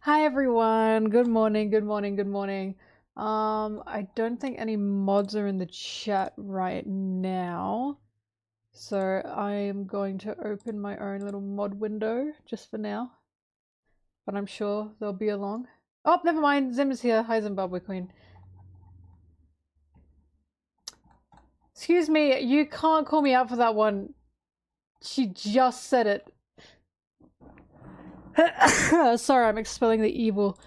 Hi everyone. Good morning. Good morning. Good morning. I don't think any mods are in the chat right now. So I am going to open my own little mod window just for now. But I'm sure they'll be along. Oh, never mind. Zim is here. Hi Zimbabwe Queen. Excuse me, you can't call me out for that one. She just said it. Sorry, I'm expelling the evil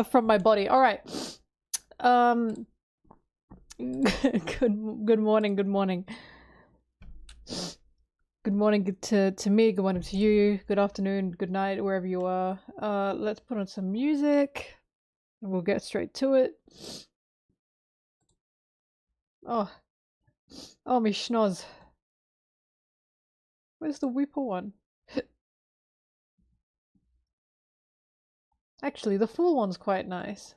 from my body. All right. Good morning. Good morning. Good morning to me. Good morning to you. Good afternoon. Good night, wherever you are. Let's put on some music, and we'll get straight to it. Oh, me schnoz. Where's the Weeper one? Actually, the full one's quite nice.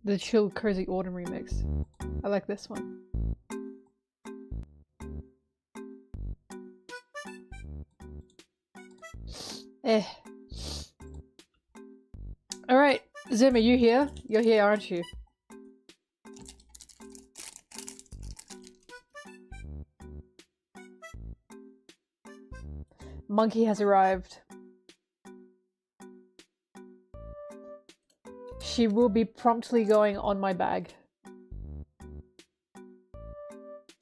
The chill, cozy autumn remix. I like this one. Alright, Zim, are you here? You're here, aren't you? Monkey has arrived. She will be promptly going on my bag.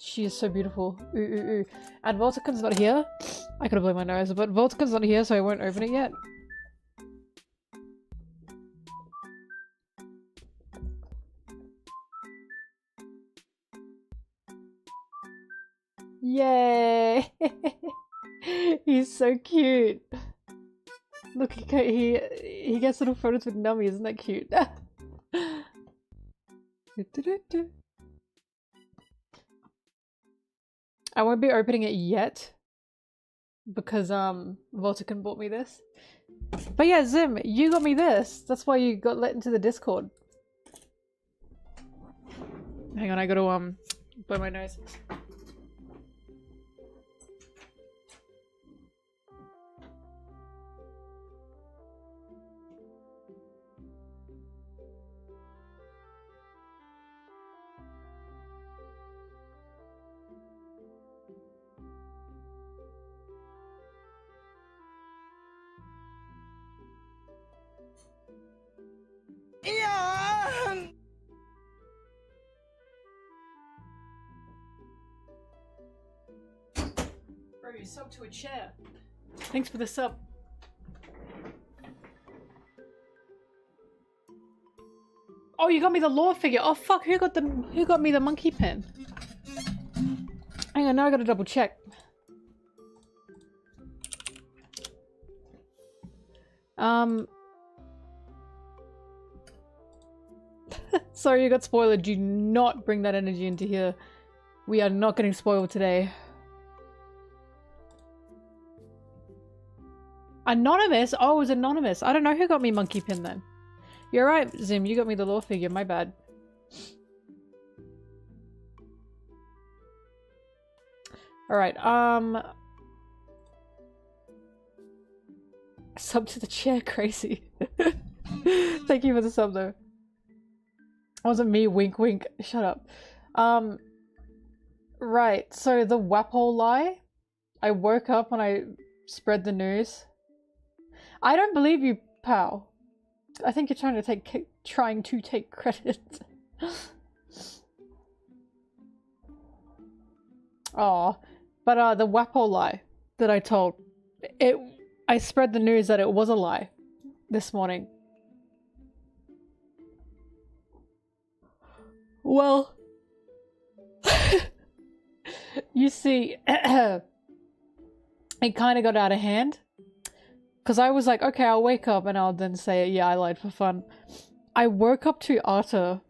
She is so beautiful. Ooh, ooh, ooh. And Volticon's not here. I could have blown my nose, but Volticon's not here, so I won't open it yet. Yay! He's so cute. Look, he gets little photos with Nummy, isn't that cute? I won't be opening it yet because Volticon bought me this. But yeah, Zim, you got me this. That's why you got let into the Discord. Hang on, I gotta blow my nose. Bro, you subbed to a chair. Thanks for the sub. Oh, you got me the lore figure. Oh fuck, who got me the monkey pin? Hang on, now I gotta double check. Sorry you got spoiled. Do not bring that energy into here. We are not getting spoiled today. Anonymous? Oh, it was anonymous. I don't know who got me monkey pin then. You're right, Zim. You got me the lore figure. My bad. Alright, sub to the chair, crazy. Thank you for the sub though. It wasn't me, wink wink. Shut up. Right, so the wapol lie. I woke up and I spread the news. I don't believe you, pal. I think you're trying to take credit. Oh, but the wapol lie that I told, I spread the news that it was a lie this morning. Well, you see, it kind of got out of hand. Because I was like, okay, I'll wake up and I'll then say, yeah, I lied for fun. I woke up to Arta,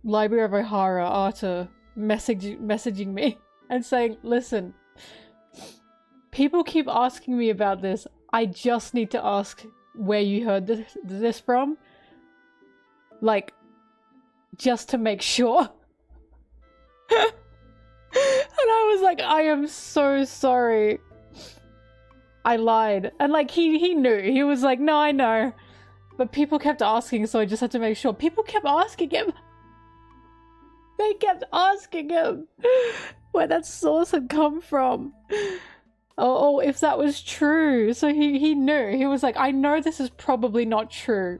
Library of O'Hara, Arta, messaging me and saying, listen, people keep asking me about this. I just need to ask where you heard this from. Like, just to make sure. And I was like, I am so sorry. I lied. And like he knew. He was like, no, I know. But people kept asking, so I just had to make sure. People kept asking him. They kept asking him where that source had come from. Oh, if that was true. So he knew. He was like, I know this is probably not true.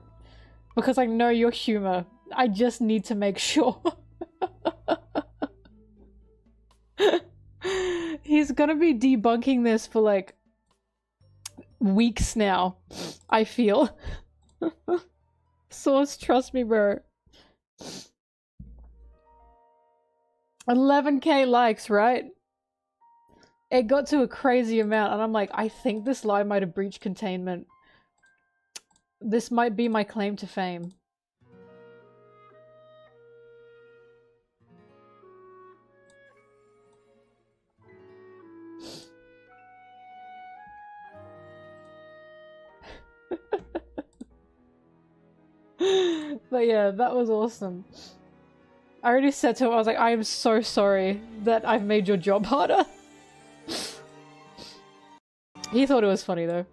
Because I know your humor. I just need to make sure. He's gonna be debunking this for like weeks now, I feel. Source, trust me, bro. 11k likes, right? It got to a crazy amount, and I'm like, I think this lie might have breached containment. This might be my claim to fame. But yeah, that was awesome. I already said to him, I was like, I am so sorry that I've made your job harder. He thought it was funny though.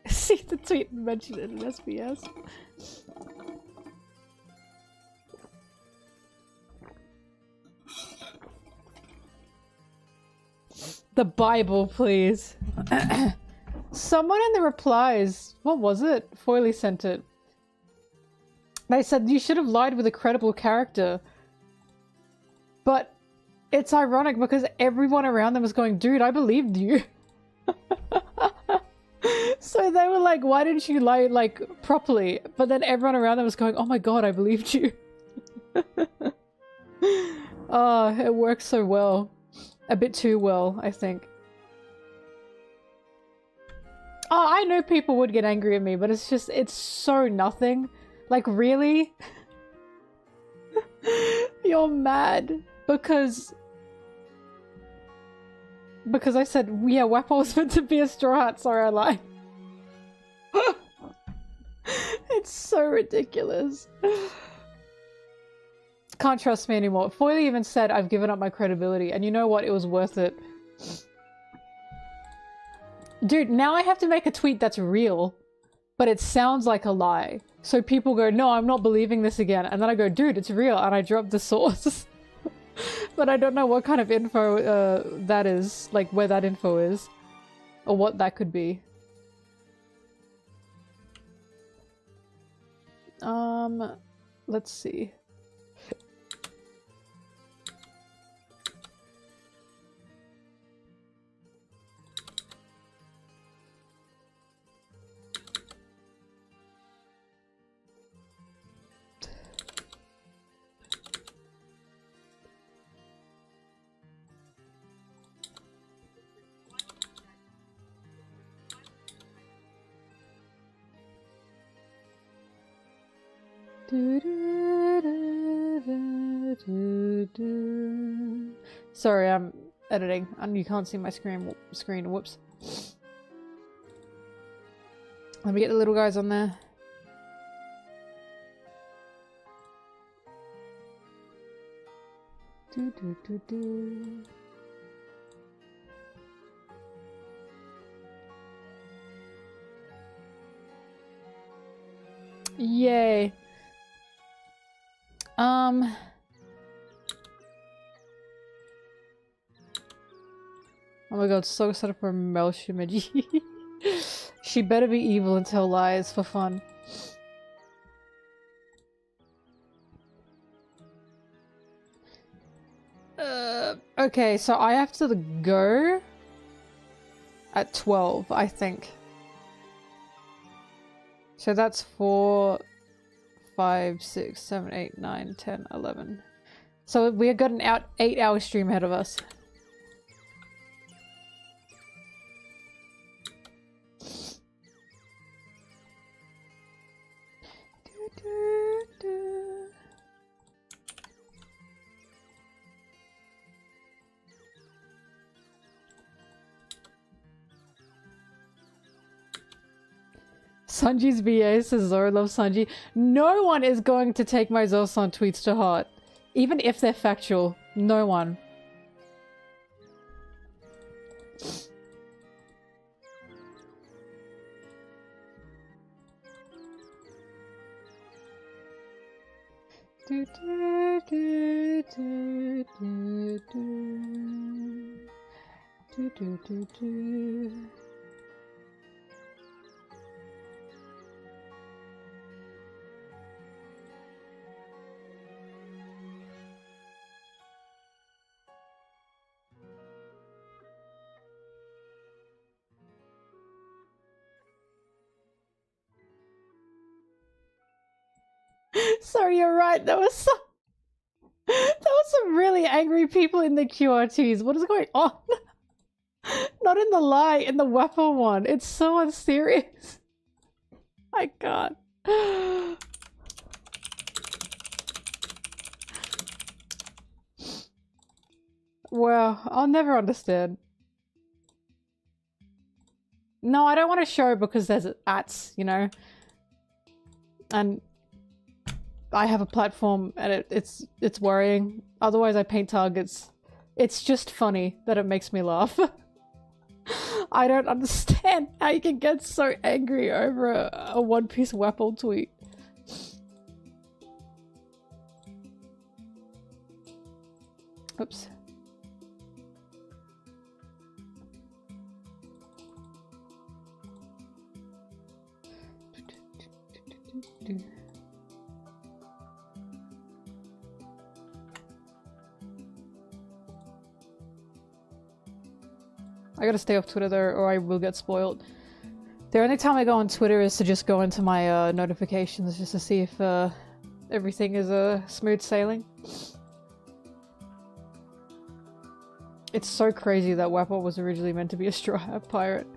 See the tweet and mention it in SBS. The Bible, please. Someone in the replies, what was it? Foily sent it. They said, you should have lied with a credible character. But it's ironic because everyone around them was going, dude, I believed you. So they were like, why didn't you lie like properly? But then everyone around them was going, oh my god, I believed you. Oh, it works so well. A bit too well, I think. Oh, I know people would get angry at me, but it's just, it's so nothing. Like, really? You're mad because I said, yeah, wapol was meant to be a straw hat, sorry I lied. It's so ridiculous. Can't trust me anymore. Foily even said, I've given up my credibility, and you know what? It was worth it. Dude, now I have to make a tweet that's real, but it sounds like a lie. So people go, no, I'm not believing this again. And then I go, dude, it's real, and I drop the source. But I don't know what kind of info that is, like where that info is. Or what that could be. Let's see. Sorry, I'm editing and you can't see my screen. Whoops. Let me get the little guys on there. Yay. Oh my god, so excited for Melshimiji. She better be evil and tell lies for fun. Okay, so I have to go at 12, I think. So that's 4, 5, 6, 7, 8, 9, 10, 11. So we've got an 8-hour stream ahead of us. Sanji's VA says Zoro loves Sanji. No one is going to take my Zoro-san tweets to heart. Even if they're factual. No one. Do, do, do, do, do, do. Do, do, do, do. Sorry, you're right. There was some really angry people in the QRTs. What is going on? Not in the lie, in the wapol one. It's so unserious. I can't. Well, I'll never understand. No, I don't want to show because there's ads, you know? And I have a platform and it's worrying. Otherwise I paint targets. It's just funny that it makes me laugh. I don't understand how you can get so angry over a One Piece wapol tweet. Oops. I gotta stay off Twitter though, or I will get spoiled. The only time I go on Twitter is to just go into my notifications just to see if everything is smooth sailing. It's so crazy that wapol was originally meant to be a straw hat pirate.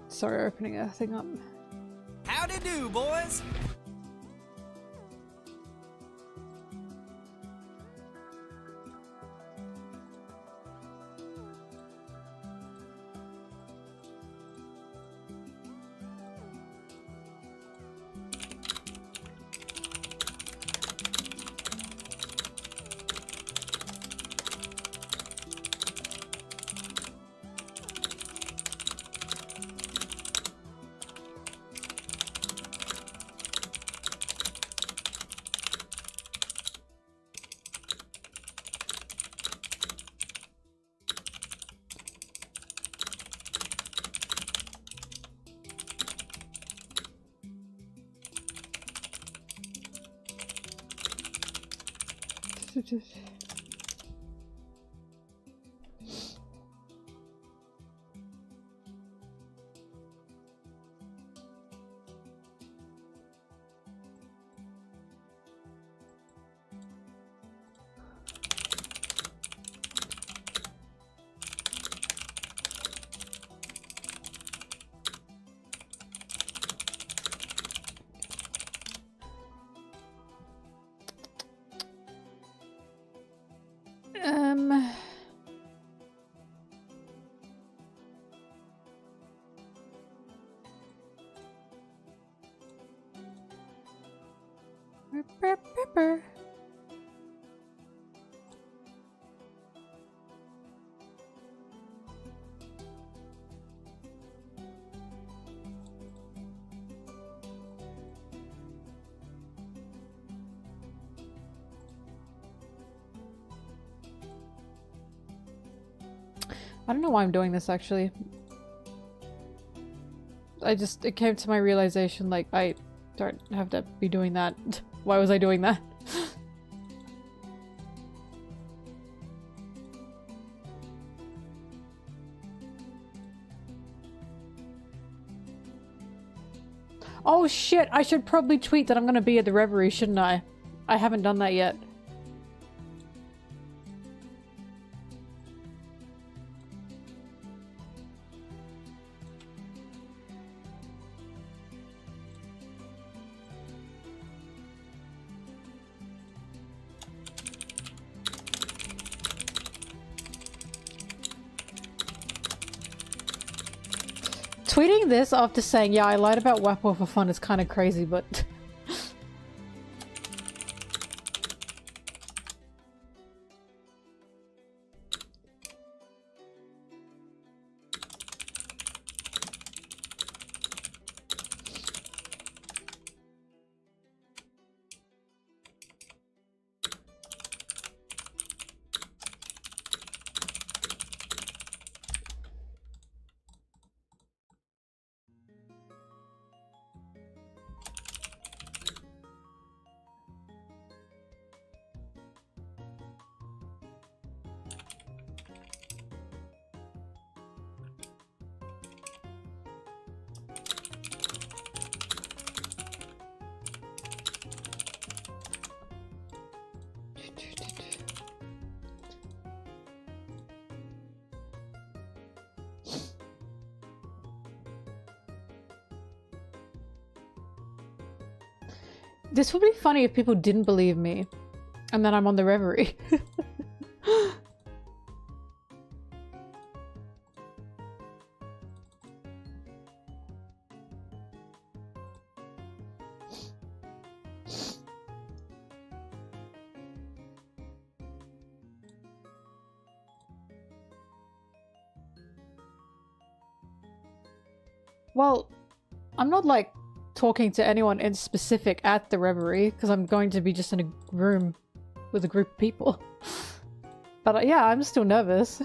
Sorry, opening a thing up. Howdy do, boys! I don't know why I'm doing this actually. It came to my realization like I don't have to be doing that. Why was I doing that? Oh shit, I should probably tweet that I'm gonna be at the Reverie, shouldn't I? I haven't done that yet. Tweeting this after saying, yeah, I lied about wapol for fun is kind of crazy, but... This would be funny if people didn't believe me, and then I'm on the Reverie. Well, I'm not like talking to anyone in specific at the Reverie, because I'm going to be just in a room with a group of people. But yeah, I'm still nervous.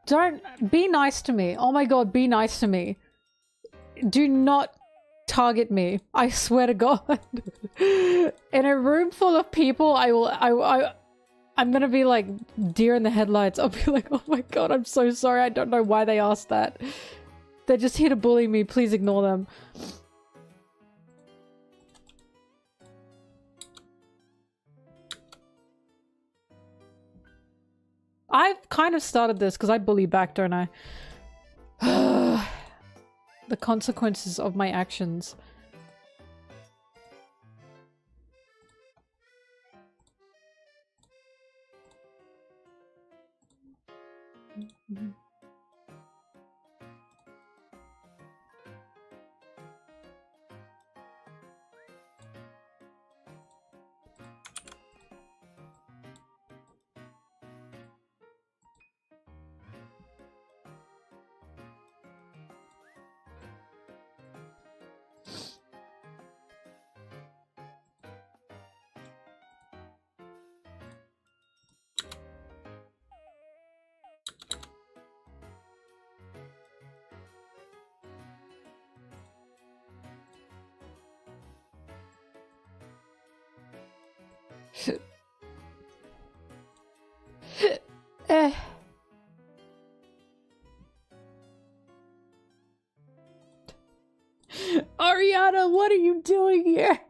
Don't be nice to me. Oh my god, be nice to me. Do not target me. I swear to god. In a room full of people, I'm gonna be like deer in the headlights. I'll be like, oh my god, I'm so sorry. I don't know why they asked that. They're just here to bully me. Please ignore them. I've kind of started this because I bully back, don't I? The consequences of my actions. Ariana, what are you doing here?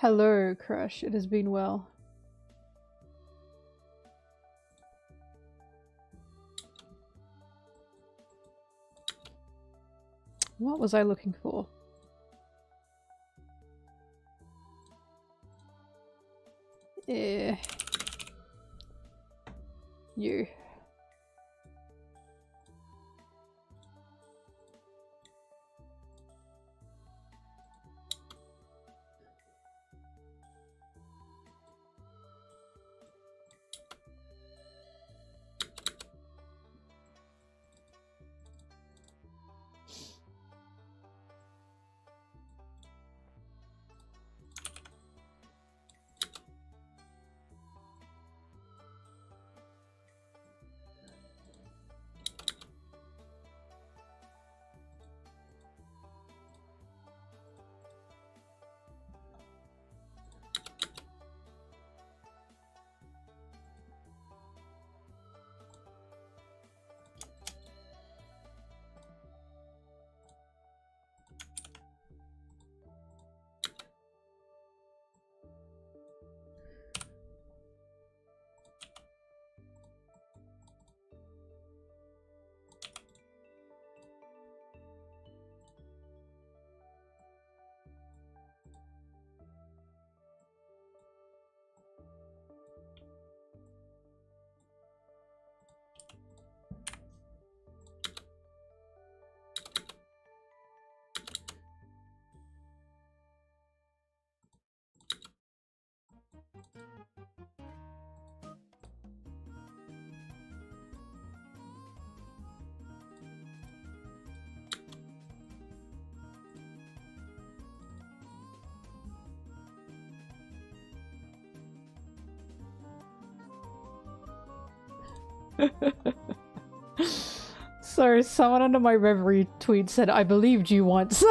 Hello, Crush. It has been well. What was I looking for? You. So someone under my Reverie tweet said, I believed you once.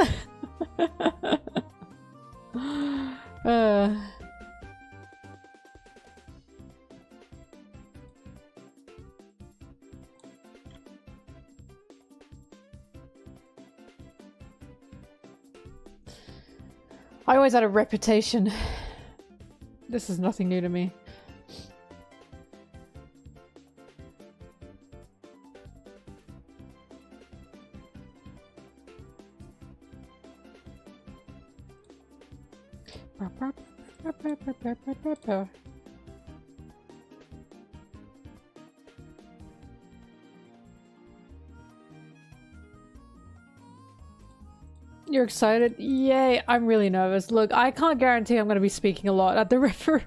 I always had a reputation. This is nothing new to me. You're excited? Yay, I'm really nervous. Look, I can't guarantee I'm going to be speaking a lot at the referee.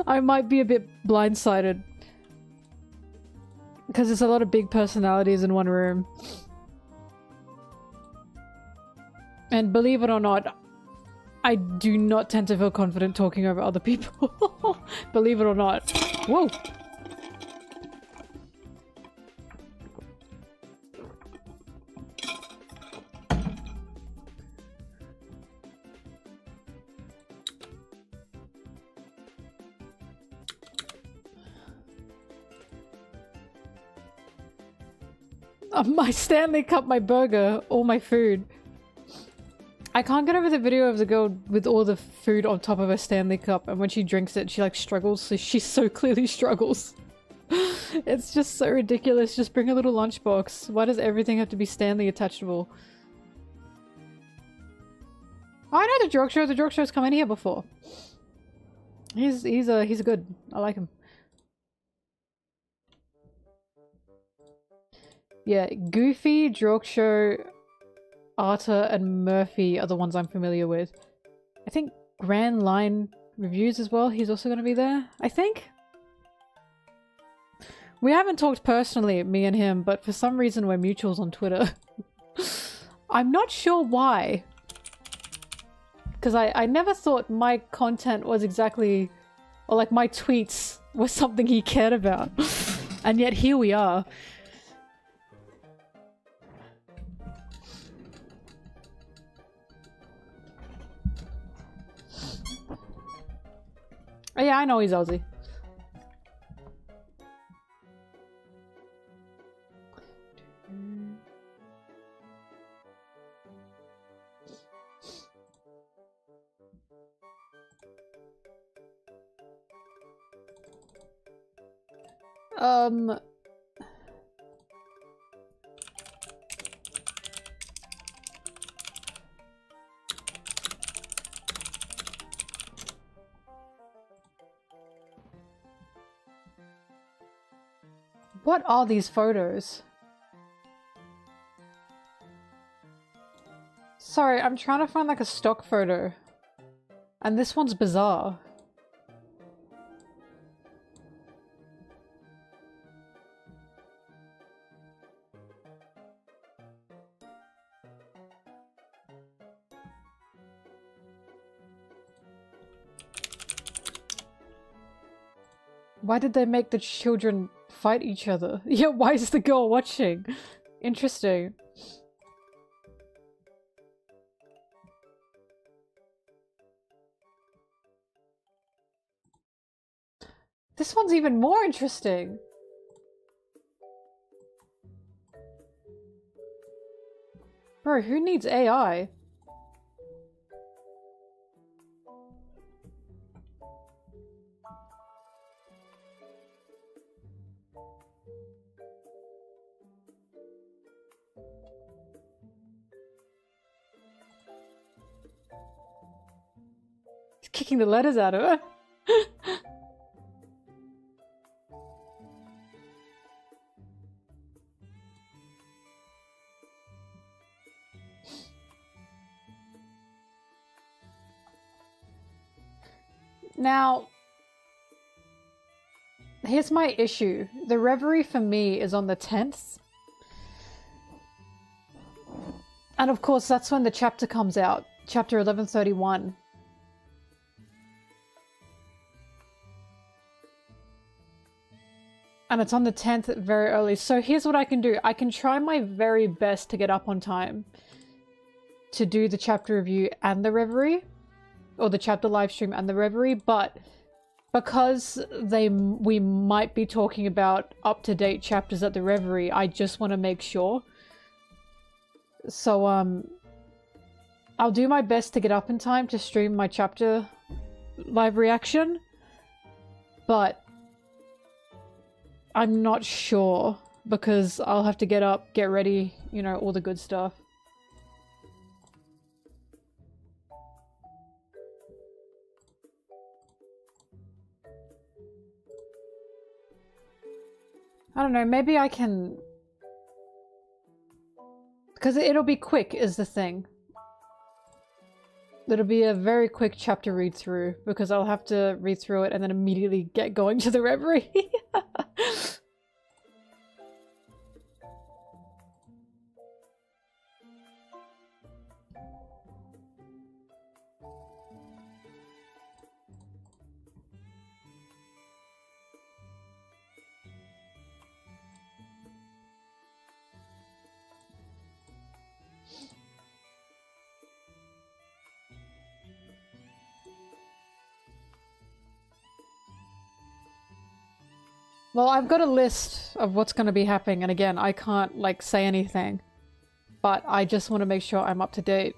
I might be a bit blindsided. Because there's a lot of big personalities in one room. And believe it or not, I do not tend to feel confident talking over other people. Believe it or not. Whoa! My Stanley Cup, my burger, all my food. I can't get over the video of the girl with all the food on top of her Stanley Cup, and when she drinks it, she like struggles, so she so clearly struggles. It's just so ridiculous. Just bring a little lunchbox. Why does everything have to be Stanley attachable? Oh, I know the Drog Show. The Drog Show's come in here before. He's good. I like him. Yeah, Goofy, Drog Show, Arta, and Murphy are the ones I'm familiar with. I think Grand Line Reviews as well. He's also going to be there, I think. We haven't talked personally, me and him, but for some reason we're mutuals on Twitter. I'm not sure why. Because I never thought my content was exactly... or like my tweets were something he cared about. And yet here we are. Oh, yeah, I know he's Aussie. Um... What are these photos? Sorry, I'm trying to find like a stock photo. And this one's bizarre. Why did they make the children fight each other? Yeah, why is the girl watching? Interesting. This one's even more interesting. Bro, who needs AI? Kicking the letters out of her. Now, here's my issue. The Reverie for me is on the 10th. And of course, that's when the chapter comes out. Chapter 1131. And it's on the 10th very early. So here's what I can do. I can try my very best to get up on time to do the chapter review and the Reverie. Or the chapter live stream and the Reverie. But because we might be talking about up-to-date chapters at the Reverie, I just want to make sure. So, I'll do my best to get up in time to stream my chapter live reaction. But I'm not sure, because I'll have to get up, get ready, you know, all the good stuff. I don't know, maybe I can... Because it'll be quick is the thing. It'll be a very quick chapter read through, because I'll have to read through it and then immediately get going to the Reverie. Well, I've got a list of what's going to be happening, and again, I can't, like, say anything. But I just want to make sure I'm up to date.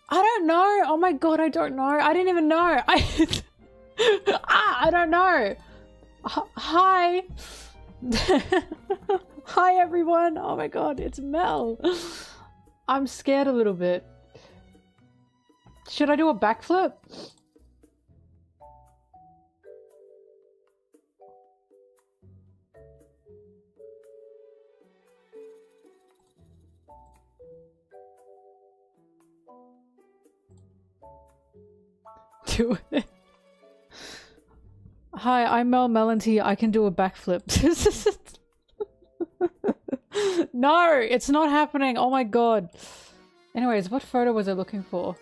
I don't know. Oh my god, I don't know. I didn't even know. I don't know. Hi. Hi everyone. Oh my god, it's Mel. I'm scared a little bit. Should I do a backflip? Do it. Hi, I'm MelonTeee. I can do a backflip. No, it's not happening. Oh my god. Anyways, what photo was I looking for?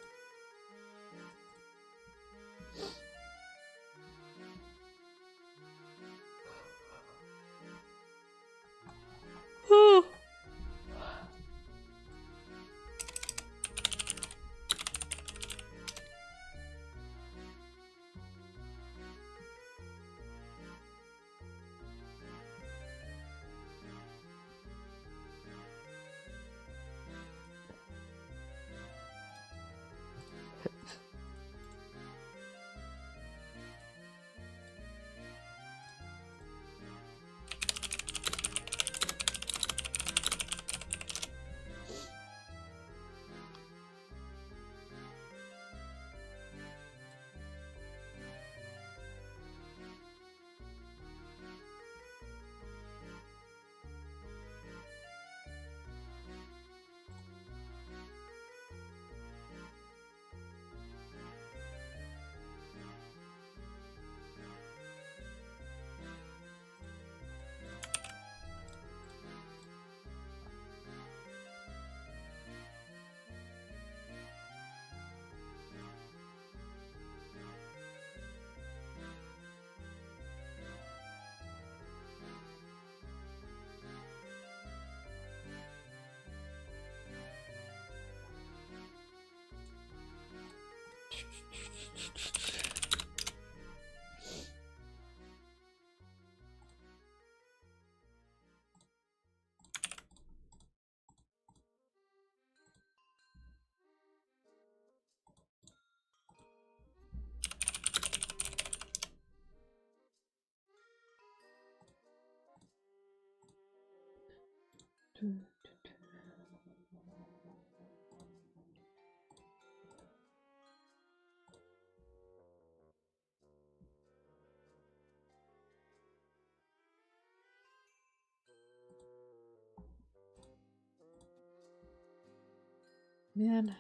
Man.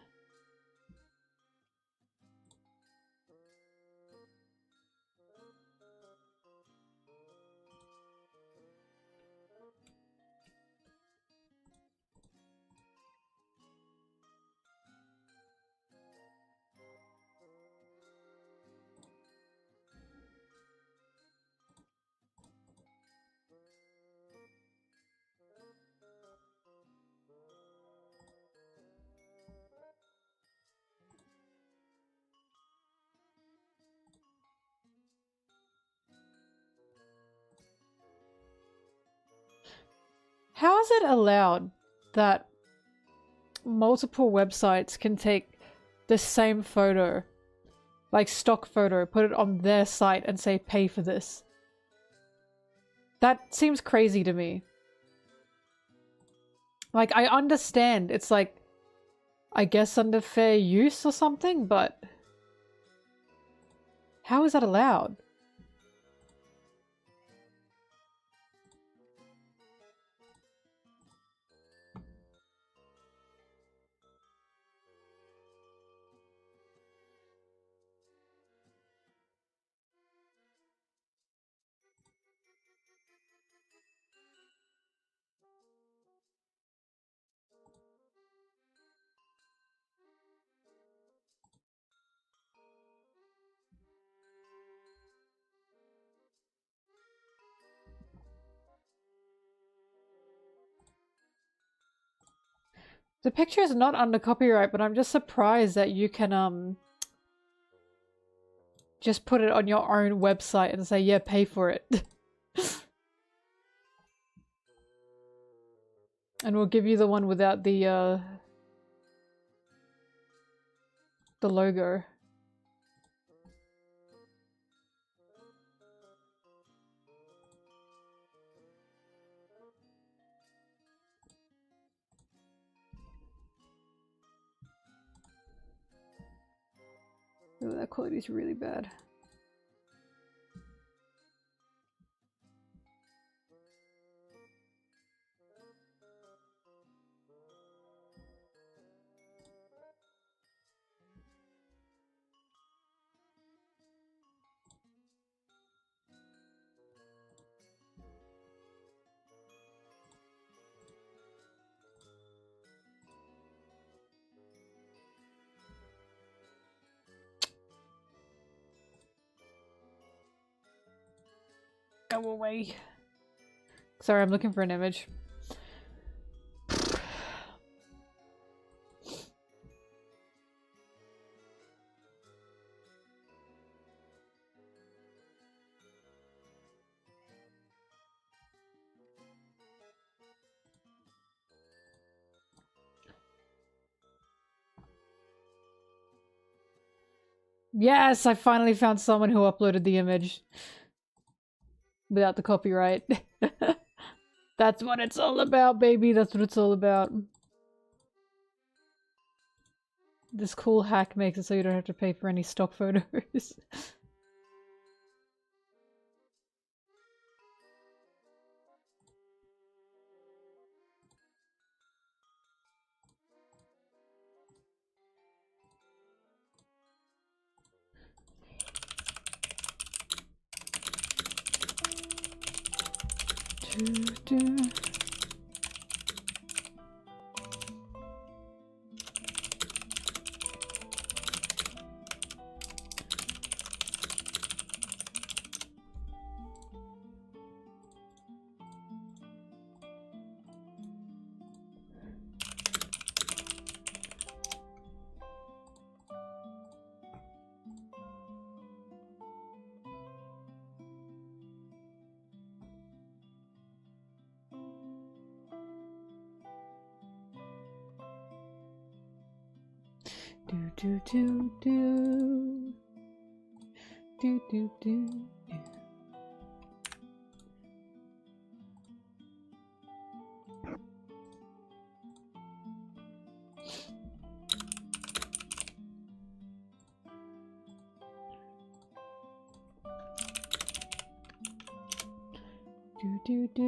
How is it allowed that multiple websites can take the same photo, like stock photo, put it on their site and say pay for this? That seems crazy to me. Like, I understand it's like, I guess under fair use or something, but how is that allowed? The picture is not under copyright, but I'm just surprised that you can, just put it on your own website and say, yeah, pay for it. And we'll give you the one without the logo. Ooh, that quality is really bad. Go away. Sorry, I'm looking for an image. Yes, I finally found someone who uploaded the image without the copyright. That's what it's all about, baby. That's what it's all about. This cool hack makes it so you don't have to pay for any stock photos. do do do. Do do do do. Do do do.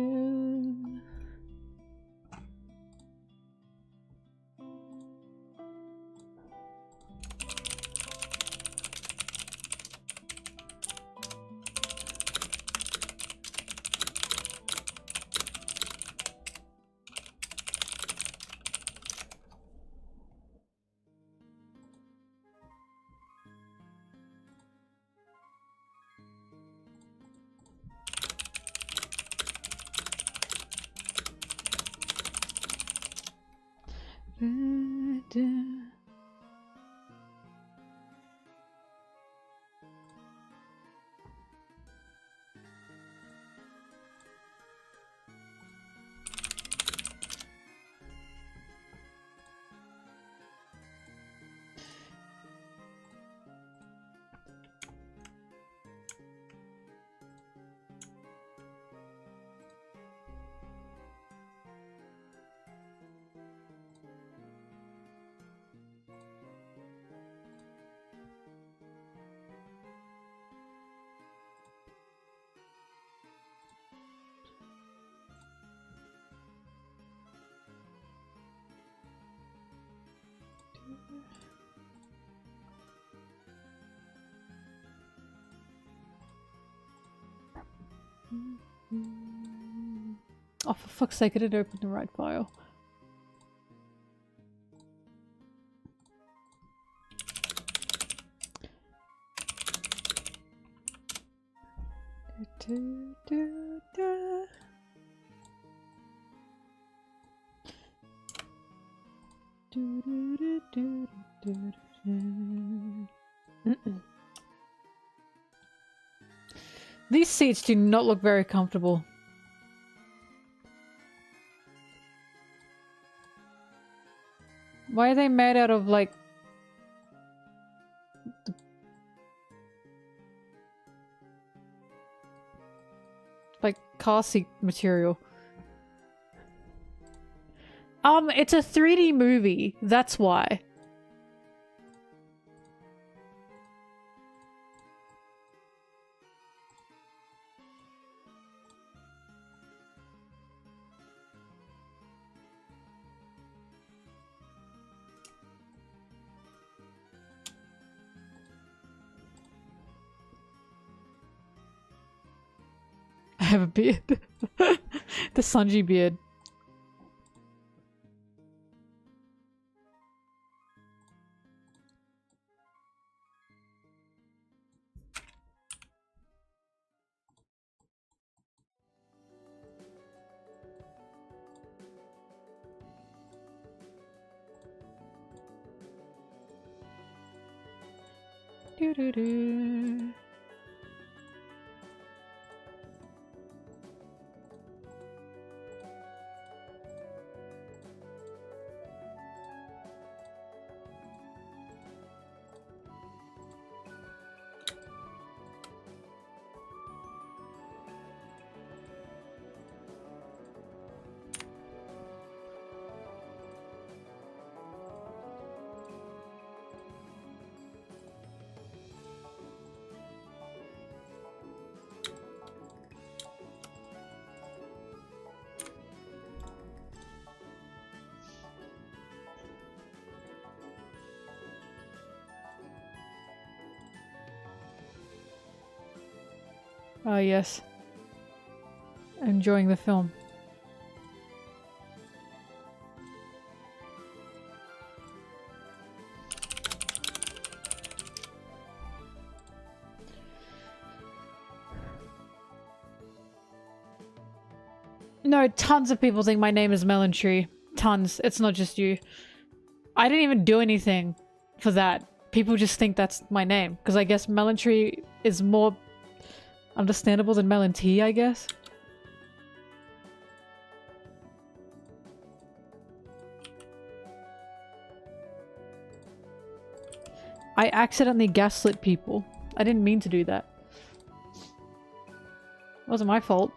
Oh, for fuck's sake, I didn't open the right file. Do, do, do. Do, do, do, do, do, do, do. These seats do not look very comfortable. Why are they made out of like car seat material? It's a 3D movie, that's why. I have a beard. The Sanji beard. Doo-doo-doo. Oh yes. Enjoying the film. No, tons of people think my name is MelonTeee. Tons. It's not just you. I didn't even do anything for that. People just think that's my name. Because I guess MelonTeee is more understandable than MelonTeee, I guess. I accidentally gaslit people. I didn't mean to do that. It wasn't my fault.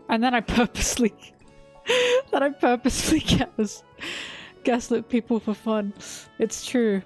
And then I purposely gaslit people for fun. It's true.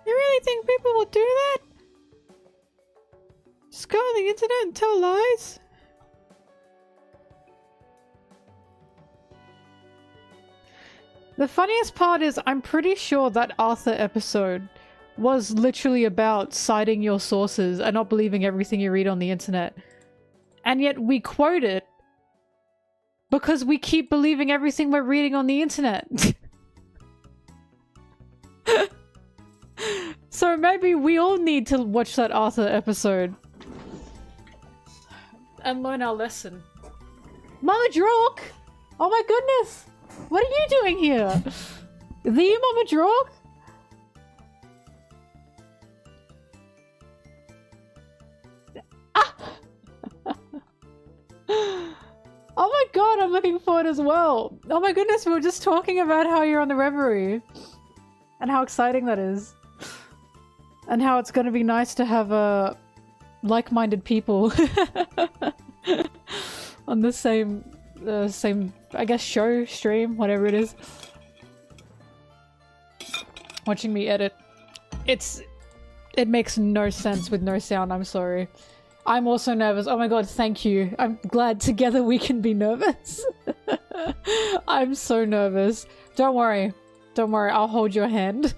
You really think people will do that? Just go on the internet and tell lies? The funniest part is I'm pretty sure that Arthur episode was literally about citing your sources and not believing everything you read on the internet. And yet we quote it because we keep believing everything we're reading on the internet. So maybe we all need to watch that Arthur episode and learn our lesson. Mama Drork! Oh my goodness! What are you doing here? The Mama Drork? Ah! Oh my god, I'm looking forward as well. Oh my goodness, we were just talking about how you're on the Reverie. And how exciting that is. And how it's gonna be nice to have like-minded people on the same, I guess, show, stream, whatever it is. Watching me edit. It makes no sense with no sound, I'm sorry. I'm also nervous. Oh my god, thank you. I'm glad together we can be nervous. I'm so nervous. Don't worry. Don't worry, I'll hold your hand.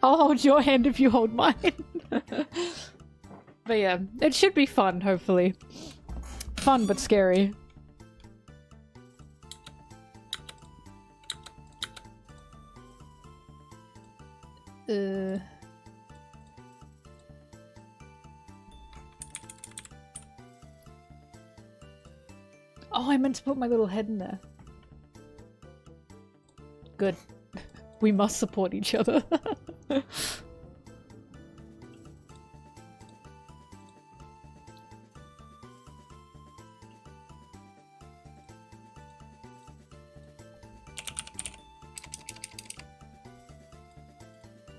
I'll hold your hand if you hold mine. But yeah, it should be fun, hopefully. Fun but scary. Oh, I meant to put my little head in there. Good. We must support each other.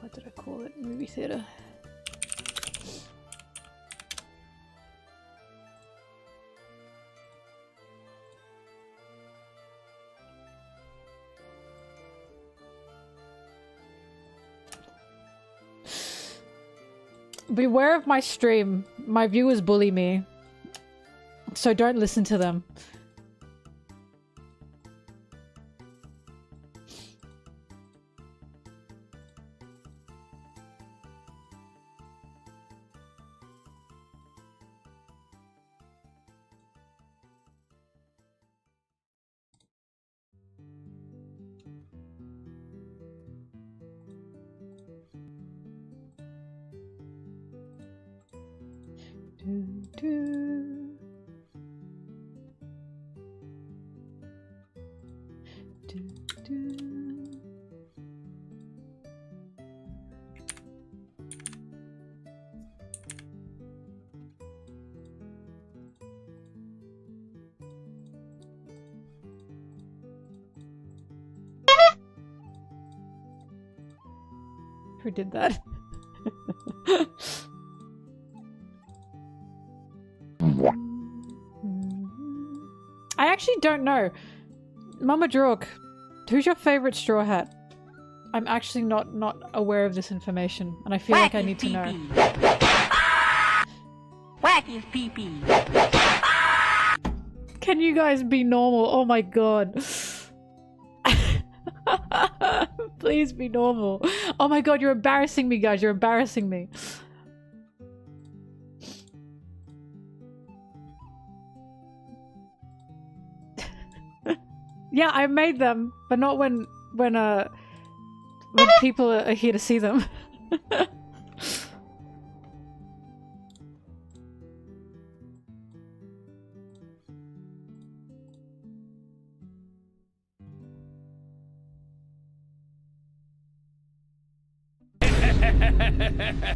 What did I call it? Movie theater. Beware of my stream. My viewers bully me. So don't listen to them. Who did that? I actually don't know. Mama Drork, who's your favorite Straw Hat? I'm actually not aware of this information, and I feel like I need to know. Whack his pee-pee. Can you guys be normal? Oh my god. Please be normal. Oh my god, you're embarrassing me, guys. You're embarrassing me. Yeah, I made them, but not when people are here to see them.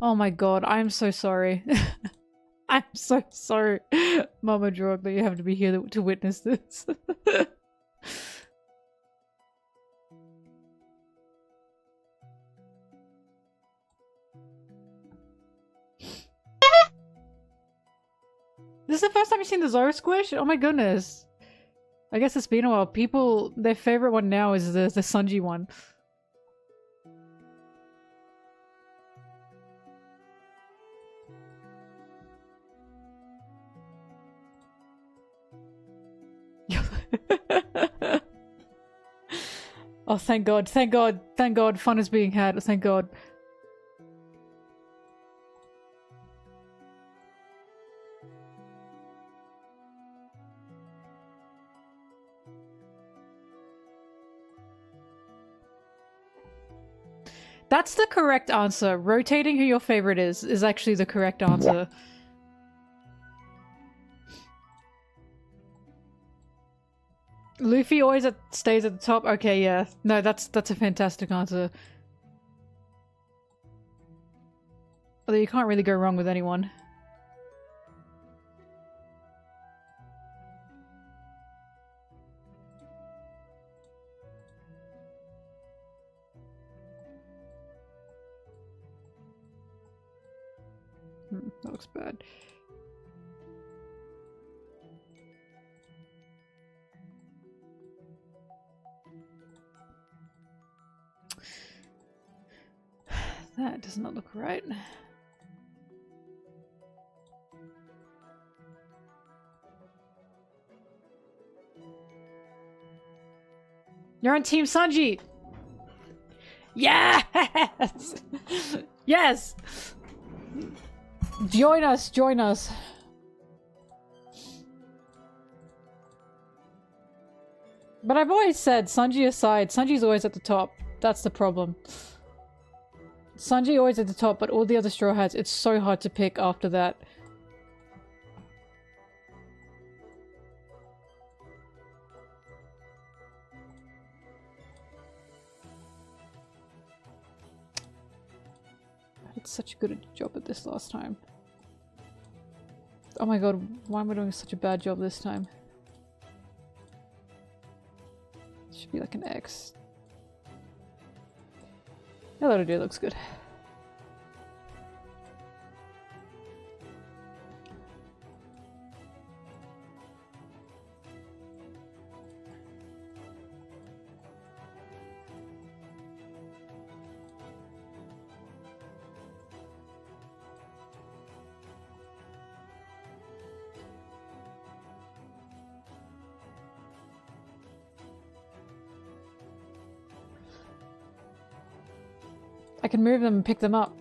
Oh my god, I'm so sorry. I'm so sorry, Mama Drog, that you have to be here to witness this. This is the first time you've seen the Zoro squish? Oh my goodness. I guess it's been a while. People, their favorite one now is the Sanji one. Oh, thank God, thank God, thank God, fun is being had, thank God. That's the correct answer. Rotating who your favorite is actually the correct answer. Luffy always stays at the top? Okay, yeah. No, that's a fantastic answer. Although you can't really go wrong with anyone. That looks bad. That does not look right. You're on Team Sanji! Yes! Yes! Join us, join us. But I've always said, Sanji aside, Sanji's always at the top. That's the problem. Sanji always at the top, but all the other Straw Hats, it's so hard to pick after that. I did such a good job at this last time. Oh my god, why am I doing such a bad job this time? It should be like an X. Yeah, that'll do, looks good. I can move them and pick them up.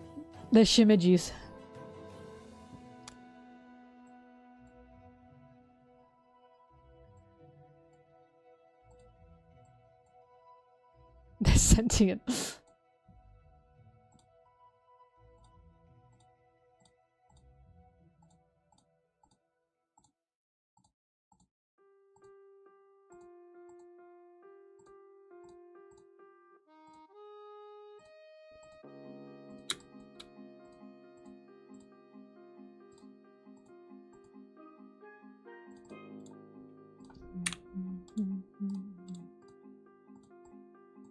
They're shimijis. They're sentient.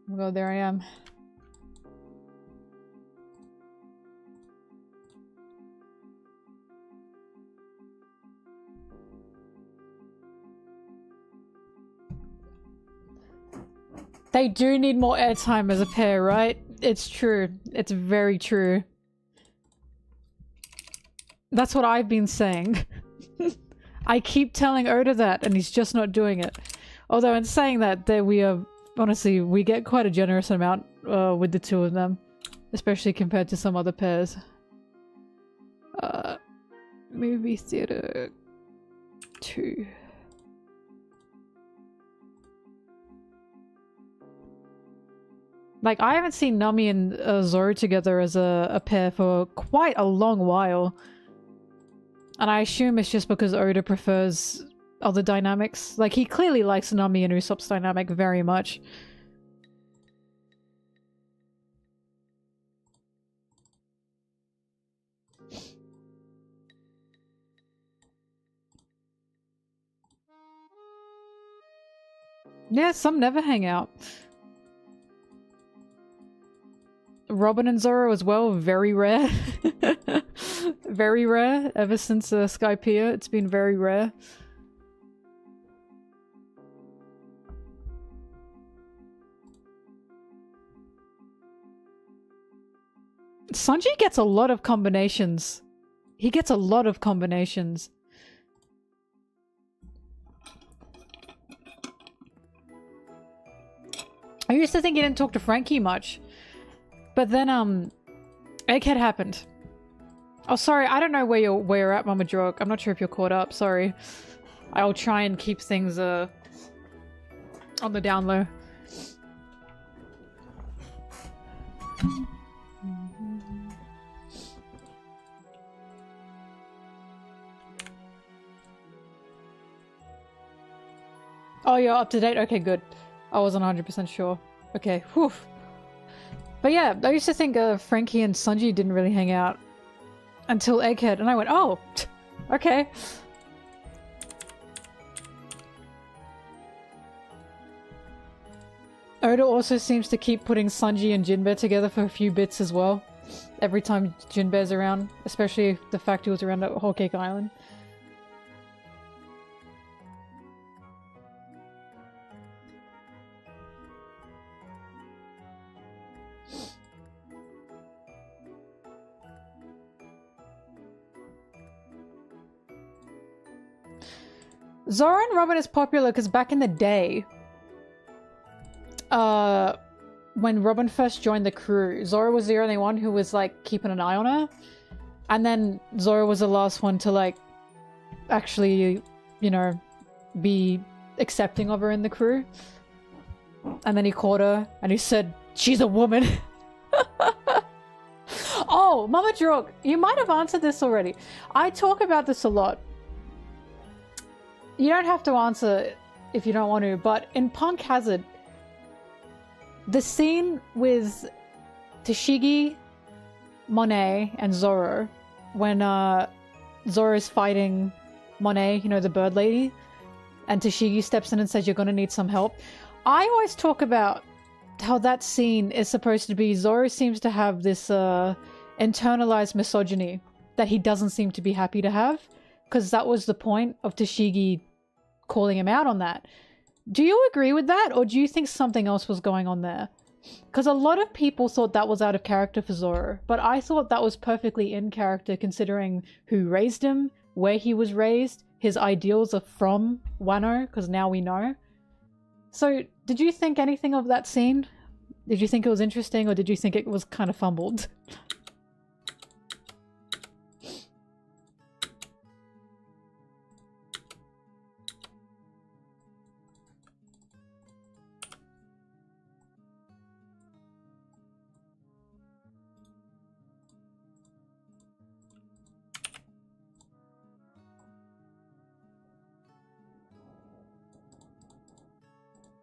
Oh god, there I am. They do need more airtime as a pair, right? It's true. It's very true. That's what I've been saying. I keep telling Oda that, and he's just not doing it. Although in saying that, we are honestly, we get quite a generous amount with the two of them, especially compared to some other pairs. Movie theater 2. Like, I haven't seen Nami and Zoro together as a pair for quite a long while. And I assume it's just because Oda prefers other dynamics. Like, he clearly likes Nami and Usopp's dynamic very much. Yeah, some never hang out. Robin and Zoro as well, very rare. Very rare. Ever since Skypiea, it's been very rare. Sanji gets a lot of combinations. He gets a lot of combinations. I used to think he didn't talk to Frankie much. But then, Egghead happened. Oh, sorry, I don't know where you're at, Mama Jork. I'm not sure if you're caught up, sorry. I'll try and keep things, on the down low. Oh, you're up to date? Okay, good. I wasn't 100% sure. Okay, whew. But yeah, I used to think Frankie and Sanji didn't really hang out until Egghead, and I went, oh, okay. Oda also seems to keep putting Sanji and Jinbei together for a few bits as well. Every time Jinbei's around, especially the fact he was around at Whole Cake Island. Zoro and Robin is popular because back in the day, when Robin first joined the crew, Zoro was the only one who was like keeping an eye on her. And then Zoro was the last one to like actually, you know, be accepting of her in the crew. And then he caught her and he said, she's a woman. Oh, Mama Jork, you might have answered this already. I talk about this a lot. You don't have to answer if you don't want to, but in Punk Hazard, the scene with Tashigi, Monet, and Zoro, when Zoro's fighting Monet, you know, the bird lady, and Tashigi steps in and says, you're gonna need some help. I always talk about how that scene is supposed to be Zoro seems to have this internalized misogyny that he doesn't seem to be happy to have. Because that was the point of Tashigi calling him out on that. Do you agree with that? Or do you think something else was going on there? Because a lot of people thought that was out of character for Zoro. But I thought that was perfectly in character considering who raised him, where he was raised, his ideals are from Wano, because now we know. So, did you think anything of that scene? Did you think it was interesting or did you think it was kind of fumbled?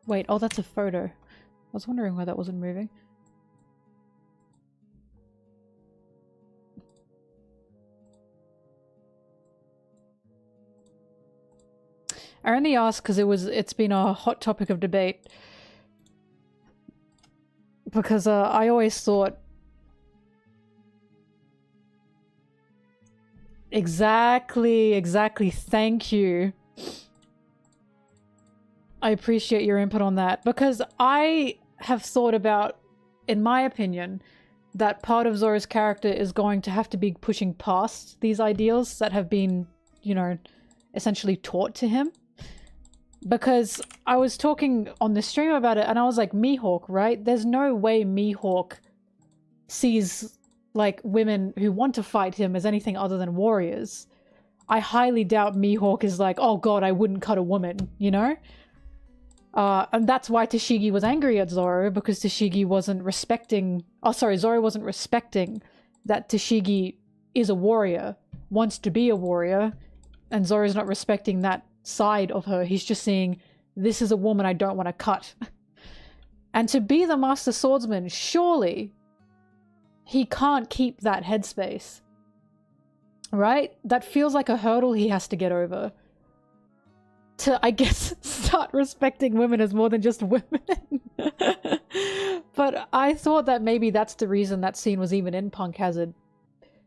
Wait, oh, that's a photo. I was wondering why that wasn't moving. I only asked because it's been a hot topic of debate. Because I always thought... Exactly, thank you. I appreciate your input on that, because I have thought about, in my opinion, that part of Zoro's character is going to have to be pushing past these ideals that have been, you know, essentially taught to him. Because I was talking on the stream about it and I was like, Mihawk, right? There's no way Mihawk sees, like, women who want to fight him as anything other than warriors. I highly doubt Mihawk is like, oh god, I wouldn't cut a woman, you know? And that's why Tashigi was angry at Zoro, because Tashigi wasn't respecting... Oh, sorry, Zoro wasn't respecting that Tashigi is a warrior, wants to be a warrior, and Zoro's not respecting that side of her. He's just seeing, this is a woman I don't want to cut. And to be the Master Swordsman, surely he can't keep that headspace. Right? That feels like a hurdle he has to get over. To, I guess, start respecting women as more than just women. But I thought that maybe that's the reason that scene was even in Punk Hazard.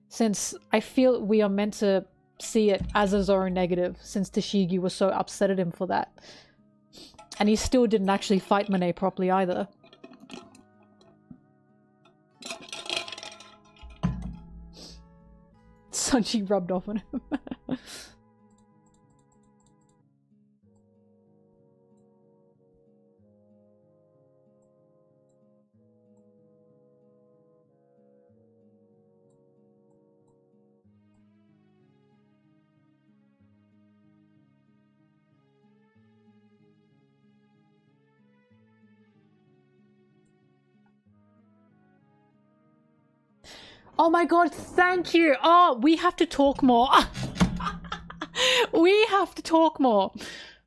Since I feel we are meant to see it as a Zoro negative, since Tashigi was so upset at him for that. And he still didn't actually fight Monet properly either. Sanji rubbed off on him. Oh my god, thank you! Oh, we have to talk more. We have to talk more.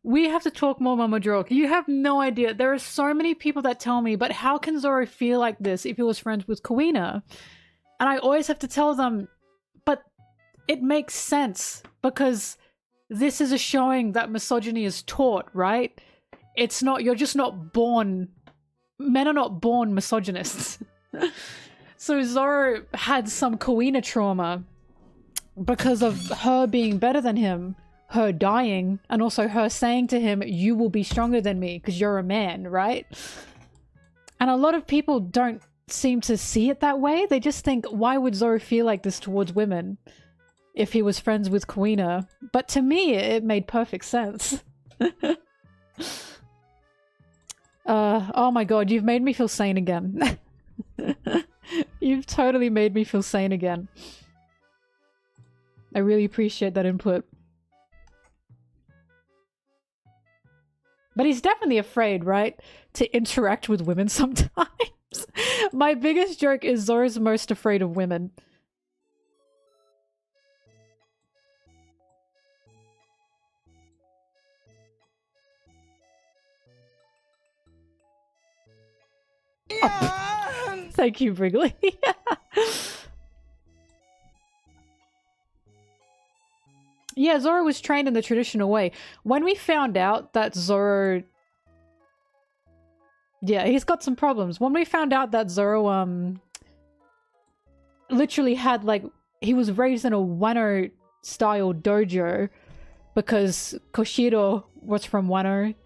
We have to talk more, Mama Drog. You have no idea. There are so many people that tell me, but how can Zoro feel like this if he was friends with Kuina? And I always have to tell them, but it makes sense, because this is a showing that misogyny is taught, right? It's not, you're just not born, men are not born misogynists. So Zoro had some Kuina trauma because of her being better than him, her dying, and also her saying to him, you will be stronger than me because you're a man, right? And a lot of people don't seem to see it that way. They just think, why would Zoro feel like this towards women if he was friends with Kuina? But to me, it made perfect sense. Oh my god, you've made me feel sane again. You've totally made me feel sane again. I really appreciate that input. But he's definitely afraid, right? To interact with women sometimes. My biggest joke is Zoro's most afraid of women. Yeah. Thank you, Wrigley. Yeah, Zoro was trained in the traditional way. When we found out that Zoro... Yeah, he's got some problems. When we found out that Zoro, literally had, like... He was raised in a Wano-style dojo because Koshiro was from Wano.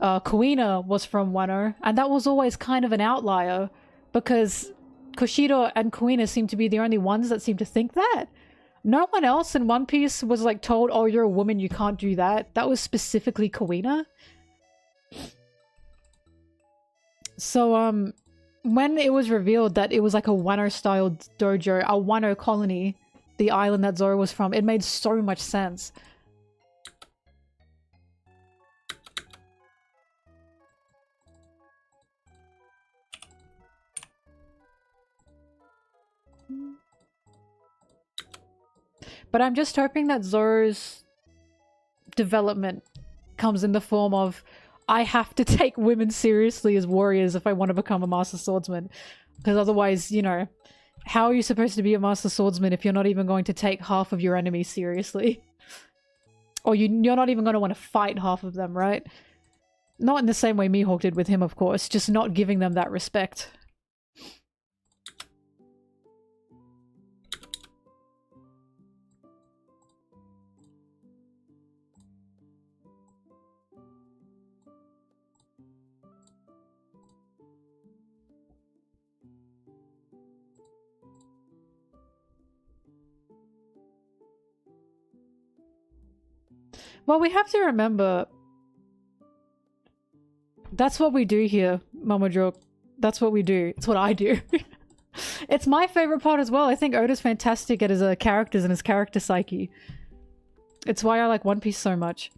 Kuina was from Wano. And that was always kind of an outlier because Koshiro and Kuina seem to be the only ones that seem to think that. No one else in One Piece was like told, oh, you're a woman, you can't do that. That was specifically Kuina. So, when it was revealed that it was like a Wano-style dojo, a Wano colony, the island that Zoro was from, it made so much sense. But I'm just hoping that Zoro's development comes in the form of, I have to take women seriously as warriors if I want to become a Master Swordsman. Because otherwise, you know, how are you supposed to be a Master Swordsman if you're not even going to take half of your enemies seriously? Or you're not even going to want to fight half of them, right? Not in the same way Mihawk did with him, of course, just not giving them that respect. Well, we have to remember, that's what we do here, Mama Joke. That's what we do. It's what I do. It's my favorite part as well. I think Oda's fantastic at his characters and his character psyche. It's why I like One Piece so much.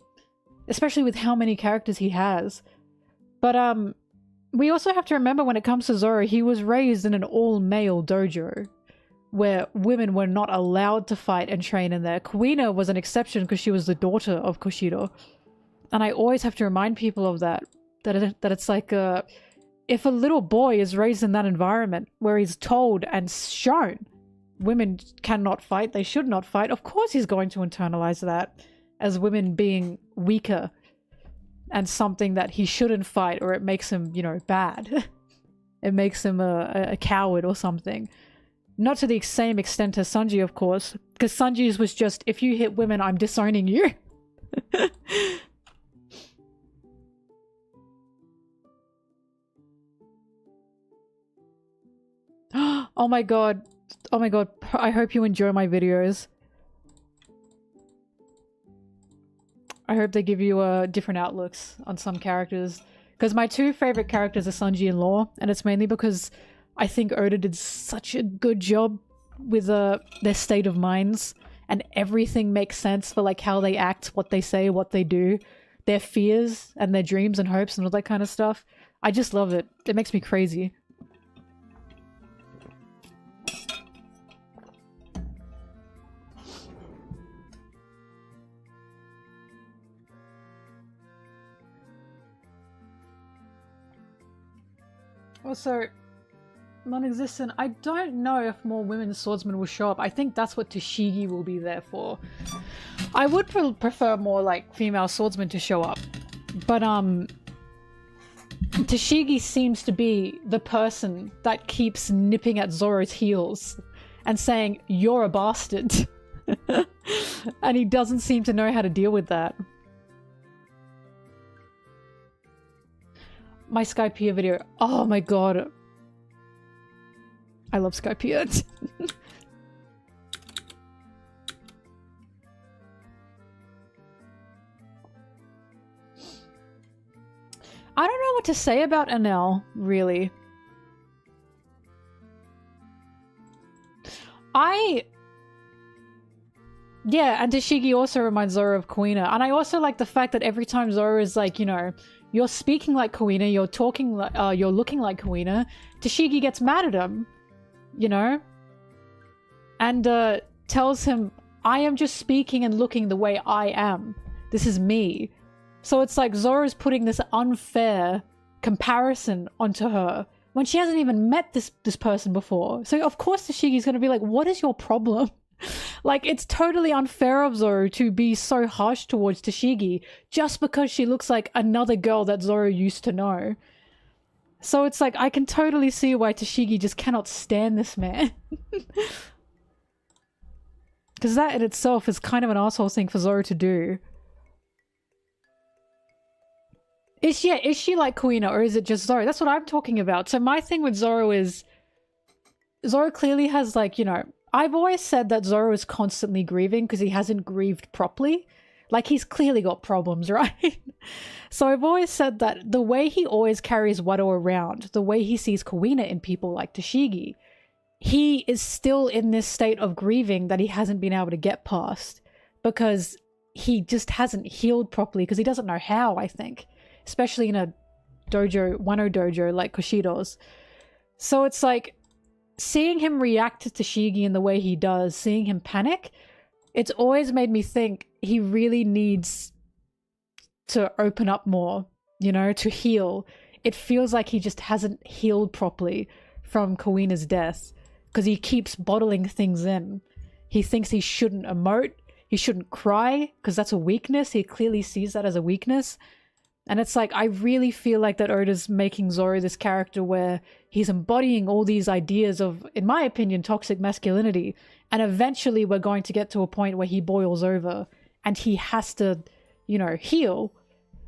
Especially with how many characters he has. But we also have to remember when it comes to Zoro, he was raised in an all-male dojo where women were not allowed to fight and train in there. Kuina was an exception because she was the daughter of Kushido. And I always have to remind people of that it's like, if a little boy is raised in that environment where he's told and shown women cannot fight, they should not fight, of course he's going to internalize that as women being weaker and something that he shouldn't fight, or it makes him, you know, bad. It makes him a coward or something. Not to the same extent as Sanji, of course, because Sanji's was just, if you hit women, I'm disowning you. Oh my god. Oh my god. I hope you enjoy my videos. I hope they give you different outlooks on some characters. Because my two favorite characters are Sanji and Law, and it's mainly because I think Oda did such a good job with their state of minds, and everything makes sense for like how they act, what they say, what they do, their fears and their dreams and hopes and all that kind of stuff. I just love it. It makes me crazy. Also, non-existent. I don't know if more women swordsmen will show up. I think that's what Tashigi will be there for. I would prefer more like female swordsmen to show up, but Tashigi seems to be the person that keeps nipping at Zoro's heels and saying, "You're a bastard," and he doesn't seem to know how to deal with that. My Skypiea video. Oh my god. I love Skypiea. I don't know what to say about Enel, really. Yeah, and Tashigi also reminds Zoro of Kuina. And I also like the fact that every time Zoro is like, you know, you're speaking like Kuina, you're talking like, you're looking like Kuina, Tashigi gets mad at him, you know? And tells him, I am just speaking and looking the way I am. This is me. So it's like Zoro's putting this unfair comparison onto her when she hasn't even met this person before. So of course Tashigi's gonna be like, what is your problem? Like, it's totally unfair of Zoro to be so harsh towards Tashigi just because she looks like another girl that Zoro used to know. So it's like, I can totally see why Tashigi just cannot stand this man. Because that in itself is kind of an asshole thing for Zoro to do. Is she like Kuina, or is it just Zoro? That's what I'm talking about. So my thing with Zoro is, Zoro clearly has, like, you know, I've always said that Zoro is constantly grieving because he hasn't grieved properly. Like, he's clearly got problems, right? So I've always said that the way he always carries Wado around, the way he sees Kuina in people like Tashigi, he is still in this state of grieving that he hasn't been able to get past because he just hasn't healed properly because he doesn't know how, I think. Especially in a dojo, Wano dojo like Kushido's. So it's like, seeing him react to Tashigi in the way he does, seeing him panic, it's always made me think he really needs to open up more, you know, to heal. It feels like he just hasn't healed properly from Kuina's death because he keeps bottling things in. He thinks he shouldn't emote, he shouldn't cry because that's a weakness. He clearly sees that as a weakness. And it's like, I really feel like that Oda's making Zoro this character where he's embodying all these ideas of, in my opinion, toxic masculinity. And eventually we're going to get to a point where he boils over and he has to, you know, heal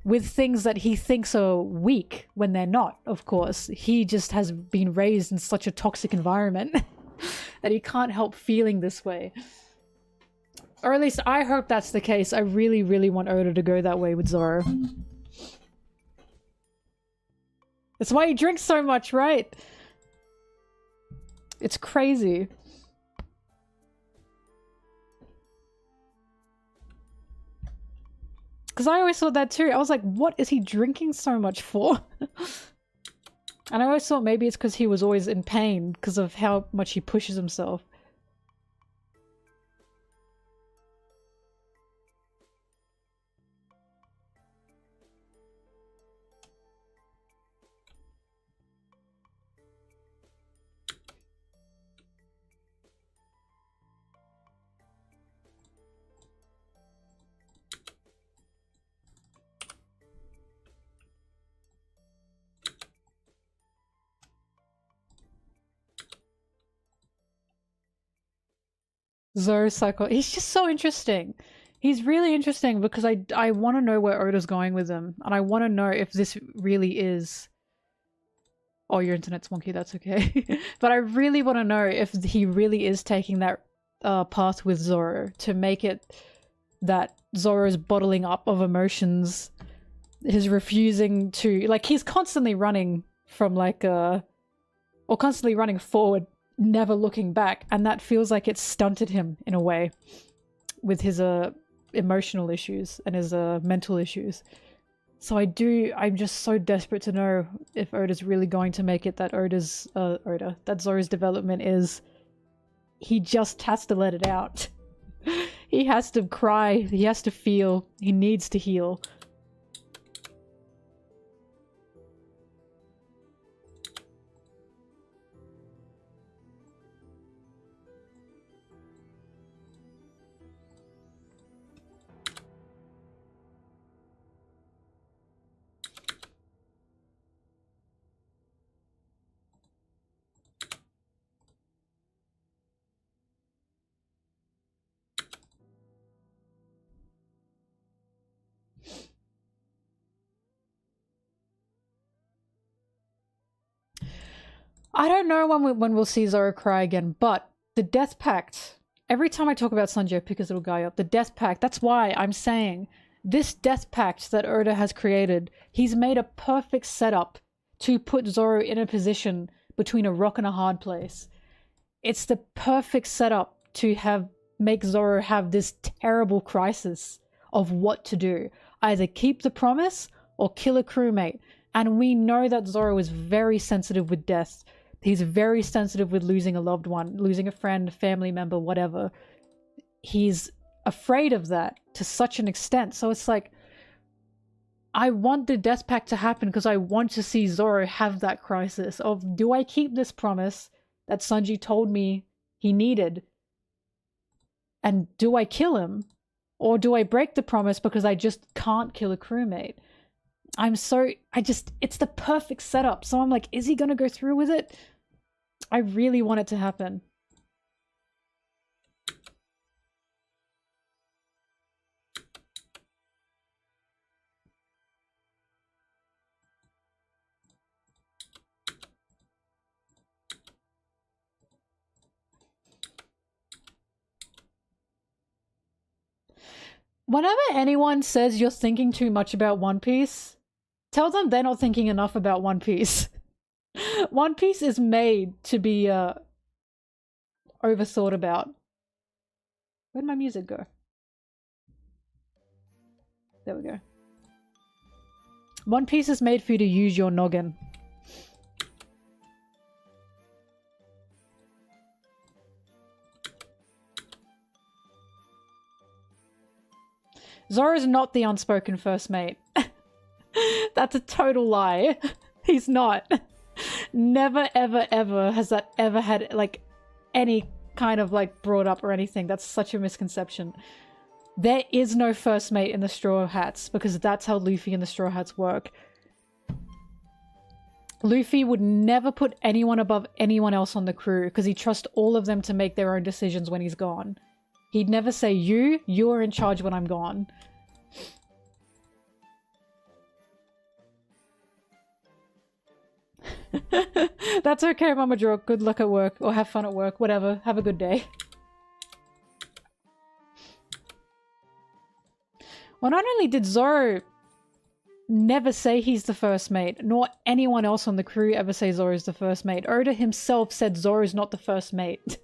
with things that he thinks are weak when they're not, of course. He just has been raised in such a toxic environment that he can't help feeling this way. Or at least I hope that's the case. I really, really want Oda to go that way with Zoro. That's why he drinks so much, right? It's crazy. Because I always thought that too. I was like, what is he drinking so much for? And I always thought maybe it's because he was always in pain because of how much he pushes himself. Zoro cycle. He's just so interesting. He's really interesting because I want to know where Oda's going with him. And I want to know if this really is... Oh, your internet's wonky, that's okay. But I really want to know if he really is taking that path with Zoro to make it that Zoro's bottling up of emotions, his refusing to... Like, he's constantly running from like or constantly running forward, never looking back, and that feels like it stunted him in a way with his emotional issues and his mental issues. So I'm just so desperate to know if Oda's really going to make it that that Zoro's development is he just has to let it out. He has to cry, he has to feel, he needs to heal. I don't know when we'll see Zoro cry again, but the Death Pact, every time I talk about Sanji, I pick his little guy up. The Death Pact, that's why I'm saying this Death Pact that Oda has created, he's made a perfect setup to put Zoro in a position between a rock and a hard place. It's the perfect setup to make Zoro have this terrible crisis of what to do. Either keep the promise or kill a crewmate. And we know that Zoro is very sensitive with death. He's very sensitive with losing a loved one, losing a friend, a family member, whatever. He's afraid of that to such an extent. So it's like, I want the Death Pact to happen because I want to see Zoro have that crisis of, do I keep this promise that Sanji told me he needed? And do I kill him? Or do I break the promise because I just can't kill a crewmate? It's the perfect setup. So I'm like, is he gonna go through with it? I really want it to happen. Whenever anyone says you're thinking too much about One Piece, tell them they're not thinking enough about One Piece. One Piece is made to be overthought about. Where'd my music go? There we go. One Piece is made for you to use your noggin. Zoro's not the unspoken first mate. That's a total lie. He's not. Never, ever, ever has that ever had, like, any kind of, like, brought up or anything. That's such a misconception. There is no first mate in the Straw Hats, because that's how Luffy and the Straw Hats work. Luffy would never put anyone above anyone else on the crew, because he trusts all of them to make their own decisions when he's gone. He'd never say, you're in charge when I'm gone. That's okay, Mama Jork. Good luck at work, or have fun at work, whatever. Have a good day. Well, not only did Zoro never say he's the first mate, nor anyone else on the crew ever say Zoro's the first mate. Oda himself said Zoro's not the first mate.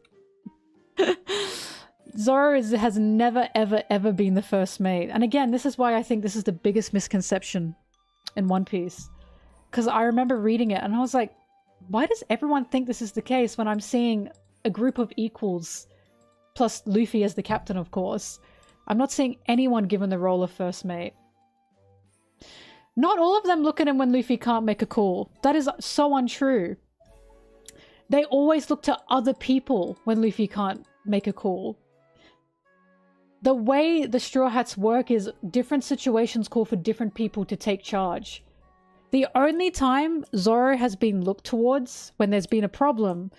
Zoro has never, ever, ever been the first mate. And again, this is why I think this is the biggest misconception in One Piece. Because I remember reading it and I was like, why does everyone think this is the case when I'm seeing a group of equals, plus Luffy as the captain, of course. I'm not seeing anyone given the role of first mate. Not all of them look at him when Luffy can't make a call. That is so untrue. They always look to other people when Luffy can't make a call. The way the Straw Hats work is different situations call for different people to take charge. The only time Zoro has been looked towards when there's been a problem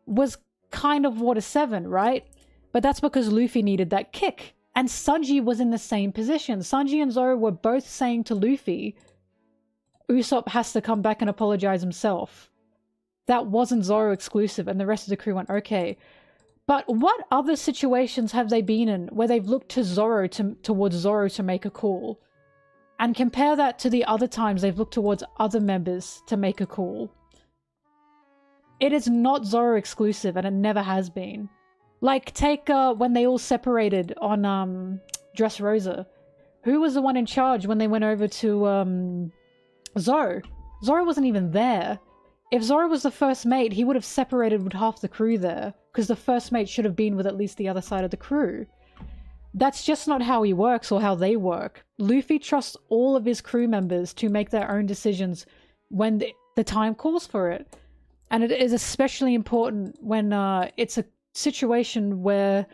was kind of Water 7, right? But that's because Luffy needed that kick. And Sanji was in the same position. Sanji and Zoro were both saying to Luffy, Usopp has to come back and apologize himself. That wasn't Zoro exclusive, and the rest of the crew went, okay. But what other situations have they been in where they've looked to Zoro towards Zoro to make a call? And compare that to the other times they've looked towards other members to make a call. It is not Zoro exclusive, and it never has been. Like, take when they all separated on Dressrosa. Who was the one in charge when they went over to Zoro? Zoro wasn't even there. If Zoro was the first mate, he would have separated with half the crew there, because the first mate should have been with at least the other side of the crew. That's just not how he works or how they work. Luffy trusts all of his crew members to make their own decisions when the time calls for it. And it is especially important when it's a situation where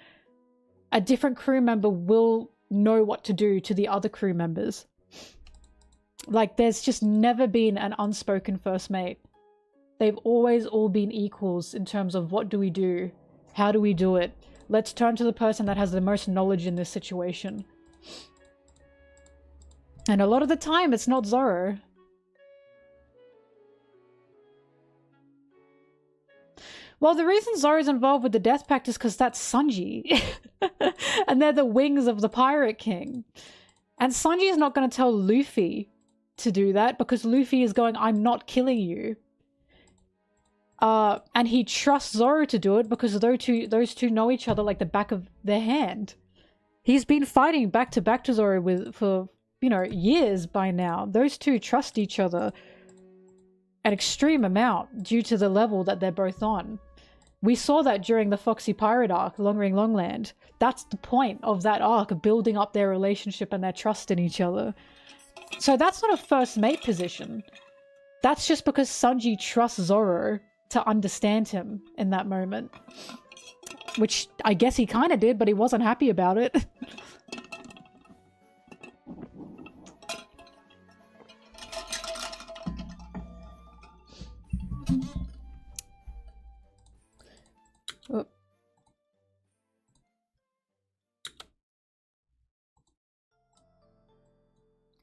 a different crew member will know what to do to the other crew members. Like, there's just never been an unspoken first mate. They've always all been equals in terms of what do we do? How do we do it? Let's turn to the person that has the most knowledge in this situation. And a lot of the time, it's not Zoro. Well, the reason Zoro's involved with the Death Pact is because that's Sanji. And they're the wings of the Pirate King. And Sanji is not going to tell Luffy to do that because Luffy is going, I'm not killing you. And he trusts Zoro to do it because those two know each other like the back of their hand. He's been fighting back to back to Zoro for, you know, years by now. Those two trust each other an extreme amount due to the level that they're both on. We saw that during the Foxy Pirate arc, Long Ring Longland. That's the point of that arc, building up their relationship and their trust in each other. So that's not a first mate position. That's just because Sanji trusts Zoro to understand him in that moment. Which I guess he kind of did, but he wasn't happy about it.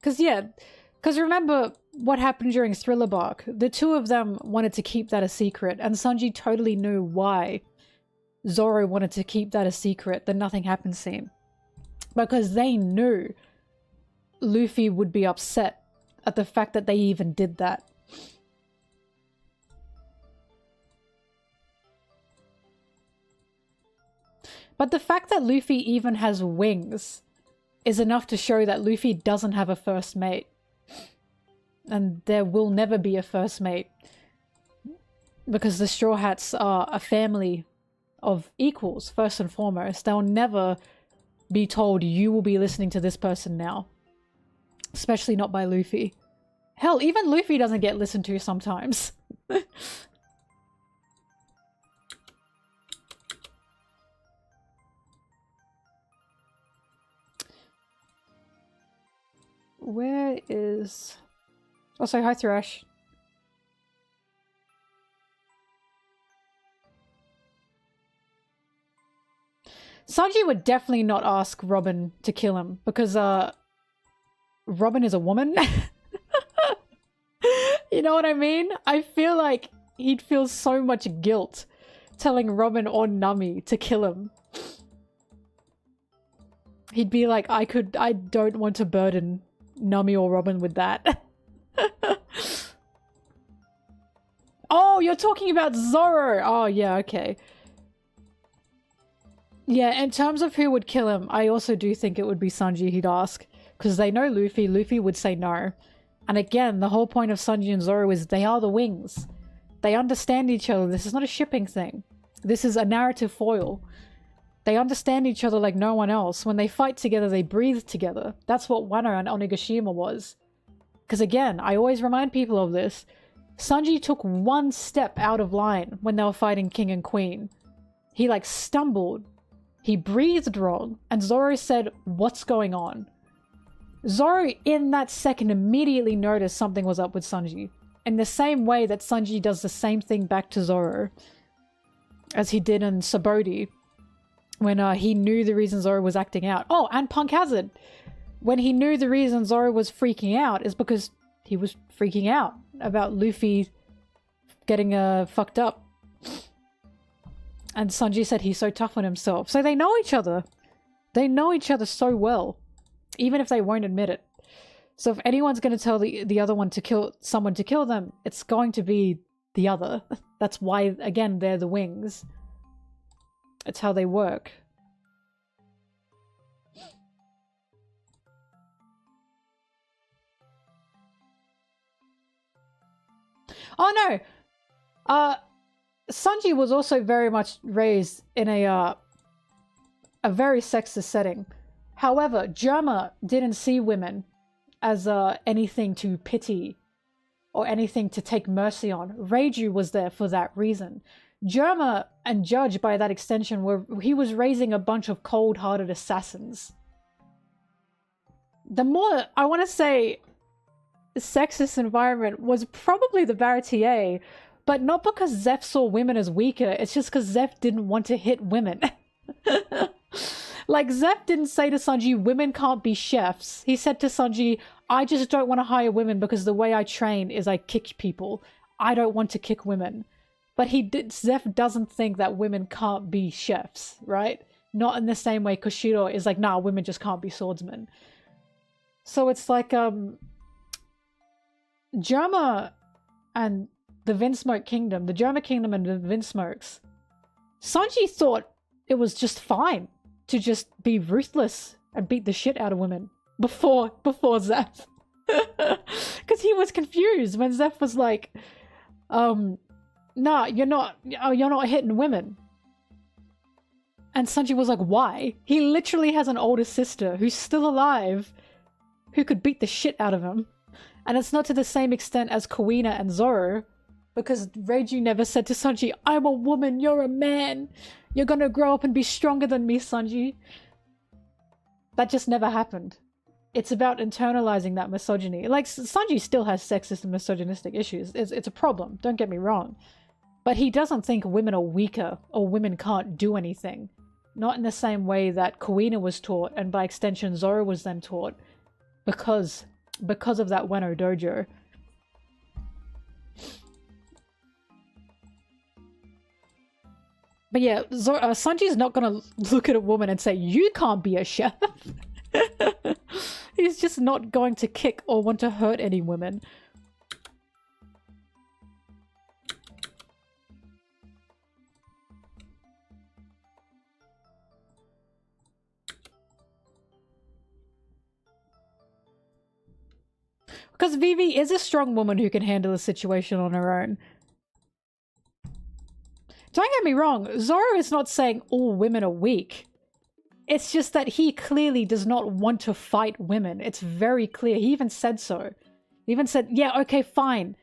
Because remember what happened during Thriller Bark. The two of them wanted to keep that a secret, and Sanji totally knew why Zoro wanted to keep that a secret, the nothing happened scene. Because they knew Luffy would be upset at the fact that they even did that. But the fact that Luffy even has wings is enough to show that Luffy doesn't have a first mate. And there will never be a first mate. Because the Straw Hats are a family of equals, first and foremost. They'll never be told, you will be listening to this person now. Especially not by Luffy. Hell, even Luffy doesn't get listened to sometimes. Where is... Oh, say hi, Thrash. Sanji would definitely not ask Robin to kill him because, Robin is a woman. You know what I mean? I feel like he'd feel so much guilt telling Robin or Nami to kill him. He'd be like, I don't want to burden Nami or Robin with that. Oh, you're talking about Zoro! Oh, yeah, okay. Yeah, in terms of who would kill him, I also do think it would be Sanji he'd ask. Because they know Luffy. Luffy would say no. And again, the whole point of Sanji and Zoro is they are the wings. They understand each other. This is not a shipping thing. This is a narrative foil. They understand each other like no one else. When they fight together, they breathe together. That's what Wano and Onigashima was. Because again, I always remind people of this. Sanji took one step out of line when they were fighting King and Queen. He like stumbled. He breathed wrong. And Zoro said, "What's going on?" Zoro in that second immediately noticed something was up with Sanji. In the same way that Sanji does the same thing back to Zoro. As he did in Sabodi. When he knew the reason Zoro was acting out. Oh, and Punk Hazard. When he knew the reason Zoro was freaking out is because he was freaking out about Luffy getting fucked up. And Sanji said he's so tough on himself. So they know each other. They know each other so well. Even if they won't admit it. So if anyone's going to tell the other one to kill someone to kill them, it's going to be the other. That's why, again, they're the wings. It's how they work. Oh no! Sanji was also very much raised in a very sexist setting. However, Germa didn't see women as anything to pity or anything to take mercy on. Reiju was there for that reason. Germa and Judge, by that extension, he was raising a bunch of cold-hearted assassins. The more, I want to say, sexist environment was probably the Baratier, but not because Zeph saw women as weaker, it's just because Zeph didn't want to hit women. Like, Zeph didn't say to Sanji, women can't be chefs. He said to Sanji, I just don't want to hire women because the way I train is I kick people. I don't want to kick women. But Zeph doesn't think that women can't be chefs, right? Not in the same way Kushiro is like, nah, women just can't be swordsmen. So it's like, Germa and the Vinsmoke Kingdom, the Germa Kingdom and the Vinsmokes, Sanji thought it was just fine to just be ruthless and beat the shit out of women before Zeph. Because he was confused when Zeph was like, nah, you're not hitting women. And Sanji was like, why? He literally has an older sister who's still alive who could beat the shit out of him. And it's not to the same extent as Kuina and Zoro, because Reiju never said to Sanji, I'm a woman, you're a man. You're gonna grow up and be stronger than me, Sanji. That just never happened. It's about internalizing that misogyny. Like, Sanji still has sexist and misogynistic issues. It's a problem, don't get me wrong. But he doesn't think women are weaker or women can't do anything. Not in the same way that Kuina was taught, and by extension Zoro was then taught, because of that Wano dojo. But yeah, Sanji's not gonna look at a woman and say, you can't be a chef. He's just not going to kick or want to hurt any women. Because Vivi is a strong woman who can handle a situation on her own. Don't get me wrong, Zoro is not saying all women are weak. It's just that he clearly does not want to fight women. It's very clear. He even said so. He even said, yeah, okay, fine.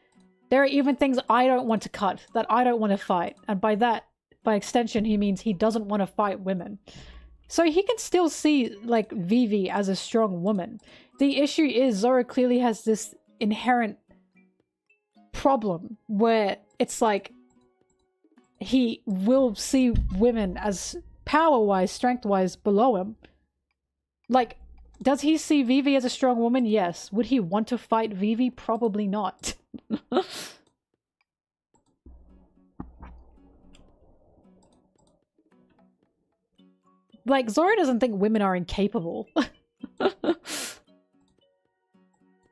There are even things I don't want to cut, that I don't want to fight. And by that, by extension, he means he doesn't want to fight women. So he can still see, like, Vivi as a strong woman. The issue is Zoro clearly has this inherent problem where it's like he will see women as power-wise, strength-wise below him. Like, does he see Vivi as a strong woman? Yes. Would he want to fight Vivi? Probably not. Like, Zoro doesn't think women are incapable.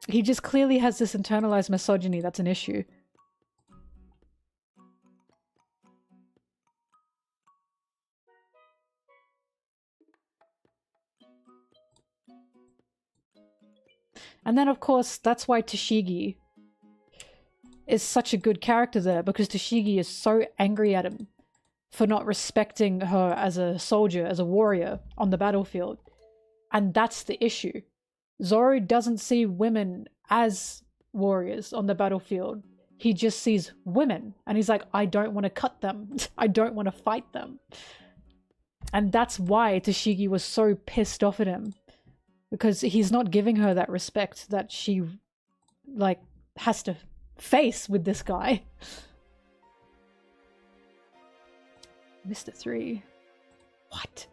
He just clearly has this internalized misogyny that's an issue. And then, of course, that's why Tashigi is such a good character there, because Tashigi is so angry at him for not respecting her as a soldier, as a warrior on the battlefield. And that's the issue. Zoro doesn't see women as warriors on the battlefield. He just sees women, and he's like, I don't want to cut them. I don't want to fight them. And that's why Tashigi was so pissed off at him, because he's not giving her that respect that she, like, has to face with this guy. Mr. 3. What?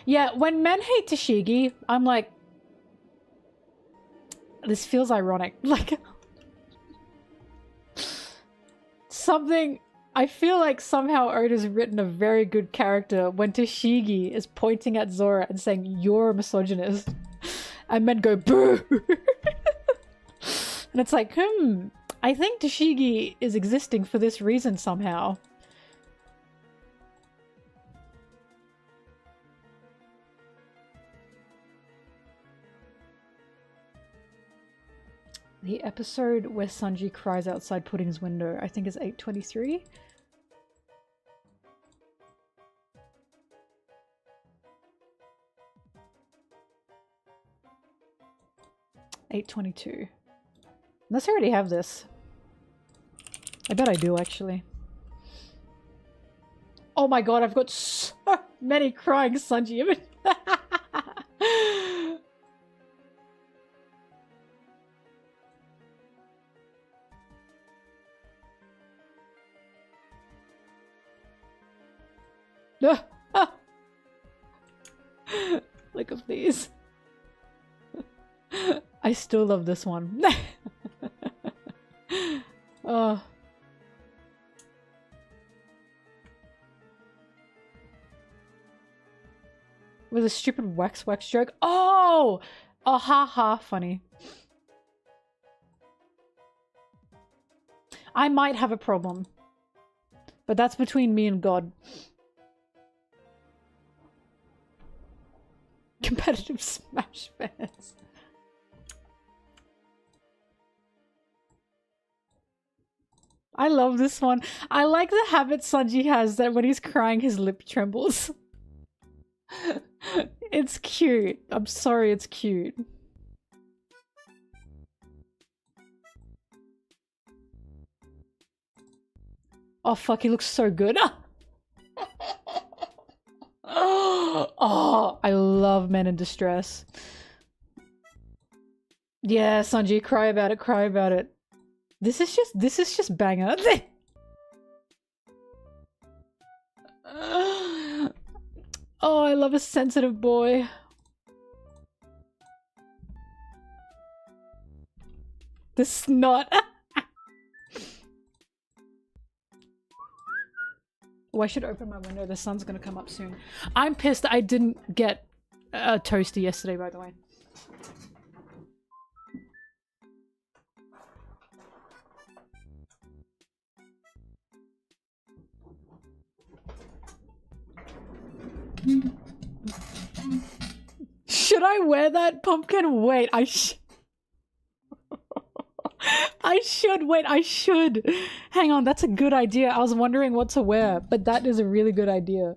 Yeah, when men hate Tashigi, I'm like, this feels ironic. Like, something, I feel like somehow Oda's written a very good character when Tashigi is pointing at Zoro and saying, you're a misogynist. And men go, boo! And it's like, I think Tashigi is existing for this reason somehow. The episode where Sanji cries outside Pudding's window, I think is 823. $822. Unless I already have this. I bet I do, actually. Oh my god, I've got so many crying Sanji images. Look at these. I still love this one. Oh. With a stupid wax joke. Oh! Oh, haha, funny. I might have a problem. But that's between me and God. Competitive Smash fans. I love this one. I like the habit Sanji has that when he's crying his lip trembles. It's cute. I'm sorry, it's cute. Oh fuck, he looks so good. Oh, I love men in distress. Yeah, Sanji, cry about it, cry about it. This is just banger. Oh, I love a sensitive boy. The snot. Oh, I should open my window. The sun's gonna come up soon. I'm pissed I didn't get a toasty yesterday, by the way. Should I wear that pumpkin? Wait, I should. Wait, I should. Hang on, that's a good idea. I was wondering what to wear, but that is a really good idea.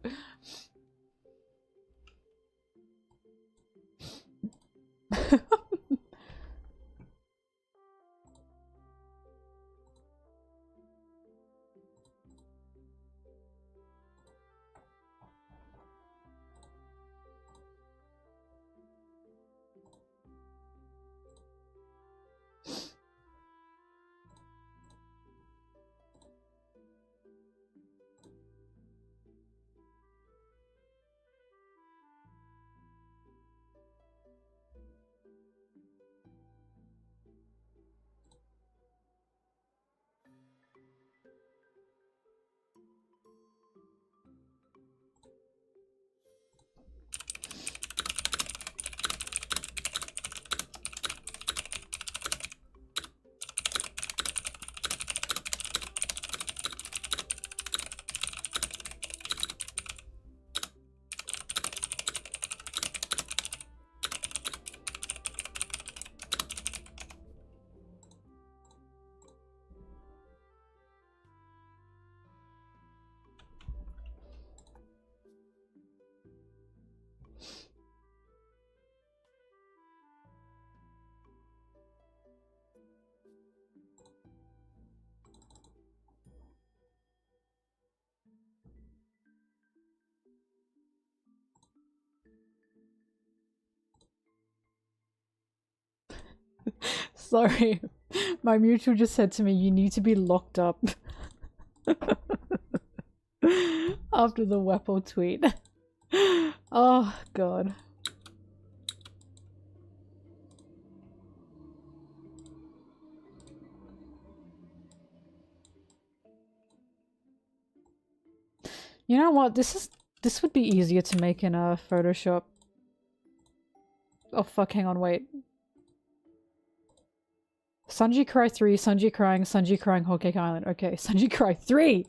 Sorry. My mutual just said to me, you need to be locked up. After the wapol tweet. Oh, God. You know what? This would be easier to make in a Photoshop. Oh fuck, hang on, wait. Sanji Cry 3, Sanji crying, Whole Cake Island. Okay, Sanji Cry 3!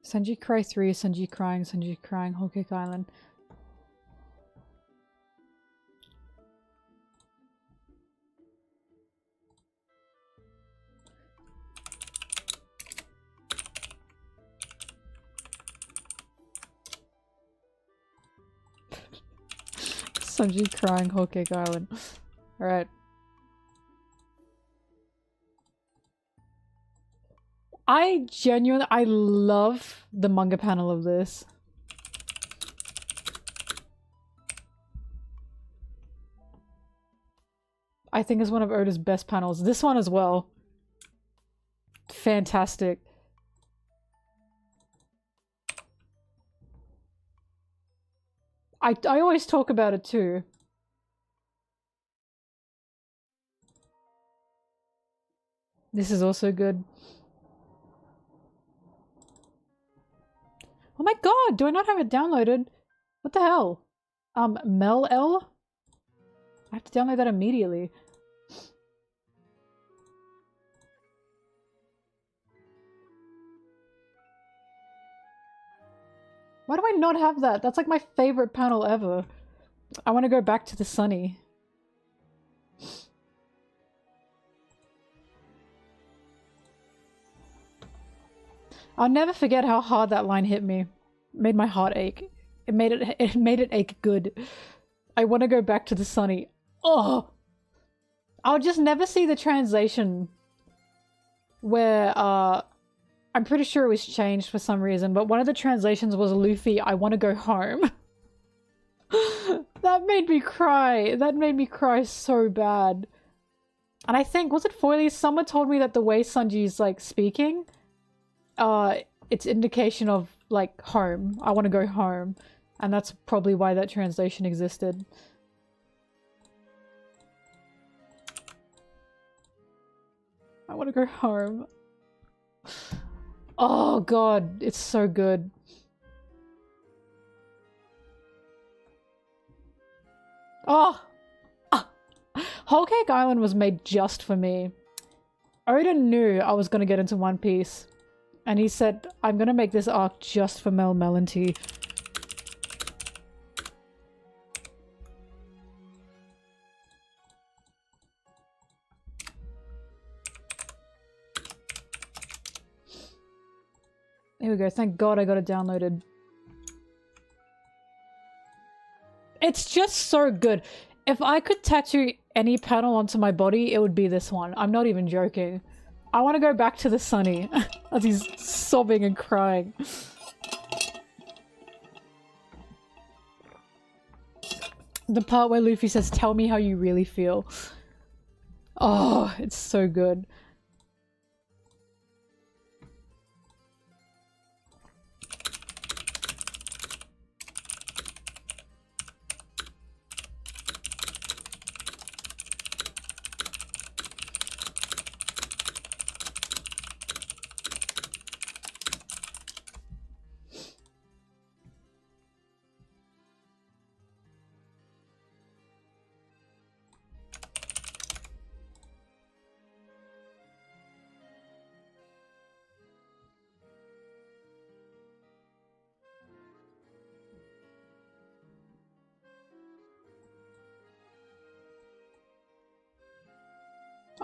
Sanji Cry 3, Sanji crying, Whole Cake Island. Sanji crying, Whole Cake Island. Alright. I love the manga panel of this. I think it's one of Oda's best panels. This one as well. Fantastic. I always talk about it too. This is also good. Oh my god, do I not have it downloaded? What the hell? MelL? I have to download that immediately. Why do I not have that? That's like my favorite panel ever. I want to go back to the Sunny. I'll never forget how hard that line hit me. It made my heart ache. It made it ache good. I want to go back to the Sunny. Oh! I'll just never see the translation where, I'm pretty sure it was changed for some reason, but one of the translations was Luffy, I want to go home. That made me cry. That made me cry so bad. And I think, was it Foilies? Someone told me that the way Sanji's, like, speaking, it's indication of, like, home. I want to go home. And that's probably why that translation existed. I want to go home. Oh god, it's so good. Oh! Ah. Whole Cake Island was made just for me. Oda knew I was gonna get into One Piece. And he said, I'm gonna make this arc just for MelonTeee. Here we go. Thank God I got it downloaded. It's just so good. If I could tattoo any panel onto my body, it would be this one. I'm not even joking. I want to go back to the Sunny as he's sobbing and crying. The part where Luffy says, tell me how you really feel. Oh, it's so good.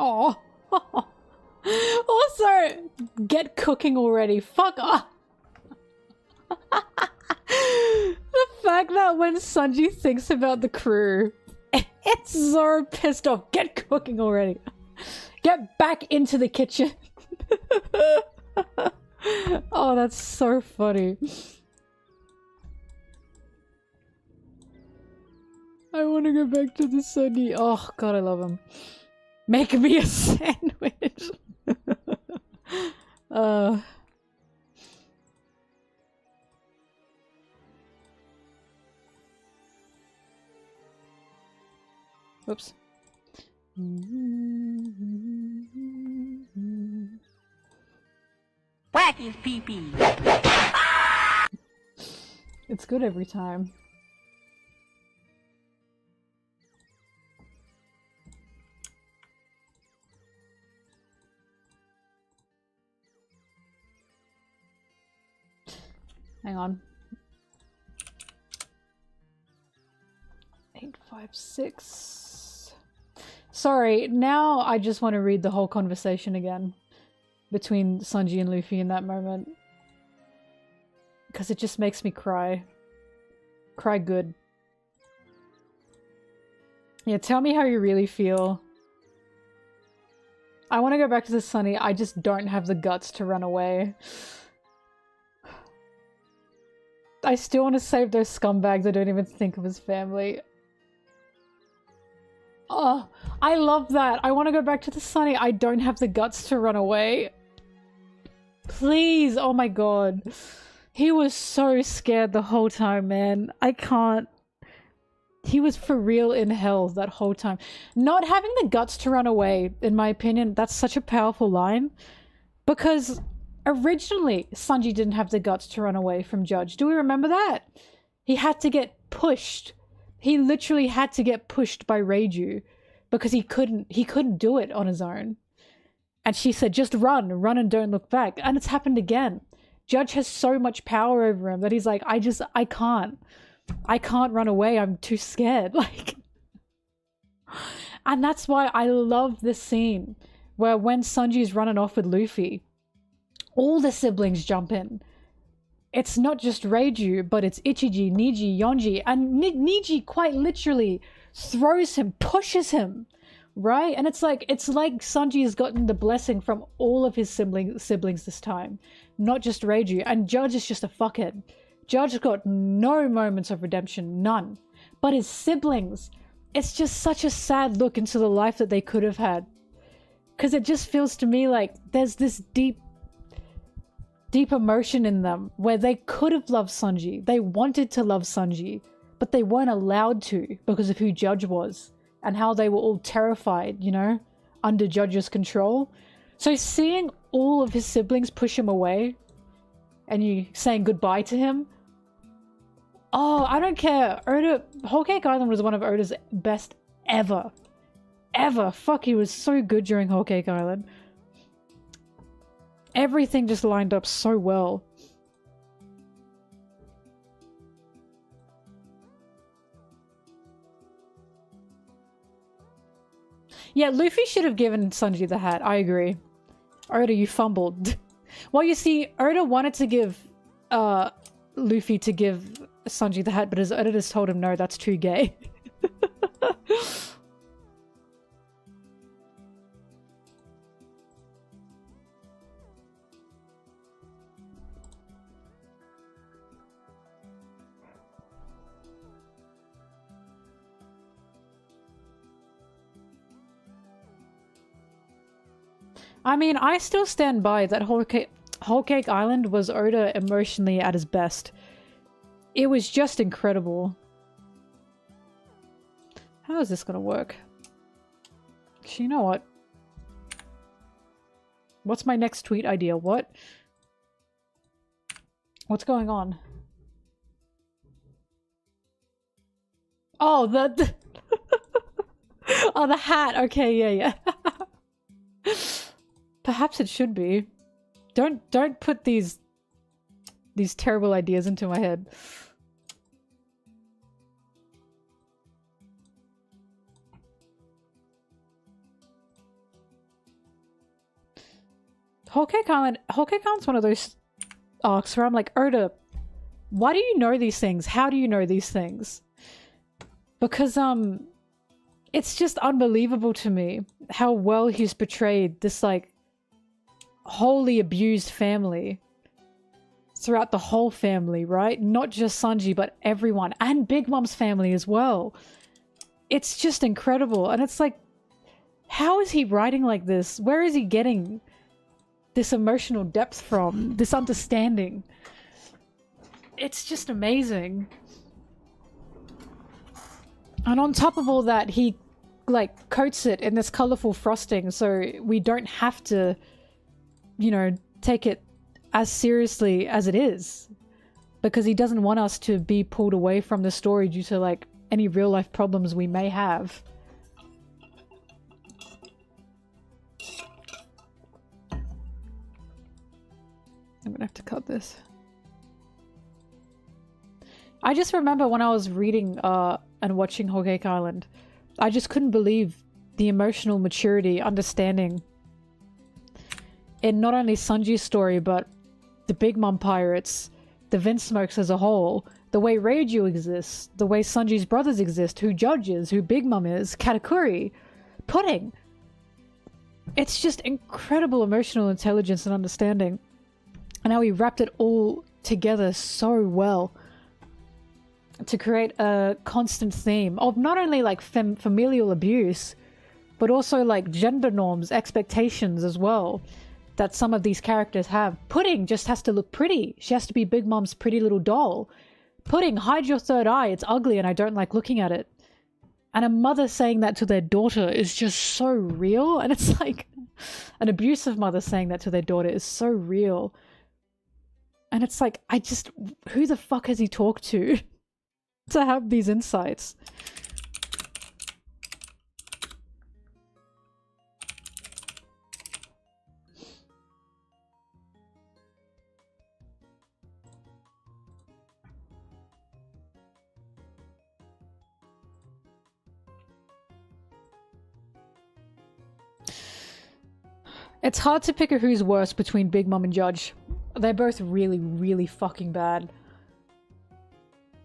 Oh. Also, get cooking already. Fuck off. The fact that when Sanji thinks about the crew, it's Zoro pissed off. Get cooking already. Get back into the kitchen. Oh, that's so funny. I want to go back to the Sunny. Oh god, I love him. Make me a sandwich. Whoops. Whack his pee-pee. It's good every time. Hang on. 856. Sorry, now I just want to read the whole conversation again between Sanji and Luffy in that moment. Because it just makes me cry. Cry good. Yeah, tell me how you really feel. I want to go back to the Sunny. I just don't have the guts to run away. I still want to save those scumbags I don't even think of as family. Oh, I love that. I want to go back to the Sunny. I don't have the guts to run away. Please. Oh my god. He was so scared the whole time, man. I can't. He was for real in hell that whole time. Not having the guts to run away, in my opinion, that's such a powerful line. Because originally, Sanji didn't have the guts to run away from Judge. Do we remember that? He had to get pushed. He literally had to get pushed by Reiju. Because he couldn't do it on his own. And she said, just run and don't look back. And it's happened again. Judge has so much power over him that he's like, I can't run away. I'm too scared. Like, and that's why I love this scene where when Sanji's running off with Luffy, all the siblings jump in. It's not just Reiju, but it's Ichiji, Niji, Yonji, and Niji quite literally throws him, pushes him, right? And it's like Sanji has gotten the blessing from all of his siblings this time, not just Reiju. And Judge is just a fuckhead. Judge got no moments of redemption, none. But his siblings, it's just such a sad look into the life that they could have had. Because it just feels to me like there's this deep emotion in them where they could have loved Sanji. They wanted to love Sanji, but they weren't allowed to because of who Judge was and how they were all terrified, you know, under Judge's control. So seeing all of his siblings push him away and you saying goodbye to him, oh, I don't care. Oda, Whole Cake Island was one of Oda's best ever. Ever. Fuck, he was so good during Whole Cake Island. Everything just lined up so well. Yeah, Luffy should have given Sanji the hat. I agree. Oda, you fumbled. Well, you see, Oda wanted to give Luffy to give Sanji the hat, but his editors told him, no, that's too gay. I mean, I still stand by that Whole Cake Island was Oda emotionally at his best. It was just incredible. How is this gonna work? Actually, you know what? What's my next tweet idea? What? What's going on? Oh, the oh, the hat. Okay, yeah. Perhaps it should be. Don't put these terrible ideas into my head. Whole Cake Island's one of those arcs where I'm like, Oda, why do you know these things? How do you know these things? Because it's just unbelievable to me how well he's portrayed this like wholly abused family throughout the whole family, right? Not just Sanji, but everyone, and Big Mom's family as well. It's just incredible. And it's like, how is he writing like this? Where is he getting this emotional depth from? This understanding? It's just amazing. And on top of all that, he like coats it in this colorful frosting so we don't have to, you know, take it as seriously as it is, because he doesn't want us to be pulled away from the story due to like any real life problems we may have. I'm gonna have to cut this. I just remember when I was reading and watching Whole Cake Island, I just couldn't believe the emotional maturity, understanding in not only Sanji's story, but the Big Mom Pirates, the Vinsmokes as a whole, the way Reiju exists, the way Sanji's brothers exist, who Judge is, who Big Mom is, Katakuri, Pudding. It's just incredible emotional intelligence and understanding. And how he wrapped it all together so well to create a constant theme of not only like familial abuse, but also like gender norms, expectations as well, that some of these characters have. Pudding just has to look pretty. She has to be Big Mom's pretty little doll. Pudding, hide your third eye. It's ugly and I don't like looking at it. And a mother saying that to their daughter is just so real. And it's like an abusive mother saying that to their daughter is so real. And it's like, who the fuck has he talked to to have these insights? It's hard to pick a who's worse between Big Mom and Judge. They're both really, really fucking bad.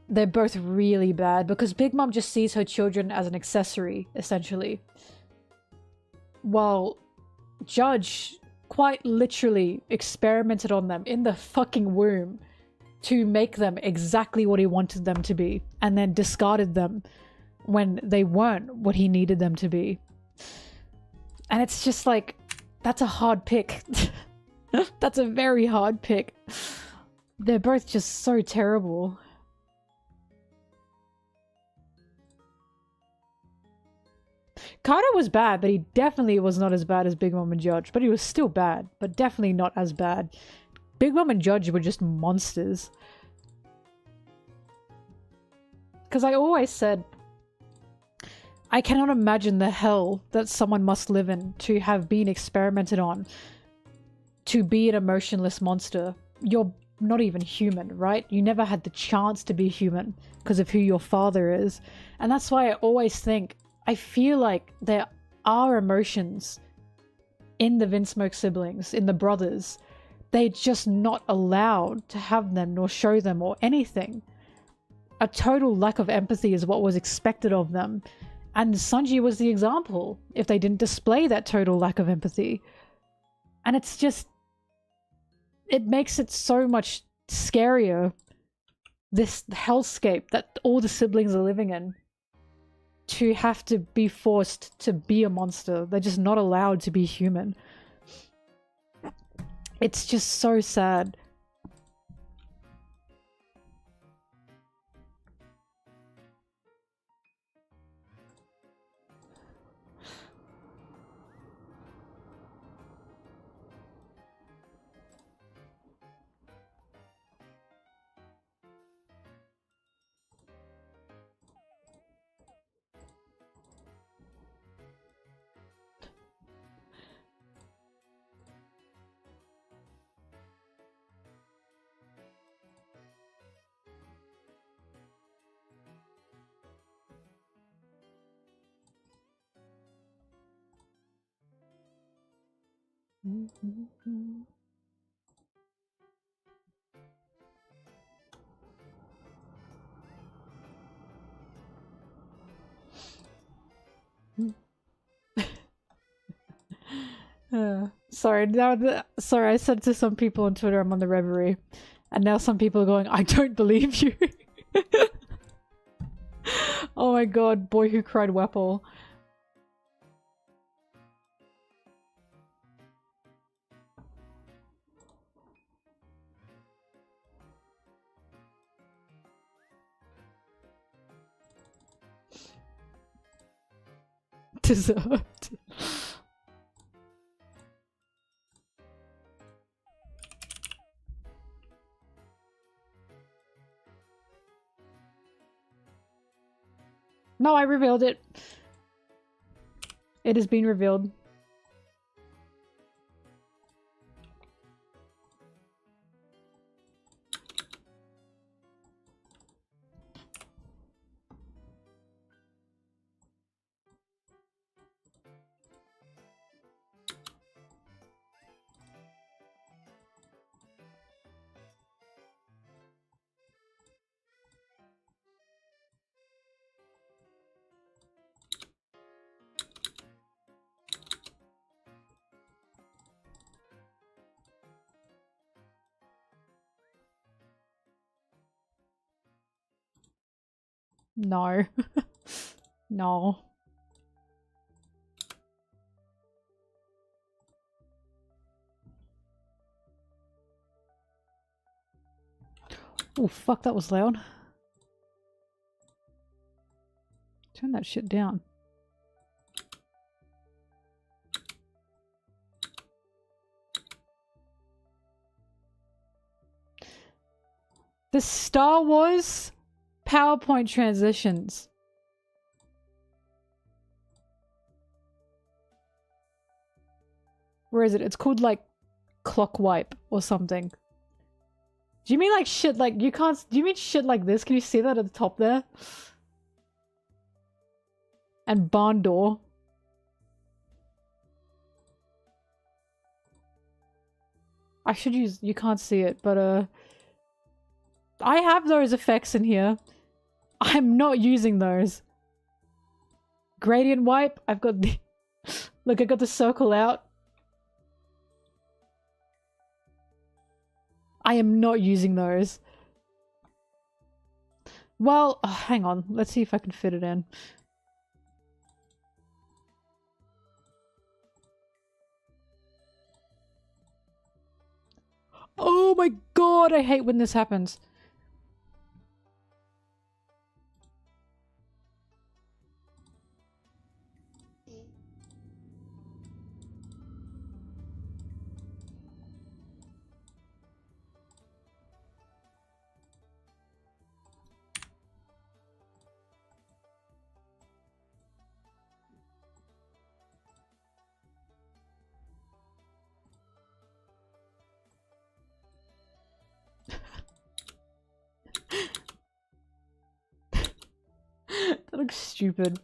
They're both really bad because Big Mom just sees her children as an accessory, essentially. While Judge quite literally experimented on them in the fucking womb to make them exactly what he wanted them to be, and then discarded them when they weren't what he needed them to be. And it's just like, that's a hard pick. That's a very hard pick. They're both just so terrible. Carter was bad, but he definitely was not as bad as Big Mom and Judge. But he was still bad, but definitely not as bad. Big Mom and Judge were just monsters. Because I always said, I cannot imagine the hell that someone must live in to have been experimented on to be an emotionless monster. You're not even human, right? You never had the chance to be human because of who your father is. And that's why I always think, I feel like there are emotions in the Vinsmoke siblings, in the brothers. They're just not allowed to have them nor show them or anything. A total lack of empathy is what was expected of them. And Sanji was the example if they didn't display that total lack of empathy. And it's just, it makes it so much scarier, this hellscape that all the siblings are living in, to have to be forced to be a monster. They're just not allowed to be human. It's just so sad. Sorry, sorry, I said to some people on Twitter I'm on the Reverie, And now some people are going, I don't believe you. Oh my god, boy who cried wapol. Deserved. No, I revealed it. It has been revealed. No. No. Oh, fuck, that was loud. Turn that shit down. The Star Wars PowerPoint transitions. Where is it? It's called like clock wipe or something. Do you mean like shit like you can't? Do you mean shit like this? Can you see that at the top there? And barn door. I should use. You can't see it, but I have those effects in here. I'm not using those. Gradient wipe. I've got the. Look, I got the circle out. I am not using those. Well, hang on. Let's see if I can fit it in. Oh my god, I hate when this happens. That looks stupid.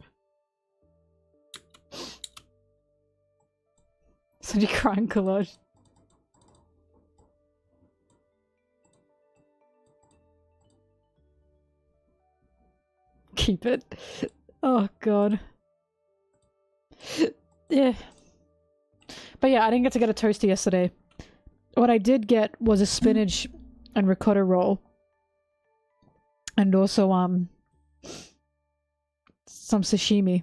Such a crying collage. Keep it. Oh god. Yeah. But yeah, I didn't get to get a toasty yesterday. What I did get was a spinach and ricotta roll. And also, some sashimi.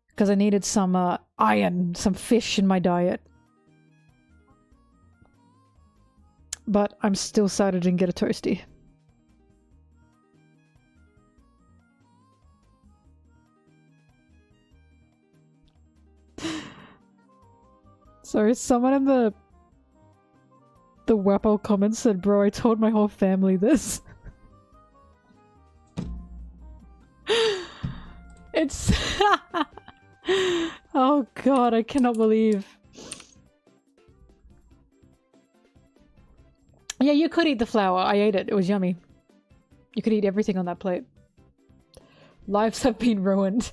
Because I needed some, iron, some fish in my diet. But I'm still sad I didn't get a toasty. Sorry, someone in the wapol comments said, bro, I told my whole family this. It's... Oh god, I cannot believe. Yeah, you could eat the flour. I ate it. It was yummy. You could eat everything on that plate. Lives have been ruined.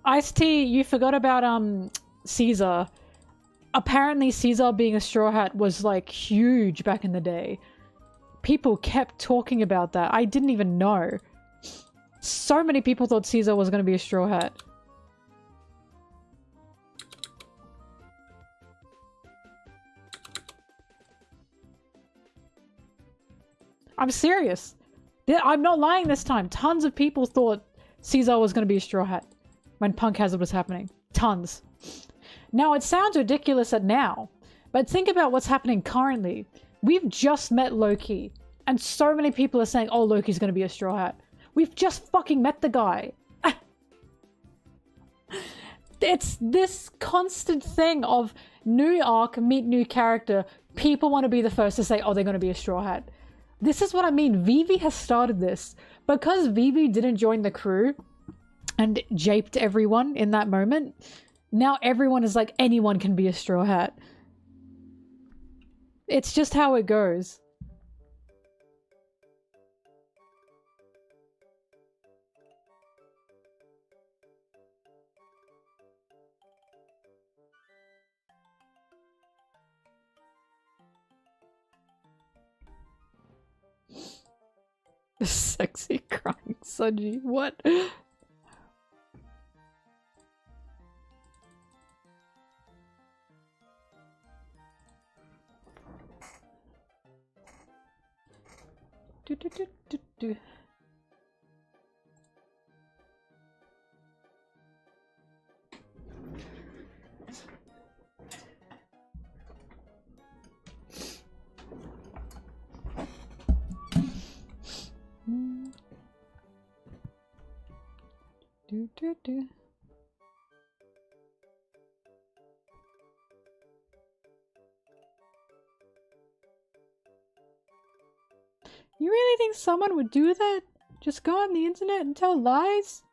Ice-T, you forgot about Caesar. Apparently Caesar being a straw hat was like huge back in the day. People kept talking about that. I didn't even know. So many people thought Caesar was going to be a straw hat. I'm serious. I'm not lying this time. Tons of people thought Caesar was going to be a straw hat when Punk Hazard was happening. Tons. Now, it sounds ridiculous now, but think about what's happening currently. We've just met Loki, and so many people are saying, oh, Loki's going to be a straw hat. We've just fucking met the guy. It's this constant thing of new arc, meet new character. People want to be the first to say, oh, they're going to be a straw hat. This is what I mean. Vivi has started this. Because Vivi didn't join the crew and japed everyone in that moment, now everyone is like, anyone can be a straw hat. It's just how it goes. Sexy crying Sanji. What? Do, do, do, do, do. Do, do, do. You really think someone would do that? Just go on the internet and tell lies?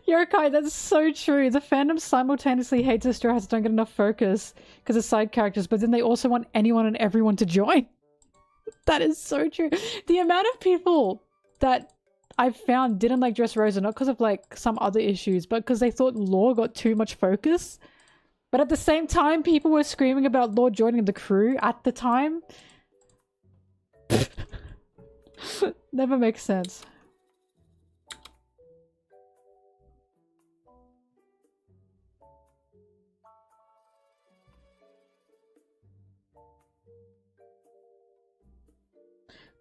Yokai, that's so true. The fandom simultaneously hates the Straw Hats don't get enough focus because of side characters, but then they also want anyone and everyone to join. That is so true. The amount of people that I've found didn't like Dressrosa, not because of like some other issues, but because they thought Law got too much focus. But at the same time, people were screaming about Law joining the crew at the time. Never makes sense.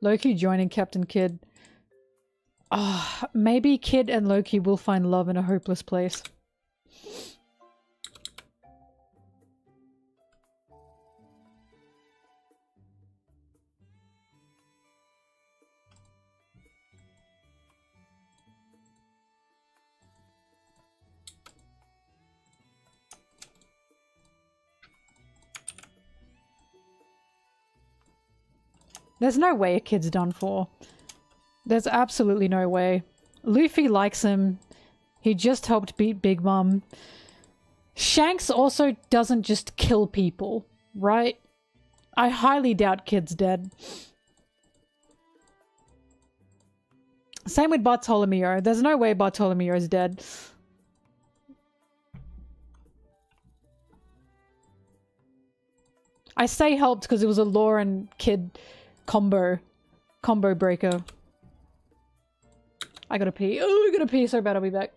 Loki joining Captain Kidd. Ah, maybe Kidd and Loki will find love in a hopeless place. There's no way a kid's done for. There's absolutely no way. Luffy likes him. He just helped beat Big Mom. Shanks also doesn't just kill people, right? I highly doubt Kid's dead. Same with Bartolomeo. There's no way Bartolomeo's dead. I say helped because it was a Law and Kid combo breaker. I gotta pee. Oh, I gotta pee so bad. I'll be back.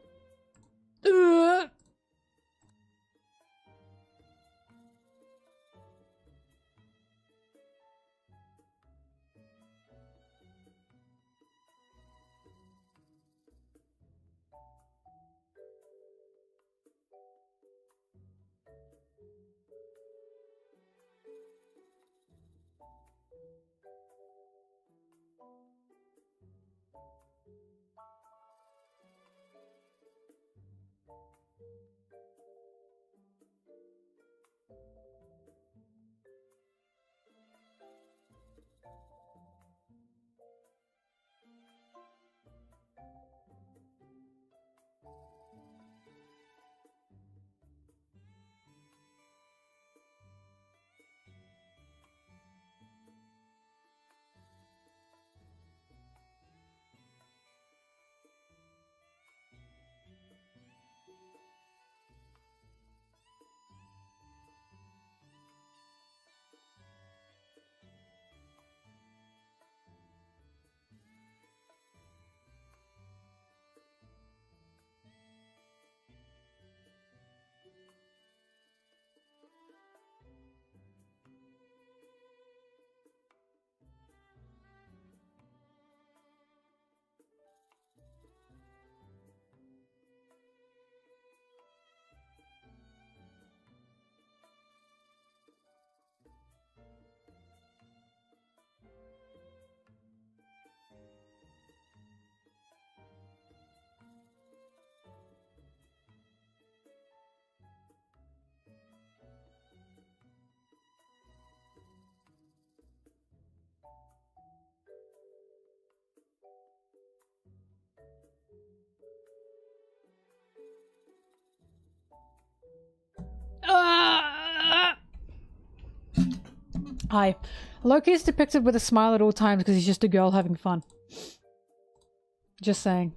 Hi. Loki is depicted with a smile at all times because he's just a girl having fun. Just saying.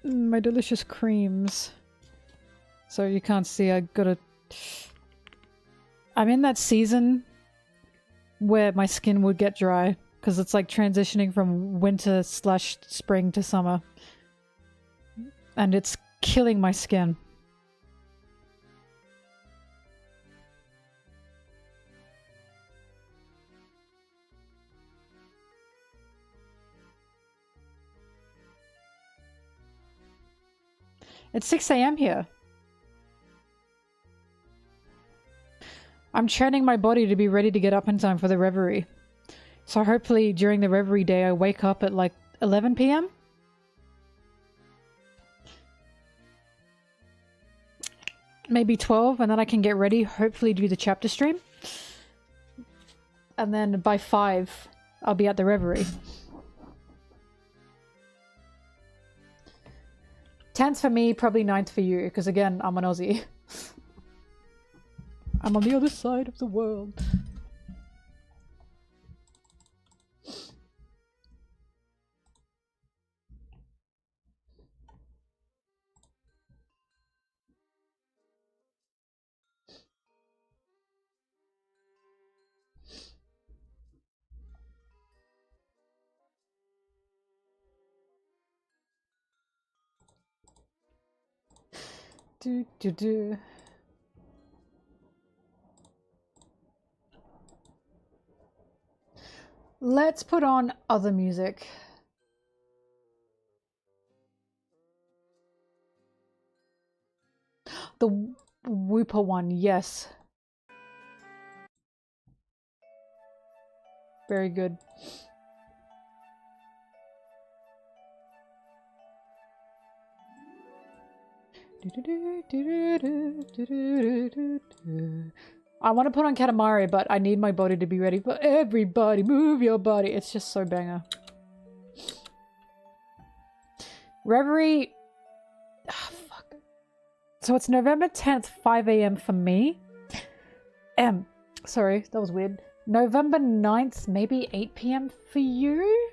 My delicious creams. So you can't see, I gotta... I'm in that season where my skin would get dry because it's like transitioning from winter / spring to summer. And it's killing my skin. It's 6 AM here. I'm training my body to be ready to get up in time for the reverie. So hopefully during the reverie day I wake up at like 11 PM? Maybe 12, and then I can get ready, hopefully do the chapter stream. And then by 5, I'll be at the reverie. 10th for me, probably 9th for you, because again, I'm an Aussie. I'm on the other side of the world. Do do do. Let's put on other music. The Whooper one, yes. Very good. I want to put on Katamari, but I need my body to be ready. But everybody, move your body. It's just so banger. Reverie. Ah, fuck. So it's November 10th, 5 AM for me. Sorry, that was weird. November 9th, maybe 8 PM for you?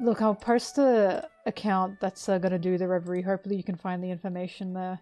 Look, I'll post the account that's gonna do the reverie. Hopefully you can find the information there.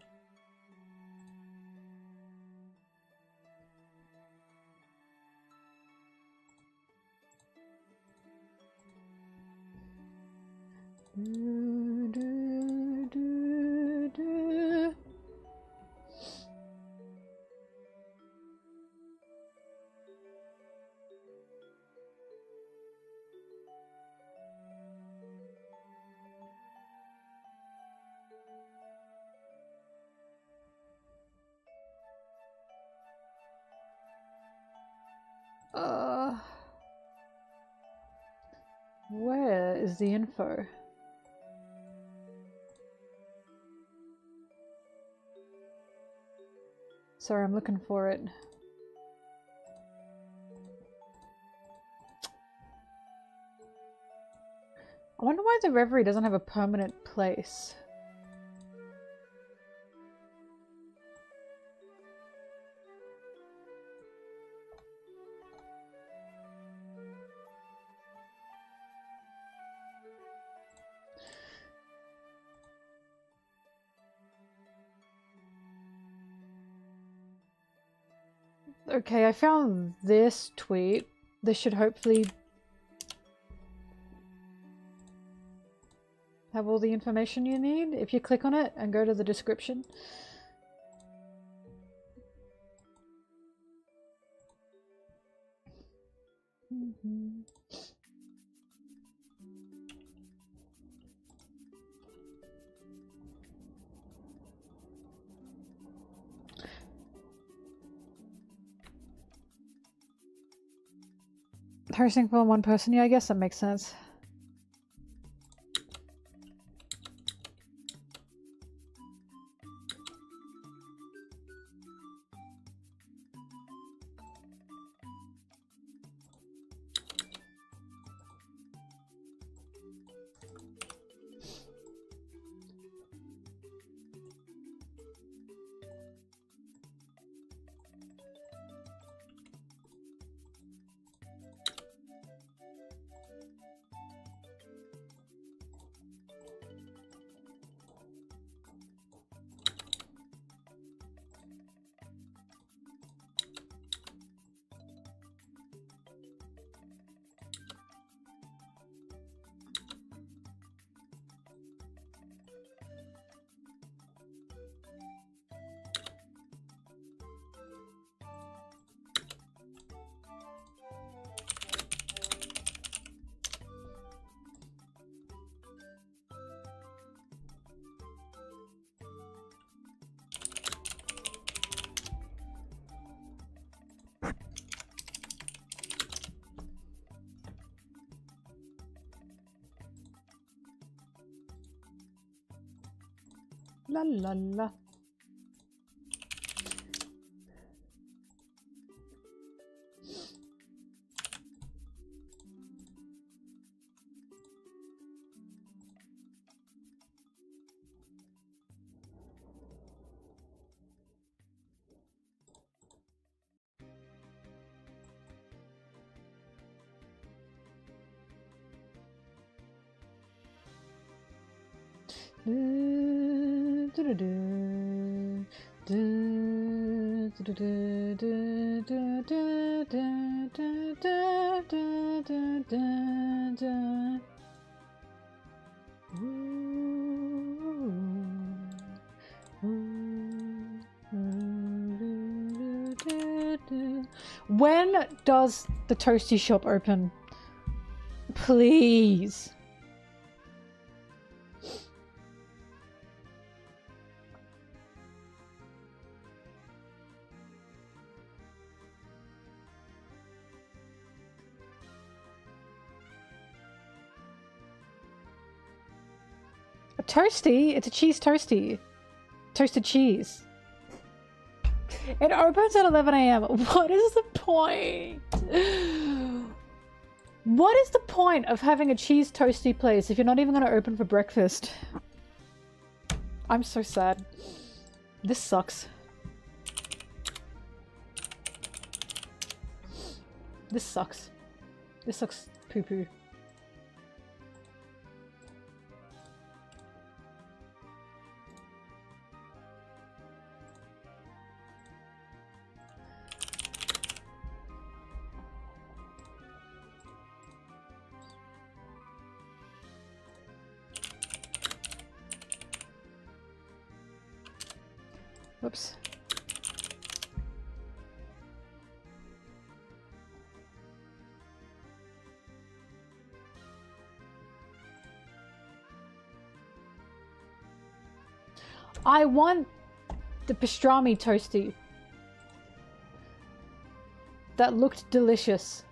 Where is the info? Sorry, I'm looking for it. I wonder why the reverie doesn't have a permanent place. Okay, I found this tweet. This should hopefully have all the information you need if you click on it and go to the description. Hosting for one person, yeah, I guess that makes sense. La la la. When does the toasty shop open? Please. A toasty? It's a cheese toasty. Toasted cheese. It opens at 11 AM. What is the point? What is the point of having a cheese toasty place if you're not even going to open for breakfast? I'm so sad. This sucks. This sucks. This sucks poo-poo. Whoops. I want the pastrami toasty. That looked delicious.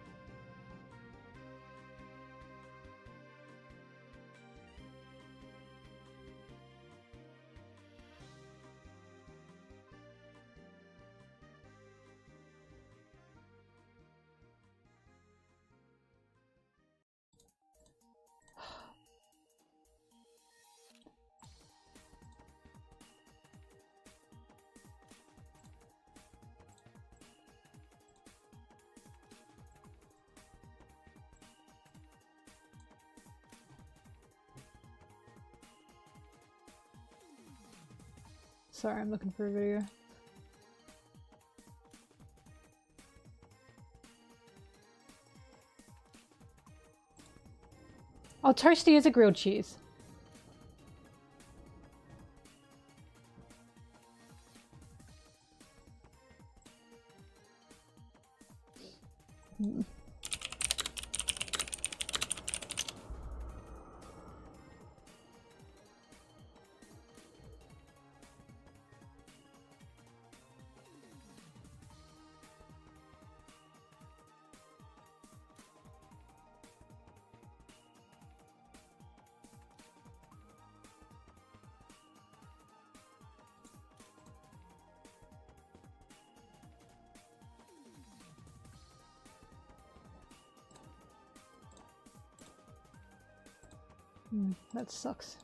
Sorry, I'm looking for a video. Oh, toasty is a grilled cheese. That sucks.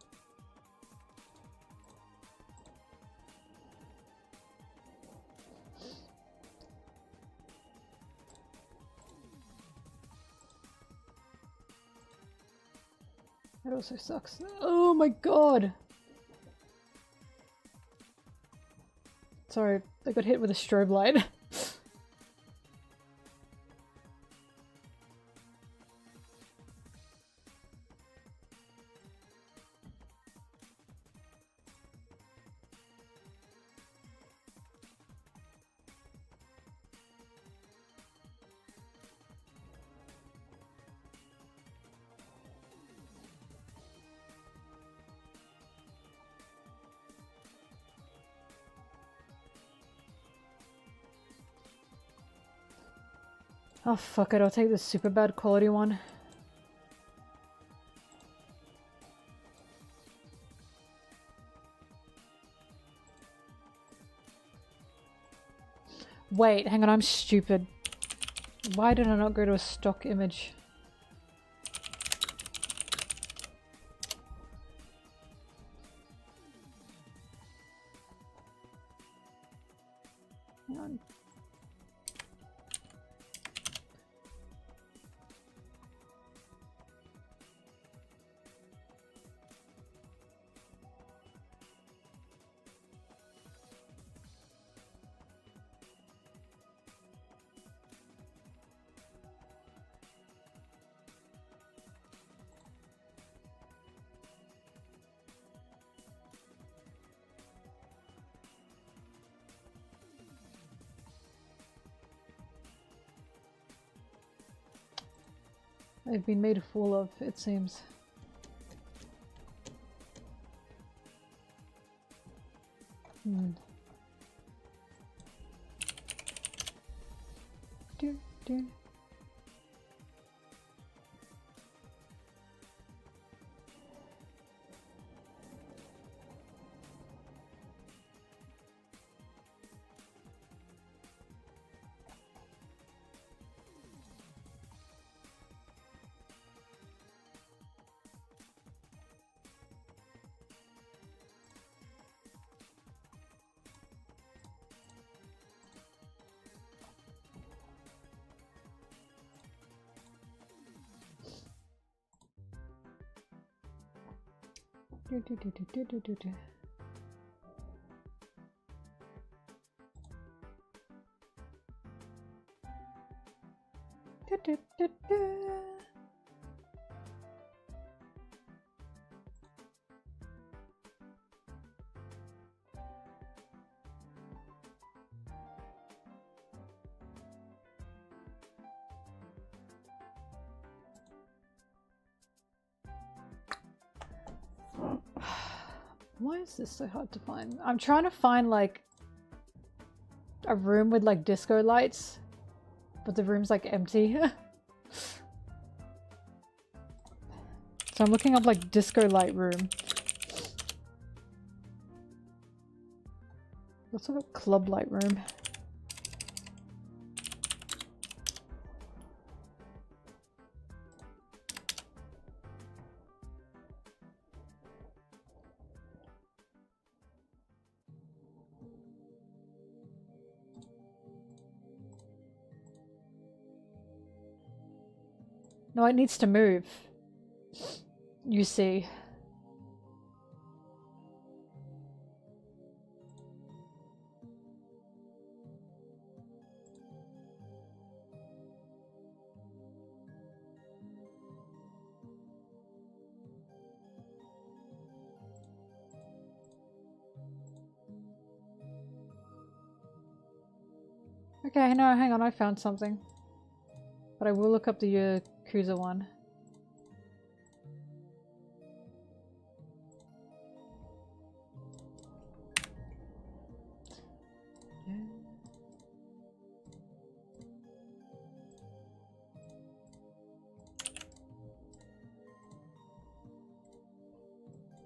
That also sucks. Oh my god! Sorry, I got hit with a strobe light. Oh fuck it, I'll take the super bad quality one. Wait, hang on, I'm stupid. Why did I not go to a stock image? Hang on. I've been made a fool of, it seems. Do. Do. Why is this so hard to find? I'm trying to find like a room with like disco lights, but the room's like empty. So I'm looking up like disco light room. What's like a club light room? No, it needs to move. You see. Okay, no, hang on, I found something. But I will look up the Yakuza one.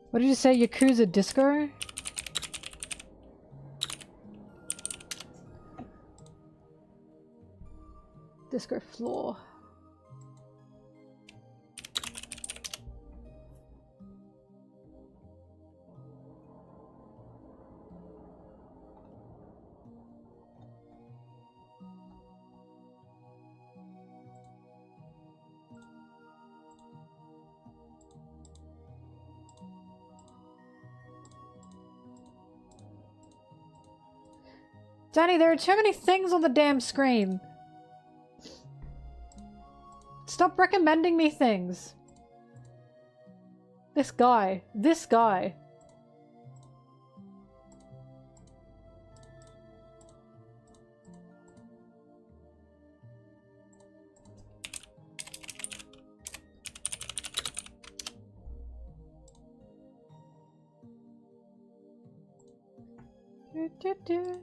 What did you say? Yakuza Disco? Disco floor. Danny, there are too many things on the damn screen. Stop recommending me things. This guy. This guy. Do.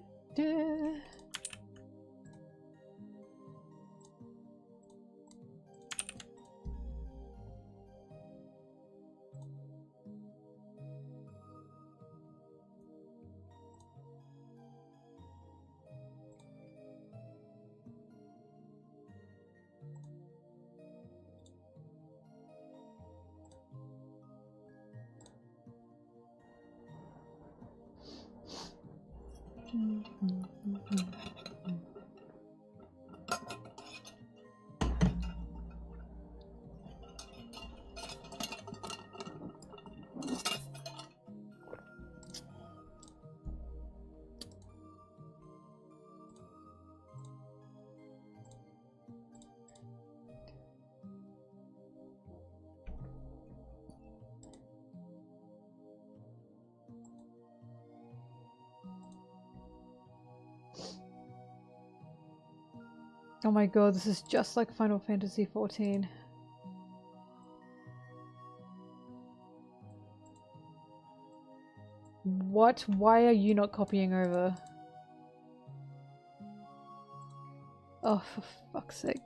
Oh my god, this is just like Final Fantasy XIV. What? Why are you not copying over? Oh, for fuck's sake.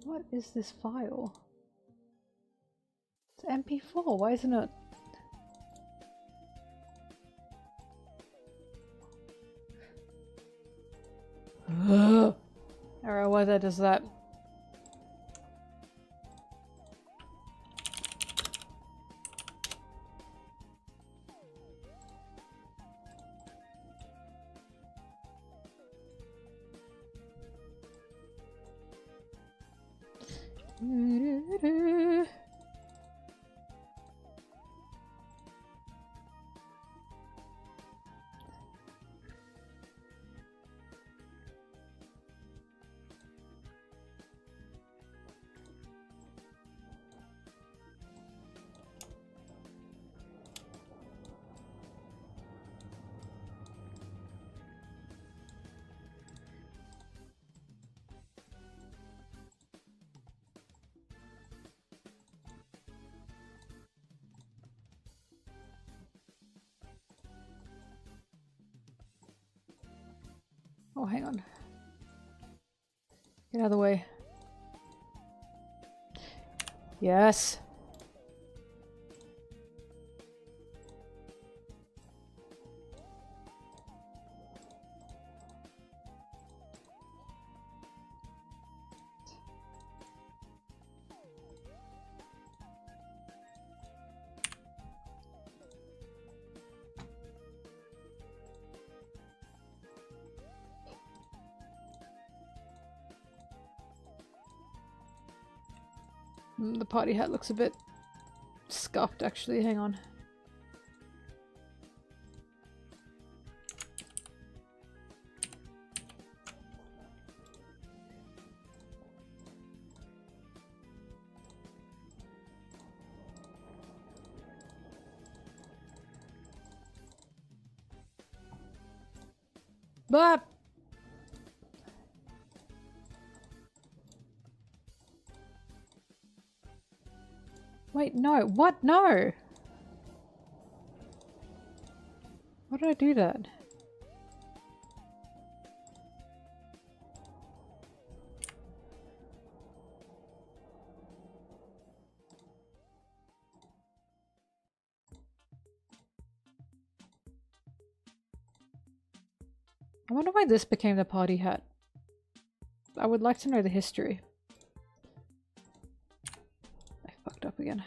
What is this file? It's MP4, why isn't it? Alright, why that does that? Oh, hang on. Get out of the way. Yes. The party hat looks a bit scuffed actually, hang on. But wait, no. What? No! Why did I do that? I wonder why this became the party hat. I would like to know the history. I fucked up again.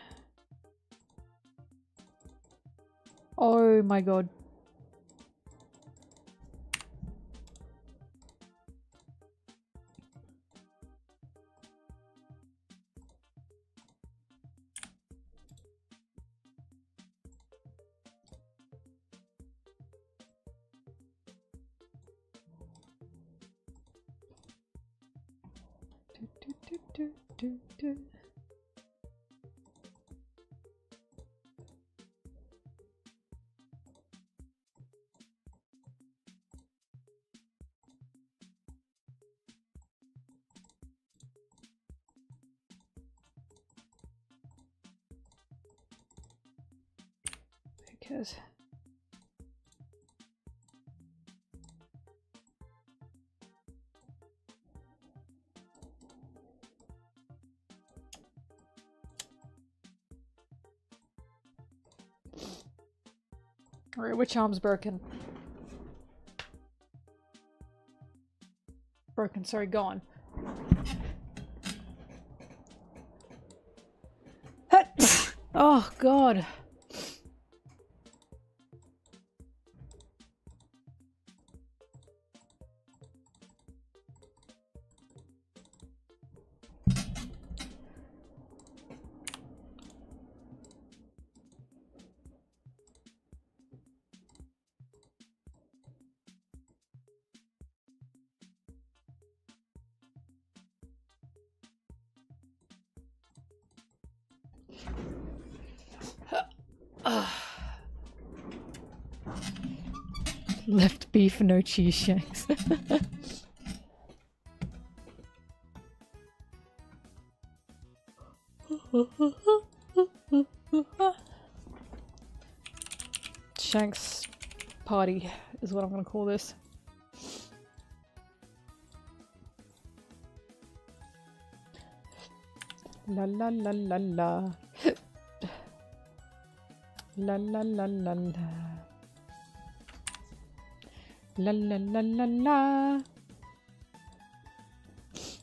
Oh my god. Because alright, which arm's broken? Broken, sorry, go on. Oh god. Left beef, no cheese shanks. Shanks party is what I'm gonna call this. La la la la la. La la la la la. La la la la la.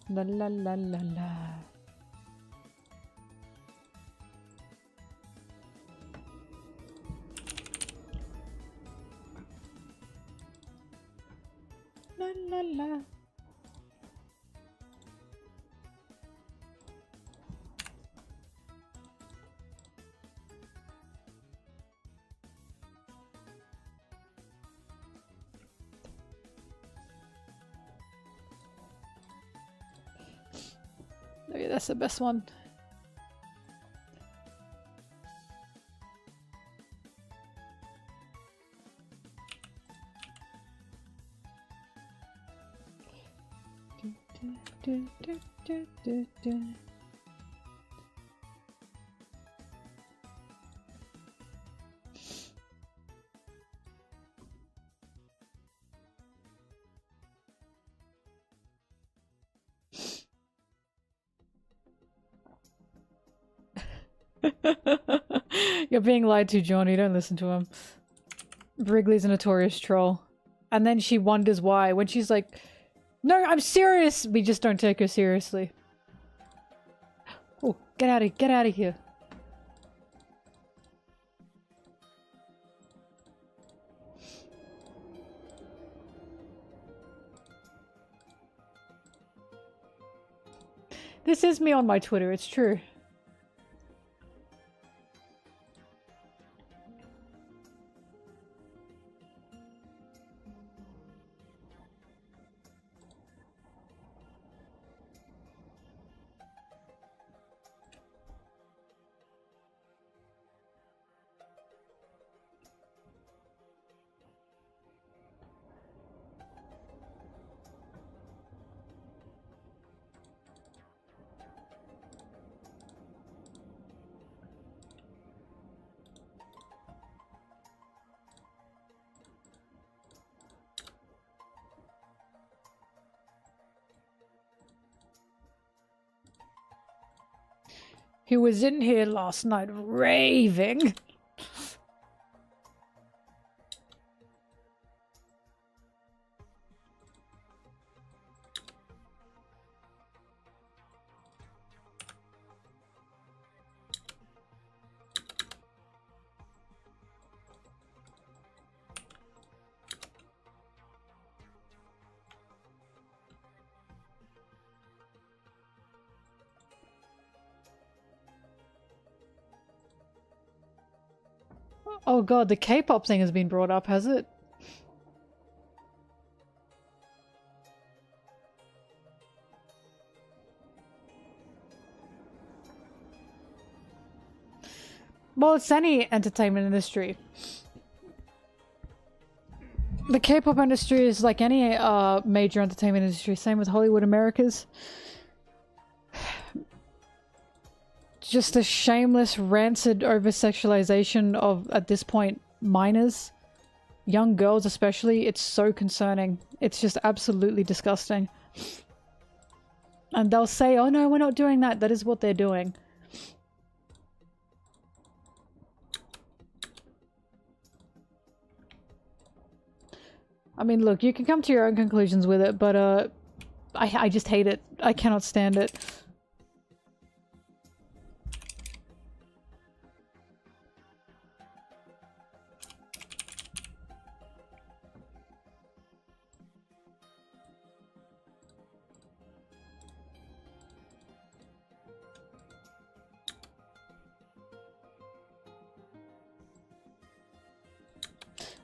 La la la la la. La la la. Oh yeah, that's the best one. You're being lied to, Johnny. Don't listen to him. Wrigley's a notorious troll. And then she wonders why. When she's like, no, I'm serious! We just don't take her seriously. Oh, get out of here. This is me on my Twitter, it's true. He was in here last night raving. Oh god, the K-pop thing has been brought up, has it? Well, it's any entertainment industry. The K-pop industry is like any major entertainment industry. Same with Hollywood Americas. Just a shameless, rancid over-sexualization of, at this point, minors. Young girls especially. It's so concerning. It's just absolutely disgusting. And they'll say, oh no, we're not doing that. That is what they're doing. I mean, look, you can come to your own conclusions with it, but I just hate it. I cannot stand it.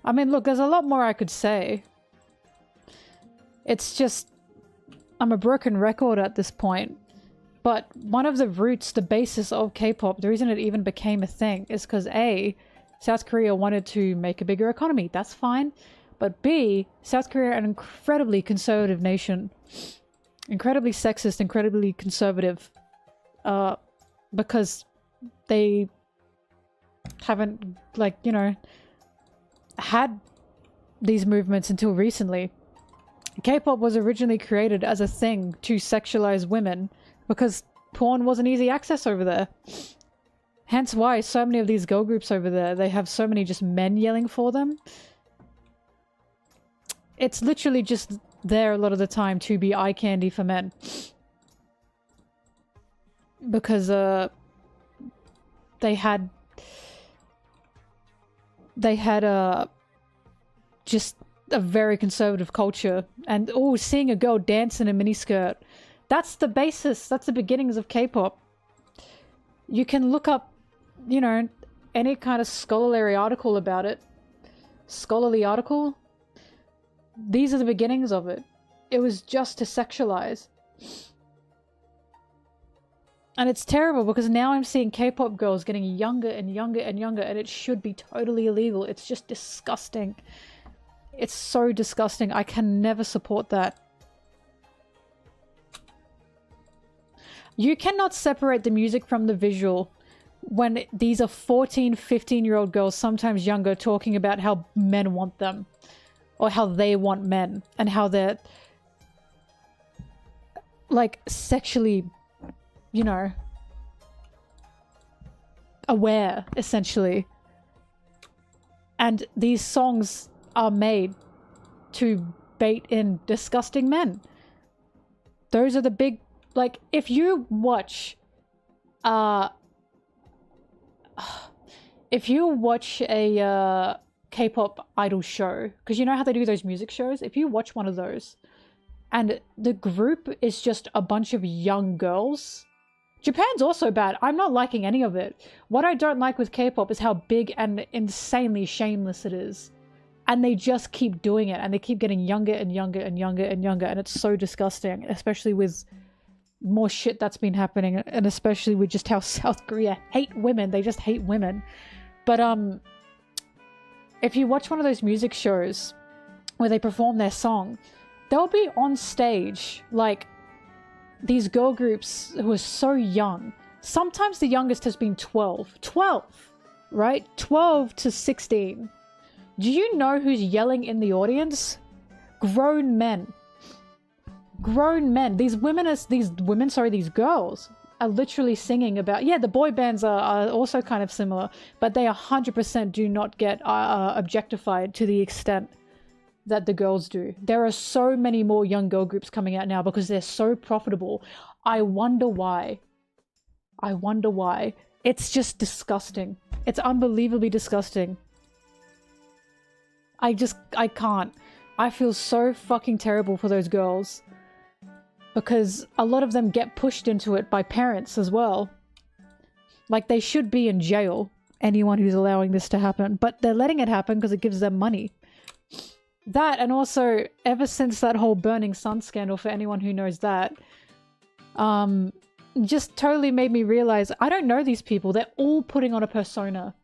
I mean, look, there's a lot more I could say. It's just... I'm a broken record at this point. But one of the roots, the basis of K-pop, the reason it even became a thing is because A, South Korea wanted to make a bigger economy. That's fine. But B, South Korea, an incredibly conservative nation. Incredibly sexist, incredibly conservative. Because they haven't, like, you know... had these movements until recently. K-pop was originally created as a thing to sexualize women because porn wasn't easy access over there. Hence why so many of these girl groups over there, they have so many just men yelling for them. It's literally just there a lot of the time to be eye candy for men. Because they had just a very conservative culture, and oh, seeing a girl dance in a miniskirt, that's the basis, that's the beginnings of K-pop. You can look up, you know, any kind of scholarly article about it. Scholarly article? These are the beginnings of it. It was just to sexualize. And it's terrible because now I'm seeing K-pop girls getting younger and younger and younger, and it should be totally illegal. It's just disgusting. It's so disgusting. I can never support that. You cannot separate the music from the visual when these are 14, 15-year-old girls, sometimes younger, talking about how men want them. Or how they want men. And how they're... like, sexually... you know, aware, essentially. And these songs are made to bait in disgusting men. Those are the big, like, if you watch, if you watch a, K-pop idol show, because you know how they do those music shows? If you watch one of those, and the group is just a bunch of young girls... Japan's also bad. I'm not liking any of it. What I don't like with K-pop is how big and insanely shameless it is. And they just keep doing it, and they keep getting younger and younger and younger and younger, and it's so disgusting, especially with more shit that's been happening, and especially with just how South Korea hate women. They just hate women. But if you watch one of those music shows where they perform their song, they'll be on stage, like, these girl groups who are so young. Sometimes the youngest has been 12. 12! Right? 12 to 16. Do you know who's yelling in the audience? Grown men. Grown men. These girls are literally singing about... Yeah, the boy bands are also kind of similar, but they 100% do not get objectified to the extent that the girls do. There are so many more young girl groups coming out now because they're so profitable. I wonder why. I wonder why. It's just disgusting. It's unbelievably disgusting. I can't. I feel so fucking terrible for those girls. Because a lot of them get pushed into it by parents as well. Like, they should be in jail, anyone who's allowing this to happen. But they're letting it happen because it gives them money. That, and also, ever since that whole Burning Sun scandal, for anyone who knows that, just totally made me realize I don't know these people. They're all putting on a persona.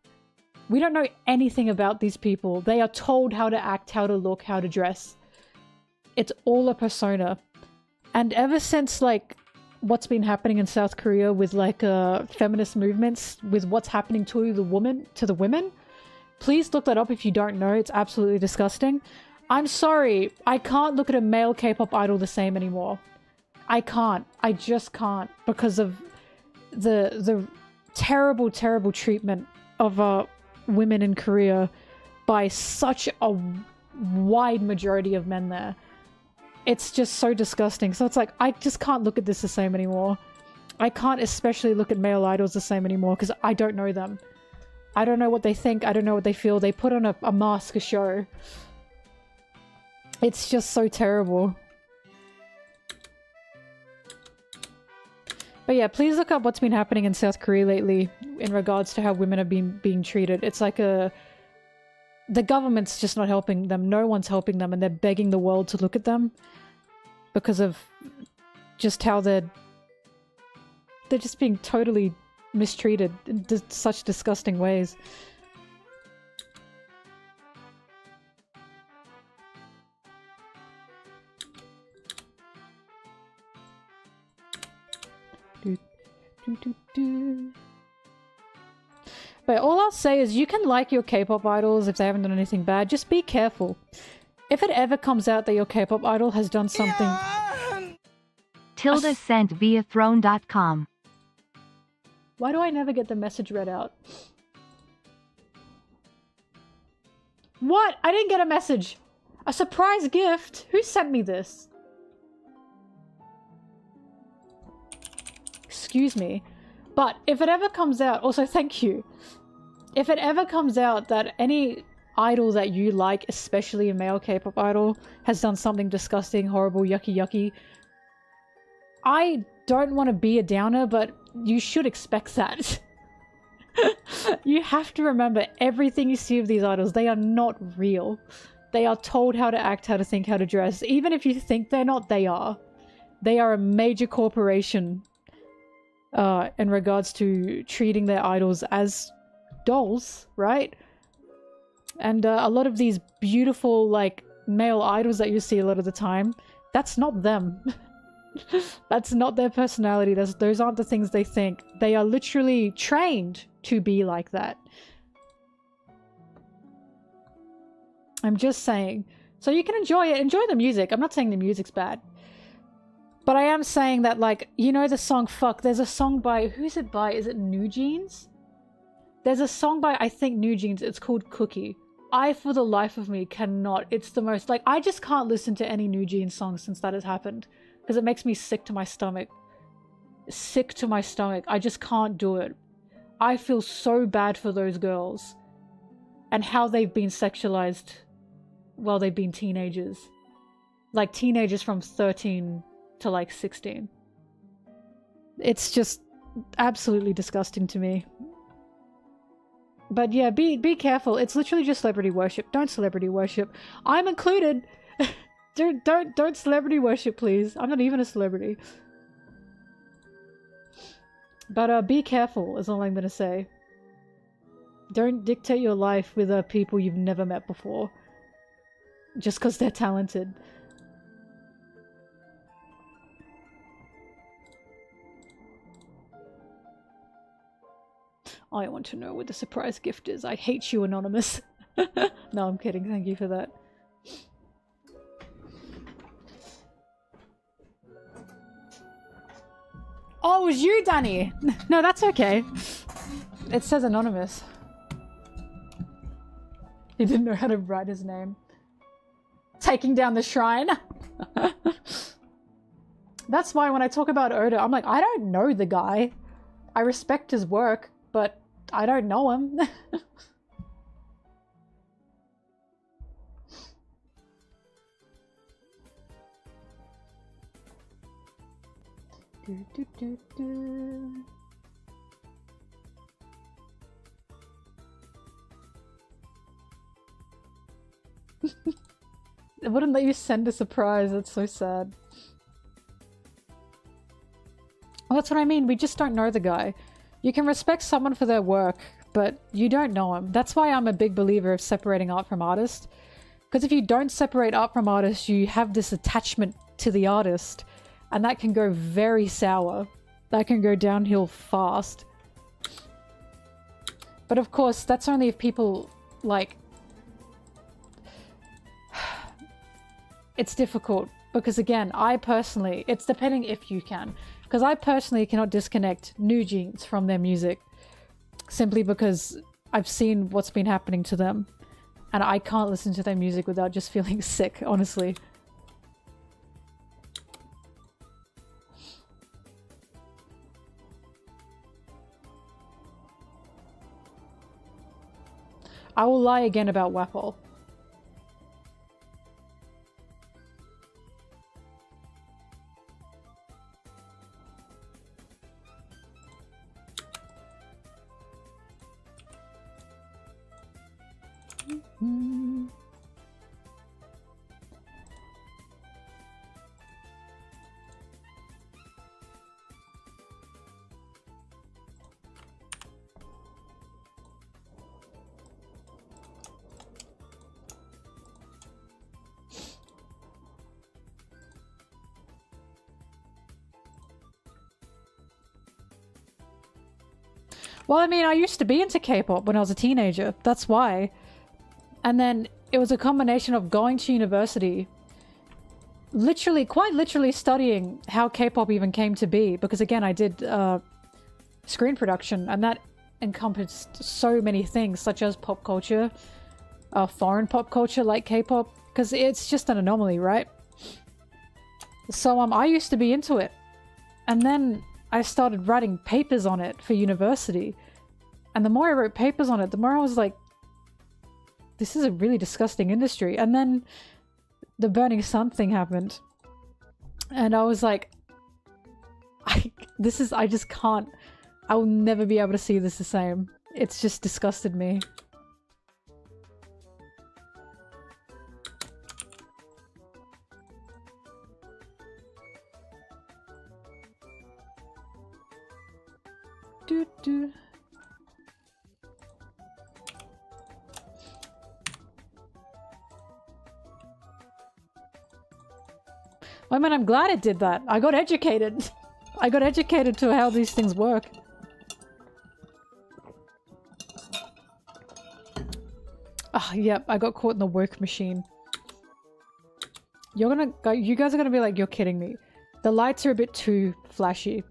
We don't know anything about these people. They are told how to act, how to look, how to dress. It's all a persona. And ever since, like, what's been happening in South Korea with, like, feminist movements, with what's happening to the women, please look that up if you don't know. It's absolutely disgusting. I'm sorry. I can't look at a male K-pop idol the same anymore. I can't. I just can't because of the terrible, terrible treatment of women in Korea by such a wide majority of men there. It's just so disgusting. So it's like, I just can't look at this the same anymore. I can't especially look at male idols the same anymore because I don't know them. I don't know what they think. I don't know what they feel. They put on a mask, a show. It's just so terrible. But yeah, please look up what's been happening in South Korea lately in regards to how women are being treated. It's like the government's just not helping them. No one's helping them, and they're begging the world to look at them because of just how they're just being totally mistreated in such disgusting ways. But all I'll say is you can like your K-pop idols if they haven't done anything bad. Just be careful. If it ever comes out that your K-pop idol has done something... Tilda sent via throne.com. Why do I never get the message read out? What? I didn't get a message. A surprise gift? Who sent me this? Excuse me. But if it ever comes out... Also, thank you. If it ever comes out that any idol that you like, especially a male K-pop idol, has done something disgusting, horrible, yucky, yucky, I don't want to be a downer, but you should expect that. You have to remember everything you see of these idols, they are not real. They are told how to act, how to think, how to dress. Even if you think they're not, they are. They are a major corporation in regards to treating their idols as dolls, right? And a lot of these beautiful, like, male idols that you see a lot of the time, that's not them. That's not their personality. Those aren't the things they think. They are literally trained to be like that. I'm just saying. So you can enjoy it. Enjoy the music. I'm not saying the music's bad. But I am saying that, like, you know the song Fuck? There's a song by... Who's it by? Is it New Jeans? There's a song by, I think, New Jeans. It's called Cookie. I, for the life of me, cannot. It's the most... Like, I just can't listen to any New Jeans songs since that has happened. Because it makes me sick to my stomach. Sick to my stomach. I just can't do it. I feel so bad for those girls. And how they've been sexualized while they've been teenagers. Like, teenagers from 13 to, like, 16. It's just absolutely disgusting to me. But yeah, be careful. It's literally just celebrity worship. Don't celebrity worship. I'm included. Don't celebrity worship, please. I'm not even a celebrity. But be careful is all I'm gonna say. Don't dictate your life with people you've never met before. Just because they're talented. I want to know what the surprise gift is. I hate you, Anonymous. No, I'm kidding. Thank you for that. Oh, it was you, Danny! No, that's okay. It says Anonymous. He didn't know how to write his name. Taking down the shrine. That's why when I talk about Oda, I'm like, I don't know the guy. I respect his work, but I don't know him. It wouldn't let you send a surprise. That's so sad. Well, that's what I mean. We just don't know the guy. You can respect someone for their work, but you don't know him. That's why I'm a big believer of separating art from artist. Because if you don't separate art from artist, you have this attachment to the artist. And that can go very sour. That can go downhill fast. But of course, that's only if people, like... It's difficult. Because again, I personally... It's depending if you can. Because I personally cannot disconnect new jeans from their music. Simply because I've seen what's been happening to them. And I can't listen to their music without just feeling sick, honestly. I will lie again about wapol. Well, I mean, I used to be into K-pop when I was a teenager. That's why. And then it was a combination of going to university, literally, quite literally studying how K-pop even came to be. Because again, I did screen production, and that encompassed so many things, such as pop culture, foreign pop culture like K-pop, because it's just an anomaly, right? So I used to be into it. And then I started writing papers on it for university. And the more I wrote papers on it, the more I was like, this is a really disgusting industry. And then the Burning Sun thing happened. And I was like, I just can't, I will never be able to see this the same. It's just disgusted me. Doo-doo. I mean, I'm glad it did that. I got educated. I got educated to how these things work. Ah, yep, I got caught in the work machine. You guys are gonna be like, you're kidding me. The lights are a bit too flashy.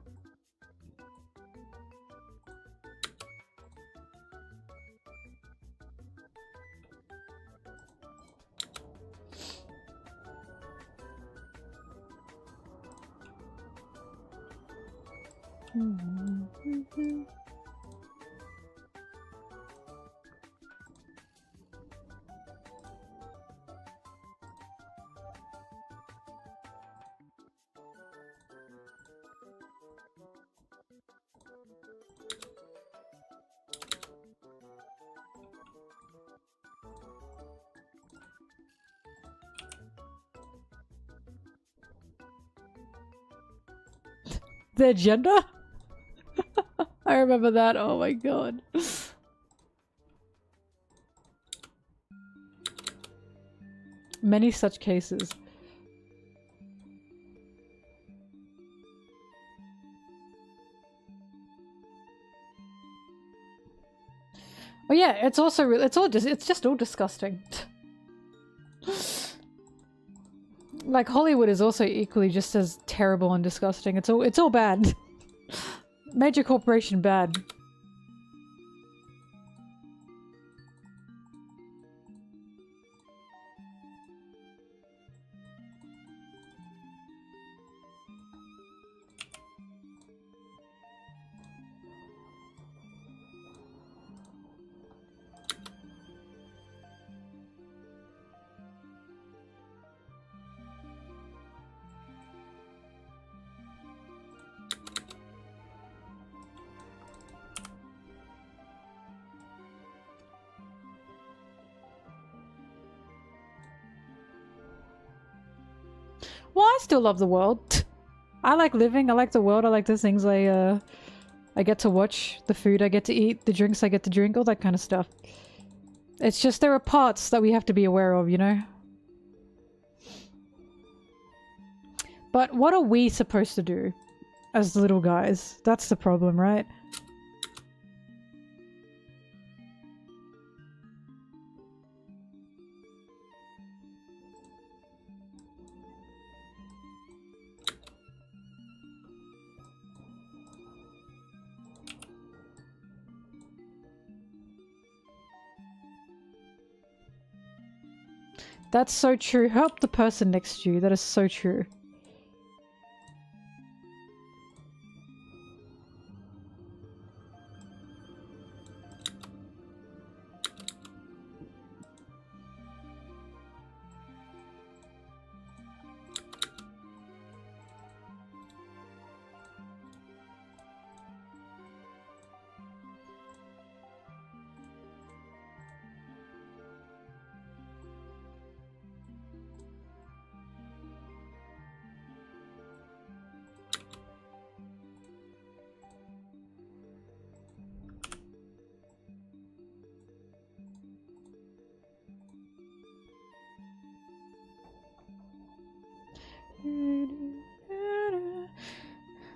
Their gender? I remember that. Oh my god. Many such cases. Oh yeah, it's also it's just all disgusting. Like Hollywood is also equally just as terrible and disgusting. It's all bad. Major corporation bad. Well, I still love the world. I like living, I like the world, I like the things I get to watch, the food I get to eat, the drinks I get to drink, all that kind of stuff. It's just there are parts that we have to be aware of, you know? But what are we supposed to do as little guys? That's the problem, right? That's so true. Help the person next to you. That is so true.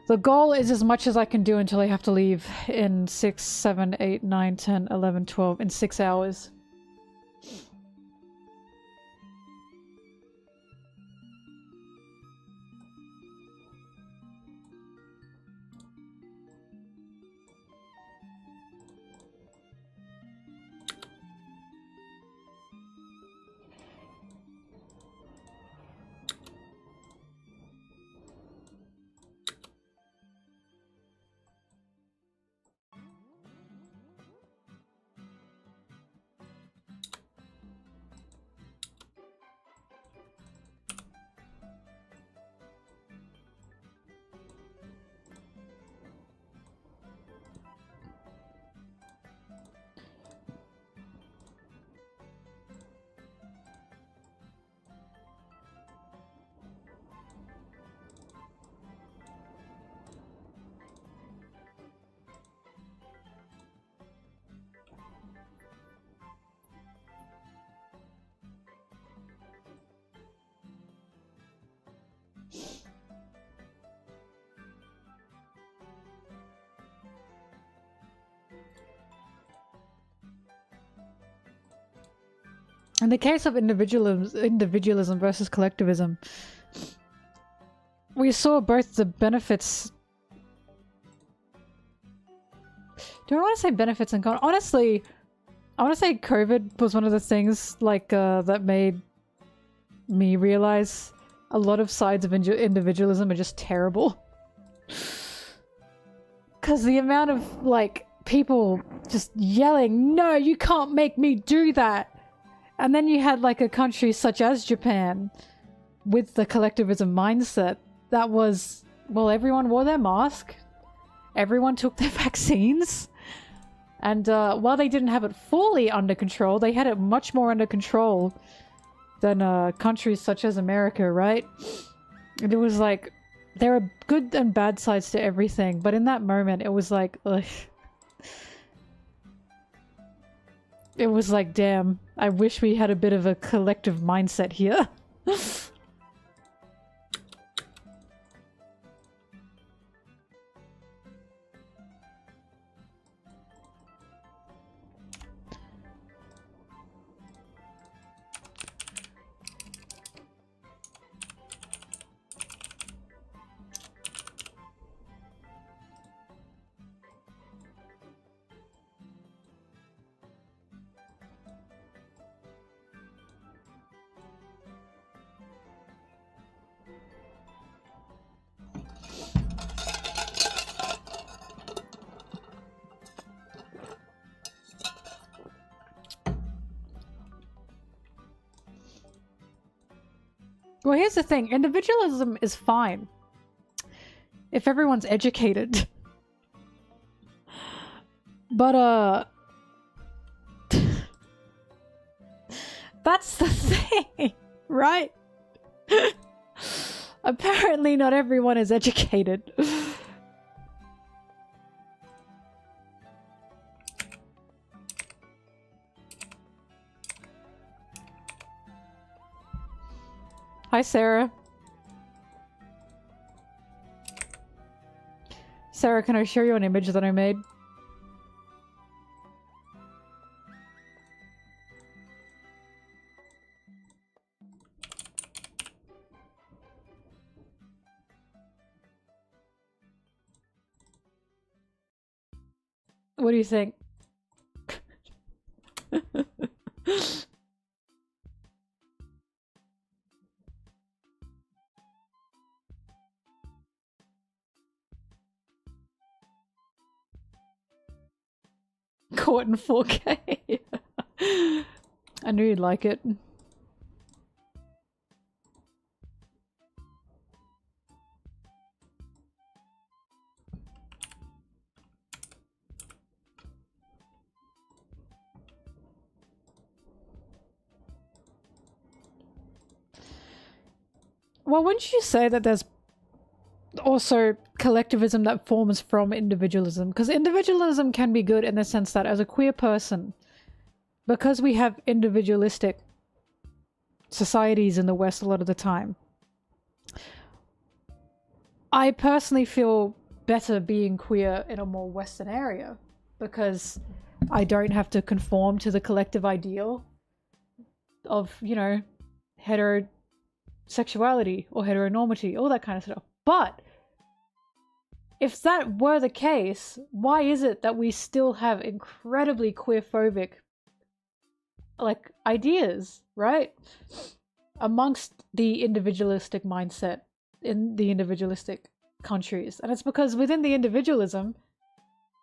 The goal is as much as I can do until I have to leave in 6, 7, 8, 9, 10, 11, 12, in 6 hours. In the case of individualism versus collectivism, we saw both the benefits. Do I want to say benefits and cons? Honestly, I want to say COVID was one of the things like that made me realize a lot of sides of individualism are just terrible. Because the amount of like people just yelling, "No, you can't make me do that." And then you had like a country such as Japan with the collectivism mindset that was, well, everyone wore their mask, everyone took their vaccines, and while they didn't have it fully under control, they had it much more under control than countries such as America, right? And it was like, there are good and bad sides to everything, but in that moment it was like, ugh. It was like, damn, I wish we had a bit of a collective mindset here. Well, here's the thing. Individualism is fine if everyone's educated. But, that's the thing, right? Apparently not everyone is educated. Hi, Sarah. Sarah, can I show you an image that I made? What do you think? Caught in 4K. I knew you'd like it. Well, wouldn't you say that there's also collectivism that forms from individualism? Because individualism can be good in the sense that as a queer person, because we have individualistic societies in the West a lot of the time, I personally feel better being queer in a more Western area because I don't have to conform to the collective ideal of, you know, heterosexuality or heteronormity, all that kind of stuff. But if that were the case, why is it that we still have incredibly queerphobic, like, ideas, right? Amongst the individualistic mindset in the individualistic countries. And it's because within the individualism,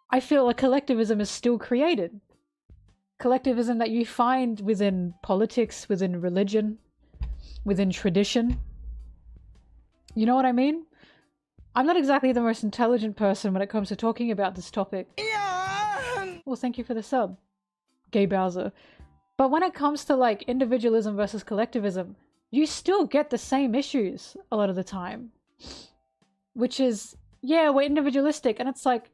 I feel like collectivism is still created. Collectivism that you find within politics, within religion, within tradition. You know what I mean? I'm not exactly the most intelligent person when it comes to talking about this topic. Well, thank you for the sub, Gay Bowser. But when it comes to like individualism versus collectivism, you still get the same issues a lot of the time. Which is, yeah, we're individualistic, and it's like,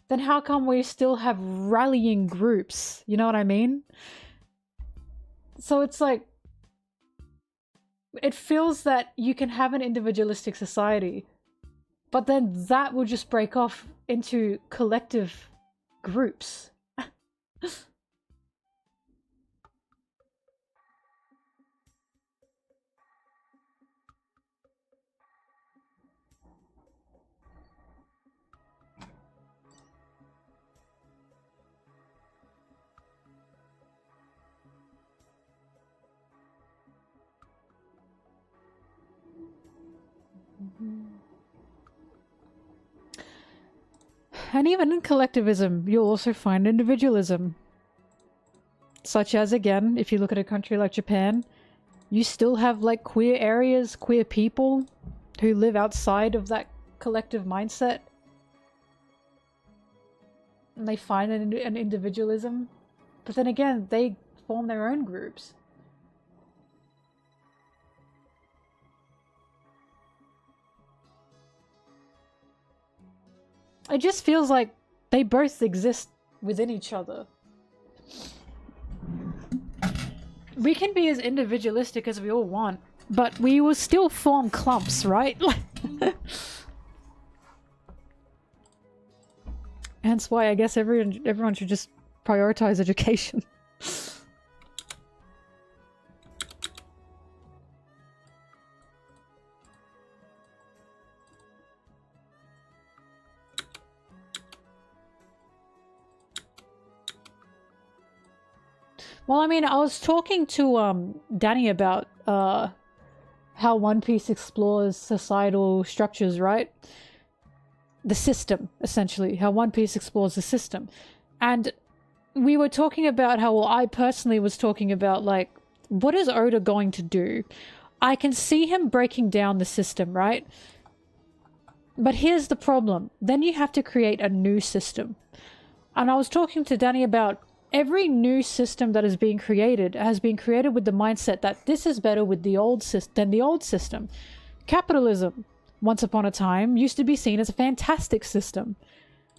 then how come we still have rallying groups? You know what I mean? So it's like, it feels that you can have an individualistic society, but then that will just break off into collective groups. And even in collectivism, you'll also find individualism. Such as, again, if you look at a country like Japan, you still have like queer areas, queer people who live outside of that collective mindset. And they find an individualism. But then again, they form their own groups. It just feels like they both exist within each other. We can be as individualistic as we all want, but we will still form clumps, right? Hence why I guess everyone should just prioritize education. Well, I mean, I was talking to Danny about how One Piece explores societal structures, right? The system, essentially. How One Piece explores the system. And we were talking about how, well, I personally was talking about, like, what is Oda going to do? I can see him breaking down the system, right? But here's the problem. Then you have to create a new system. And I was talking to Danny about every new system that is being created has been created with the mindset that this is better with the old than the old system. capitalism, once upon a time, used to be seen as a fantastic system.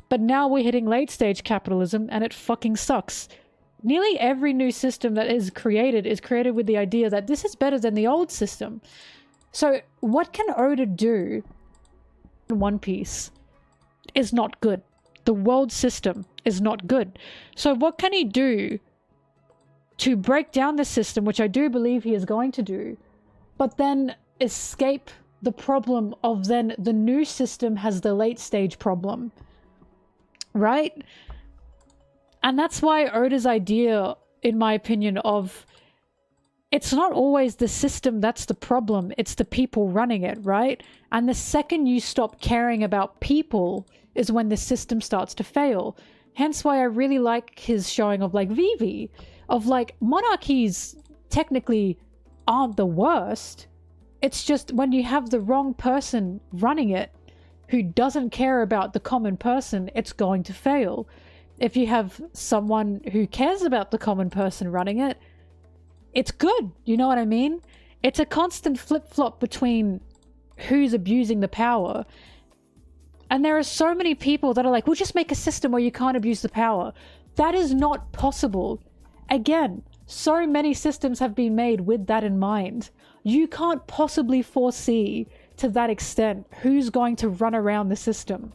But now we're hitting late stage capitalism and it fucking sucks. Nearly every new system that is created with the idea that this is better than the old system. So what can Oda do in One Piece is not good. The world system is not good. So what can he do to break down the system, which I do believe he is going to do, but then escape the problem of then the new system has the late stage problem, right? And that's why Oda's idea, in my opinion, of it's not always the system that's the problem, it's the people running it, right? And the second you stop caring about people is when the system starts to fail. Hence why I really like his showing of like Vivi, of like monarchies technically aren't the worst. It's just when you have the wrong person running it who doesn't care about the common person, it's going to fail. If you have someone who cares about the common person running it, it's good. You know what I mean? It's a constant flip-flop between who's abusing the power. And there are so many people that are like, we'll just make a system where you can't abuse the power. That is not possible. Again, so many systems have been made with that in mind. You can't possibly foresee to that extent who's going to run around the system.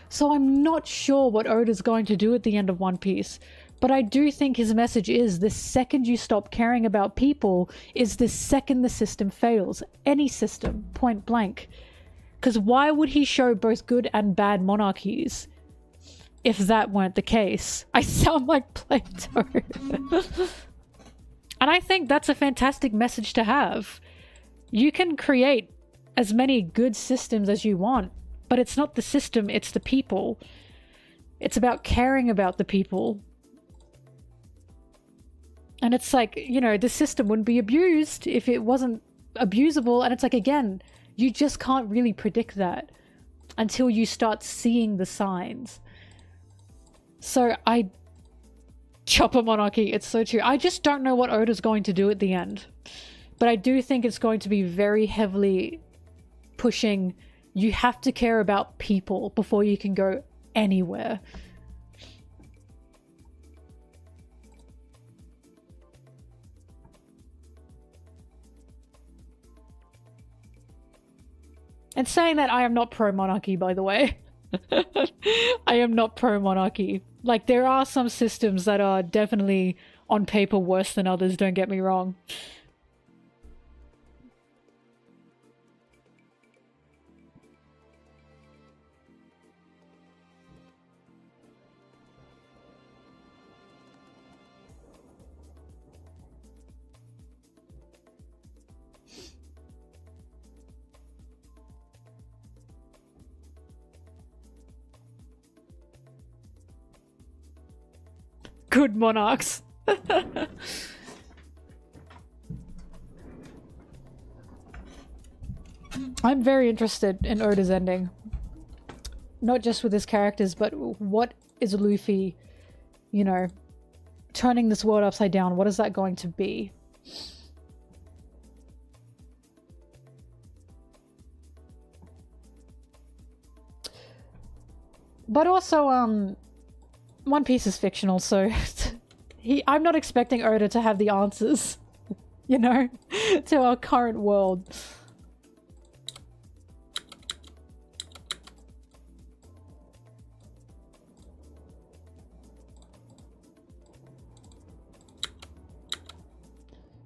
So I'm not sure what Oda's going to do at the end of One Piece, but I do think his message is the second you stop caring about people is the second the system fails. Any system, point blank. Because why would he show both good and bad monarchies if that weren't the case? I sound like Plato. And I think that's a fantastic message to have. You can create as many good systems as you want, but it's not the system, it's the people. It's about caring about the people. And it's like, you know, the system wouldn't be abused if it wasn't abusable. And it's like, again, you just can't really predict that until you start seeing the signs. So Chopper monarchy, it's so true. I just don't know what Oda's going to do at the end. But I do think it's going to be very heavily pushing, you have to care about people before you can go anywhere. And saying that, I am not pro-monarchy, by the way. I am not pro-monarchy. Like, there are some systems that are definitely, on paper, worse than others, don't get me wrong. Good monarchs. I'm very interested in Oda's ending. Not just with his characters, but what is Luffy, you know, turning this world upside down? What is that going to be? But also, One Piece is fictional, so I'm not expecting Oda to have the answers, you know, to our current world.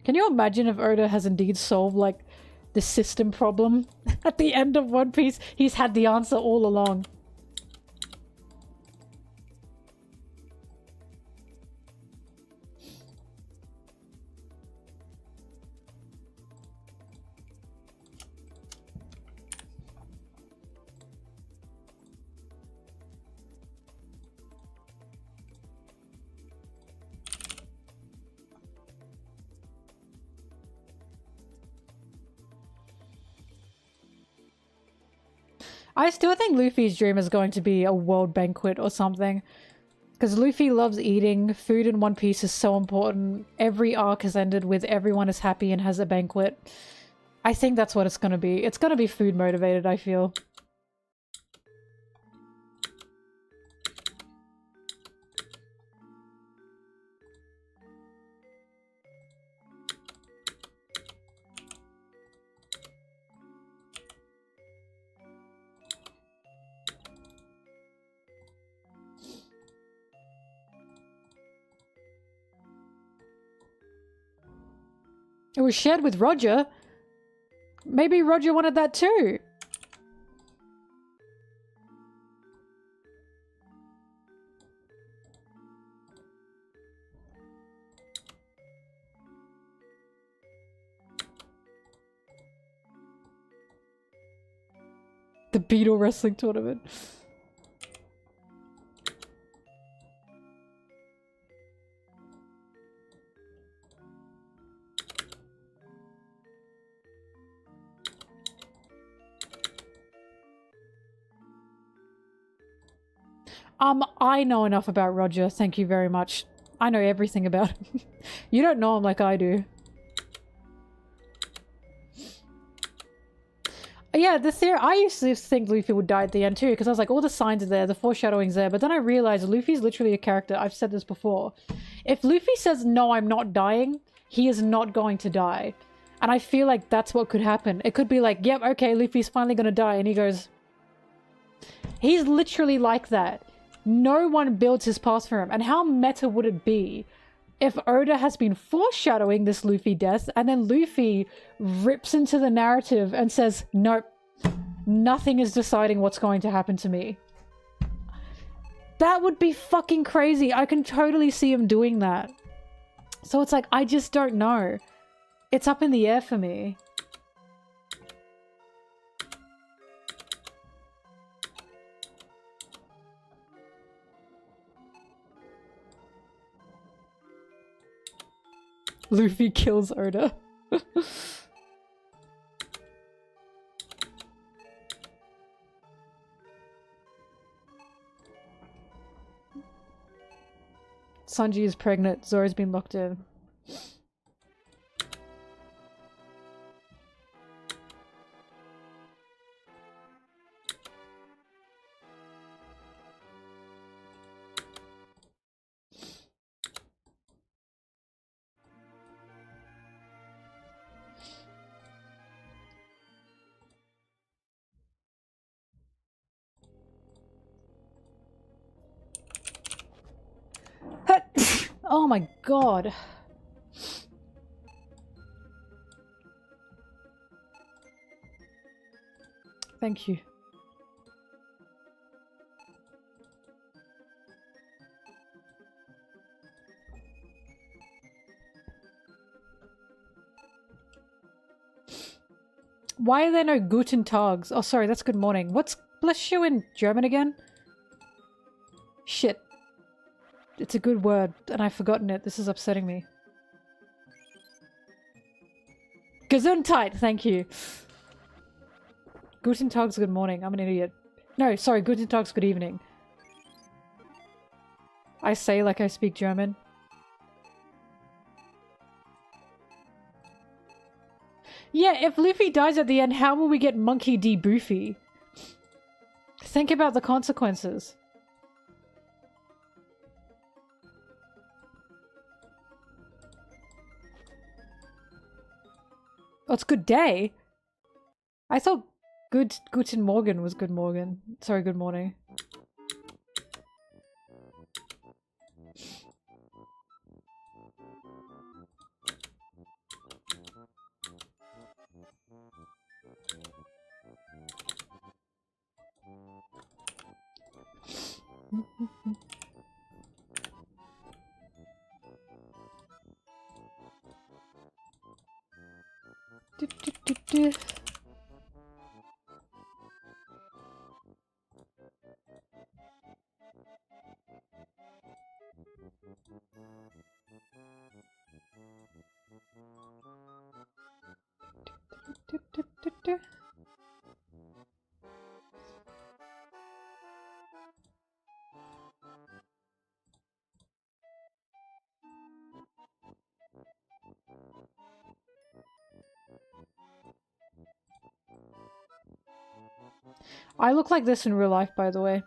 Can you imagine if Oda has indeed solved, like, the system problem at the end of One Piece? He's had the answer all along. I still think Luffy's dream is going to be a world banquet or something. Because Luffy loves eating. Food in One Piece is so important. Every arc has ended with everyone is happy and has a banquet. I think that's what it's gonna be. It's gonna be food motivated, I feel. It was shared with Roger. Maybe Roger wanted that too. The Beetle Wrestling Tournament. I know enough about Roger, thank you very much. I know everything about him. You don't know him like I do. Yeah, the theory, I used to think Luffy would die at the end too, because I was like, all the signs are there, the foreshadowing's there, but then I realized Luffy's literally a character, I've said this before. If Luffy says, no, I'm not dying, he is not going to die. And I feel like that's what could happen. It could be like, yep, okay, Luffy's finally gonna die, and he goes... He's literally like that. No one builds his path for him. And how meta would it be if Oda has been foreshadowing this Luffy death and then Luffy rips into the narrative and says, nope, nothing is deciding what's going to happen to me. That would be fucking crazy. I can totally see him doing that. So it's like, I just don't know. It's up in the air for me. Luffy kills Oda. Sanji is pregnant. Zoro's been locked in. Oh my god. Thank you. Why are there no Guten Tags? Oh, sorry, that's good morning. What's bless you in German again? Shit. It's a good word, and I've forgotten it. This is upsetting me. Gesundheit, thank you. Guten Tag's good morning. I'm an idiot. No, sorry, Guten Tag's good evening. I say like I speak German. Yeah, if Luffy dies at the end, how will we get Monkey D. Boofy? Think about the consequences. Oh, it's good day. I thought Guten Morgen was good morgen. Sorry, good morning. Do. I look like this in real life, by the way.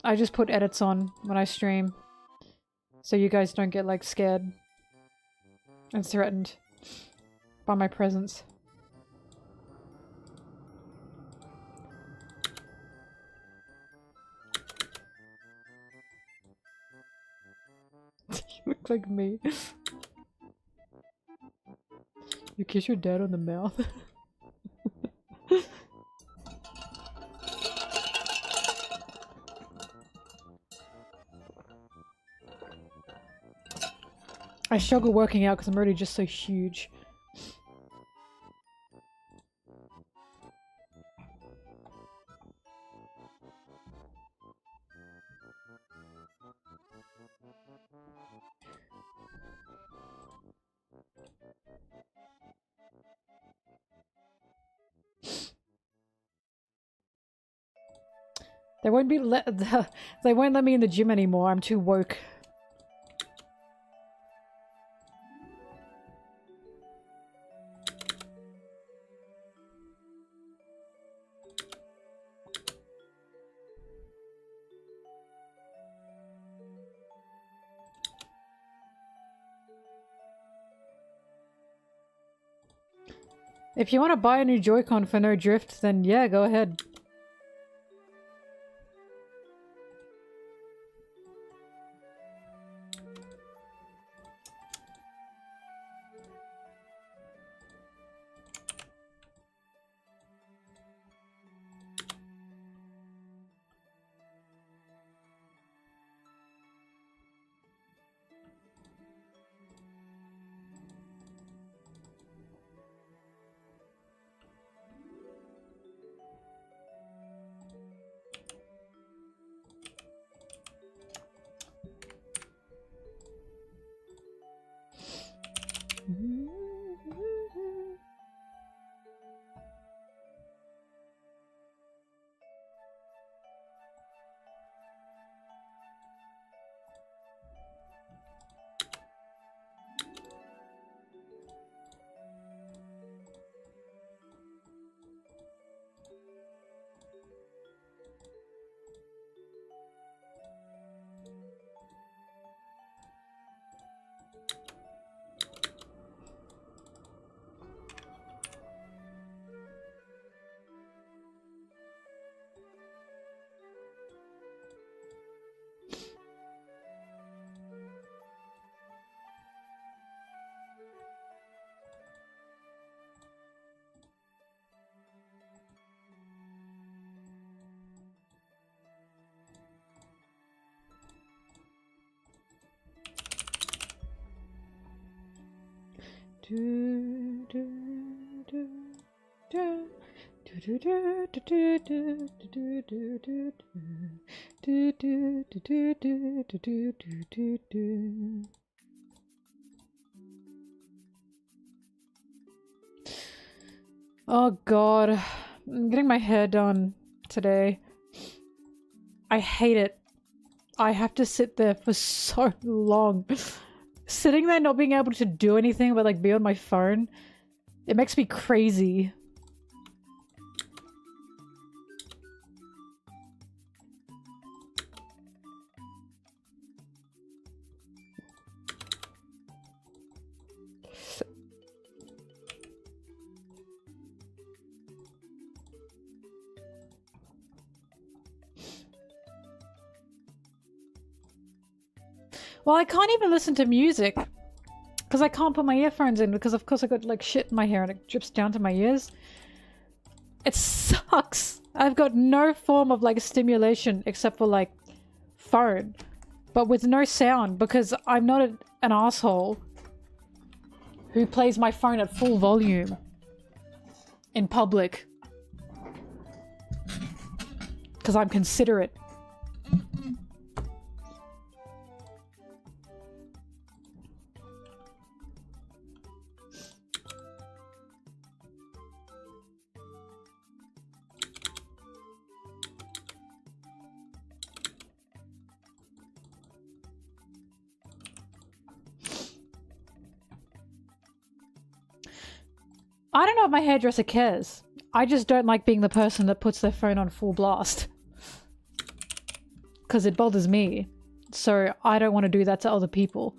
I just put edits on when I stream. So you guys don't get, like, scared and threatened by my presence. You look like me. You kiss your dad on the mouth? I struggle working out because I'm already just so huge. They won't be they won't let me in the gym anymore. I'm too woke. If you want to buy a new Joy-Con for no drift, then yeah, go ahead. Oh god, I'm getting my hair done today. I hate it. I have to sit there for so long. Sitting there not being able to do anything but like be on my phone, it makes me crazy. Well, I can't even listen to music because I can't put my earphones in because of course I got like shit in my hair and it drips down to my ears. It sucks. I've got no form of like stimulation except for like phone, but with no sound because I'm not an asshole who plays my phone at full volume in public because I'm considerate. I don't know if my hairdresser cares. I just don't like being the person that puts their phone on full blast. Because it bothers me. So I don't want to do that to other people.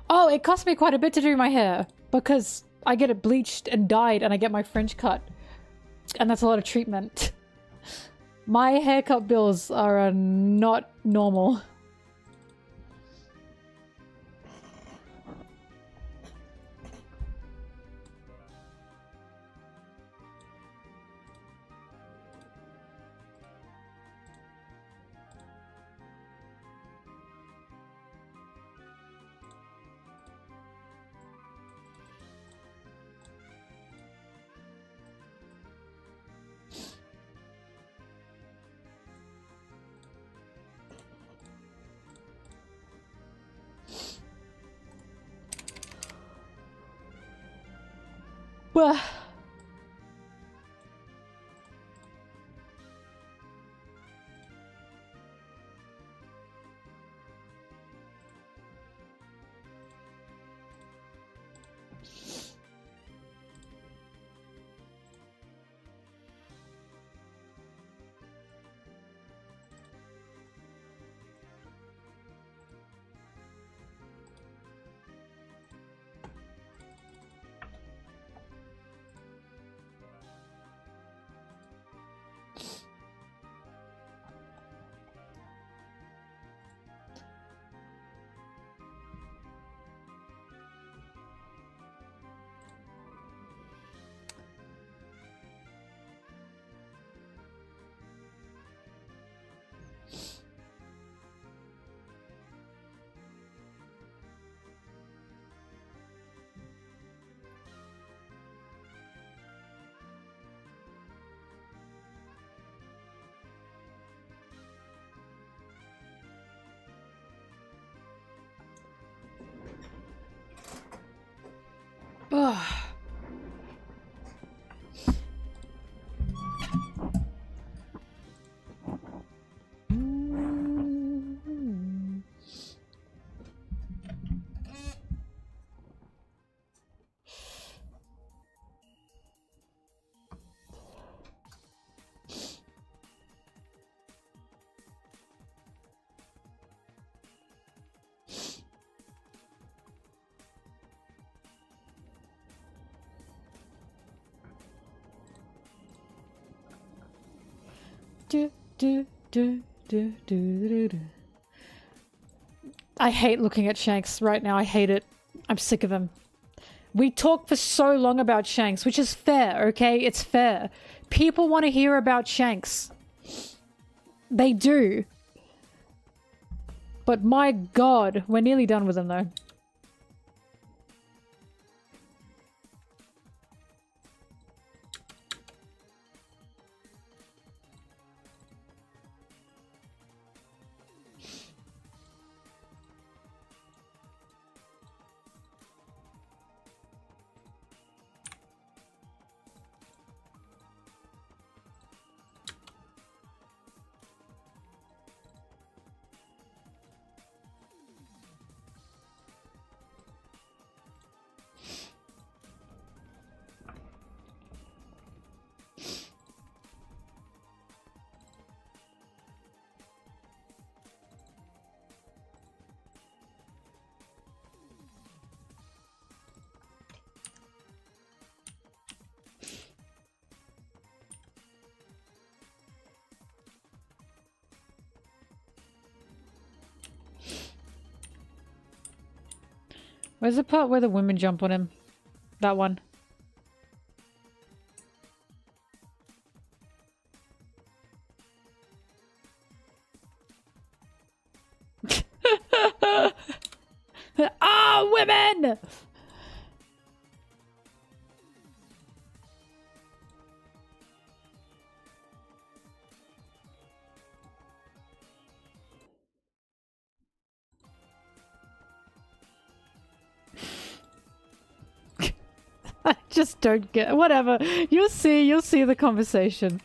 Oh, it cost me quite a bit to do my hair. Because I get it bleached and dyed and I get my French cut. And that's a lot of treatment. My haircut bills are not normal. Well, I hate looking at Shanks right now. I hate it. I'm sick of him. We talked for so long about Shanks, which is fair, okay? It's fair. People want to hear about Shanks. They do. But my god, we're nearly done with him though. Where's the part where the women jump on him? That one. Ah, women! I just don't get whatever. You'll see the conversation.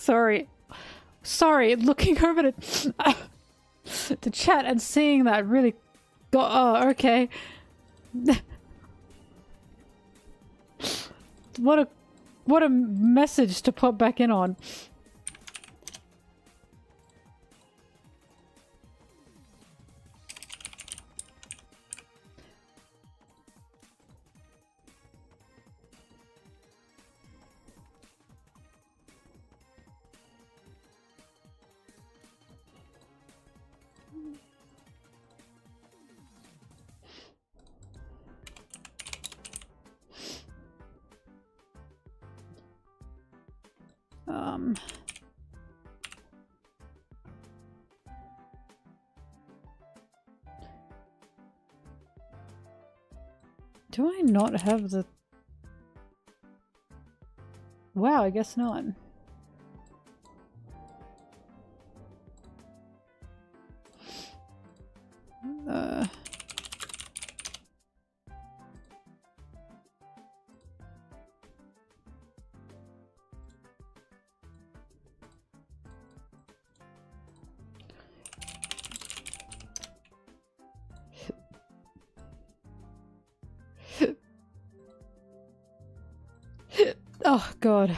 Sorry. Sorry, looking over the chat and seeing that really got. Oh, okay. What a message to pop back in on. Do I not have the... Wow, I guess not. Oh, God.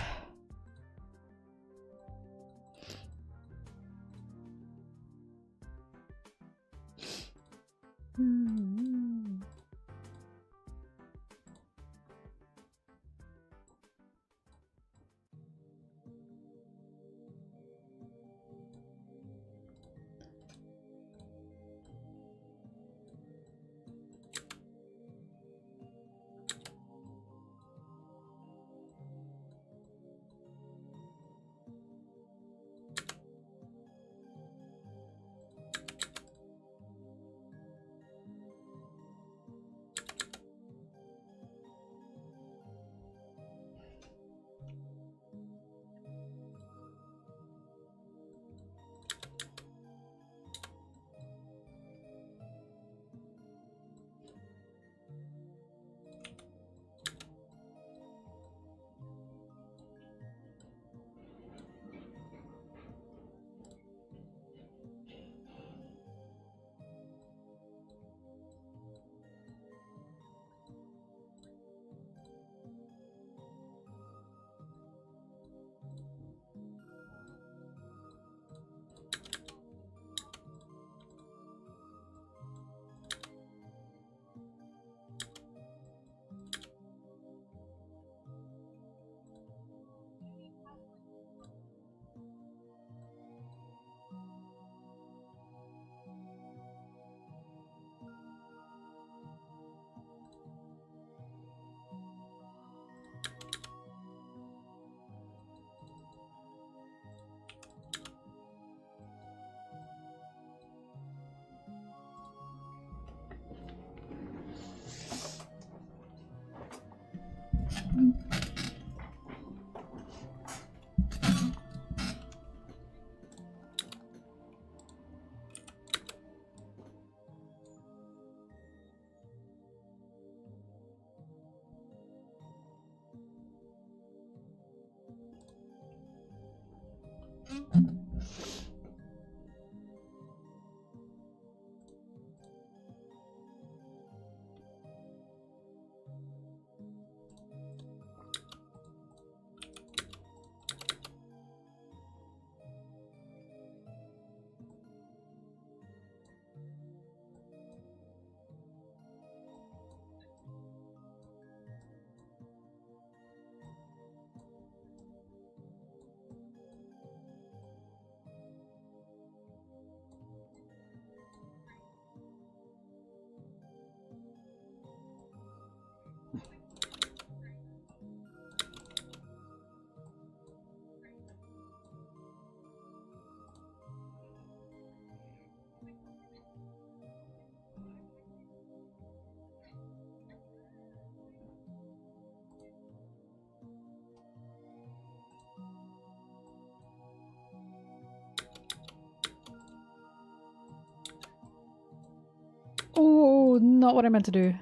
Oh, not what I meant to do.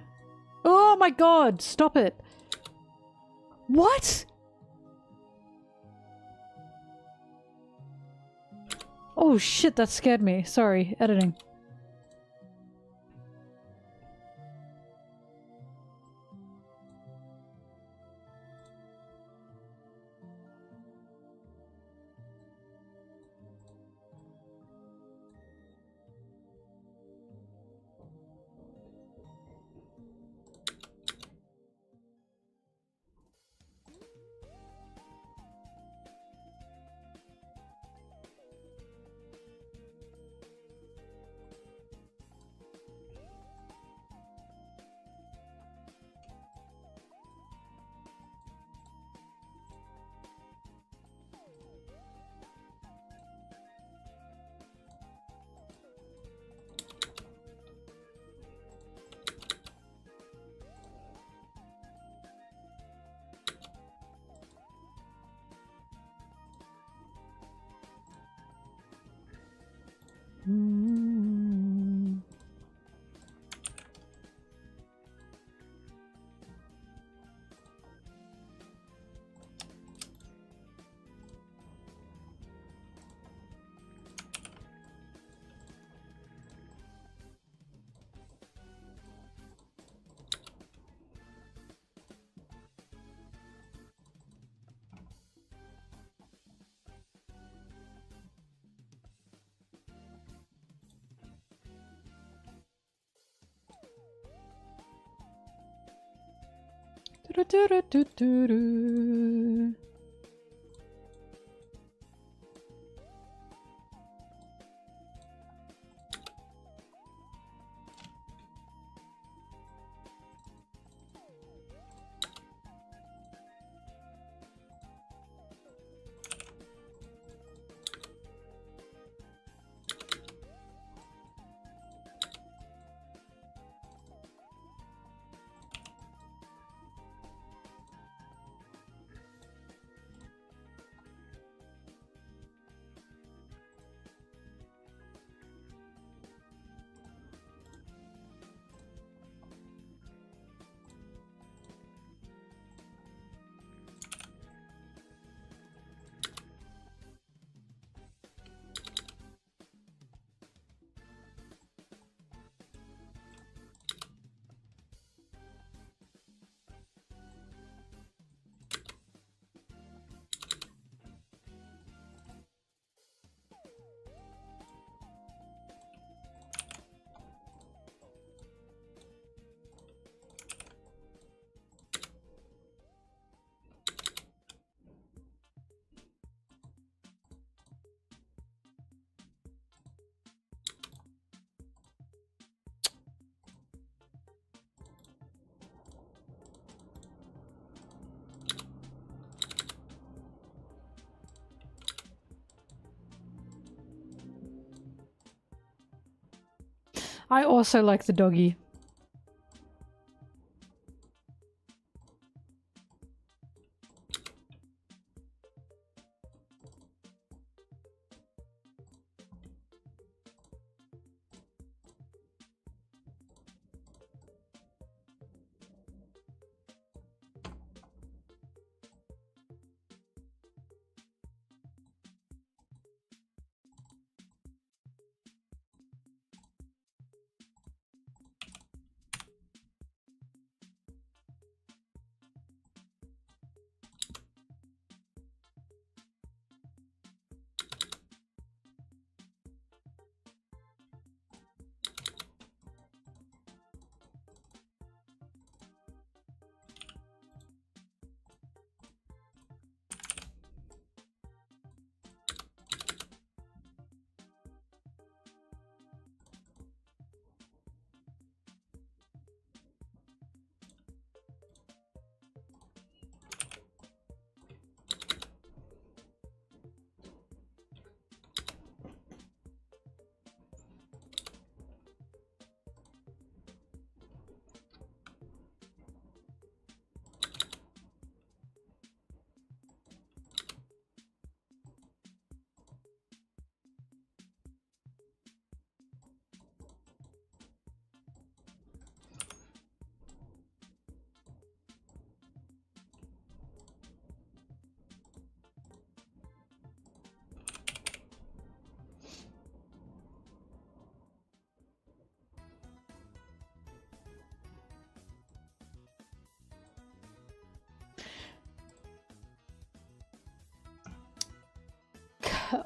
Oh my God, stop it. What? Oh shit, that scared me. Sorry, editing. Do-do-do-do-do-do. I also like the doggy.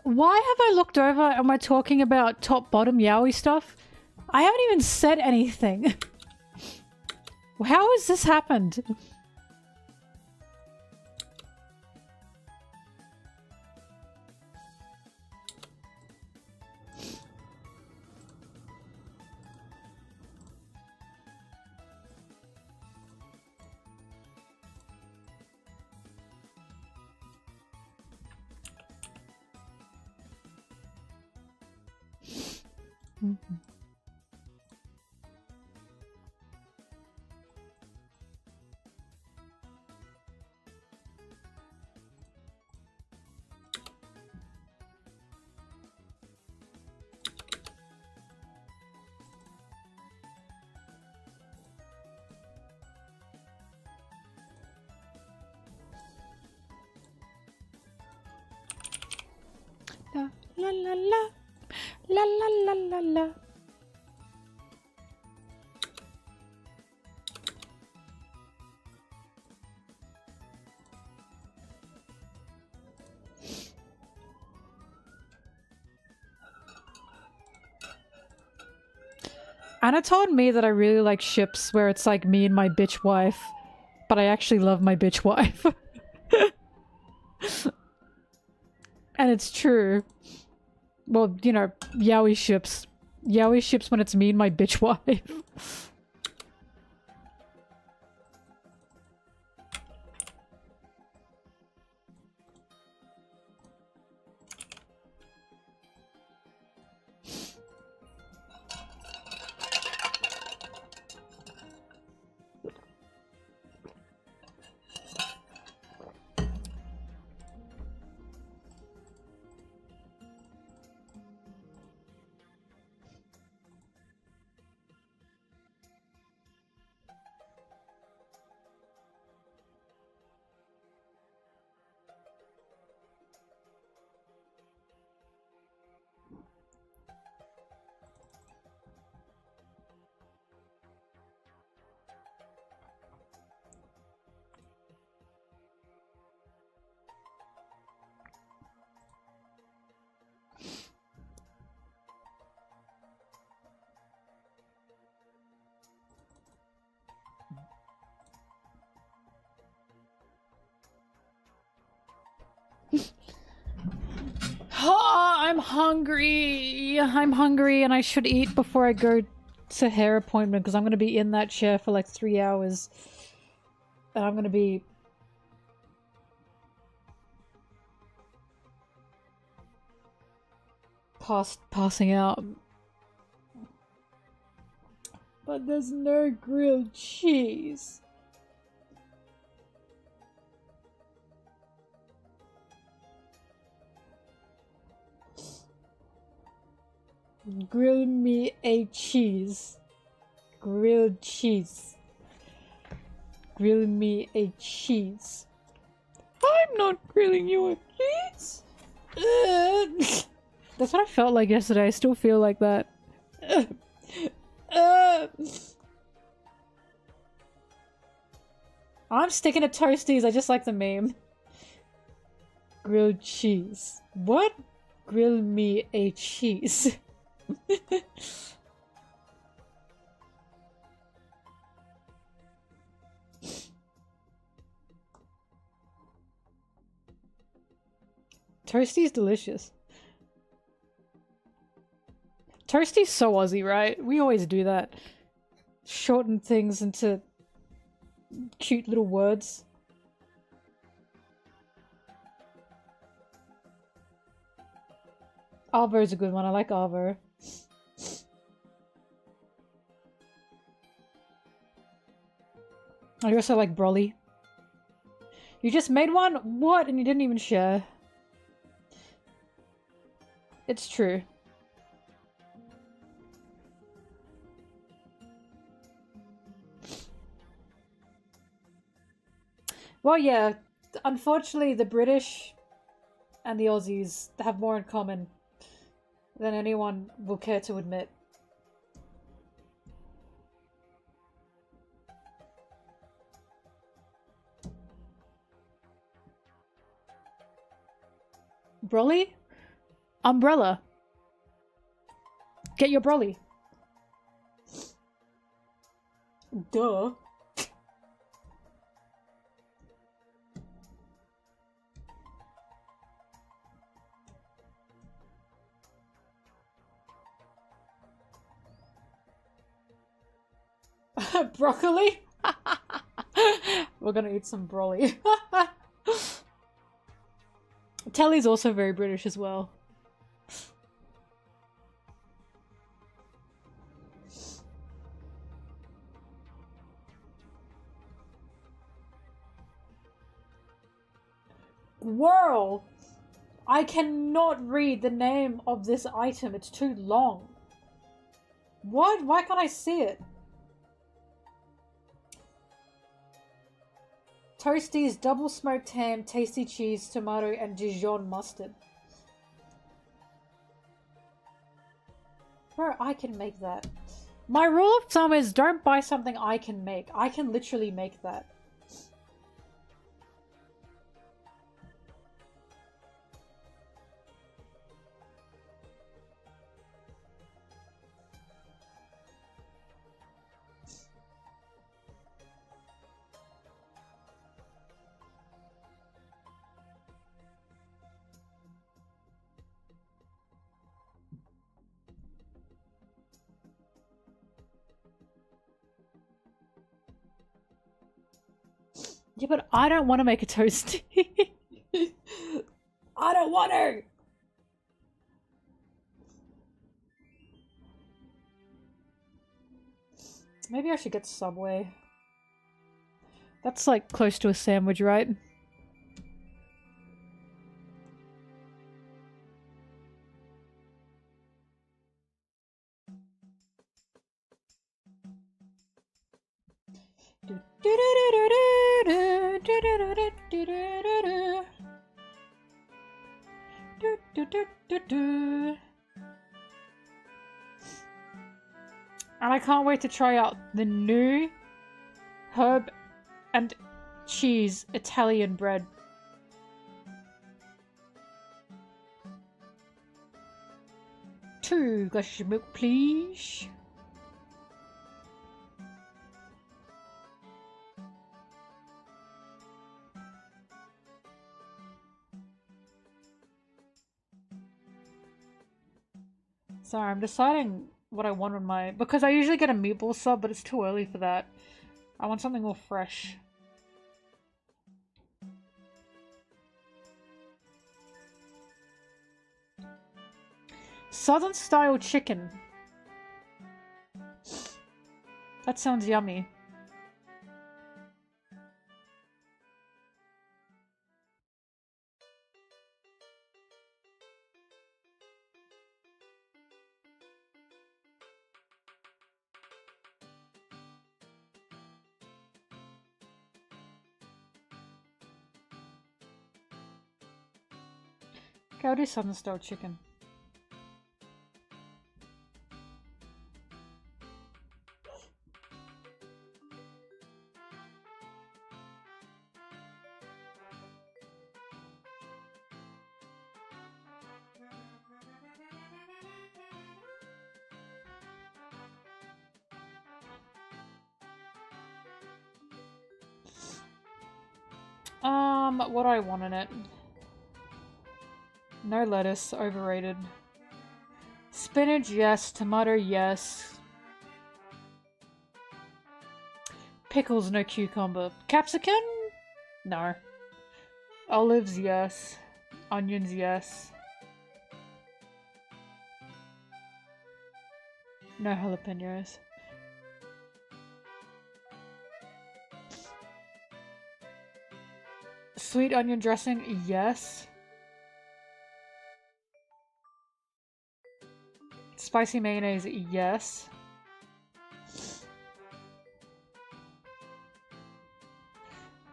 Why have I looked over and we're talking about top bottom yaoi stuff? I haven't even said anything. How has this happened? Mm-hmm. La la la la la la la la la. Anna told me that I really like ships where it's like me and my bitch wife, but I actually love my bitch wife. And it's true. Well, you know, yaoi ships. Yaoi ships when it's me and my bitch wife. Oh, I'm hungry. I'm hungry and I should eat before I go to hair appointment because I'm going to be in that chair for like 3 hours. And I'm going to be... passing out. But there's no grilled cheese. Grill me a cheese. Grilled cheese. Grill me a cheese. I'm not grilling you a cheese. That's what I felt like yesterday. I still feel like that. I'm sticking to Toasties. I just like the meme. Grilled cheese. What? Grill me a cheese. Toasty's delicious. Toasty's so Aussie, right? We always do that. Shorten things into cute little words. Arvo's a good one. I like Arvo. I also like Broly. You just made one? What? And you didn't even share. It's true. Well, yeah. Unfortunately, the British and the Aussies have more in common than anyone will care to admit. Broly? Umbrella. Get your brolly. Duh. Broccoli? We're gonna eat some broly. Telly's also very British as well. Whirl! I cannot read the name of this item, it's too long. What? Why can't I see it? Toasties, double smoked ham, tasty cheese, tomato, and Dijon mustard. Bro, I can make that. My rule of thumb is don't buy something I can make. I can literally make that. Yeah, but I don't want to make a toasty. I don't want to! Maybe I should get Subway. That's like close to a sandwich, right? And I can't wait to try out the new herb and cheese Italian bread. Two glasses of milk, please. Sorry, I'm deciding what I want on my... Because I usually get a meatball sub, but it's too early for that. I want something more fresh. Southern style chicken. That sounds yummy. Okay, I'll do Southern style chicken. What do I want in it? No lettuce, overrated. Spinach, yes. Tomato, yes. Pickles, no cucumber. Capsicum? No. Olives, yes. Onions, yes. No jalapenos. Sweet onion dressing, yes. Spicy mayonnaise, yes.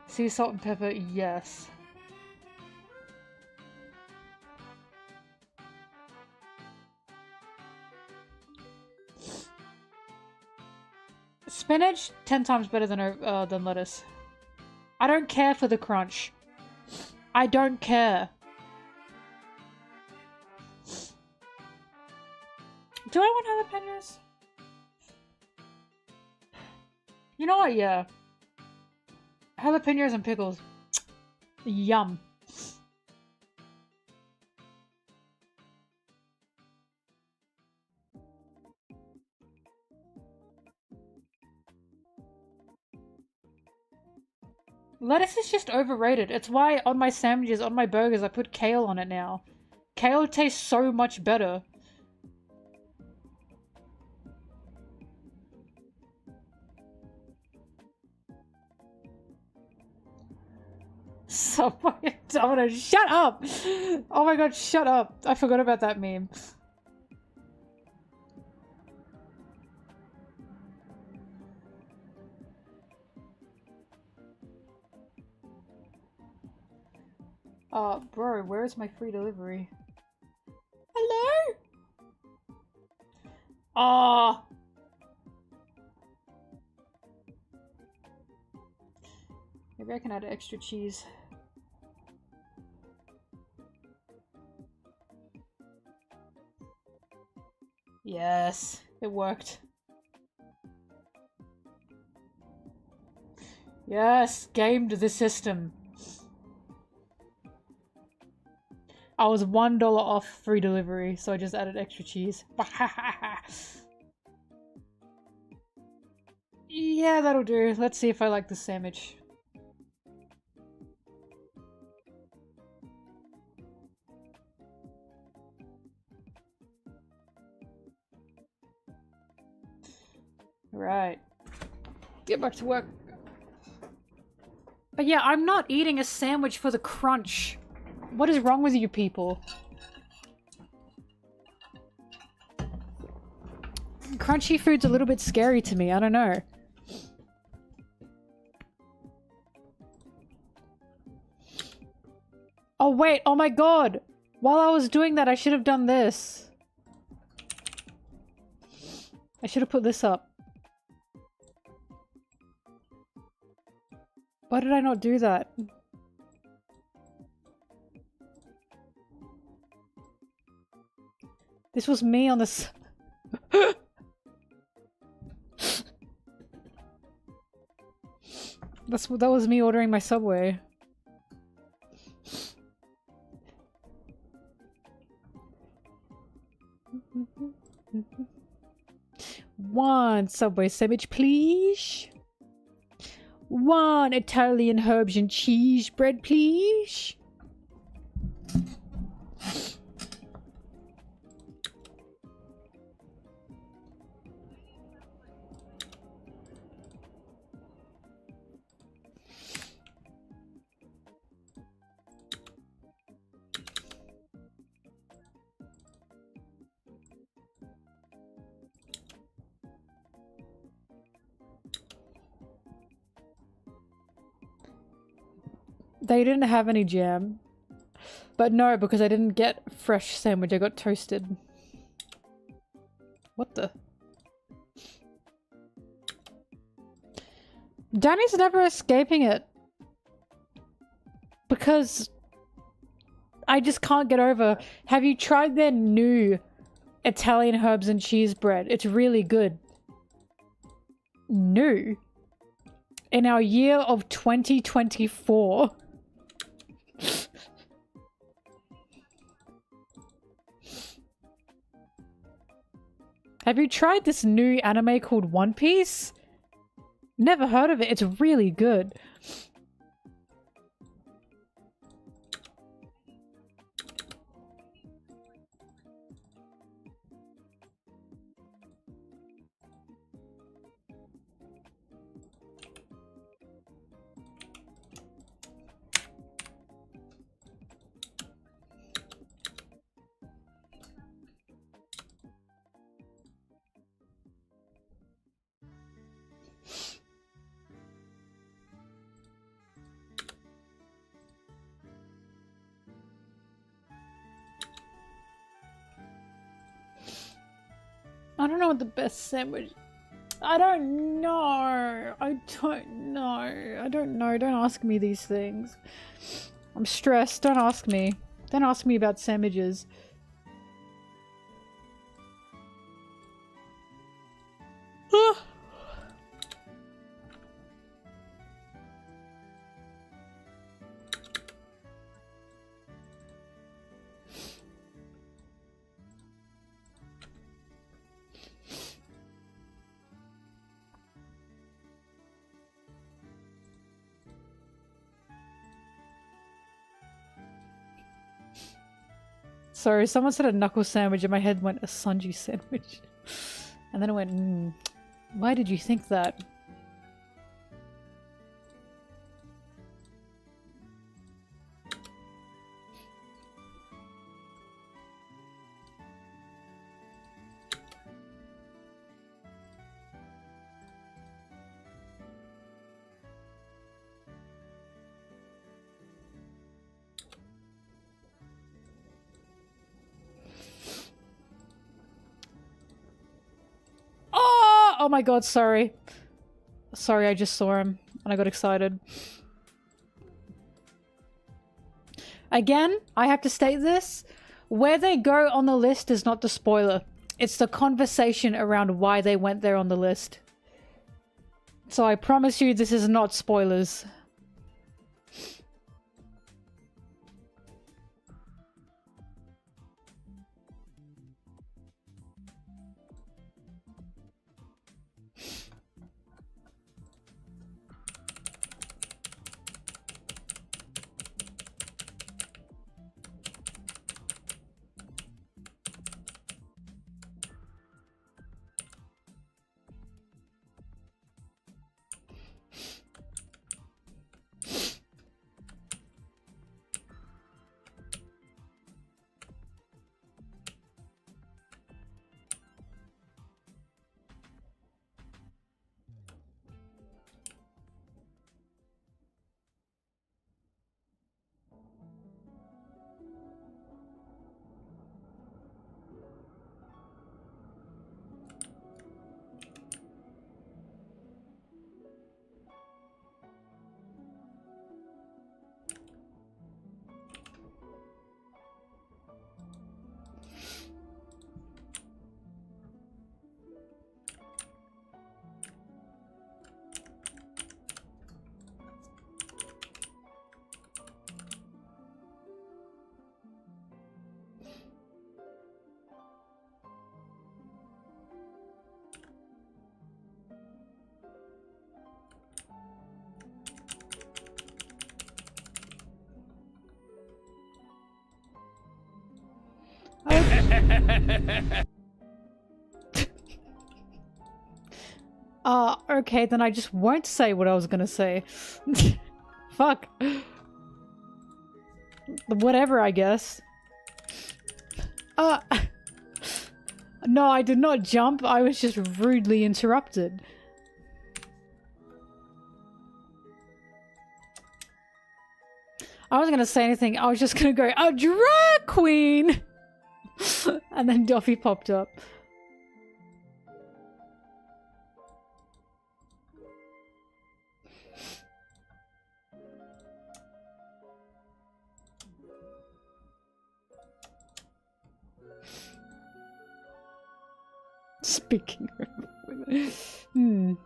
Sea salt and pepper, yes. Spinach, 10 times better than lettuce. I don't care for the crunch. I don't care. Do I want jalapenos? You know what? Yeah. Jalapenos and pickles. Yum. Lettuce is just overrated. It's why on my sandwiches, on my burgers, I put kale on it now. Kale tastes so much better. Subway Domino, shut up! Oh my god, shut up! I forgot about that meme. Bro, where is my free delivery? Hello? Ah. Maybe I can add extra cheese. Yes, it worked. Yes, gamed the system. I was $1 off free delivery, so I just added extra cheese. Yeah, that'll do. Let's see if I like the sandwich. Right. Get back to work. But yeah, I'm not eating a sandwich for the crunch. What is wrong with you people? Crunchy food's a little bit scary to me, I don't know. Oh wait, oh my god! While I was doing that, I should have done this. I should have put this up. Why did I not do that? This was me on this. That was me ordering my Subway. One Subway sandwich, please. One Italian herbs and cheese bread, please. They didn't have any jam. But no, because I didn't get fresh sandwich, I got toasted. What the? Danny's never escaping it. Because I just can't get over. Have you tried their new Italian herbs and cheese bread? It's really good. New? In our year of 2024. Have you tried this new anime called One Piece? Never heard of it. It's really good. I don't know what the best sandwich... I don't know. I don't know. I don't know. Don't ask me these things. I'm stressed. Don't ask me. Don't ask me about sandwiches. Sorry, someone said a knuckle sandwich and my head went a Sanji sandwich. And then it went, why did you think that? Oh my god, sorry. Sorry, I just saw him and I got excited. Again, I have to state this. Where they go on the list is not the spoiler. It's the conversation around why they went there on the list. So I promise you this is not spoilers. Okay, then I just won't say what I was gonna say. Fuck. Whatever, I guess. No, I did not jump. I was just rudely interrupted. I wasn't gonna say anything. I was just gonna go, a drag queen! And then Duffy popped up. Speaking of women.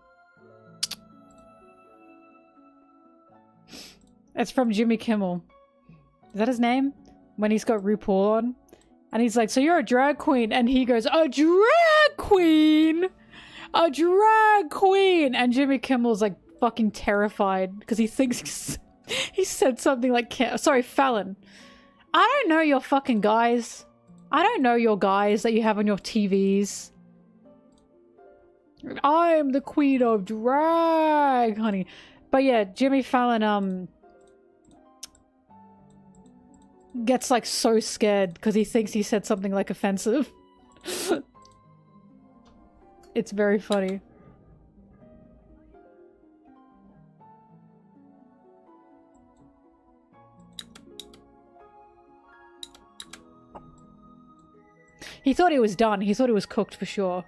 It's from Jimmy Kimmel. Is that his name? When he's got RuPaul on? And he's like, so you're a drag queen? And he goes, a drag queen? A drag queen! And Jimmy Kimmel's like fucking terrified because he thinks he said something like, sorry, Fallon. I don't know your fucking guys. I don't know your guys that you have on your TVs. I'm the queen of drag, honey. But yeah, Jimmy Fallon, gets like so scared because he thinks he said something like offensive. It's very funny. He thought it was done. He thought it was cooked for sure.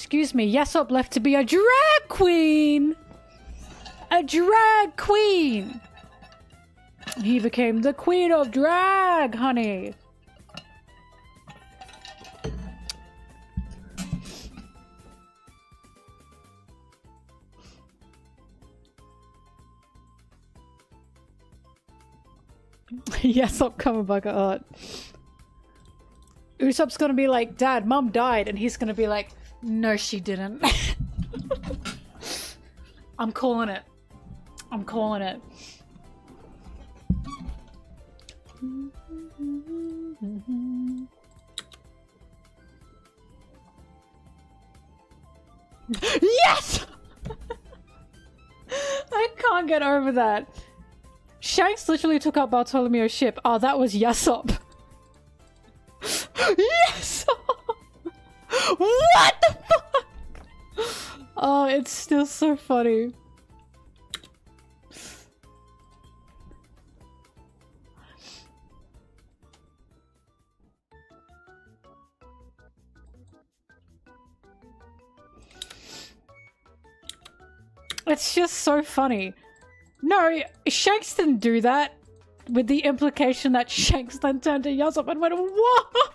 excuse me, Yesop left to be a drag queen! A drag queen! He became the queen of drag, honey! Yesop Kamabaka art. Usopp's gonna be like, Dad, Mom died, and he's gonna be like, no, she didn't. I'm calling it. I'm calling it. Yes! I can't get over that. Shanks literally took out Bartolomeo's ship. Oh, that was Yesop. Yes! What the fuck? Oh, it's still so funny. It's just so funny. No, Shanks didn't do that. With the implication that Shanks then turned to Yesop and went, what?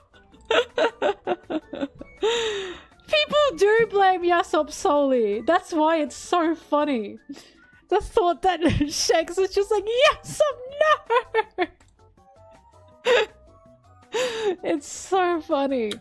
People do blame Yesop solely. That's why it's so funny. The thought that Shanks is just like, Yesop, no! It's so funny.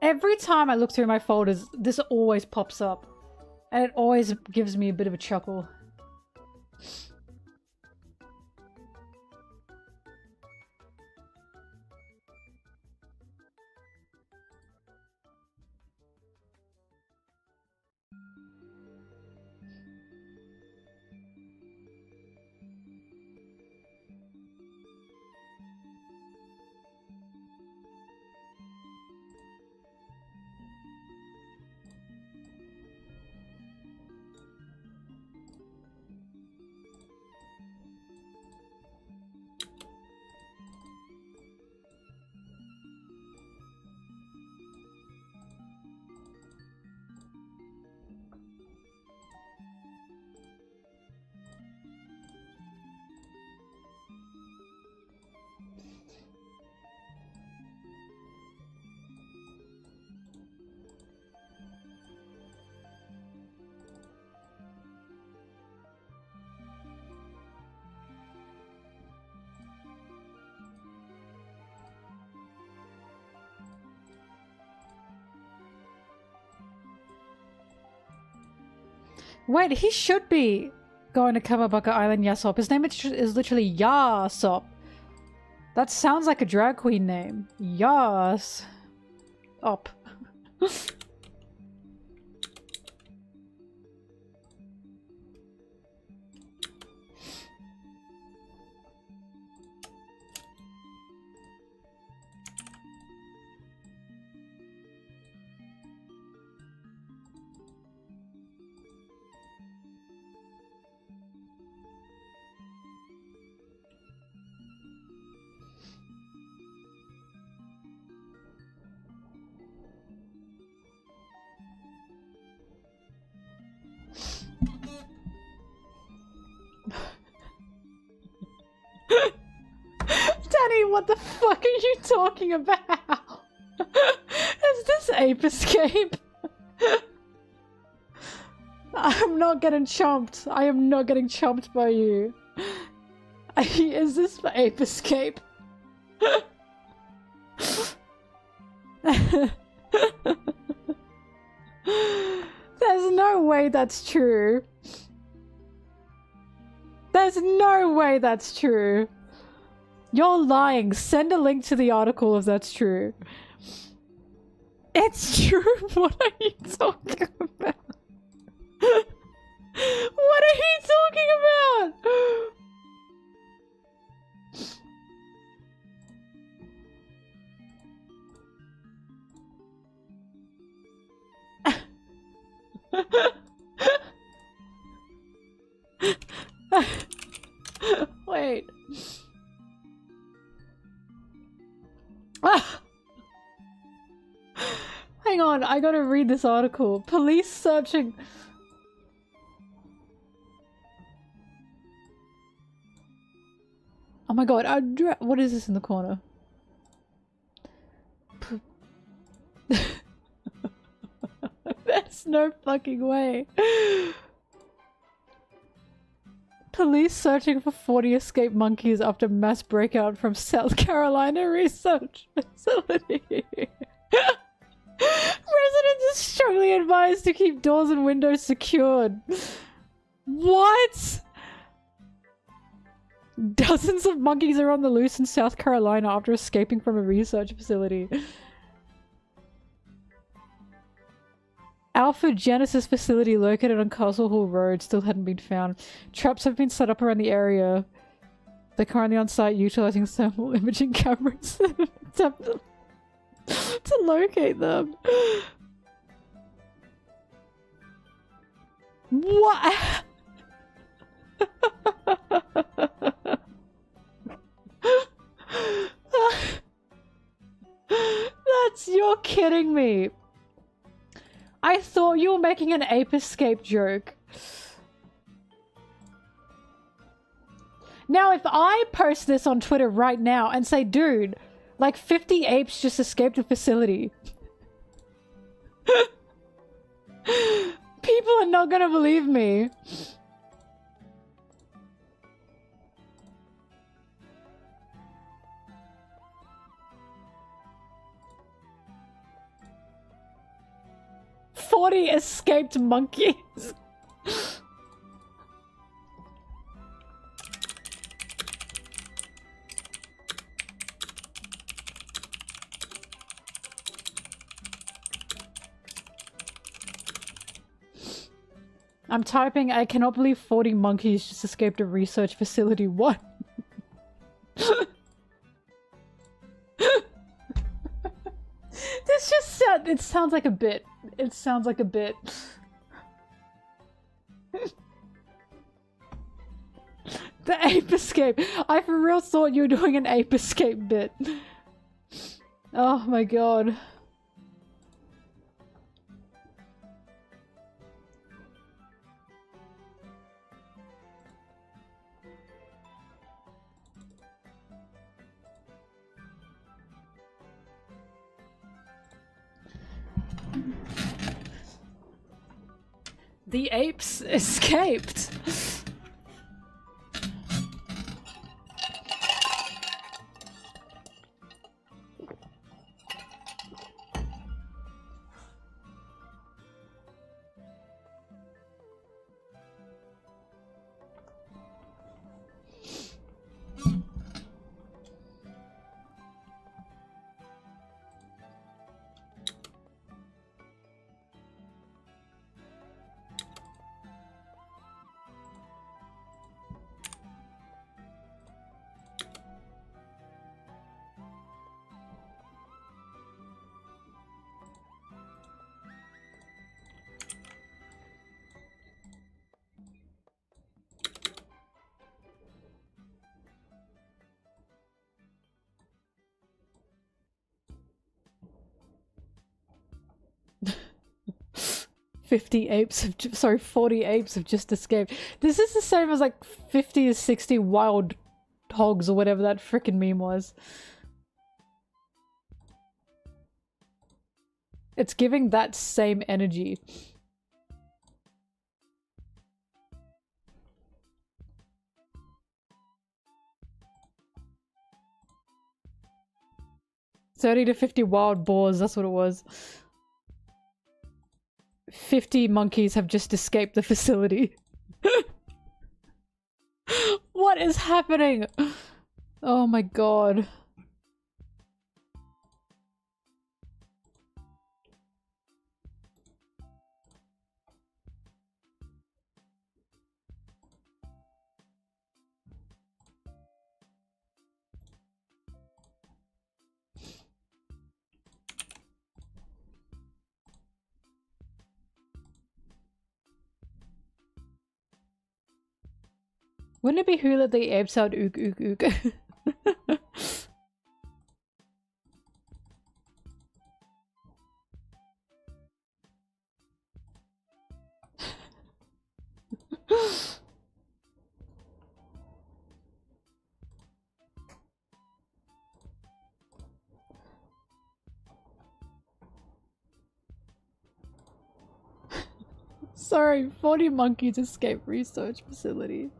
Every time I look through my folders, this always pops up. And it always gives me a bit of a chuckle. Wait, he should be going to Kamabaka Island, Yasop. His name is literally Yasop. That sounds like a drag queen name. Yas. Op. Danny, what the fuck are you talking about? Is this Ape Escape? I'm not getting chomped. I am not getting chomped by you. Is this for Ape Escape? There's no way that's true. There's no way that's true. You're lying. Send a link to the article if that's true. It's true. What are you talking about? What are you talking about? Wait. Hang on, I gotta read this article. Police searching... Oh my god, what is this in the corner? There's no fucking way. Police searching for 40 escaped monkeys after mass breakout from South Carolina research facility. Residents are strongly advised to keep doors and windows secured. What? Dozens of monkeys are on the loose in South Carolina after escaping from a research facility. Alpha Genesis facility located on Castle Hall Road still hadn't been found. Traps have been set up around the area. They're currently on site utilizing thermal imaging cameras to locate them. What? You're kidding me. I thought you were making an ape escape joke. Now, if I post this on Twitter right now and say, dude, like 50 apes just escaped a facility. People are not gonna believe me. "40 escaped monkeys." I'm typing, I cannot believe 40 monkeys just escaped a research facility. What? This just it sounds like a bit. It sounds like a bit. The ape escape. I for real thought you were doing an ape escape bit. Oh my god. The apes escaped. Sorry, 40 apes have just escaped. This is the same as like 50 to 60 wild hogs or whatever that frickin' meme was. It's giving that same energy. 30 to 50 wild boars, that's what it was. 50 monkeys have just escaped the facility. What is happening? Oh my god. Wouldn't it be who let the apes out ook ook ook? Sorry, 40 monkeys escape research facility.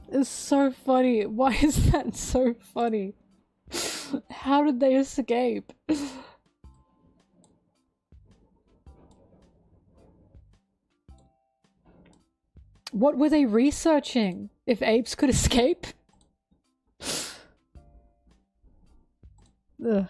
It's so funny. Why is that so funny? How did they escape? What were they researching? If apes could escape? Ugh.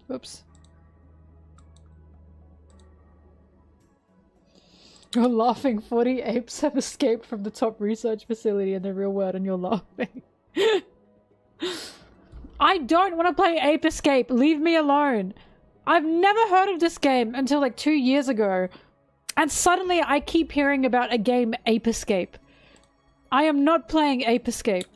Oops. You're laughing. 40 apes have escaped from the top research facility in the real world and you're laughing. I don't want to play Ape Escape. Leave me alone. I've never heard of this game until like 2 years ago. And suddenly I keep hearing about a game, Ape Escape. I am not playing Ape Escape.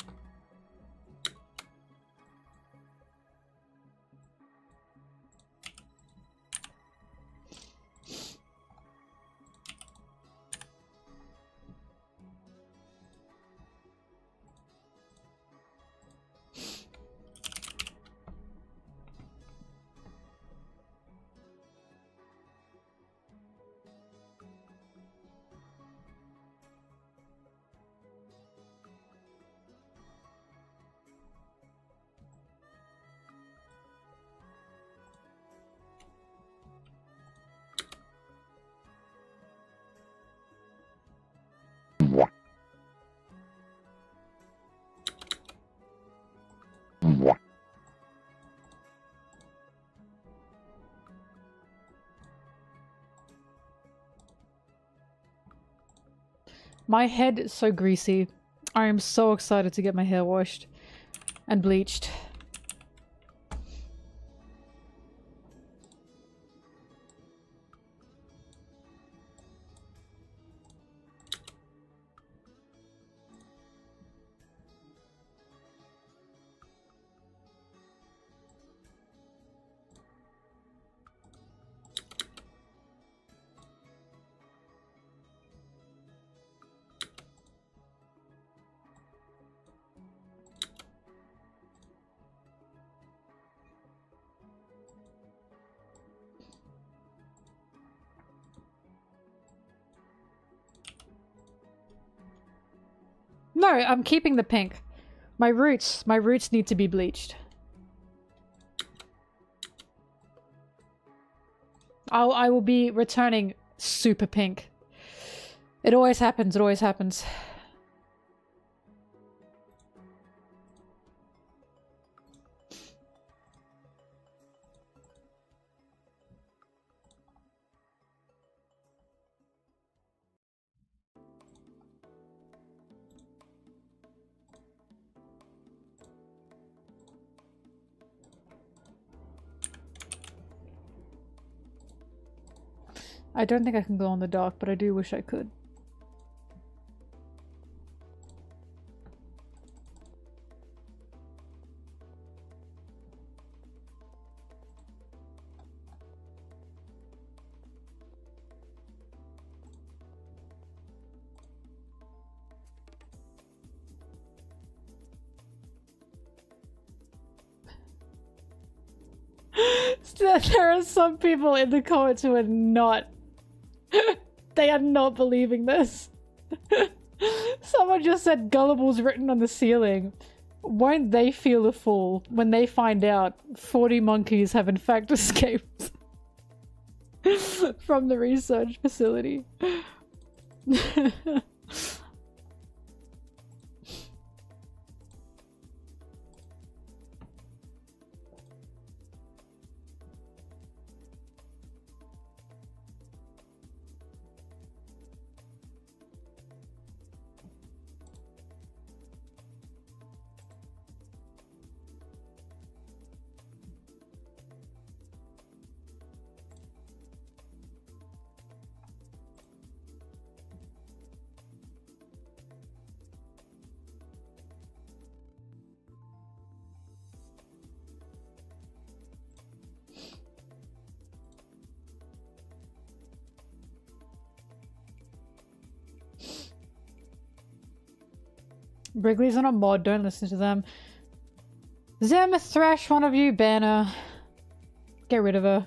My head is so greasy. I am so excited to get my hair washed and bleached. No, I'm keeping the pink. My roots need to be bleached. I will be returning super pink. It always happens, it always happens. I don't think I can glow in the dark, but I do wish I could. There are some people in the comments who are not. They are not believing this. Someone just said gullible's written on the ceiling. Won't they feel a fool when they find out 40 monkeys have in fact escaped from the research facility? Wrigley's on a mod, don't listen to them. Zem, thrash one of you, Banner. Get rid of her.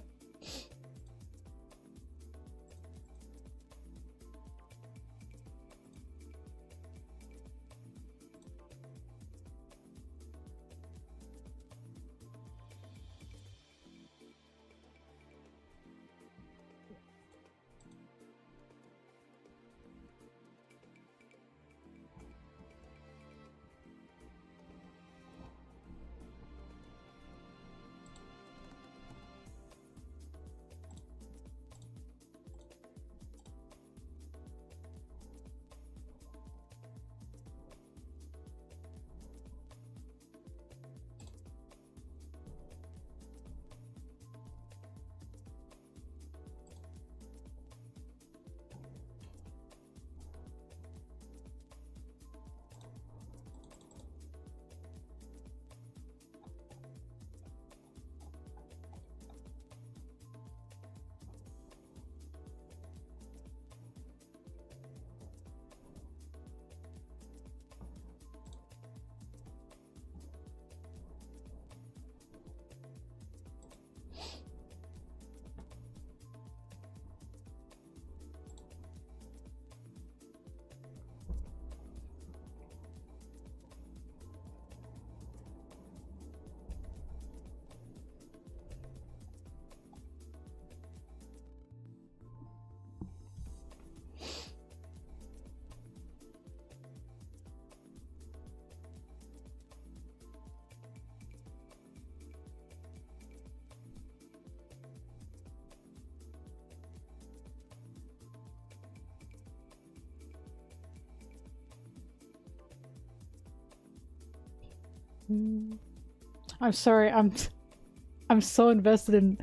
I'm sorry, I'm so invested in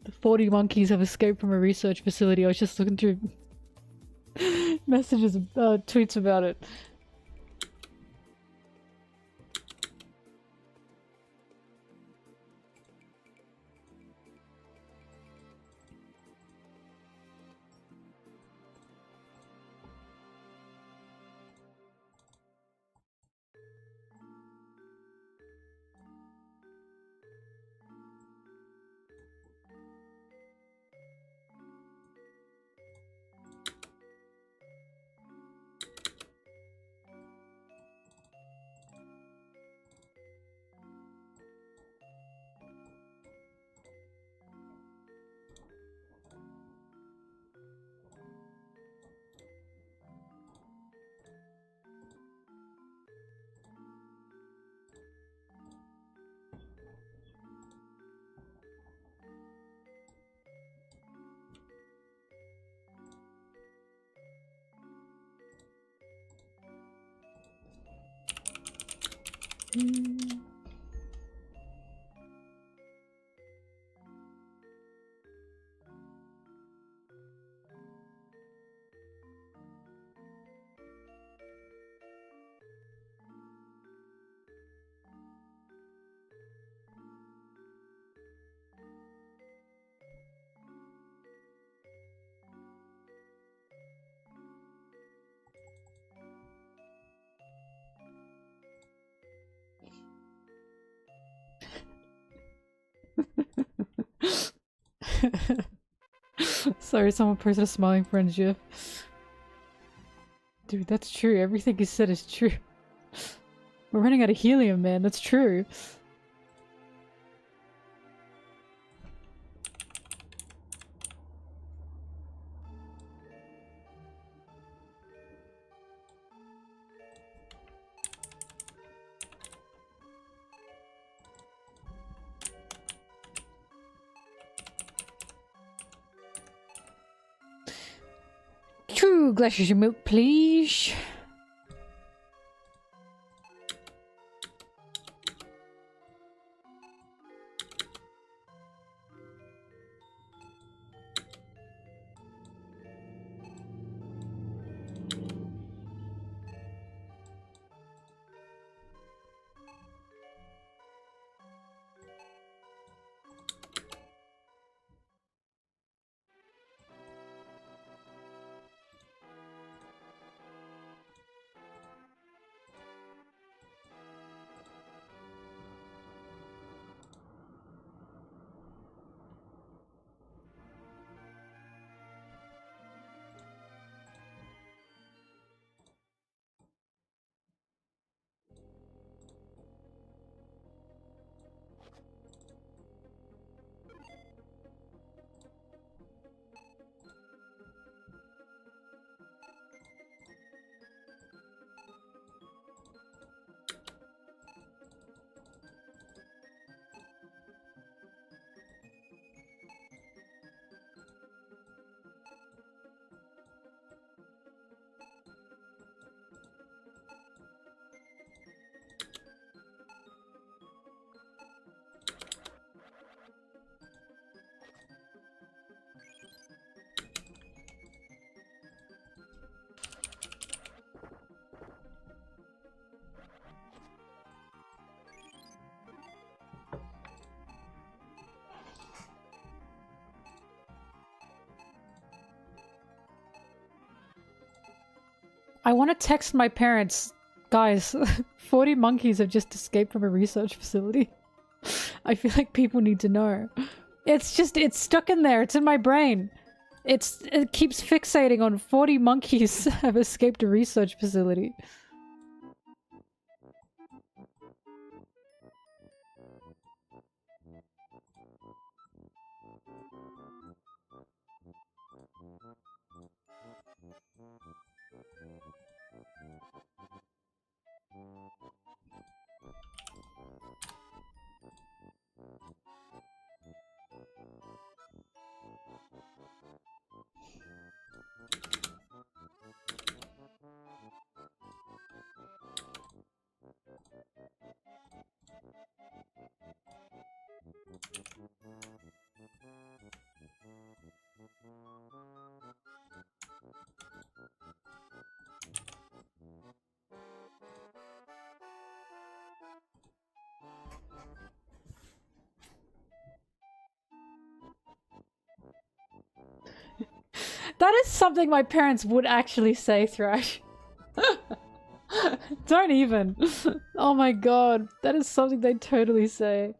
the 40 monkeys have escaped from a research facility. I was just looking through messages, tweets about it. Sorry, someone posted a smiling friend gif. Dude, that's true. Everything you said is true. We're running out of helium, man. That's true. Two glasses of milk, please. I want to text my parents. Guys, 40 monkeys have just escaped from a research facility. I feel like people need to know. It's stuck in there. It's in my brain. It keeps fixating on 40 monkeys have escaped a research facility. That is something my parents would actually say, Thrash. Don't even. Oh my god. That is something they totally say.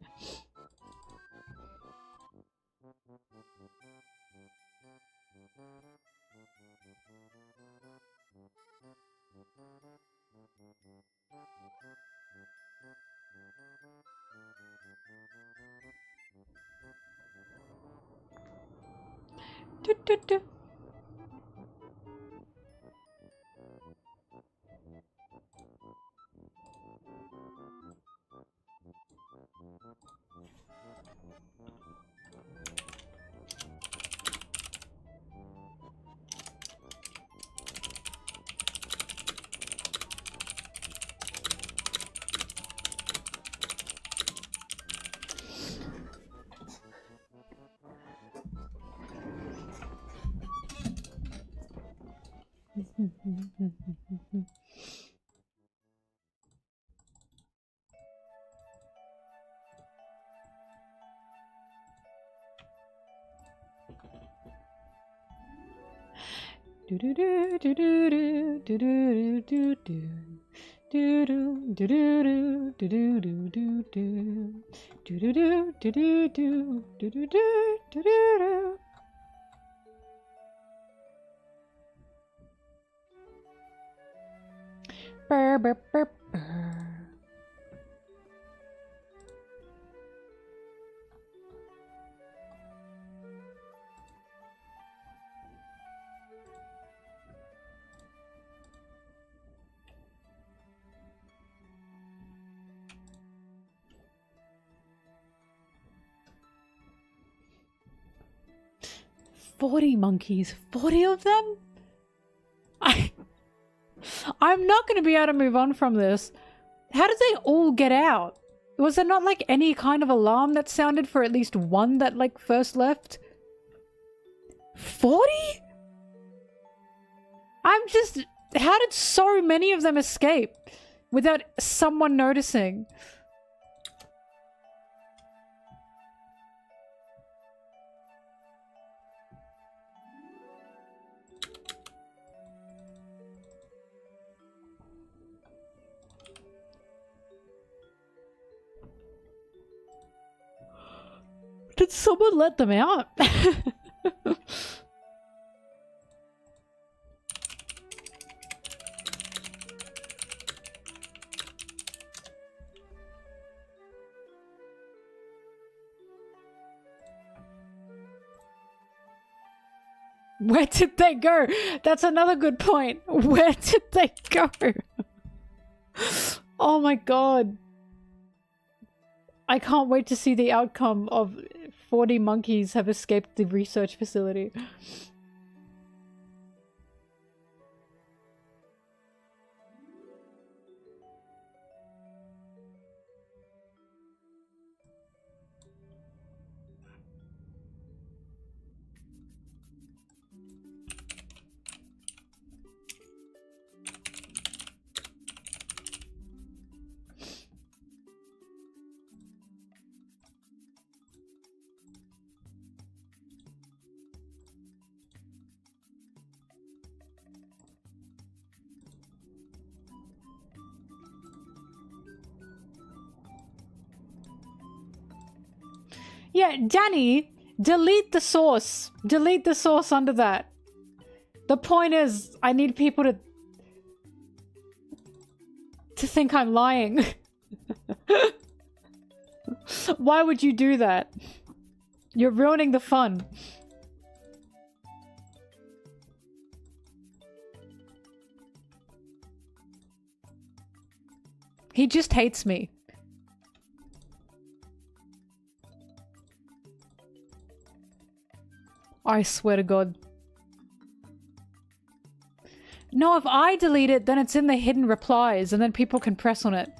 Do, do, do. Do do do do do do do do do do. Do do do do do do do do do do do do do do do do do do do do. Burr, burr, burr, burr. "40 monkeys, 40 of them?" I'm not going to be able to move on from this. How did they all get out? Was there not like any kind of alarm that sounded for at least one that like first left? 40? I'm just... How did so many of them escape without someone noticing? Did someone let them out? Where did they go? That's another good point. Where did they go? Oh my god. I can't wait to see the outcome of 40 monkeys have escaped the research facility. Yeah, Danny, delete the source. Delete the source under that. The point is, I need people to think I'm lying. Why would you do that? You're ruining the fun. He just hates me. I swear to God. No, if I delete it, then it's in the hidden replies, and then people can press on it.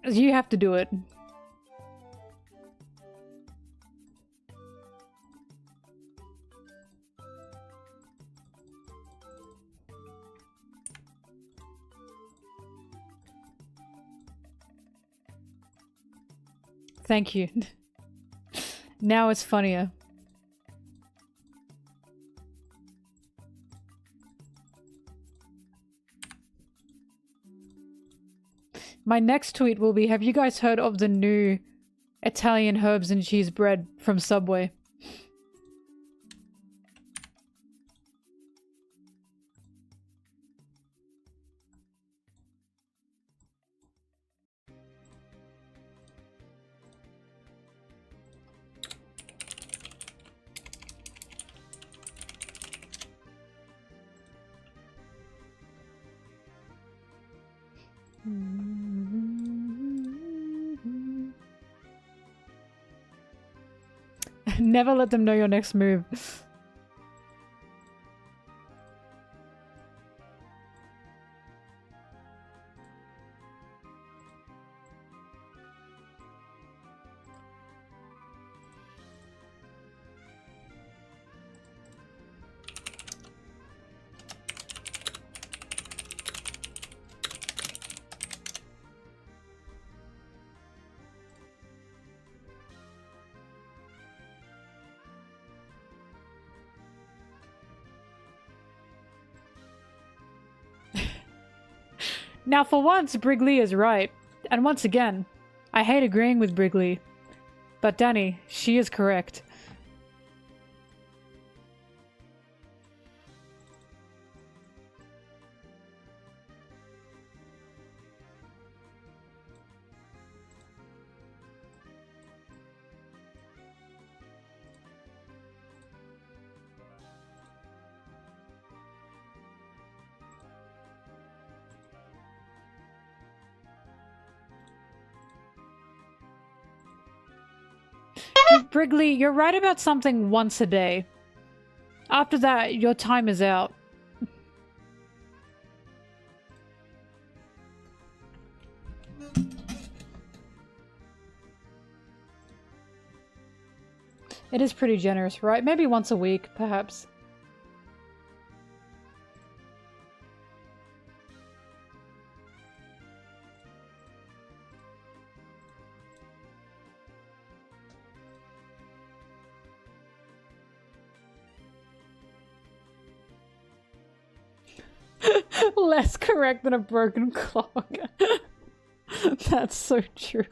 You have to do it. Thank you. Now it's funnier. My next tweet will be, have you guys heard of the new Italian herbs and cheese bread from Subway? Never let them know your next move. Now, for once, Brigley is right. And once again, I hate agreeing with Brigley. But Danny, she is correct. Brigley, you're right about something once a day. After that, your time is out. It is pretty generous, right? Maybe once a week, perhaps. Less correct than a broken clock. That's so true.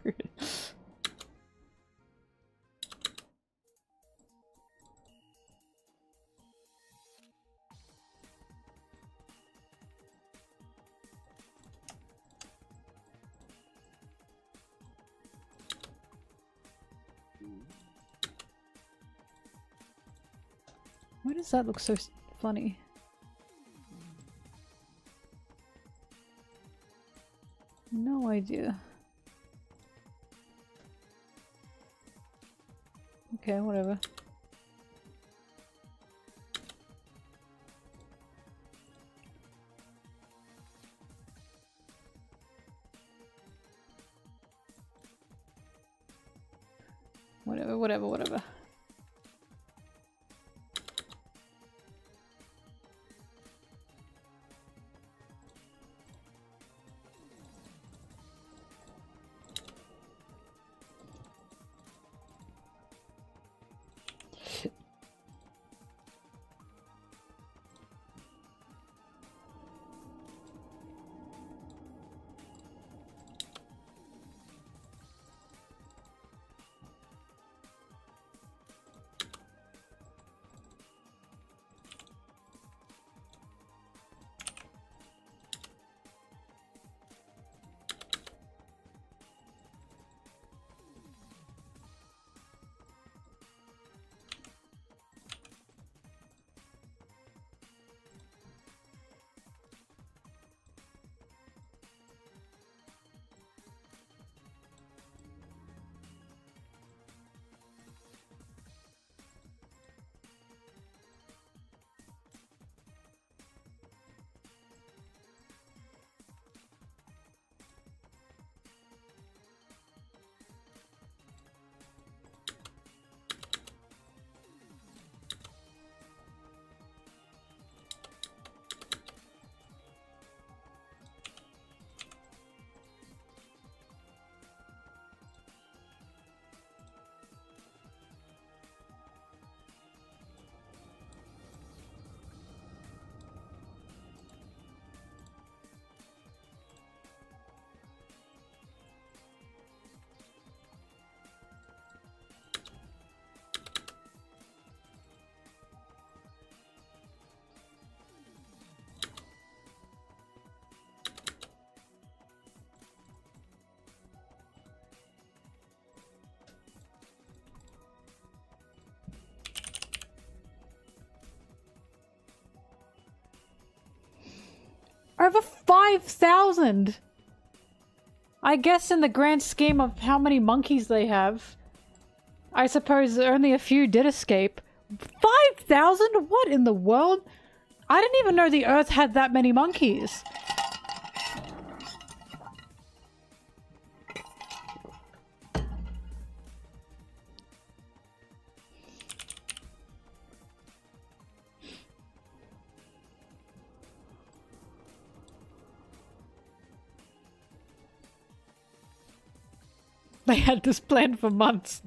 Why does that look so funny? No idea. Okay, whatever. Whatever. Over 5,000! I guess in the grand scheme of how many monkeys they have, I suppose only a few did escape. 5,000? What in the world? I didn't even know the Earth had that many monkeys. They had this planned for months.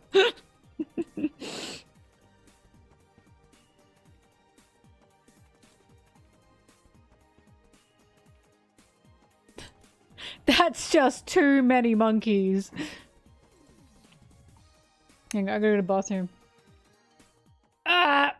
That's just too many monkeys. Hang on, I gotta go to the bathroom. Ah!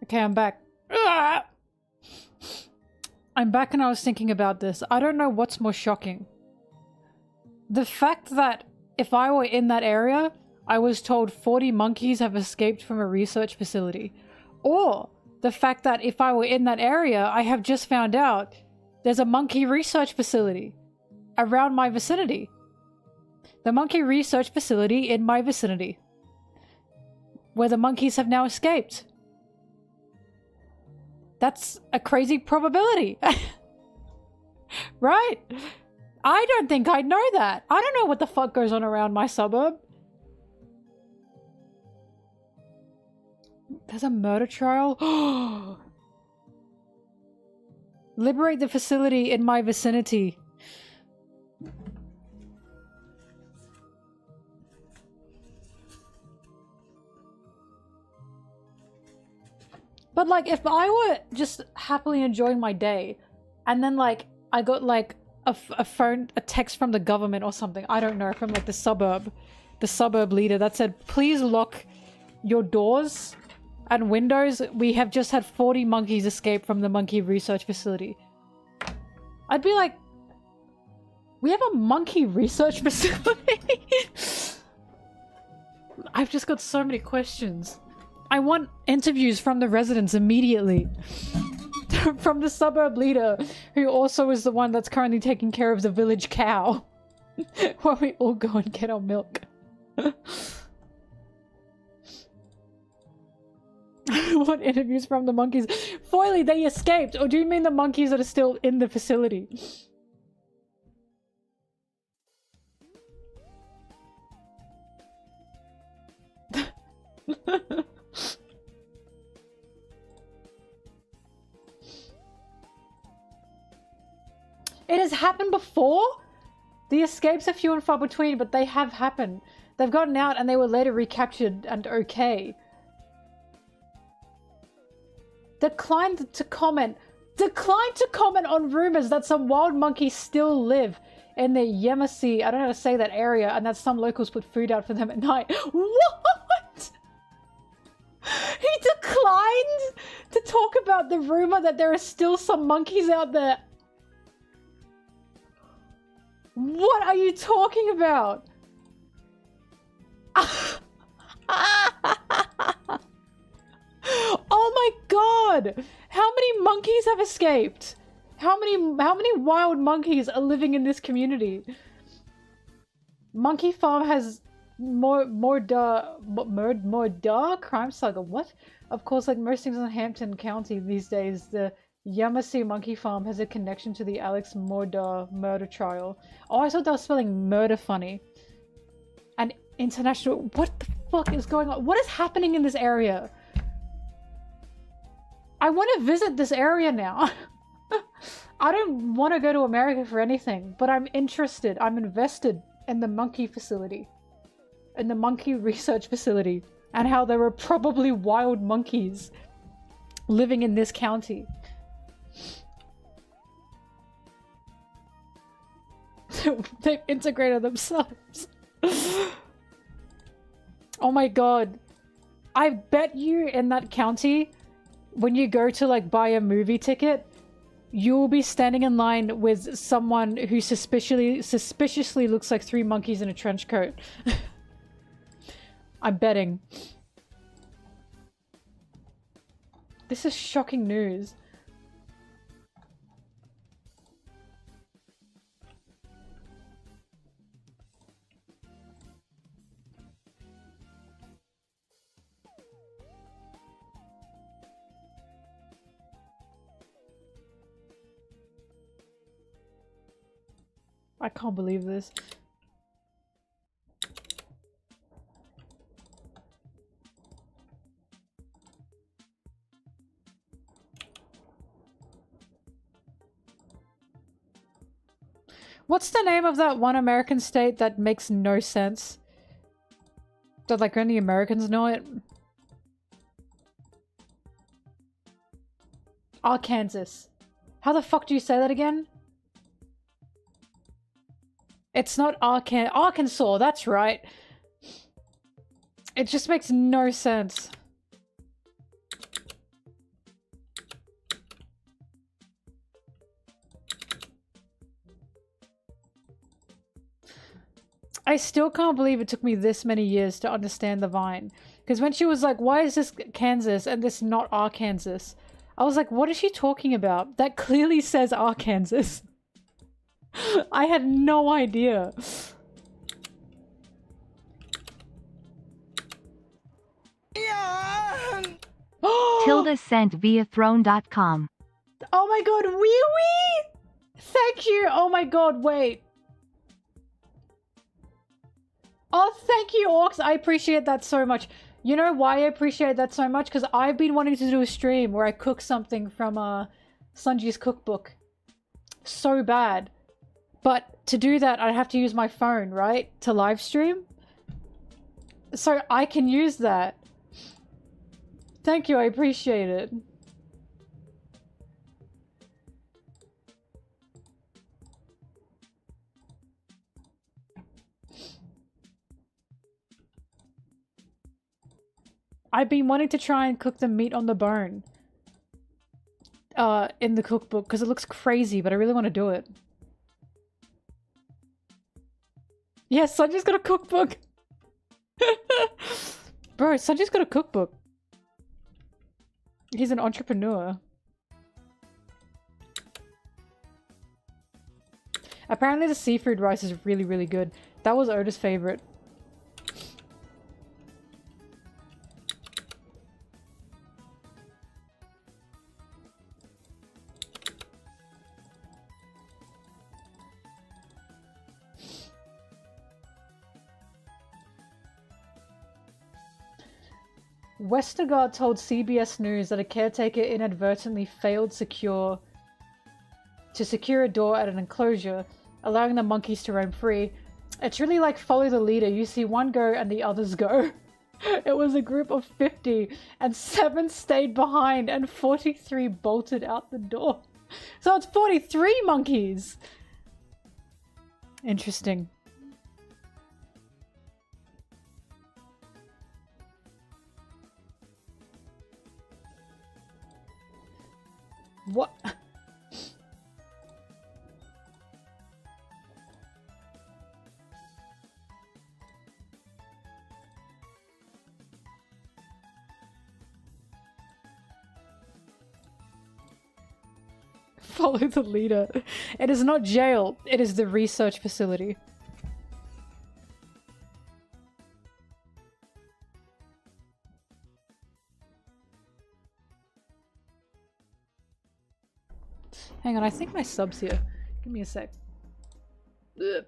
Okay, I'm back. Ah! I'm back and I was thinking about this. I don't know what's more shocking. The fact that if I were in that area, I was told 40 monkeys have escaped from a research facility. Or the fact that if I were in that area, I have just found out there's a monkey research facility around my vicinity. The monkey research facility in my vicinity. Where the monkeys have now escaped. That's a crazy probability. Right? I don't think I'd know that. I don't know what the fuck goes on around my suburb. There's a murder trial? Liberate the facility in my vicinity. But like, if I were just happily enjoying my day, and then like, I got like a text from the government or something, I don't know, from like the suburb leader that said, please lock your doors and windows. We have just had 40 monkeys escape from the monkey research facility. I'd be like, we have a monkey research facility? I've just got so many questions. I want interviews from the residents immediately. From the suburb leader, who also is the one that's currently taking care of the village cow. Where we all go and get our milk. What interviews from the monkeys? Foily, they escaped, or do you mean the monkeys that are still in the facility? It has happened before? The escapes are few and far between, but they have happened. They've gotten out and they were later recaptured and okay. Declined to comment on rumors that some wild monkeys still live in the Yemasi, I don't know how to say that area, and that some locals put food out for them at night. What? He declined to talk about the rumor that there are still some monkeys out there. What are you talking about? Oh my god! How many monkeys have escaped? How many wild monkeys are living in this community? Monkey Farm has more crime saga. What? Of course, like most things in Hampton County these days, the Yamasi Monkey Farm has a connection to the Alex Mordar murder trial. Oh, I thought that was spelling murder funny. And international. What the fuck is going on? What is happening in this area? I want to visit this area now. I don't want to go to America for anything, but I'm interested. I'm invested in the monkey facility. In the monkey research facility. And how there were probably wild monkeys living in this county. They've integrated themselves. Oh my god. I bet you in that county, when you go to like buy a movie ticket, you'll be standing in line with someone who suspiciously looks like 3 monkeys in a trench coat. I'm betting. This is shocking news. I can't believe this. What's the name of that one American state that makes no sense? That like only Americans know it? Arkansas. How the fuck do you say that again? It's not Arkansas, that's right. It just makes no sense. I still can't believe it took me this many years to understand the Vine. Because when she was like, why is this Kansas and this not Arkansas? I was like, what is she talking about? That clearly says Arkansas. I had no idea. Tilda sent via throne.com. Oh my god, wee wee! Thank you! Oh my god, wait. Oh, thank you, Orcs. I appreciate that so much. You know why I appreciate that so much? Because I've been wanting to do a stream where I cook something from Sanji's cookbook. So bad. But to do that, I'd have to use my phone, right? To live stream? So I can use that. Thank you, I appreciate it. I've been wanting to try and cook the meat on the bone. In the cookbook, because it looks crazy, but I really want to do it. Yes, Sanji's got a cookbook. Bro, Sanji's got a cookbook. He's an entrepreneur. Apparently the seafood rice is really, really good. That was Oda's favorite. Westergaard told CBS News that a caretaker inadvertently failed to secure a door at an enclosure, allowing the monkeys to roam free. It's really like follow the leader. You see one go and the others go. It was a group of 50 and 7 stayed behind and 43 bolted out the door. So it's 43 monkeys! Interesting. What? Follow the leader. It is not jail, it is the research facility. Hang on, I think my sub's here. Give me a sec. Ugh.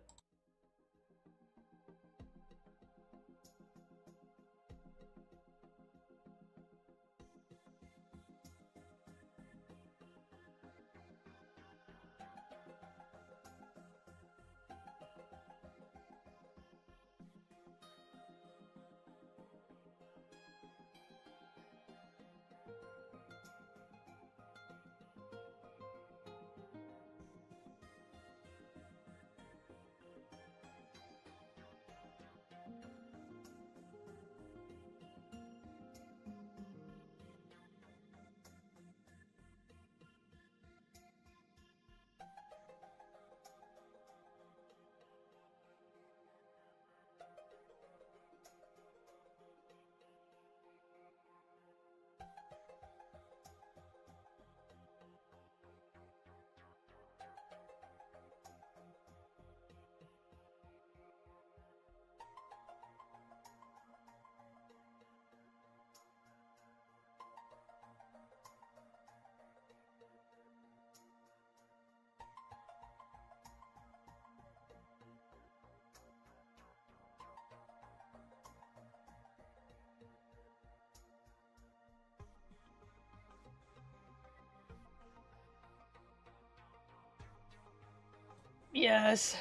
Yes.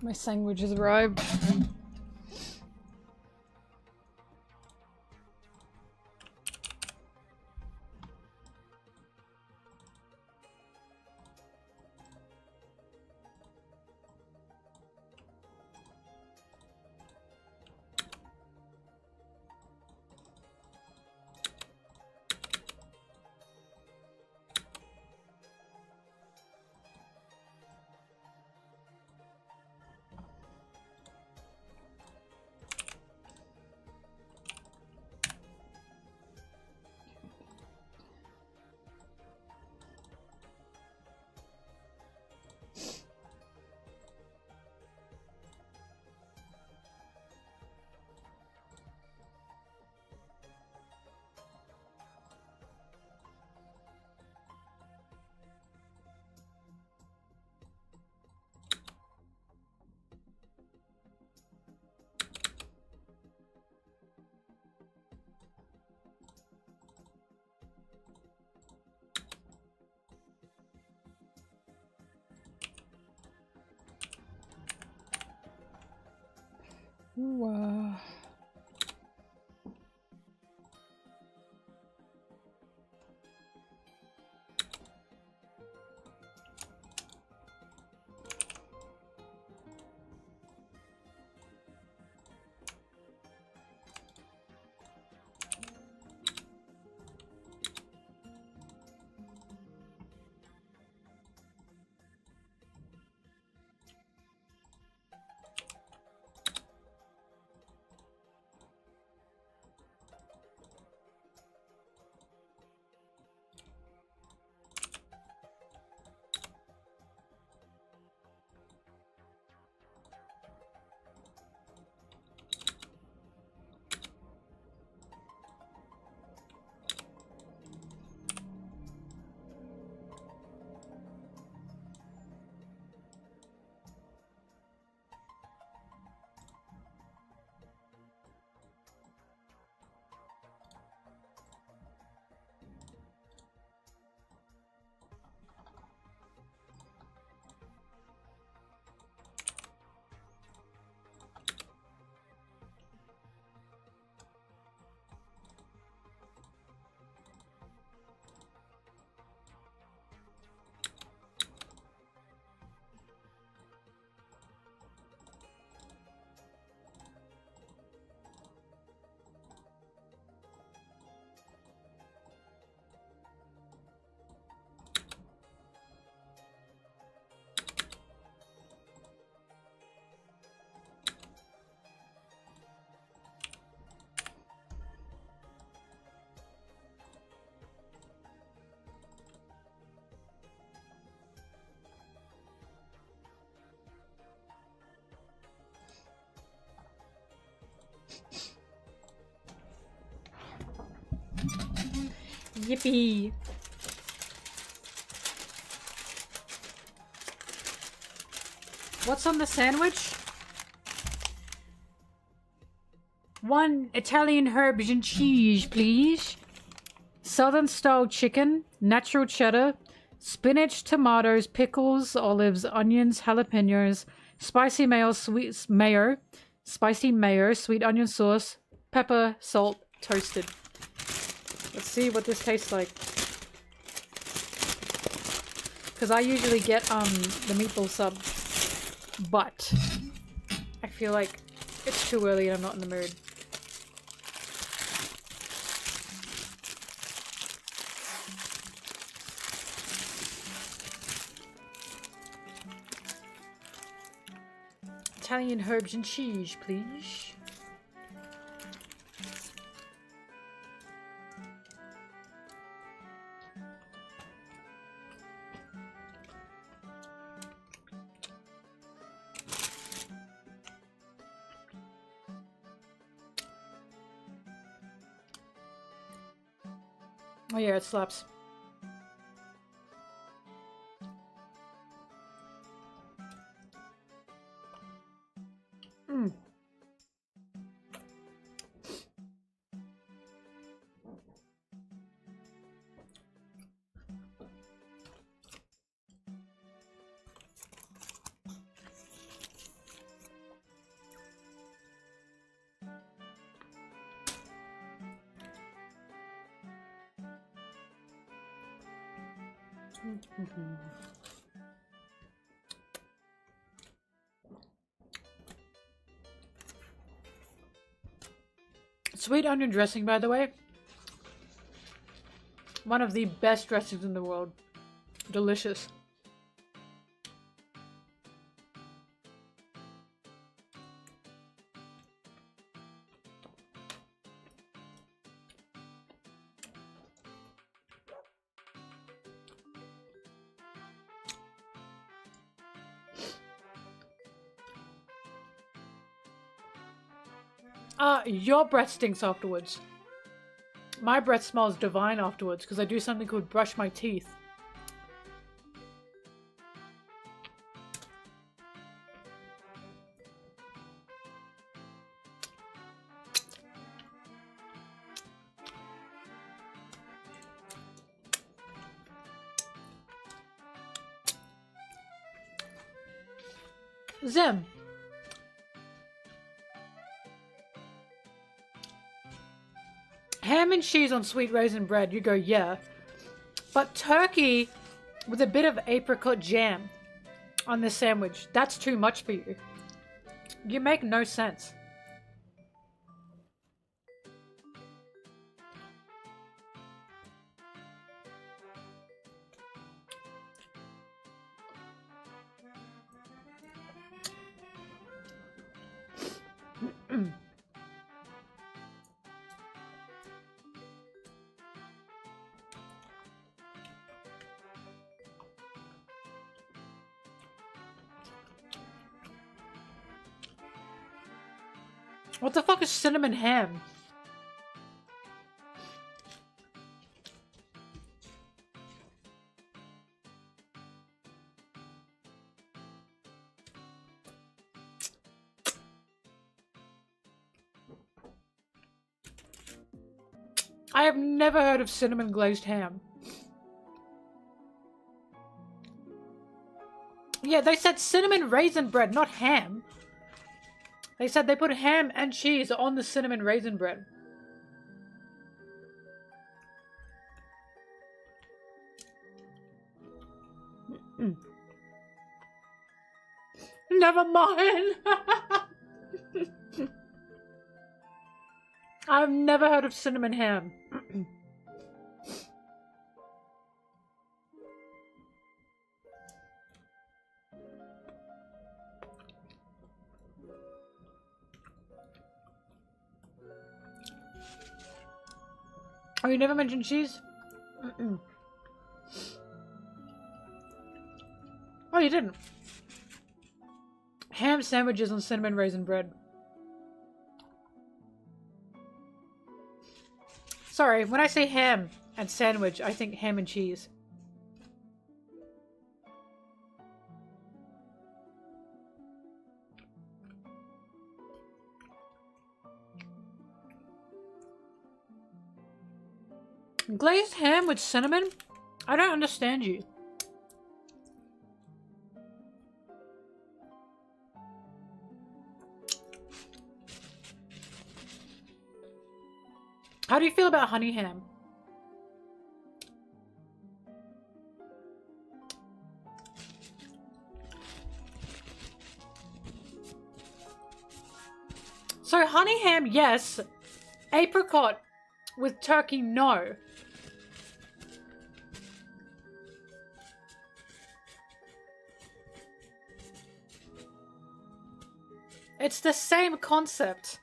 My sandwich has arrived. Ooh, Yippee. What's on the sandwich? 1 Italian herbs and cheese, please. Southern style chicken, natural cheddar, spinach, tomatoes, pickles, olives, onions, jalapenos, spicy mayo, spicy mayo, sweet onion sauce, pepper, salt, toasted. Let's see what this tastes like. Because I usually get the meatball sub, but I feel like it's too early and I'm not in the mood. Italian herbs and cheese, please. Oh yeah, it slaps. Sweet onion dressing, by the way. One of the best dressings in the world. Delicious. Your breath stinks afterwards. My breath smells divine afterwards because I do something called brush my teeth. Zim. Ham and cheese on sweet raisin bread, you go, yeah. But turkey with a bit of apricot jam on this sandwich, that's too much for you. You make no sense. What the fuck is cinnamon ham? I have never heard of cinnamon glazed ham. Yeah, they said cinnamon raisin bread, not ham. They said they put ham and cheese on the cinnamon raisin bread. Never mind. I've never heard of cinnamon ham. Oh, you never mentioned cheese? Oh, you didn't. Ham sandwiches on cinnamon raisin bread. Sorry, when I say ham, And sandwich, I think ham and cheese. Glazed ham with cinnamon? I don't understand you. How do you feel about honey ham? So honey ham, yes. Apricot with turkey, no. It's the same concept.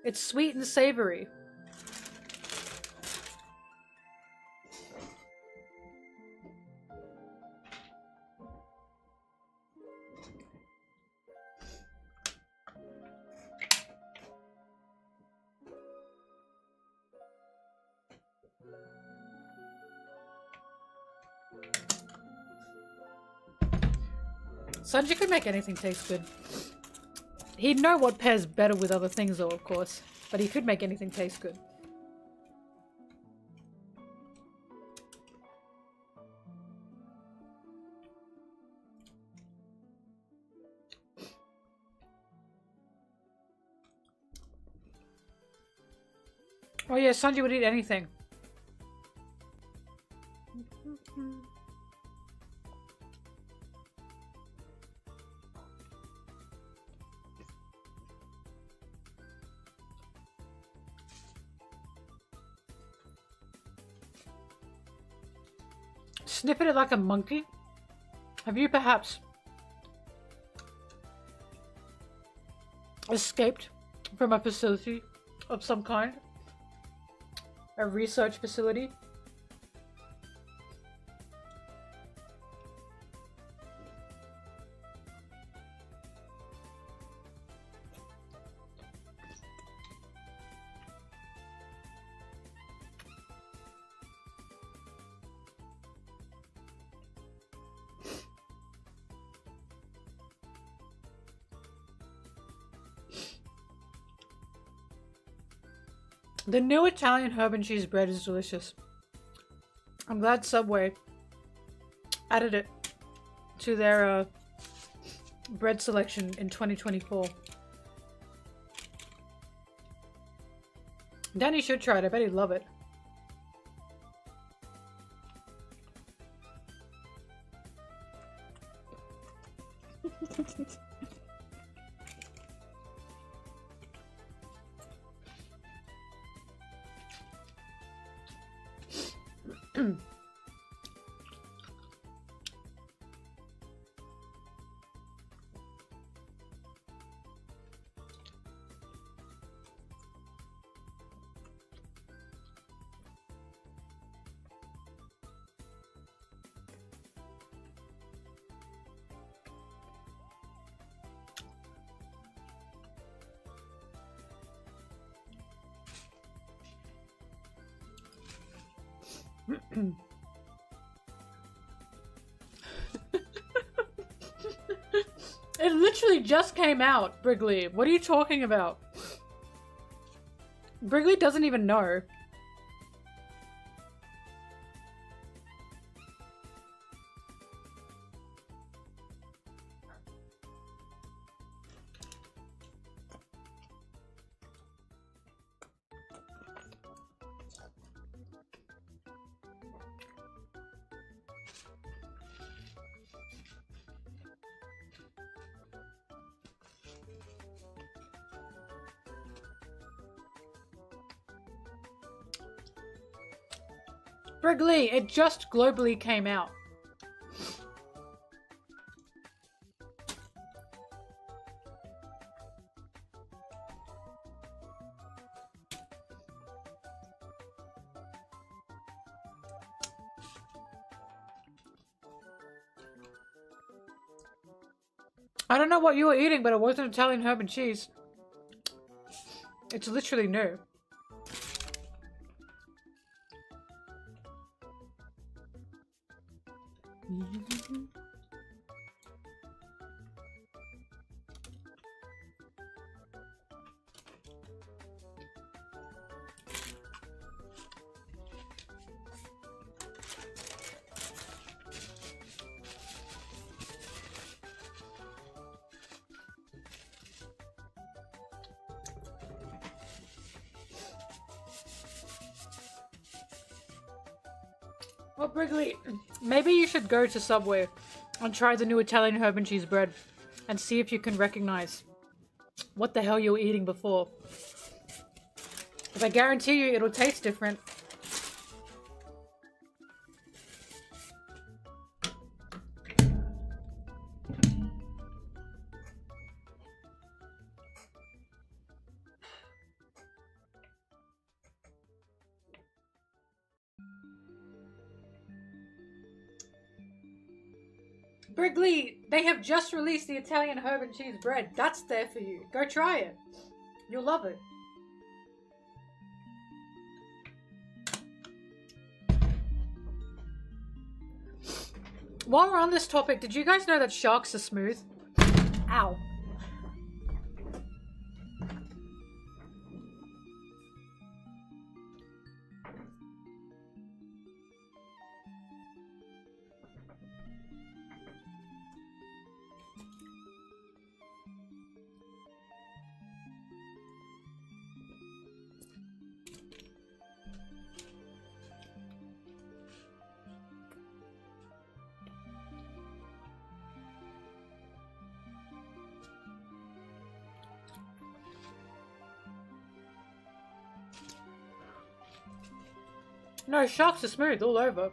It's sweet and savory. Sanji could make anything taste good. He'd know what pairs better with other things though, of course. But he could make anything taste good. Oh yeah, Sanji would eat anything. Sniffing it like a monkey? Have you perhaps escaped from a facility of some kind? A research facility? The new Italian herb and cheese bread is delicious. I'm glad Subway added it to their bread selection in 2024. Danny should try it. I bet he'd love it. It literally just came out, Brigley. What are you talking about? Brigley doesn't even know. Brigley, it just globally came out. I don't know what you were eating, but it wasn't Italian herb and cheese. It's literally new. Well, Brigley, maybe you should go to Subway and try the new Italian herb and cheese bread and see if you can recognize what the hell you were eating before. Because I guarantee you it'll taste different. Brigley, they have just released the Italian herb and cheese bread. That's there for you. Go try it. You'll love it. While we're on this topic, did you guys know that sharks are smooth? Ow. No, sharks are smooth all over.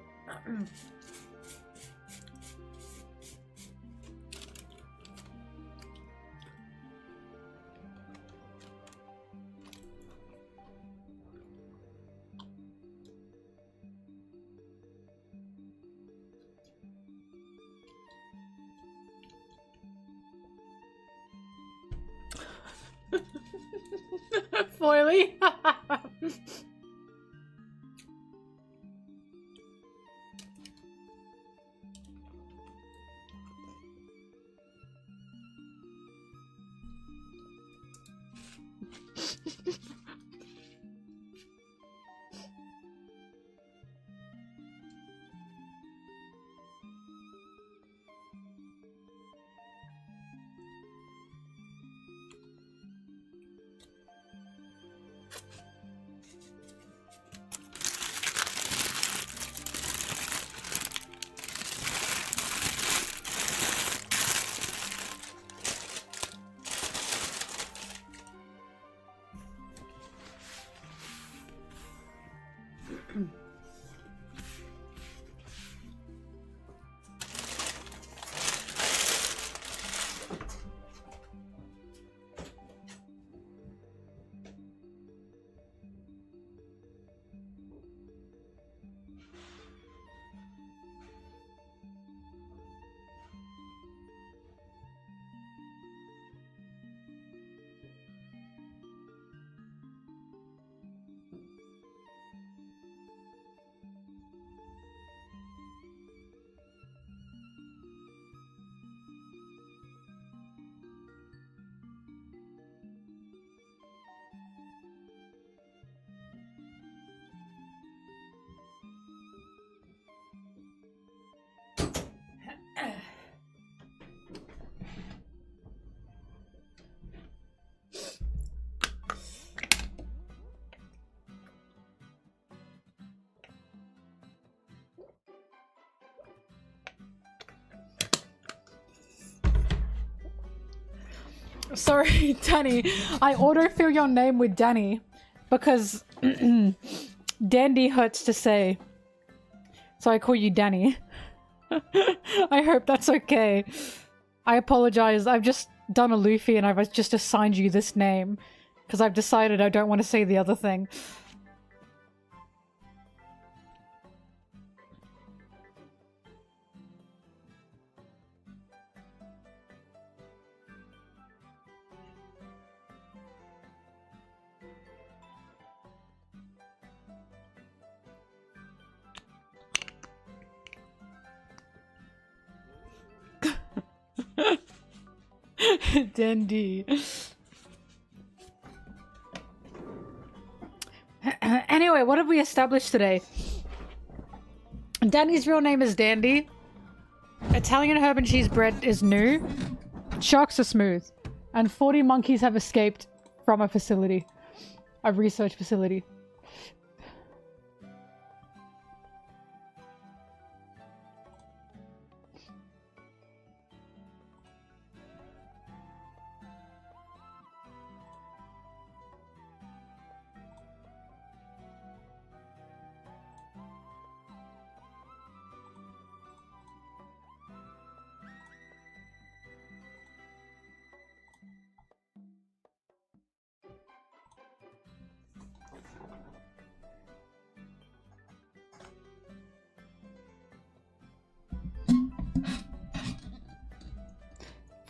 Foily. Sorry, Danny. I autofill your name with Danny because Dandy hurts to say. So I call you Danny. I hope that's okay. I apologize. I've just done a Luffy and I've just assigned you this name because I've decided I don't want to say the other thing. Dandy. Anyway, what have we established today? Dandy's real name is Dandy. Italian herb and cheese bread is new. Sharks are smooth. And 40 monkeys have escaped from a facility. A research facility.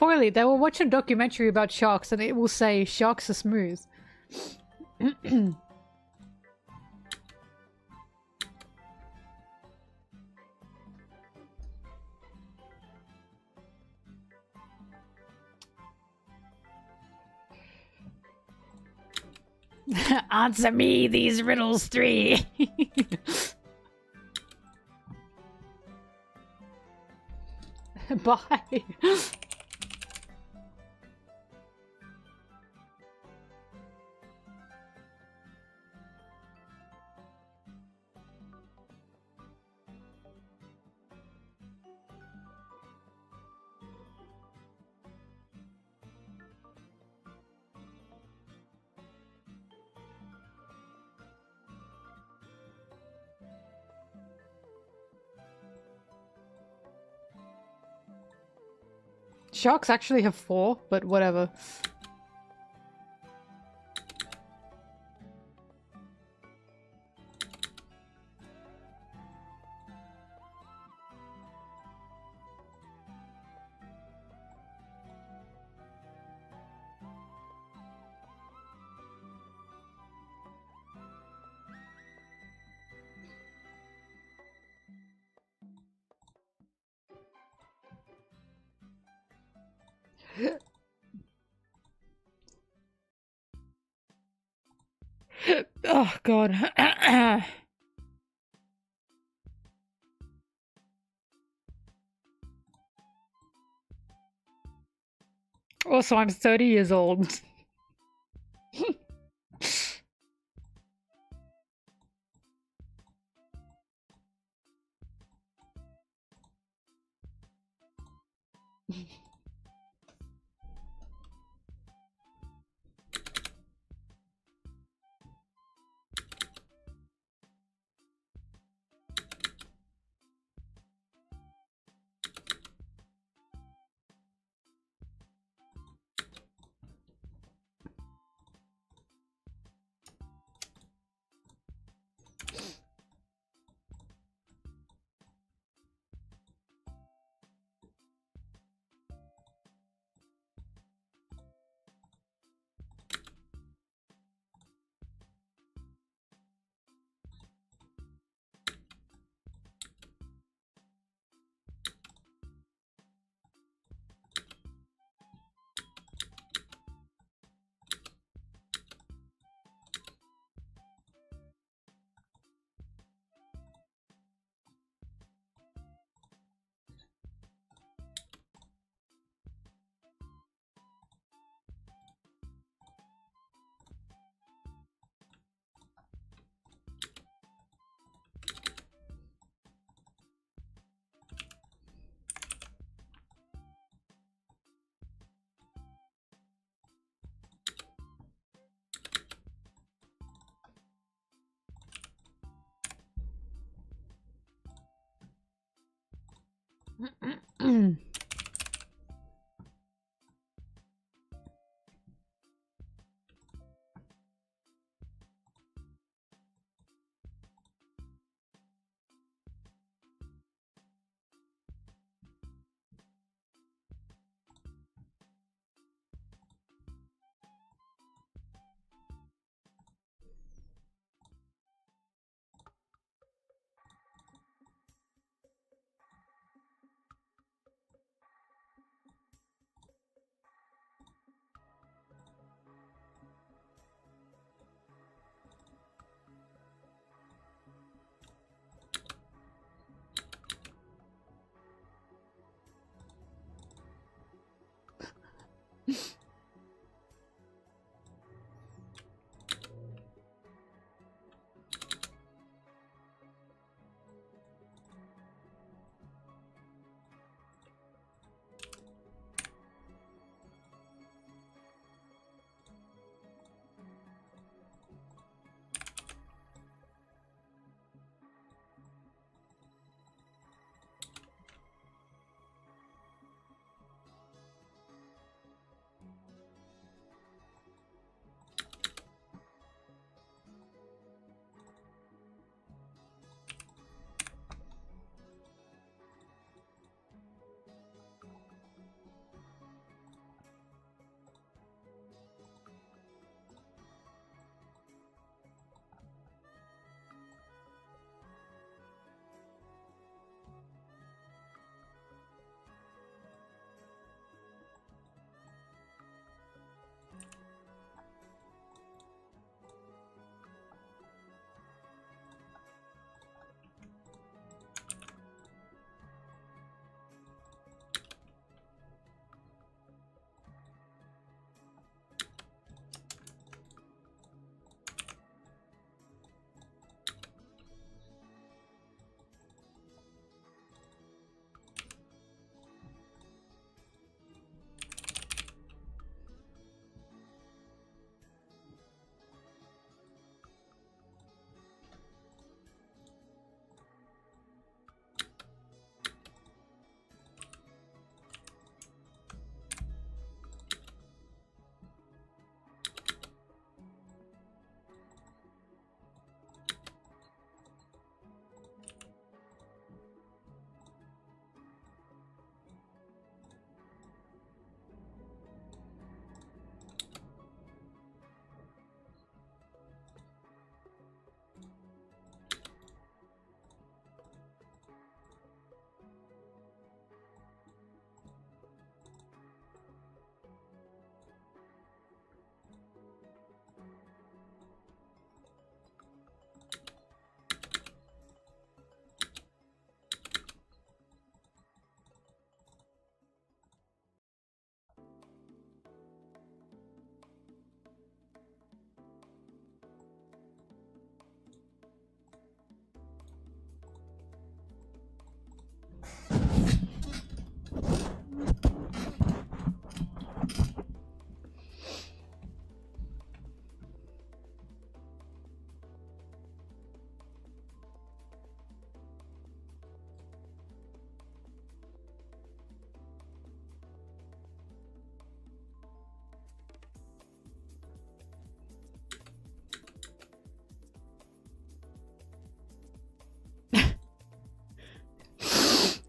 Foily, they will watch a documentary about sharks and it will say sharks are smooth. Answer me these riddles 3. Bye. Sharks actually have 4, but whatever. Oh god. Also, I'm 30 years old.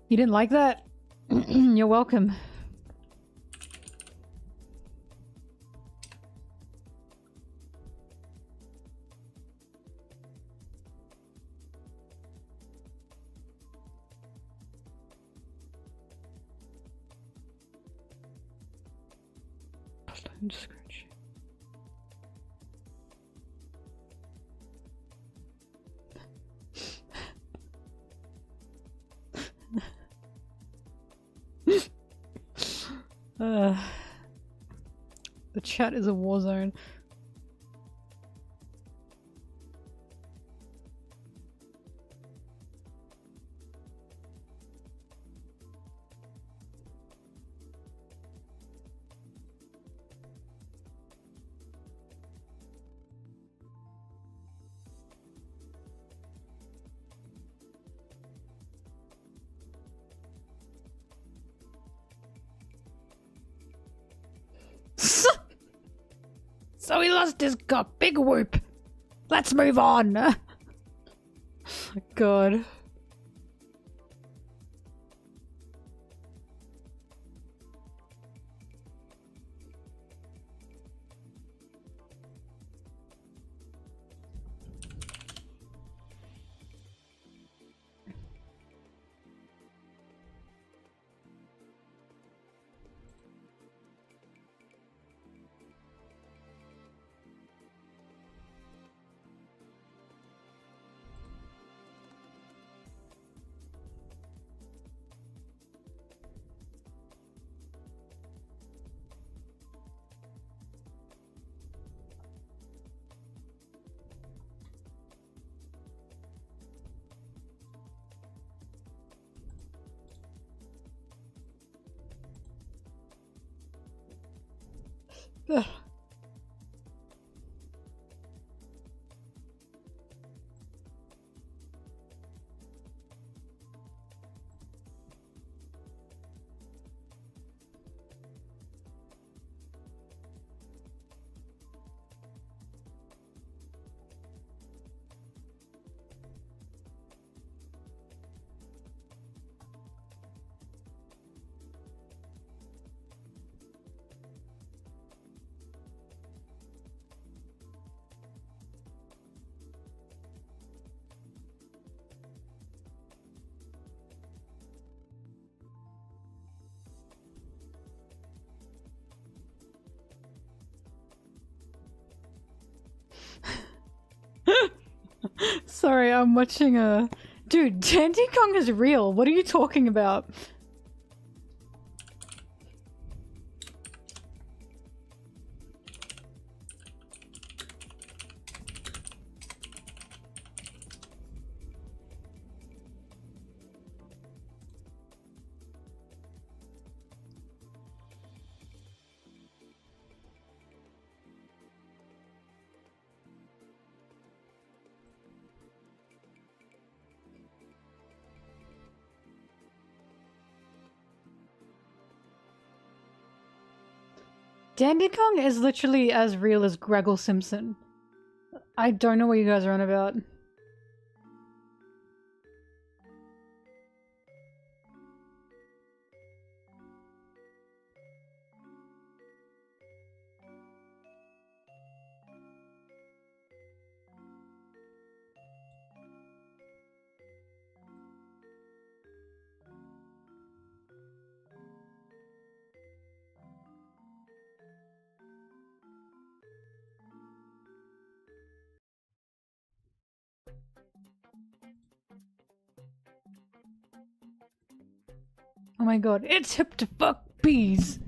You didn't like that? You're welcome. Don't scratch. The chat is a war zone. So he lost his cup. Big whoop. Let's move on. God. Ugh. Sorry, I'm watching a... Dude, Dandy Kong is real. What are you talking about? Dandy Kong is literally as real as Greggle Simpson. I don't know what you guys are on about. Oh my god, it's hip to fuck bees!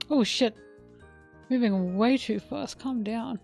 Oh shit. Moving way too fast. Calm down.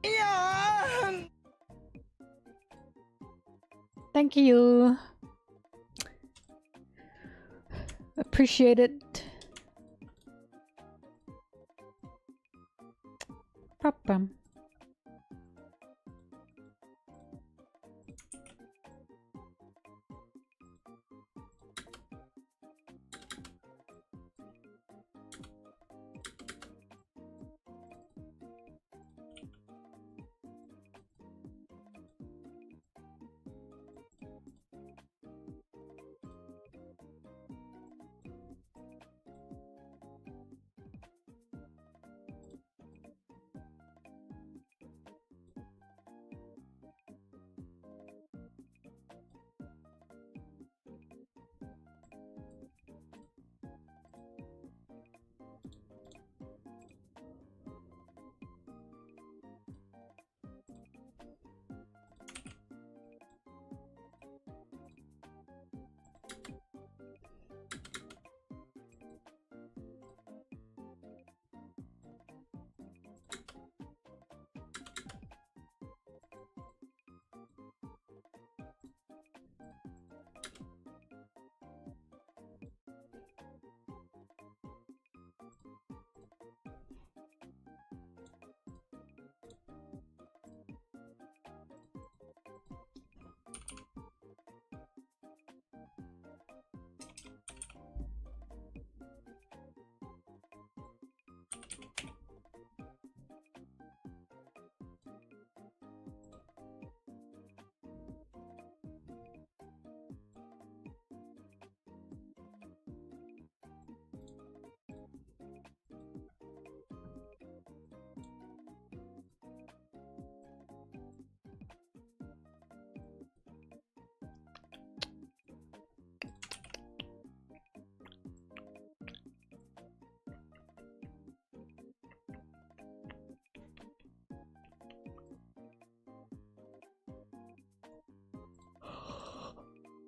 Yeah. Thank you. Appreciate it. Pam.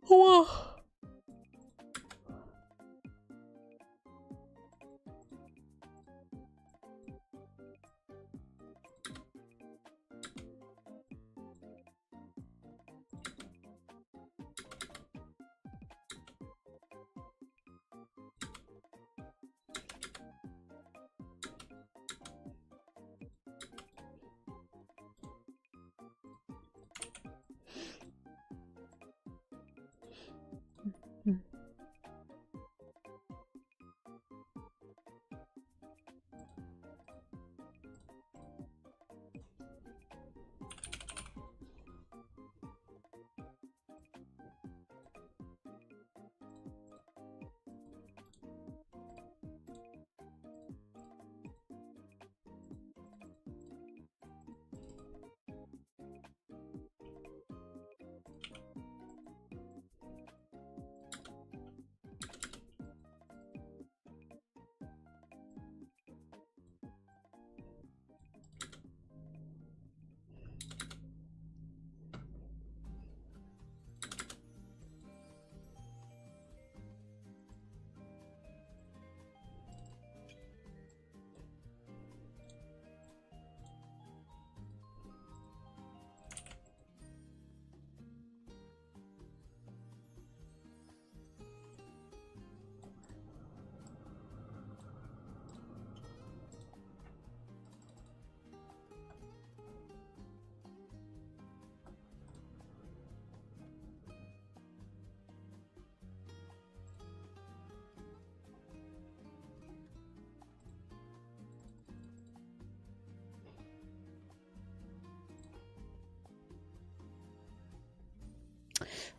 Whoa.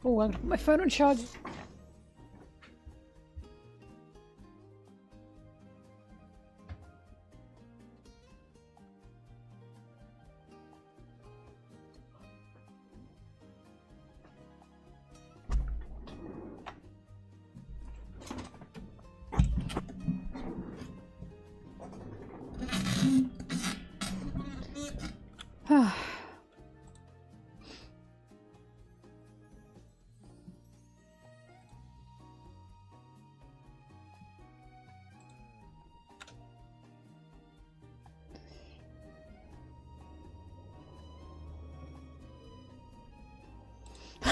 Oh, I'm gonna put my phone on charge.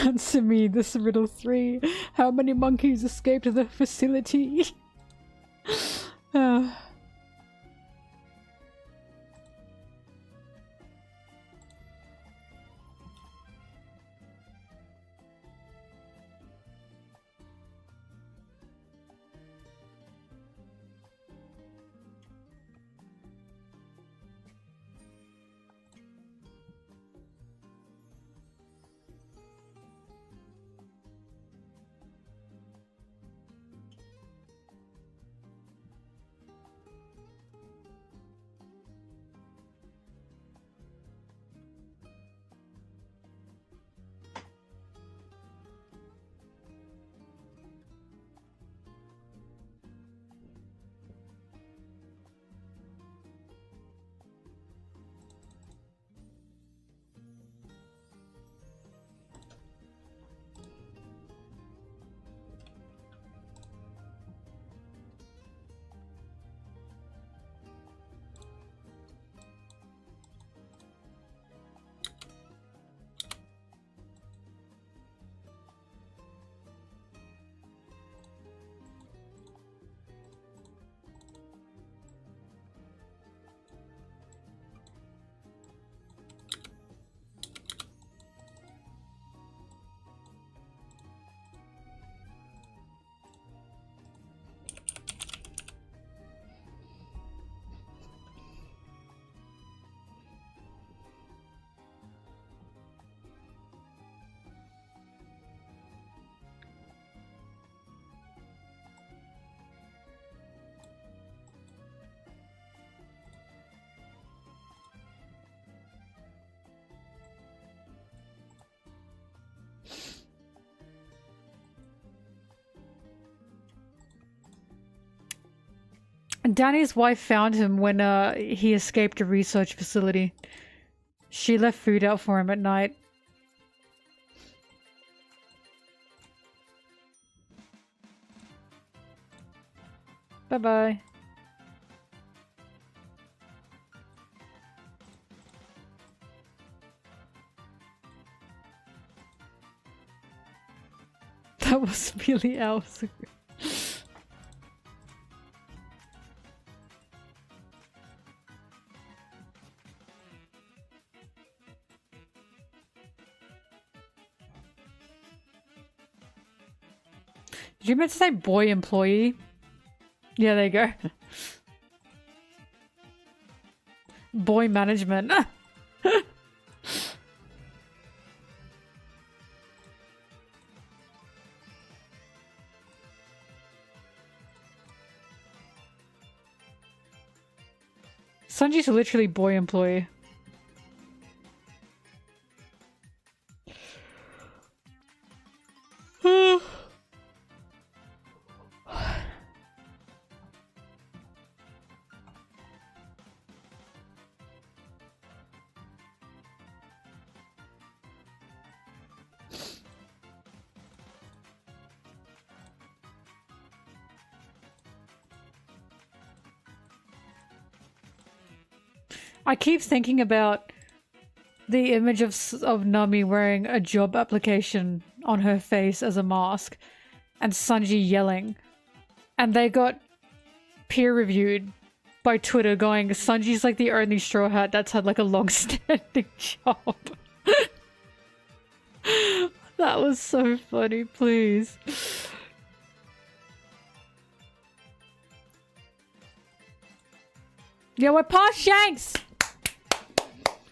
Answer me this riddle 3. How many monkeys escaped the facility? Danny's wife found him when he escaped a research facility. She left food out for him at night. Bye-bye. That was really hours ago. Did you meant to say boy employee? Yeah, there you go. Boy management. Sanji's literally boy employee. I keep thinking about the image of Nami wearing a job application on her face as a mask and Sanji yelling. And they got peer-reviewed by Twitter going, Sanji's like the only Straw Hat that's had like a long-standing job. That was so funny, please. Yeah, we're past Shanks!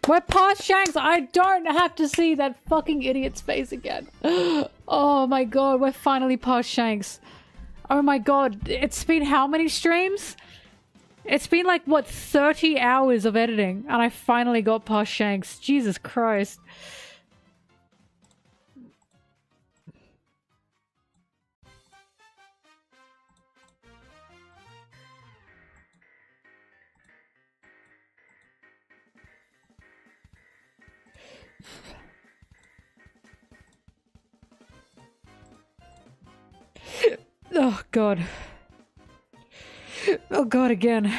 We're past Shanks! I don't have to see that fucking idiot's face again. Oh my god, we're finally past Shanks. Oh my god, it's been how many streams? It's been like, what, 30 hours of editing, and I finally got past Shanks. Jesus Christ. Oh god. Oh god, again.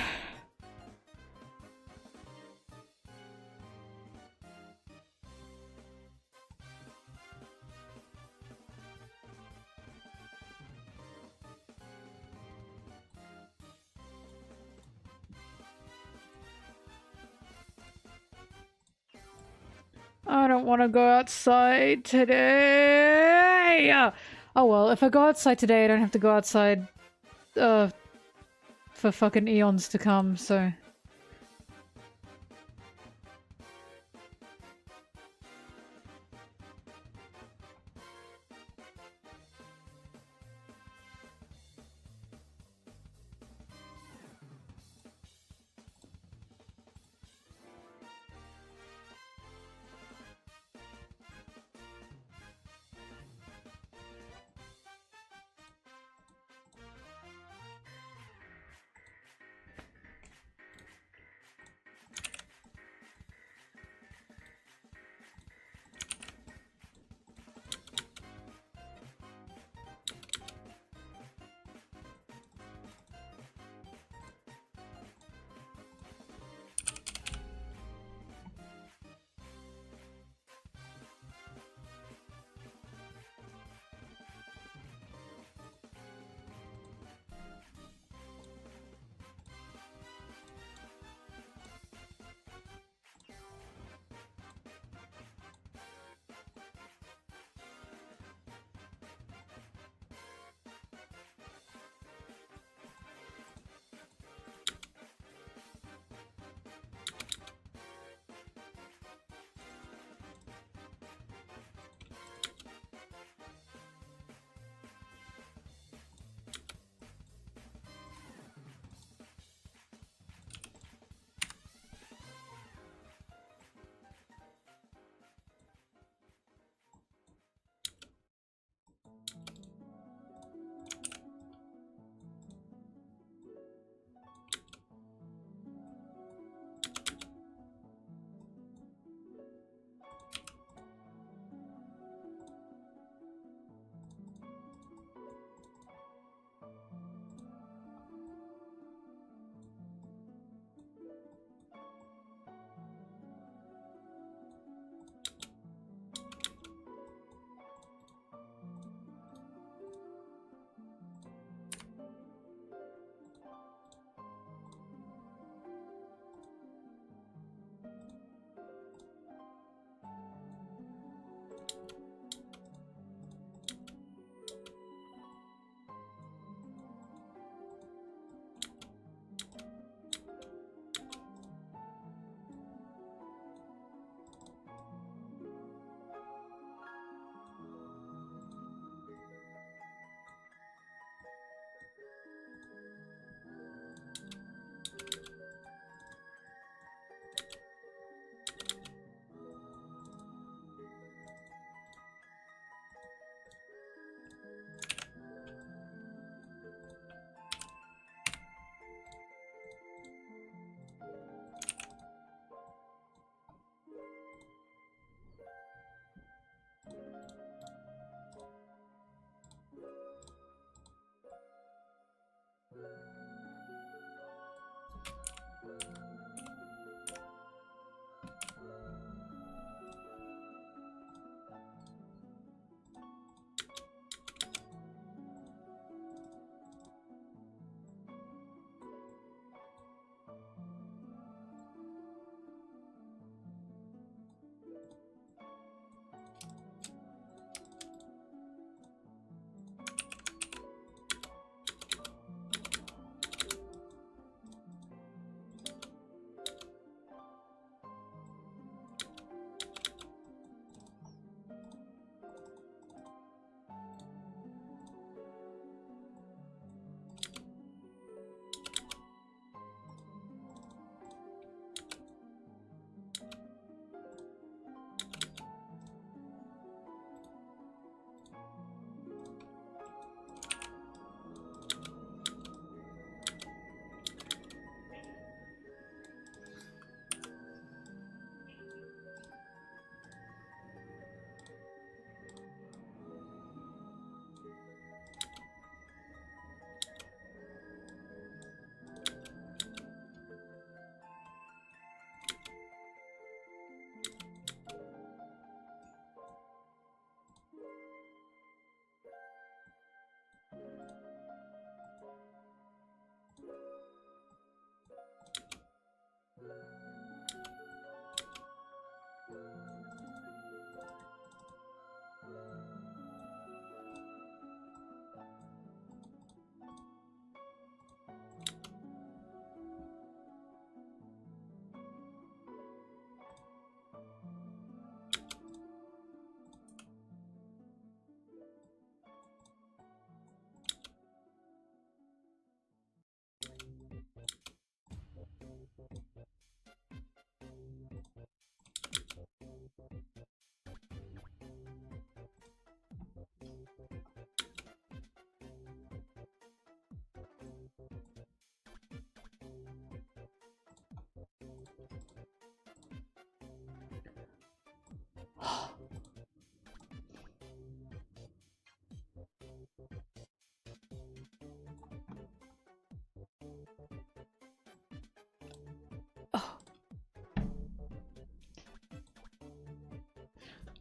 I don't want to go outside today. Oh well, if I go outside today, I don't have to go outside for fucking eons to come, so...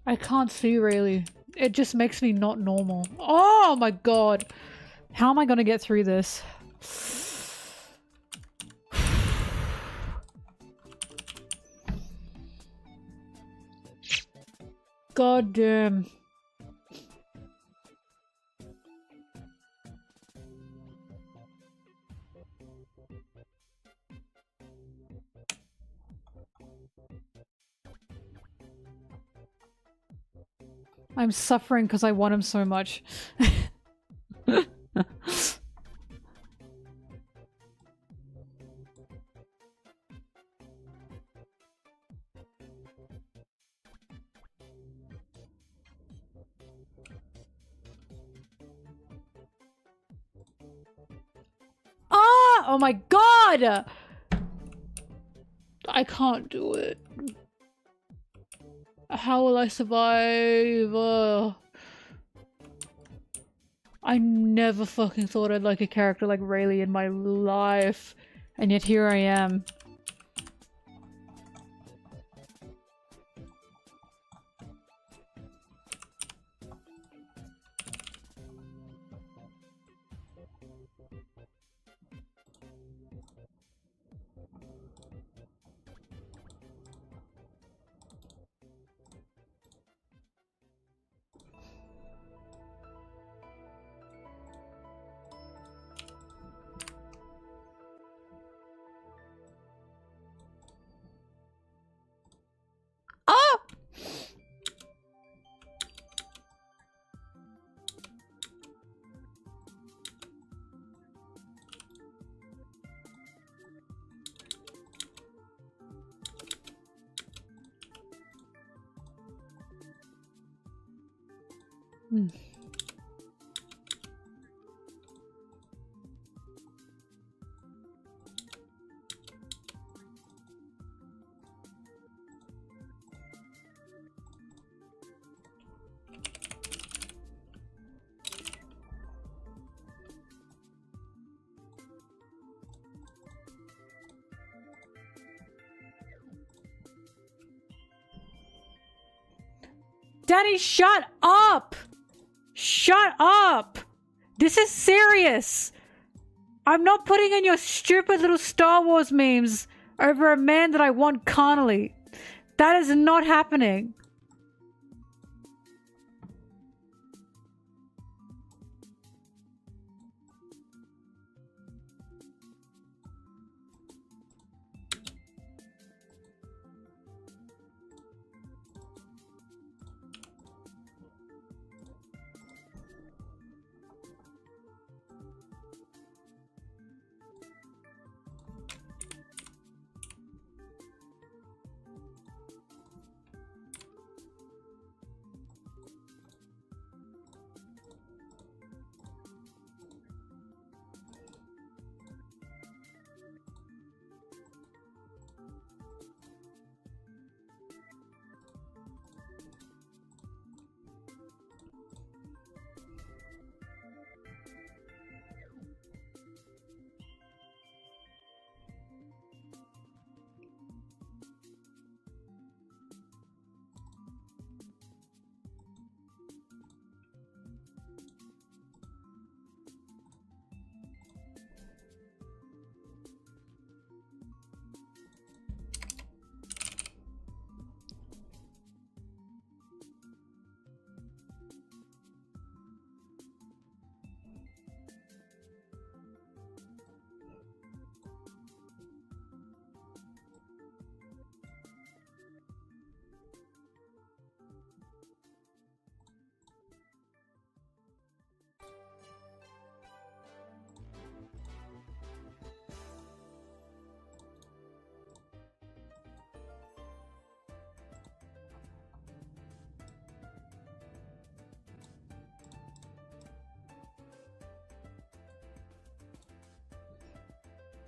I can't see really. It just makes me not normal. Oh my god. How am I gonna get through this? God damn. I'm suffering because I want him so much. Ah! Oh my god! I can't do it. How will I survive? I never fucking thought I'd like a character like Rayleigh in my life. And yet here I am. Ah! Hmm. Daddy, shut up! Shut up! This is serious! I'm not putting in your stupid little Star Wars memes over a man that I want carnally. That is not happening.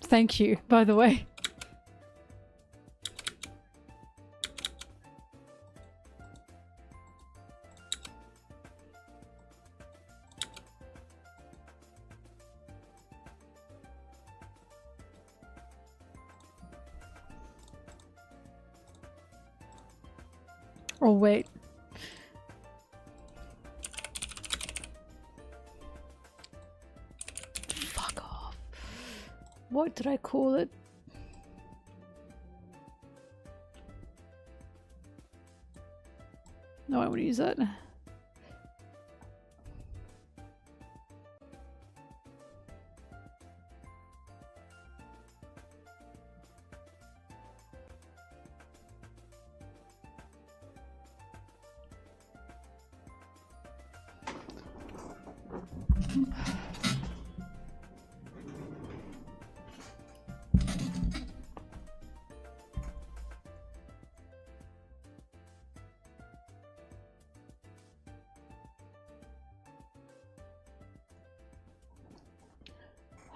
Thank you, by the way. Oh, wait. Fuck off. What did I call it? No, I want to use that.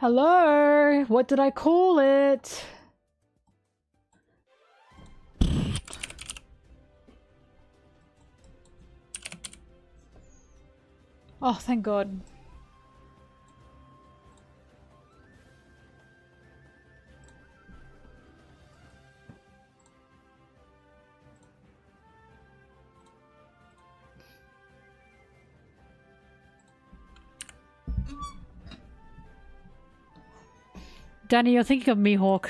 Hello? What did I call it? Oh, thank God. Danny, you're thinking of Mihawk.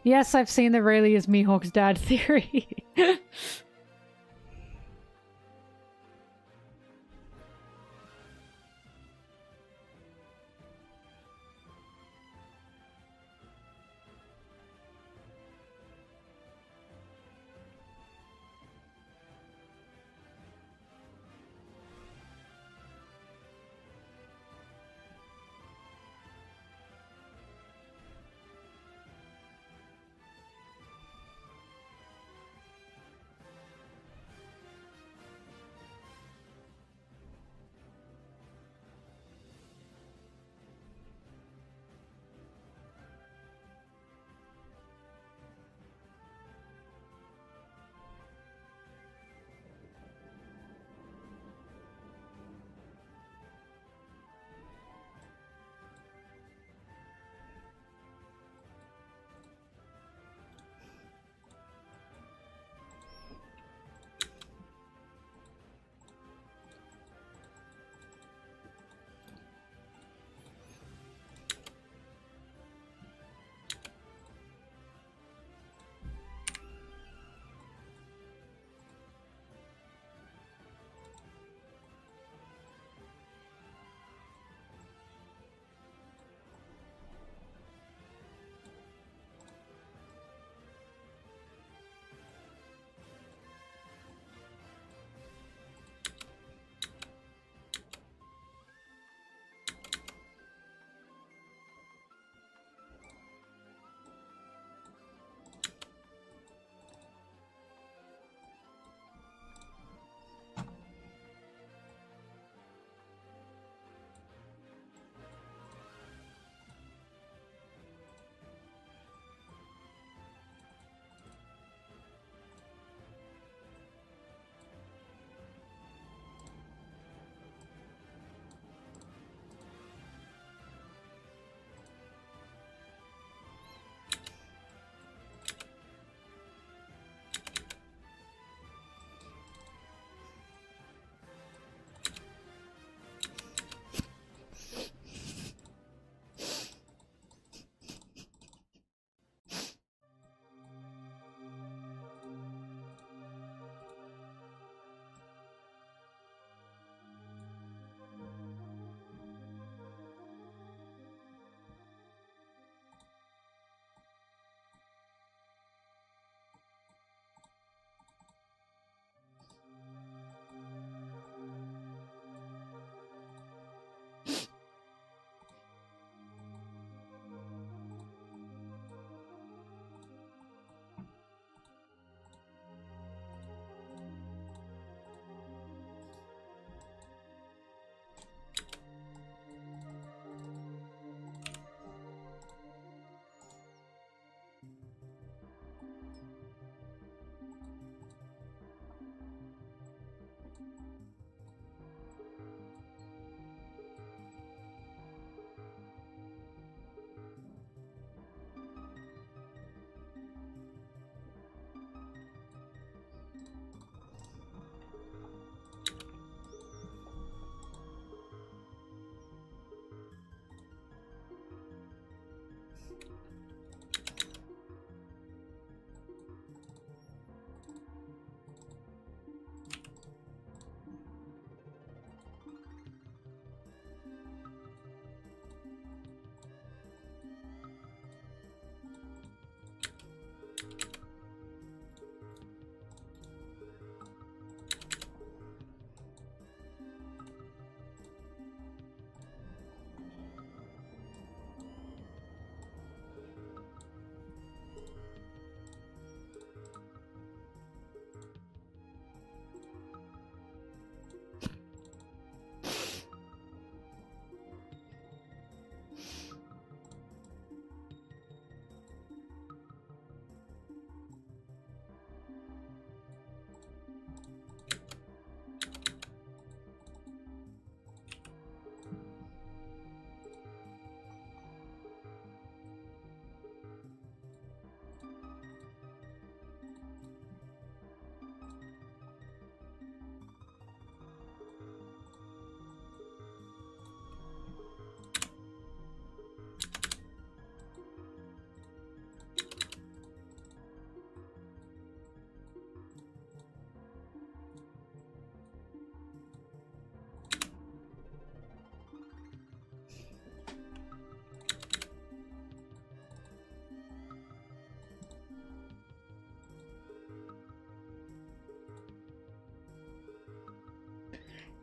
Yes, I've seen the Rayleigh is Mihawk's dad theory.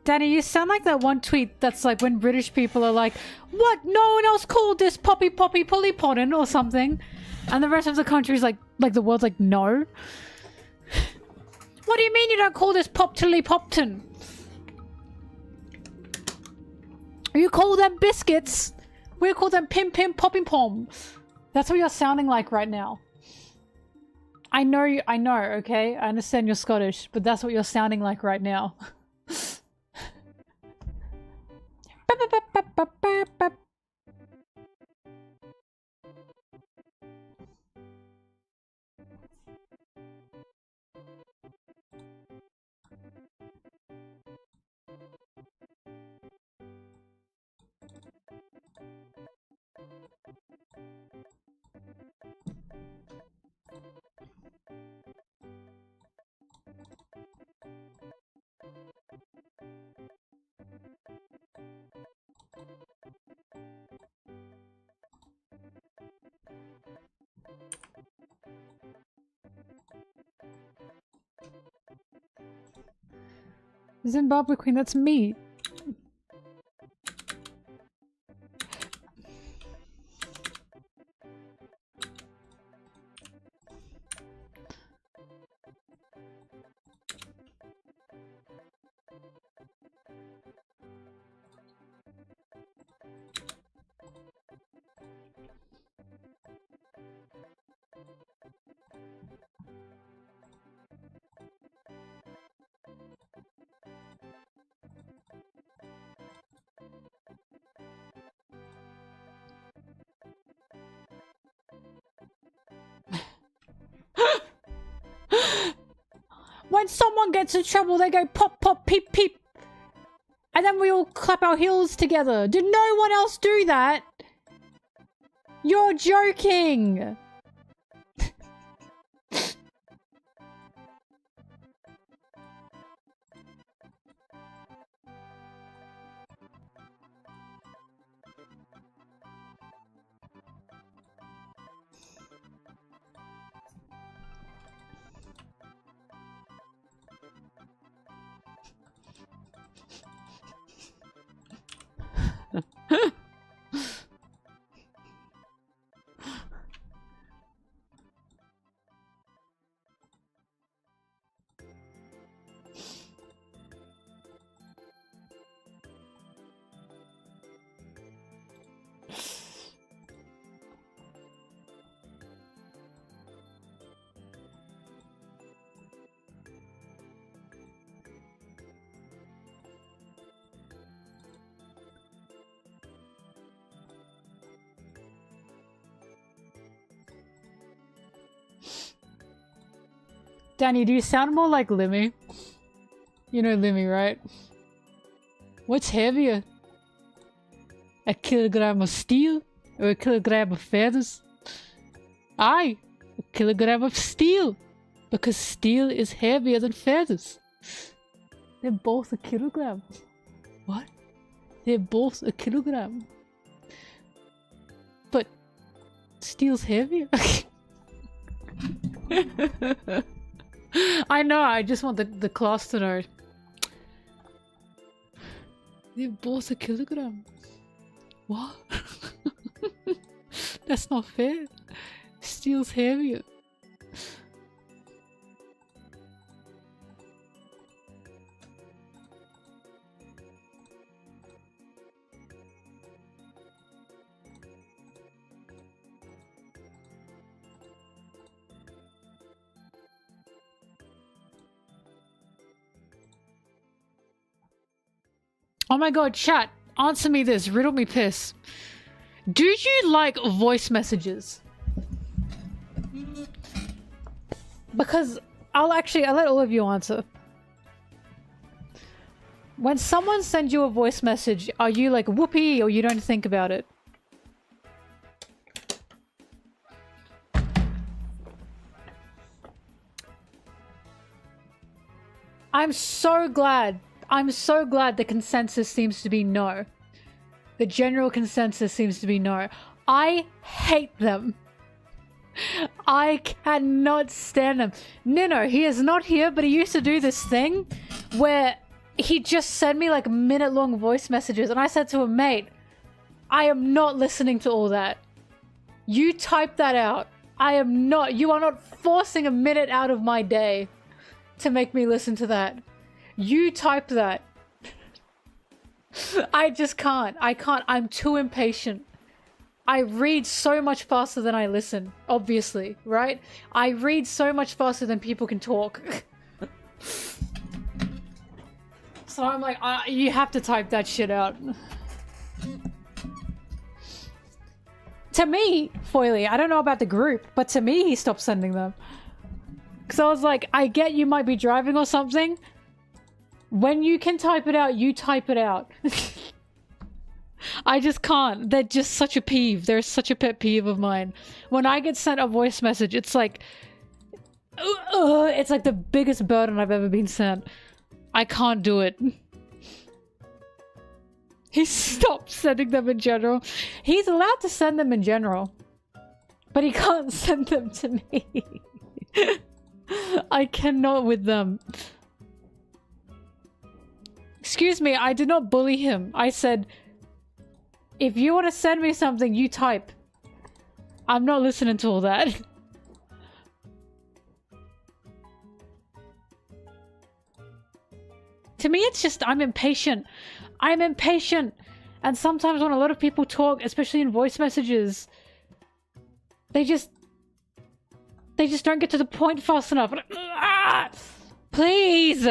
Danny, you sound like that one tweet that's like when British people are like, what? No one else called this poppy poppy pully pottin or something. And the rest of the country's like the world's like, no. What do you mean you don't call this pop tilly popton? You call them biscuits. We call them pim pim popping pom. That's what you're sounding like right now. I know, okay? I understand you're Scottish, but that's what you're sounding like right now. Zimbabwe Queen, that's me. When someone gets in trouble, they go pop, pop, peep, peep. And then we all clap our heels together. Did no one else do that? You're joking. Danny, do you sound more like Limmy? You know Limmy, right? What's heavier? A kilogram of steel or a kilogram of feathers? Aye, a kilogram of steel. Because steel is heavier than feathers. They're both a kilogram. What? They're both a kilogram. But steel's heavier. I know, I just want the class to know. They're both a kilogram. What? That's not fair. Steel's heavier. Oh my god, chat, answer me this, riddle me piss. Do you like voice messages? Because I'll let all of you answer. When someone sends you a voice message, are you like whoopee or you don't think about it? I'm so glad the consensus seems to be no. The general consensus seems to be no. I hate them. I cannot stand them. Nino, he is not here, but he used to do this thing where he just sent me like minute-long voice messages, and I said to him, mate, I am not listening to all that. You type that out. You are not forcing a minute out of my day to make me listen to that. You type that. I just can't. I can't. I'm too impatient. I read so much faster than I listen, obviously, right? I read so much faster than people can talk. So I'm like, you have to type that shit out. To me, Foily, I don't know about the group, but to me, he stopped sending them. Because I was like, I get you might be driving or something. When you can type it out, you type it out. I just can't. They're just such a peeve. They're such a pet peeve of mine. When I get sent a voice message, it's like... it's like the biggest burden I've ever been sent. I can't do it. He stopped sending them in general. He's allowed to send them in general. But he can't send them to me. I cannot with them. Excuse me, I did not bully him. I said, if you want to send me something, you type. I'm not listening to all that. To me, it's just, I'm impatient. I'm impatient. And sometimes when a lot of people talk, especially in voice messages, they just don't get to the point fast enough. Please!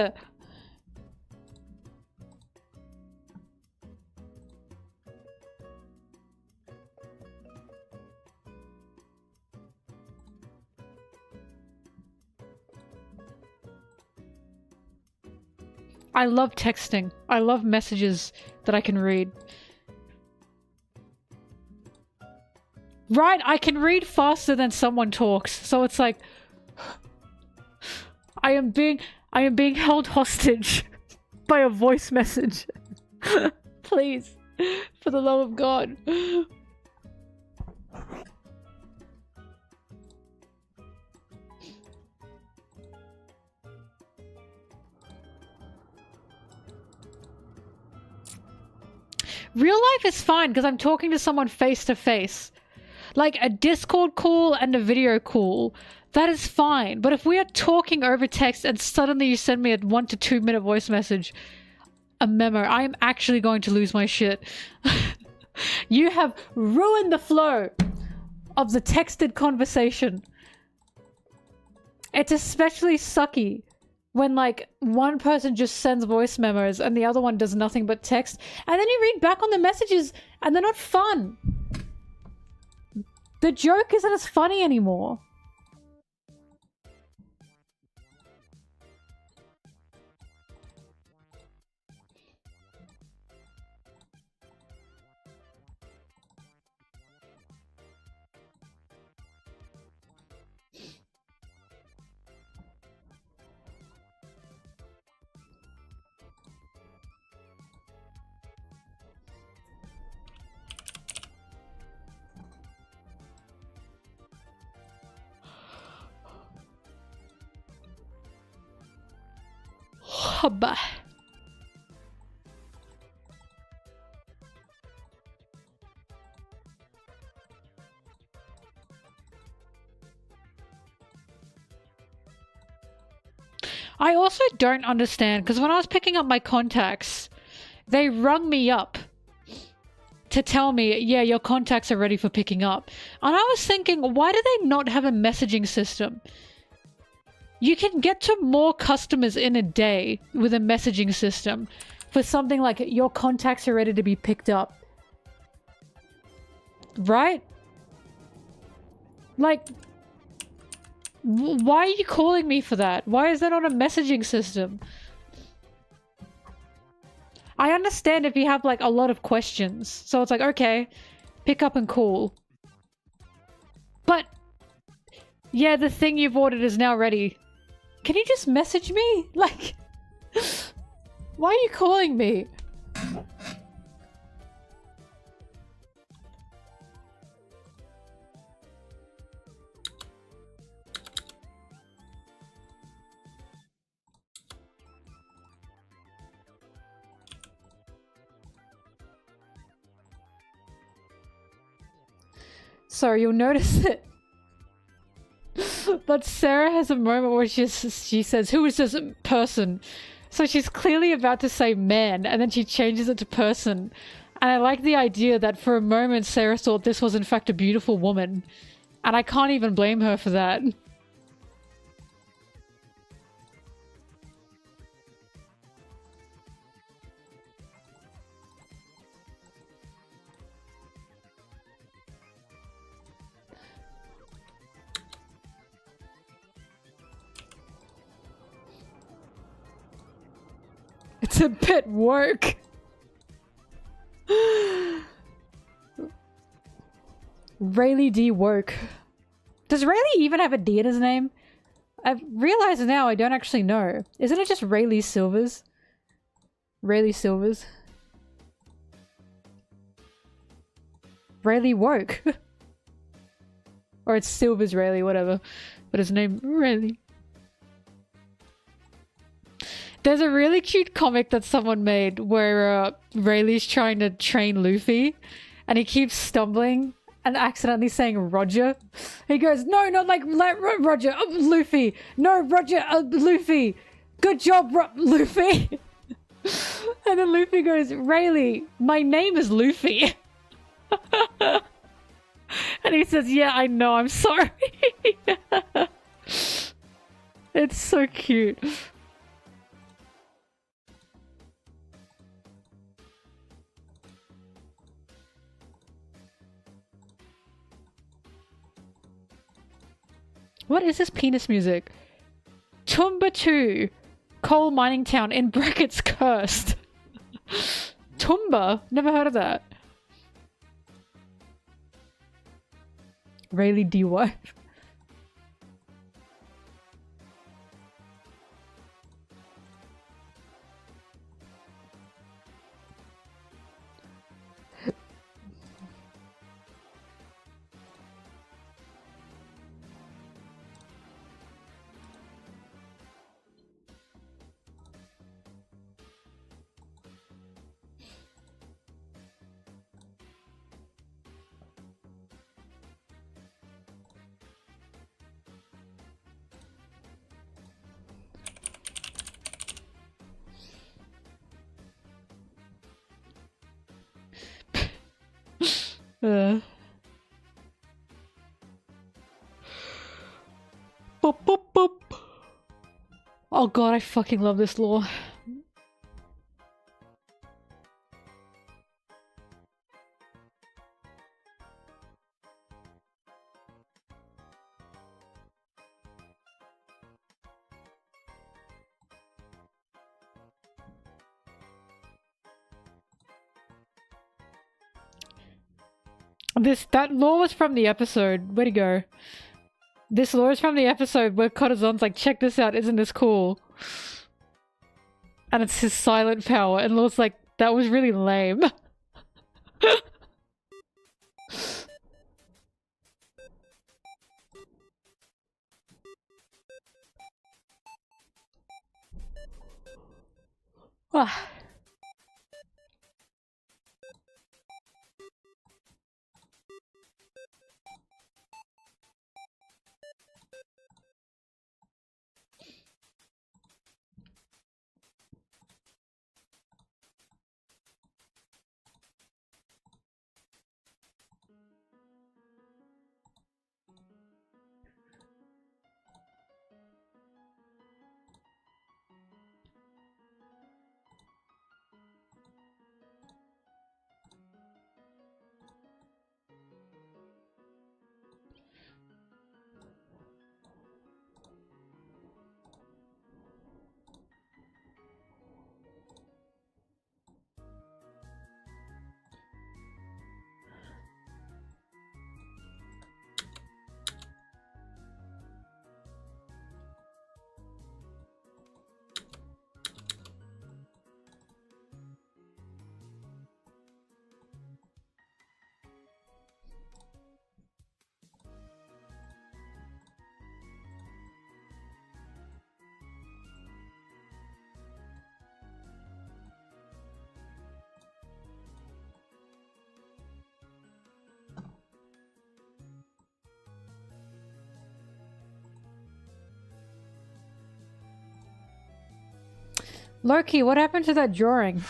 I love texting. I love messages that I can read. Right, I can read faster than someone talks, so it's like I am being held hostage by a voice message. Please, for the love of God. Real life is fine because I'm talking to someone face to face. Like a Discord call and a video call, that is fine. But if we are talking over text and suddenly you send me a 1 to 2 minute voice message, a memo, I am actually going to lose my shit. You have ruined the flow of the texted conversation. It's especially sucky when like one person just sends voice memos and the other one does nothing but text, and then you read back on the messages and they're not fun. The joke isn't as funny anymore. Hubba. I also don't understand, because when I was picking up my contacts, they rung me up to tell me, yeah, your contacts are ready for picking up. And I was thinking, why do they not have a messaging system? You can get to more customers in a day with a messaging system for something like your contacts are ready to be picked up. Right? Like, why are you calling me for that? Why is there not a messaging system? I understand if you have like a lot of questions. So it's like, okay, pick up and call. But, yeah, the thing you've ordered is now ready. Can you just message me? Like, why are you calling me? So you'll notice it. But Sarah has a moment where she says, "Who is this person?" So she's clearly about to say man, and then she changes it to person. And I like the idea that for a moment Sarah thought this was in fact a beautiful woman. And I can't even blame her for that. It's a bit work. Rayleigh D. Work. Does Rayleigh even have a D in his name? I've realized now I don't actually know. Isn't it just Rayleigh Silvers? Rayleigh Silvers. Rayleigh Work. Or it's Silvers Rayleigh, whatever. But his name, Rayleigh. There's a really cute comic that someone made where Rayleigh's trying to train Luffy and he keeps stumbling and accidentally saying Roger. He goes, no, not like Roger, Luffy. No, Roger, Luffy. Good job, Luffy. And then Luffy goes, Rayleigh, my name is Luffy. And he says, yeah, I know, I'm sorry. It's so cute. What is this penis music? Tumba 2. Coal mining town in brackets cursed. Tumba? Never heard of that. Rayleigh D. Wife. Boop, boop, boop. Oh god, I fucking love this lore. That lore was from the episode. Where'd he go? This lore is from the episode where Corazon's like, check this out, isn't this cool? And it's his silent power, and Lore's like, that was really lame. Ah. Loki, what happened to that drawing?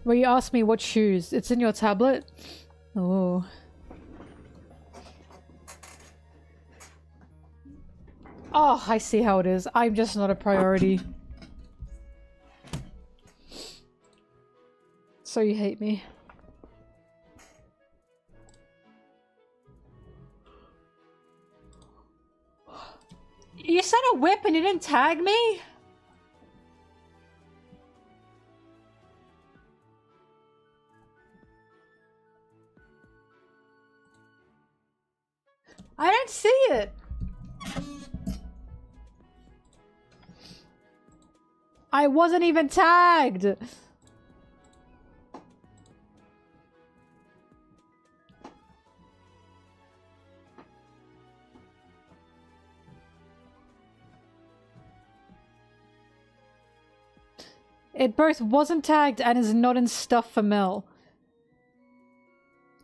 Well, you asked me what shoes. It's in your tablet? Oh. Oh, I see how it is. I'm just not a priority. So you hate me. You said a whip and you didn't tag me? I didn't see it. I wasn't even tagged. It both wasn't tagged and is not in stuff for Mel.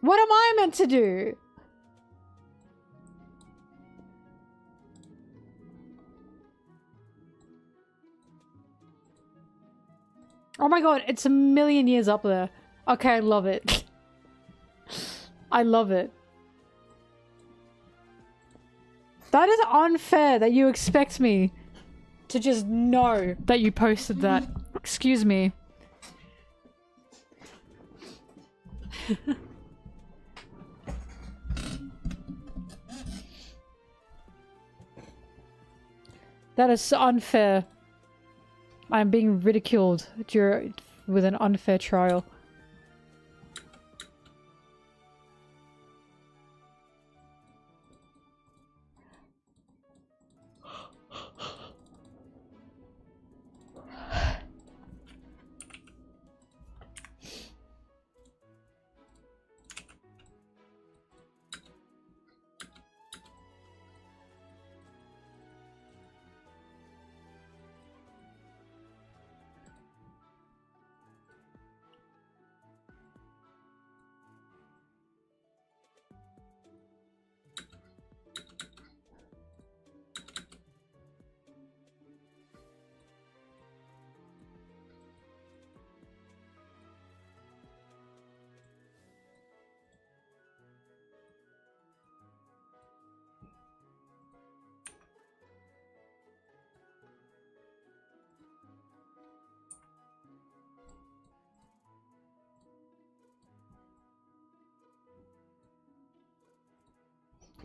What am I meant to do? Oh my god, it's a million years up there. Okay, I love it. I love it. That is unfair that you expect me to just know that you posted that. Excuse me. That is so unfair. I'm being ridiculed with an unfair trial.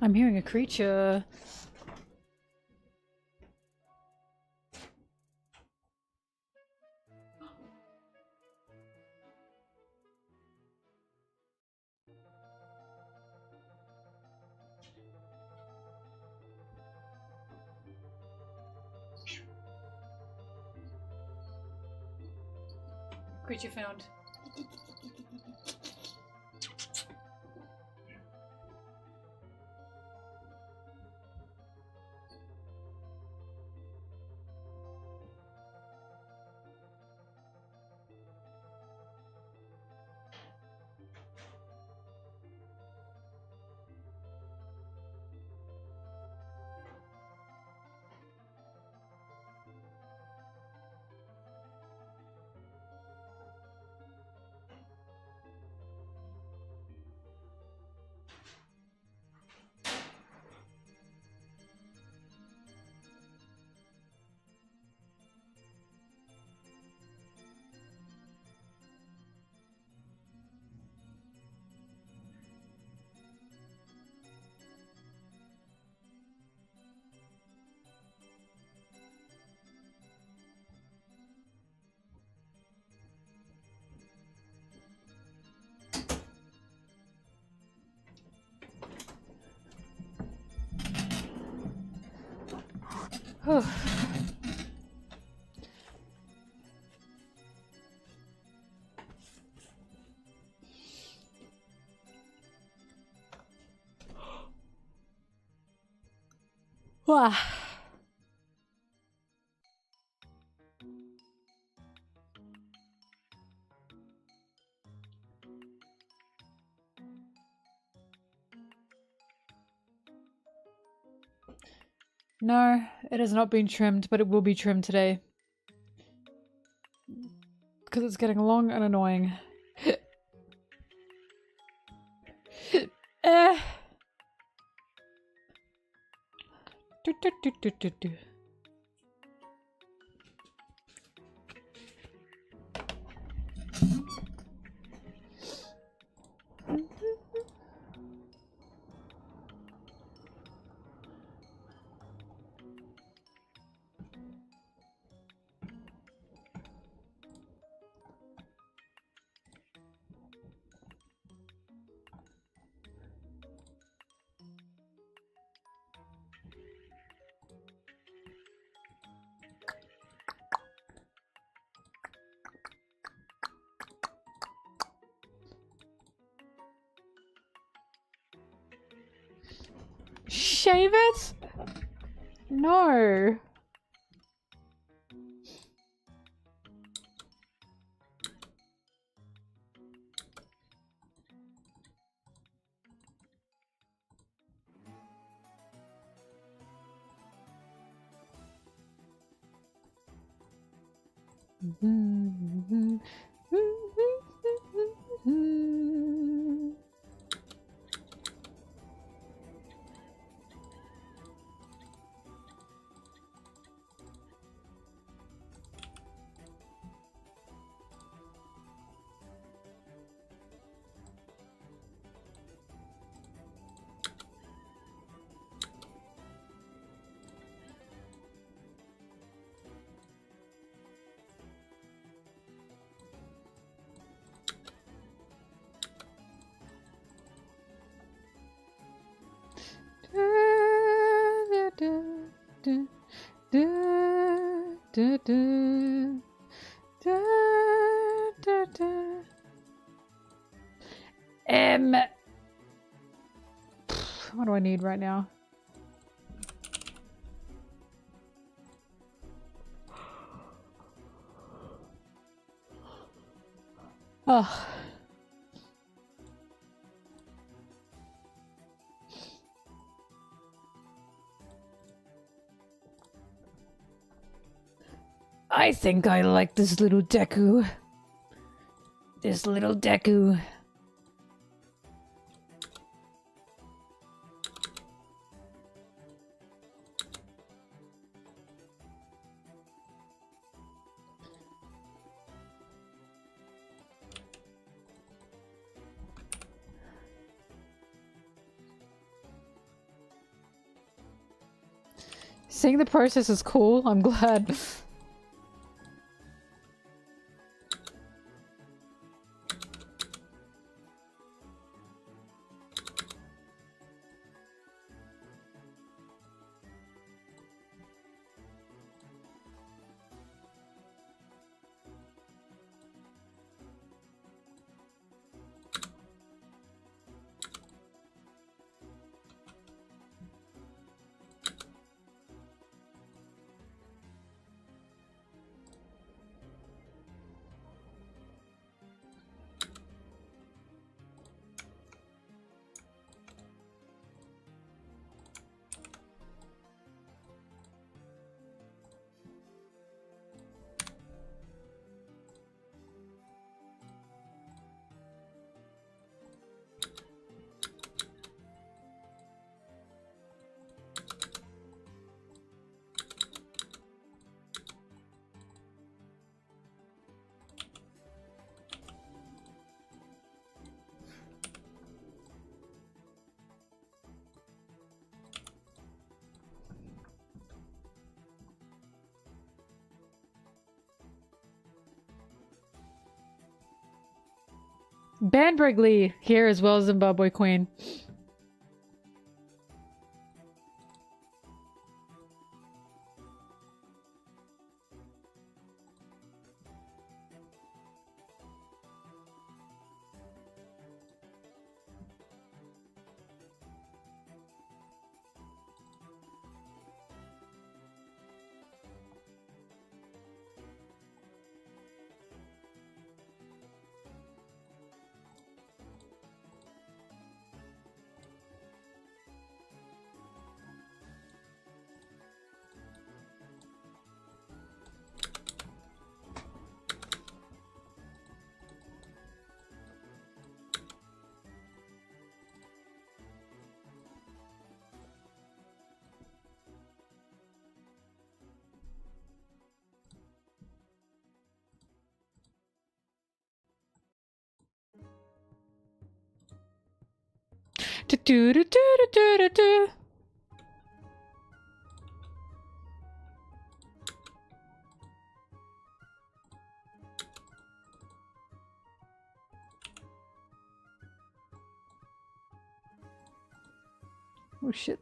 I'm hearing a creature. Creature found. Wow. No, it has not been trimmed, but it will be trimmed today. Because it's getting long and annoying. Eh. Do, do, do, do, do, do. Shave it? No. What do I need right now? Oh. I think I like this little Deku. This little Deku. Seeing the process is cool, I'm glad. Ban Wrigley here as well as Zimbabwe Queen. Do-do-do-do-do-do-do. Oh shit.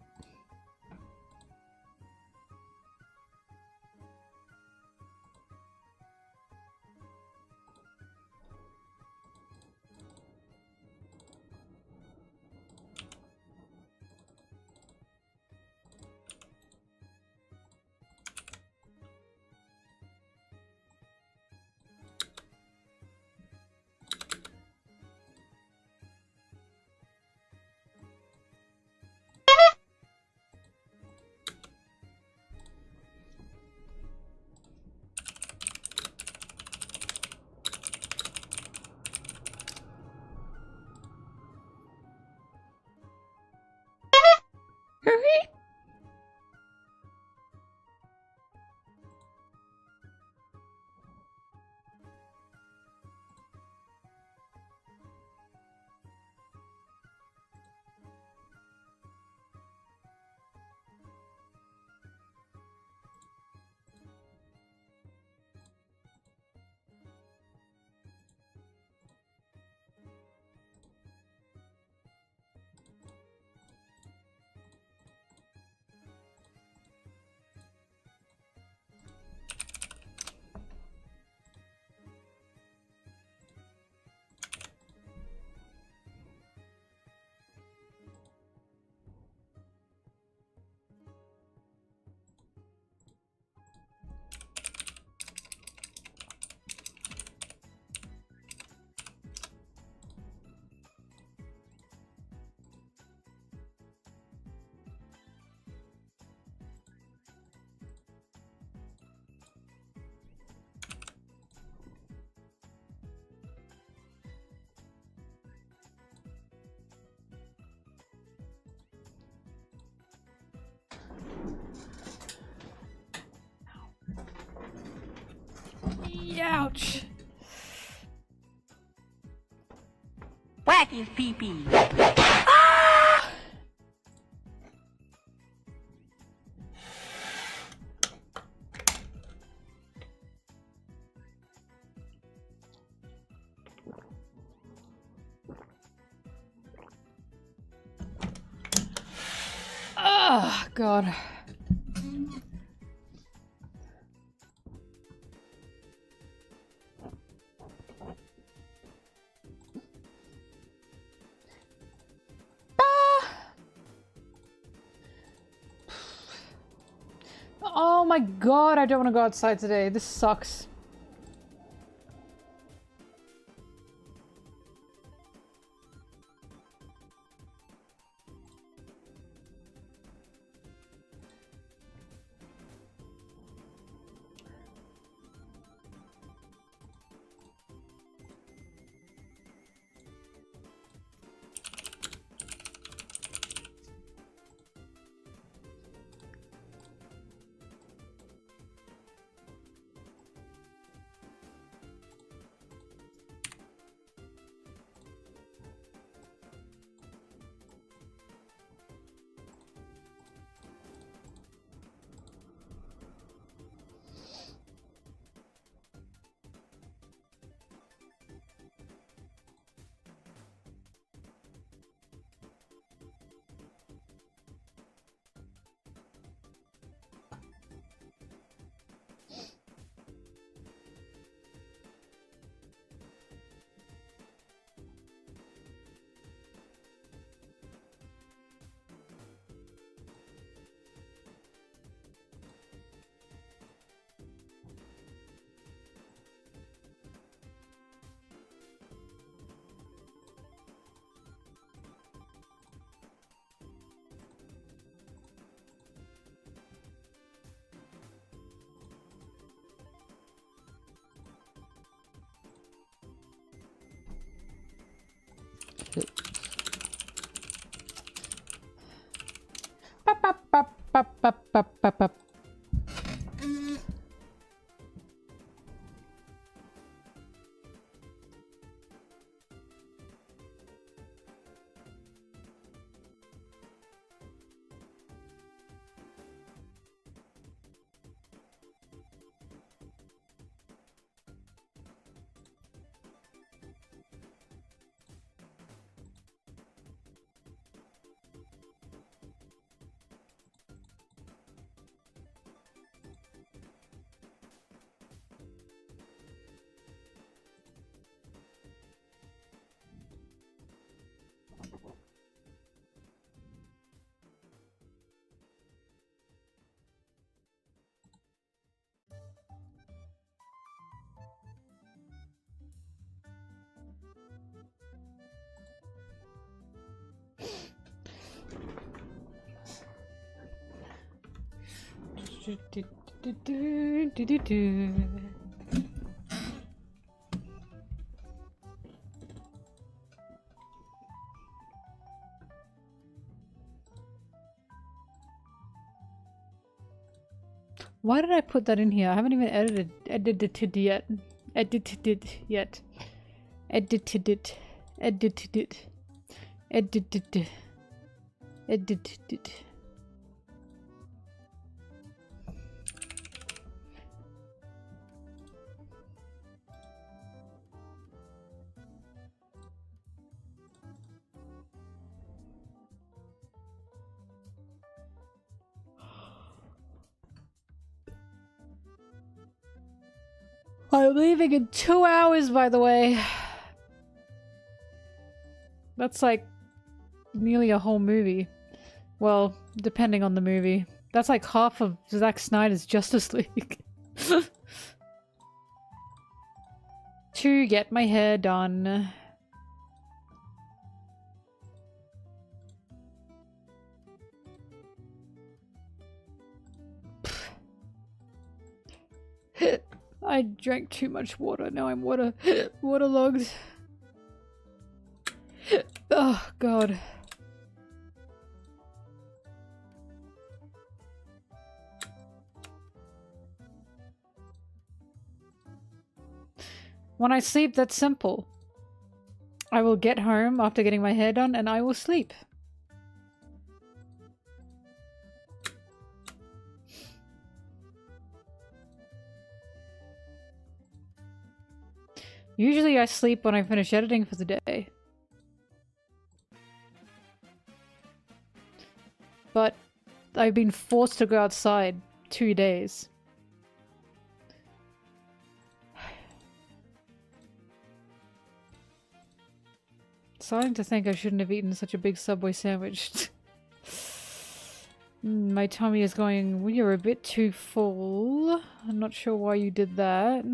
Ouch. Whack his pee-pee. Oh, God. Oh my God, I don't want to go outside today. This sucks. Pop, pop, pop, pop, pop, pop, pop, pop. Why did I put that in here? I haven't even edited yet. Edited it yet. Edited it. Edited it. Edited it. Edited it. I'm leaving in 2 hours, by the way. That's like nearly a whole movie. Well, depending on the movie. That's like half of Zack Snyder's Justice League. To get my hair done. I drank too much water. Now I'm waterlogged. Oh god. When I sleep, that's simple. I will get home after getting my hair done and I will sleep. Usually I sleep when I finish editing for the day. But I've been forced to go outside 2 days. Starting to think I shouldn't have eaten such a big Subway sandwich. My tummy is going, well, you're a bit too full. I'm not sure why you did that.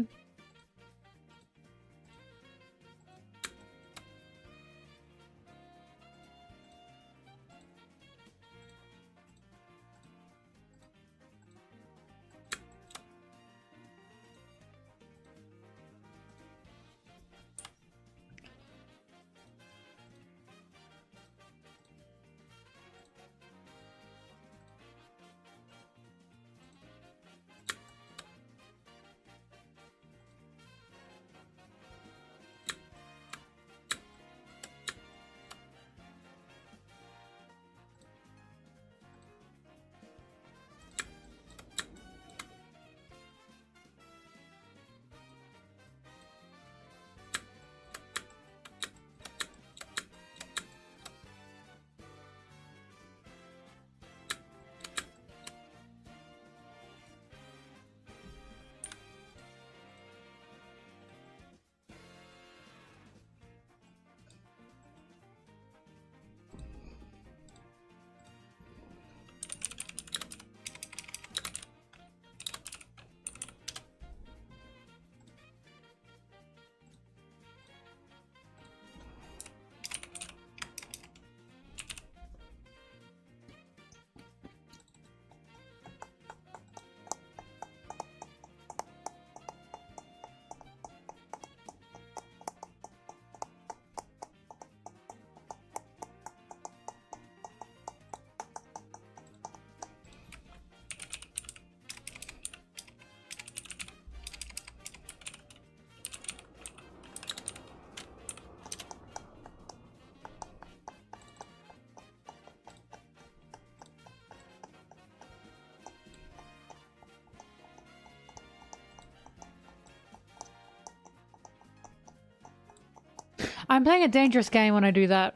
I'm playing a dangerous game when I do that.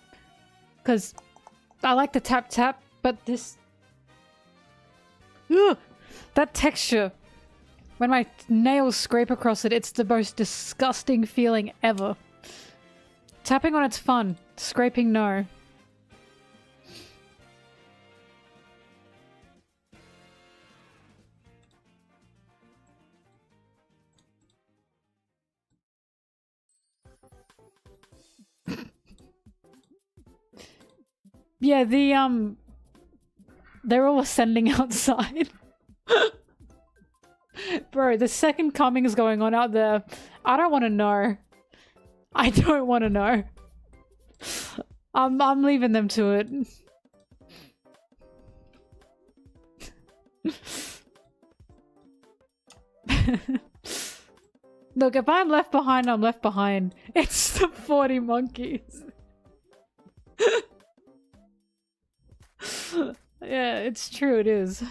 Because I like the tap tap, but this... Ugh, that texture. When my nails scrape across it, it's the most disgusting feeling ever. Tapping on it's fun. Scraping, no. Yeah, they're all ascending outside. Bro, the second coming is going on out there. I don't want to know. I don't want to know. I'm leaving them to it. Look, if I'm left behind, I'm left behind. It's the 40 monkeys. Yeah, it's true, it is.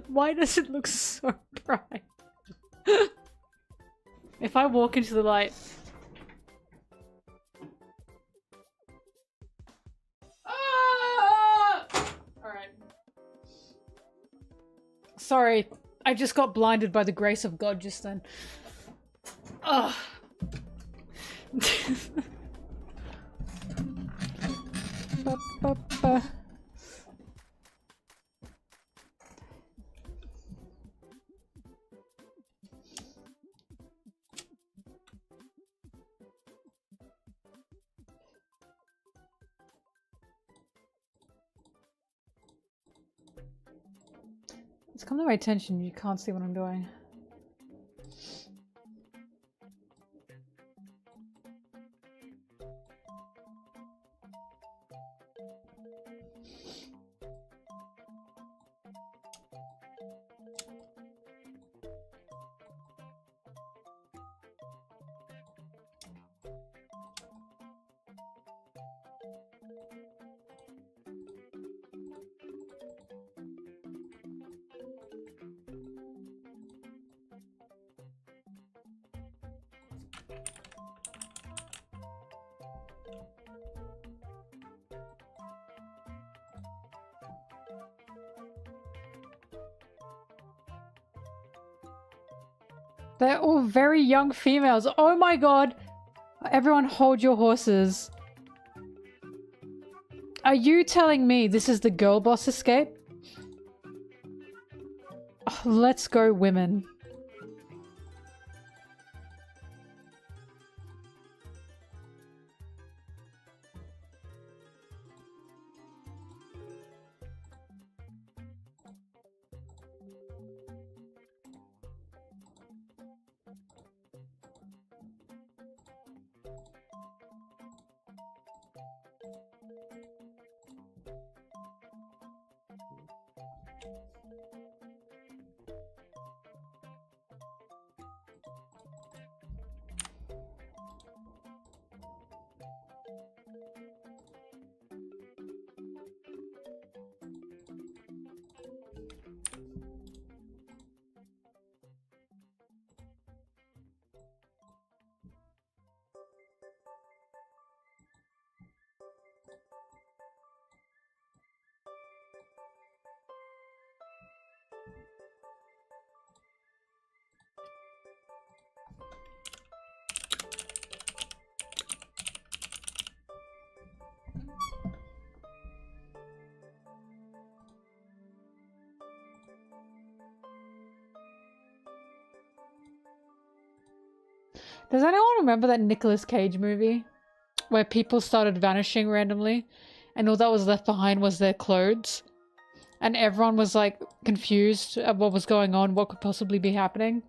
Why does it look so bright? If I walk into the light... Ah! Alright. Sorry, I just got blinded by the grace of God just then. Ugh. Ba, ba, ba. It's come to my attention, you can't see what I'm doing. They're all very young females. Oh my god! Everyone hold your horses. Are you telling me this is the girl boss escape? Oh, let's go, women. Does anyone remember that Nicolas Cage movie? Where people started vanishing randomly and all that was left behind was their clothes? And everyone was like confused at what was going on, what could possibly be happening?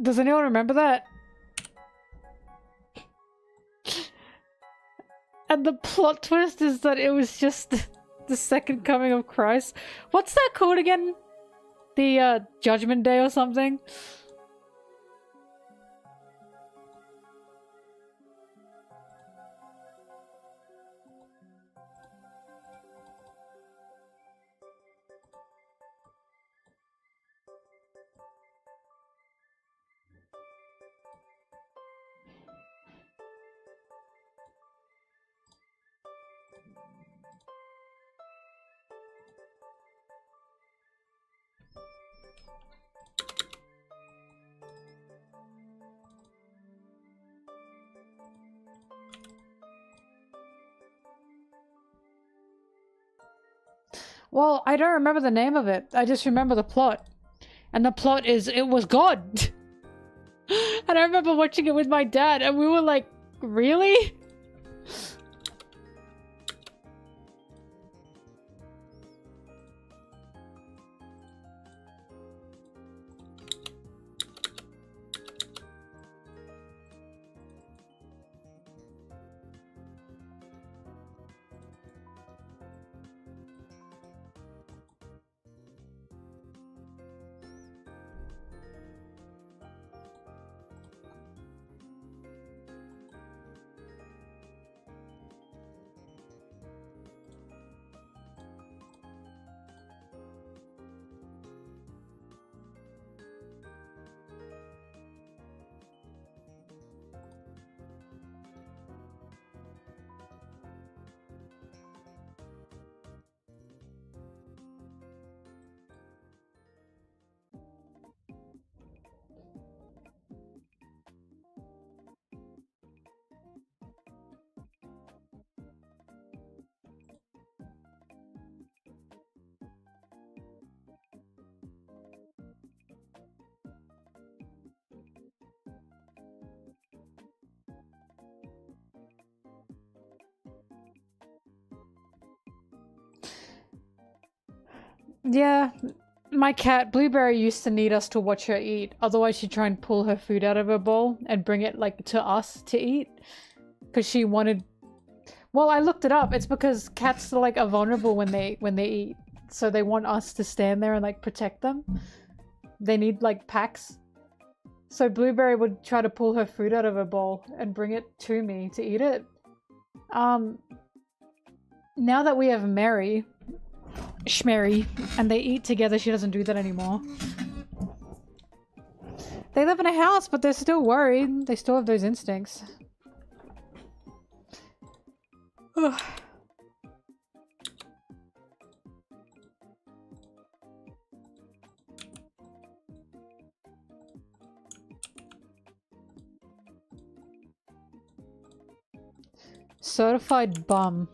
Does anyone remember that? And the plot twist is that it was just the second coming of Christ. What's that called again? The Judgment Day or something? Well, I don't remember the name of it. I just remember the plot. And the plot is, it was God. And I remember watching it with my dad and we were like, really? Yeah, my cat, Blueberry, used to need us to watch her eat. Otherwise, she'd try and pull her food out of her bowl and bring it, like, to us to eat. Because she wanted... Well, I looked it up. It's because cats, like, are vulnerable when they eat. So they want us to stand there and, like, protect them. They need, like, packs. So Blueberry would try to pull her food out of her bowl and bring it to me to eat it. Now that we have Mary... Schmary, and they eat together, she doesn't do that anymore. They live in a house, but they're still worried. They still have those instincts. Ugh. Certified bum.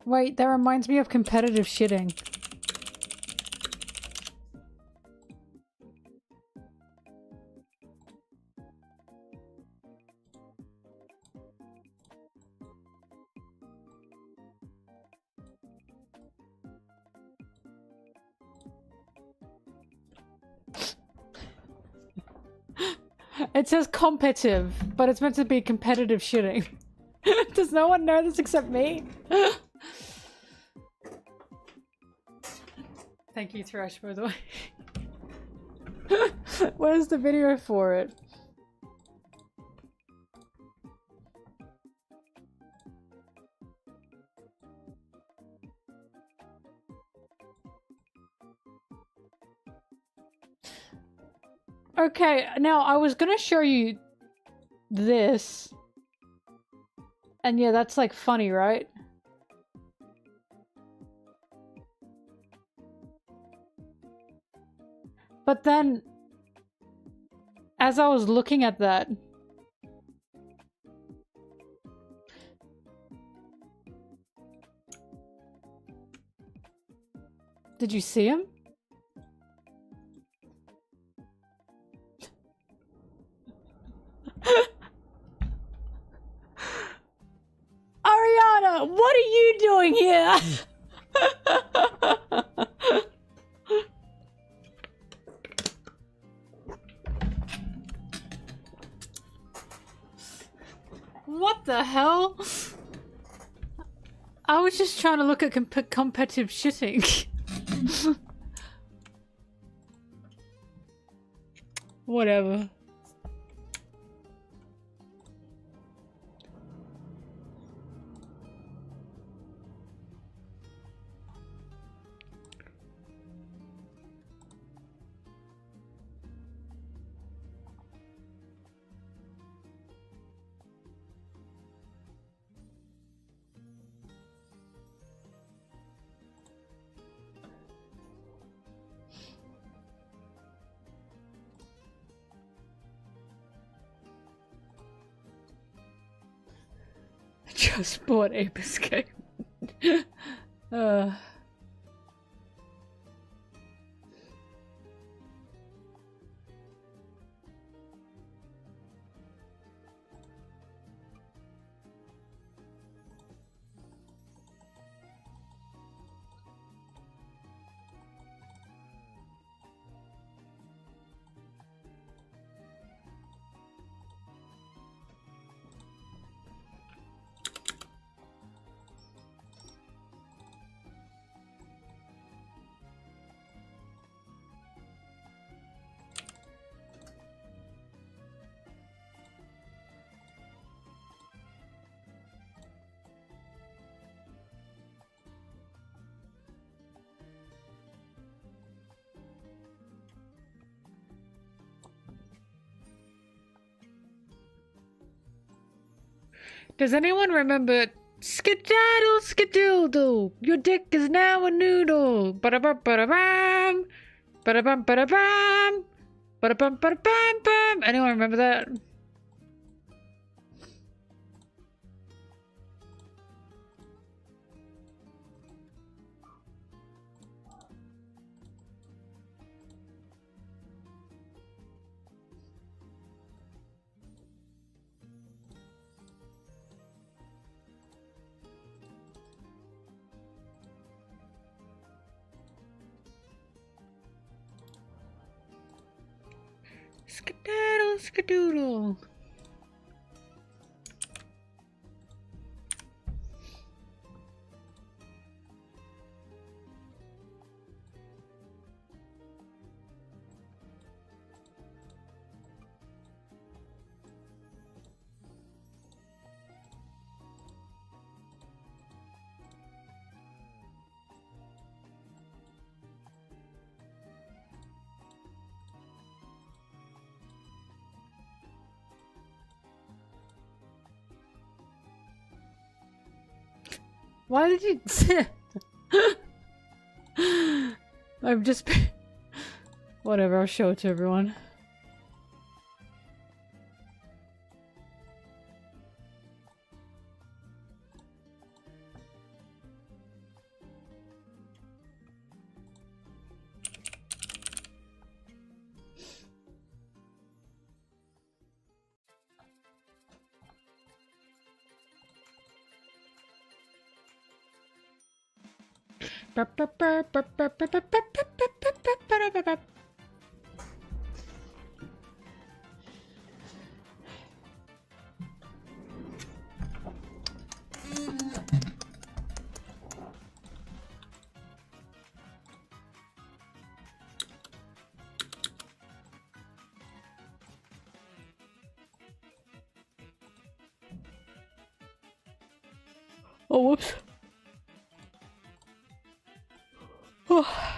Wait, that reminds me of competitive shitting. It says competitive, but it's meant to be competitive shitting. Does no one know this except me? Thank you, Thresh, by the way. Where's the video for it? Okay, now I was gonna show you this. And yeah, that's like funny, right? But then, as I was looking at that, did you see him? Ariana, what are you doing here? What the hell? I was just trying to look at competitive shitting. Whatever. Just bought Ape Escape. Does anyone remember skedaddle skedoodle? Your dick is now a noodle. Ba-da-bum, ba-da-bum. Ba-da-bum, ba-da-bum. Ba-da-bum, ba-da-bum, bum. Anyone remember that? Skedaddle skedoodle. Why did you... I'm just... Whatever, I'll show it to everyone. Oh, whoops. Oh.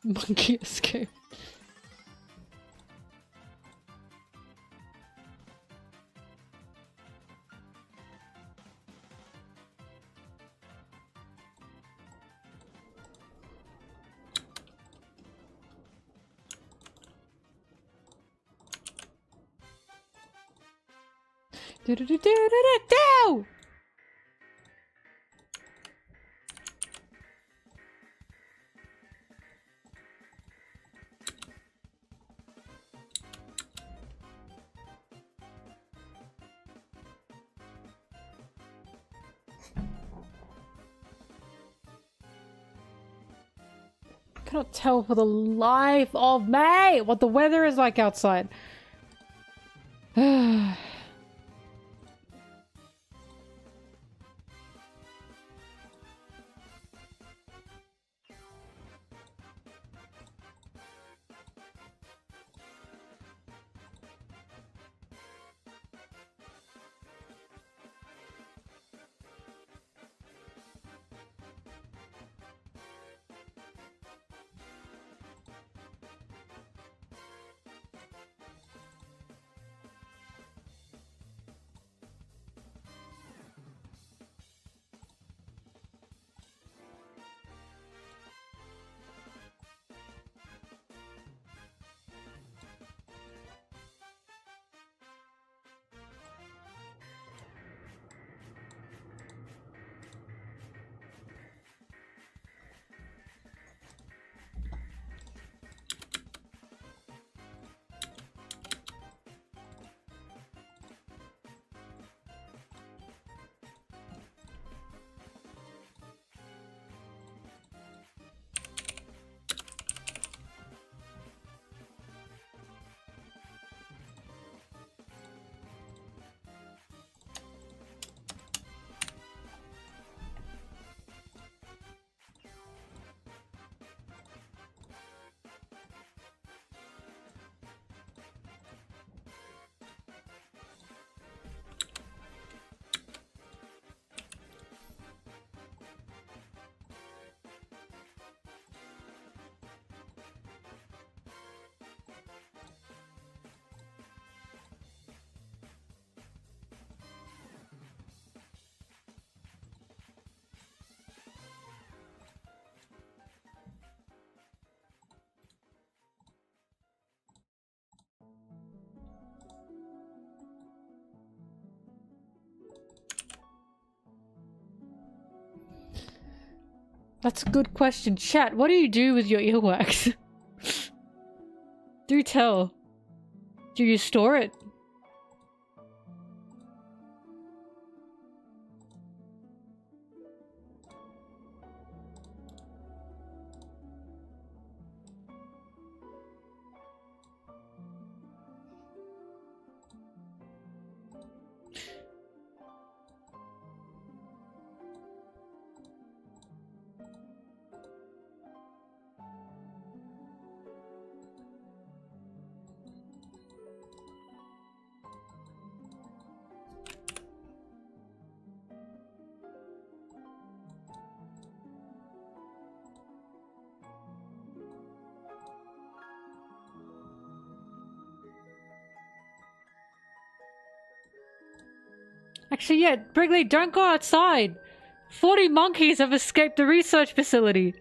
Monkey escape. Do do do do do do do. Cannot tell for the life of me what the weather is like outside. That's a good question. Chat, what do you do with your earwax? Do tell. Do you store it? Actually, yeah, Brigley, don't go outside. 40 monkeys have escaped the research facility.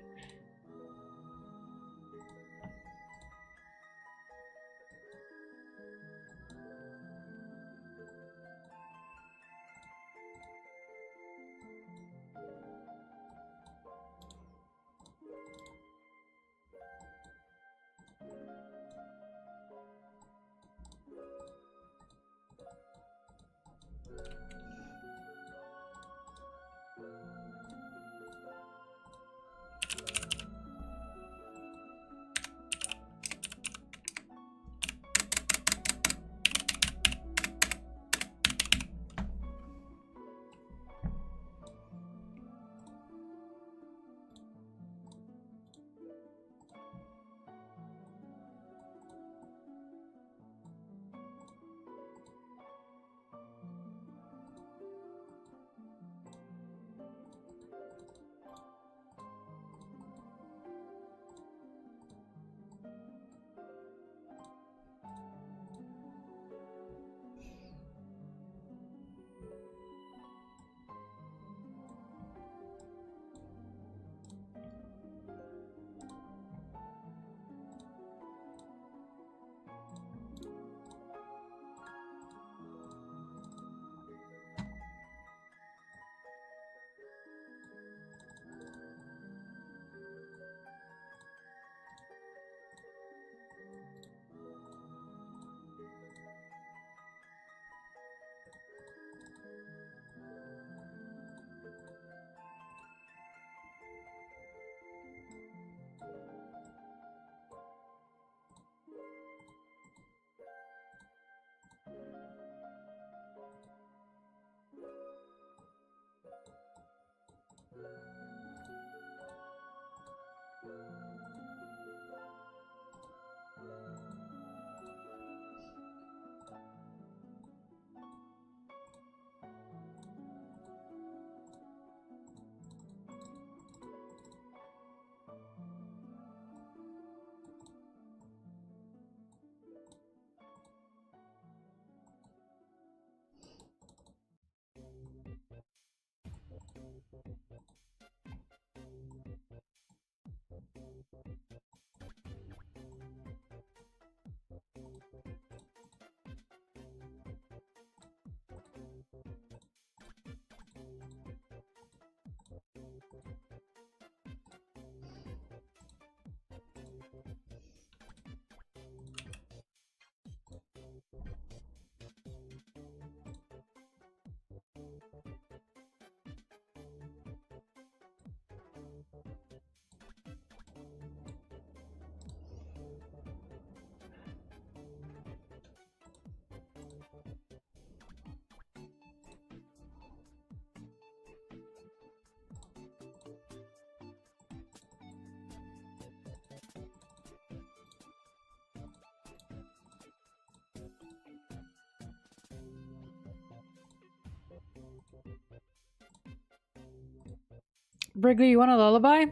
Brigley, you want a lullaby?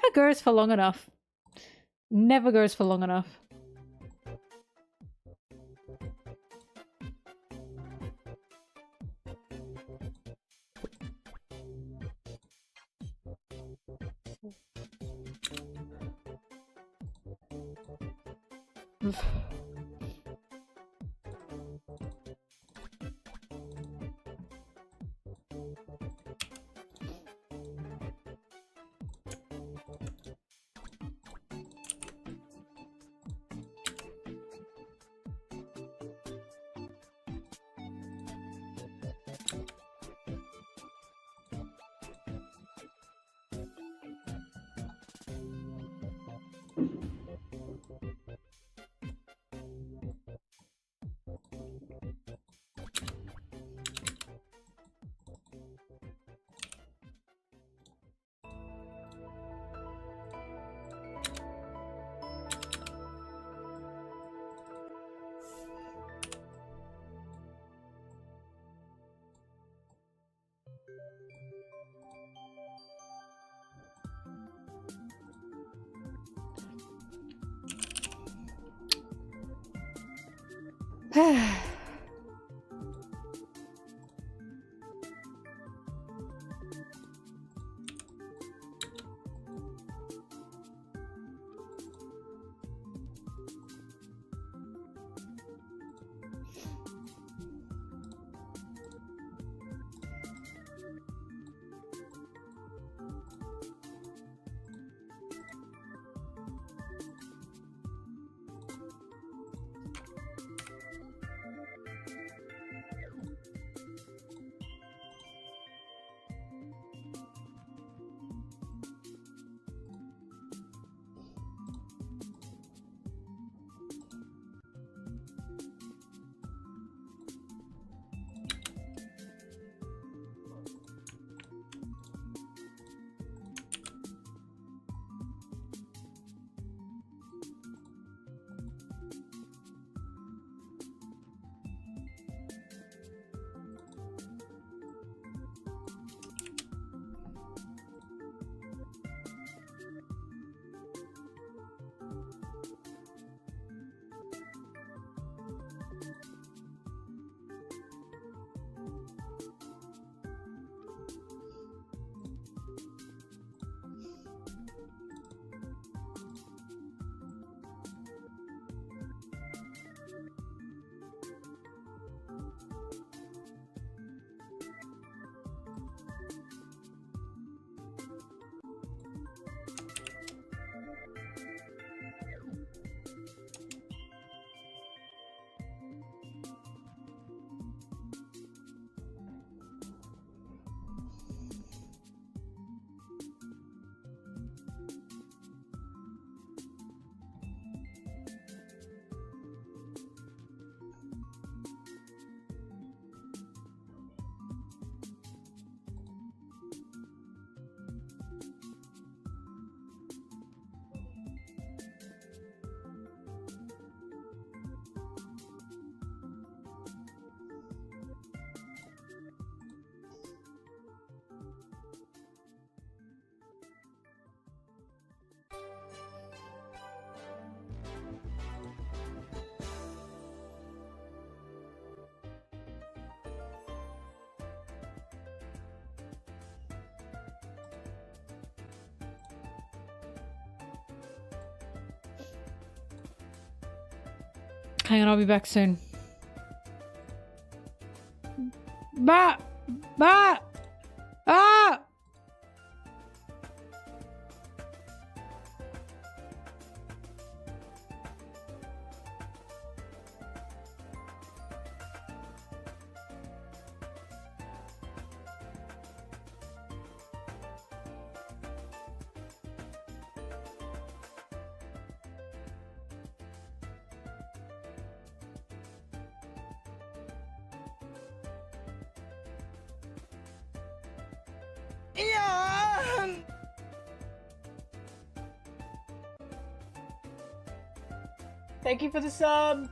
never goes for long enough. Never goes for long enough. Hang on, I'll be back soon. Bah! Bah! Ah! Thank you for the sub.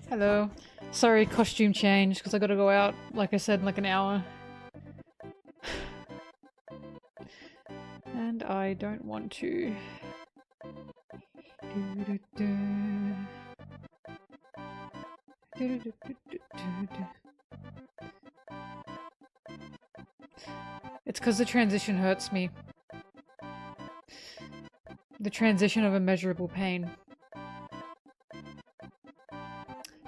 Hello. Sorry, costume change, because I gotta go out, like I said, in like an hour. And I don't want to. It's because the transition hurts me. The transition of immeasurable pain.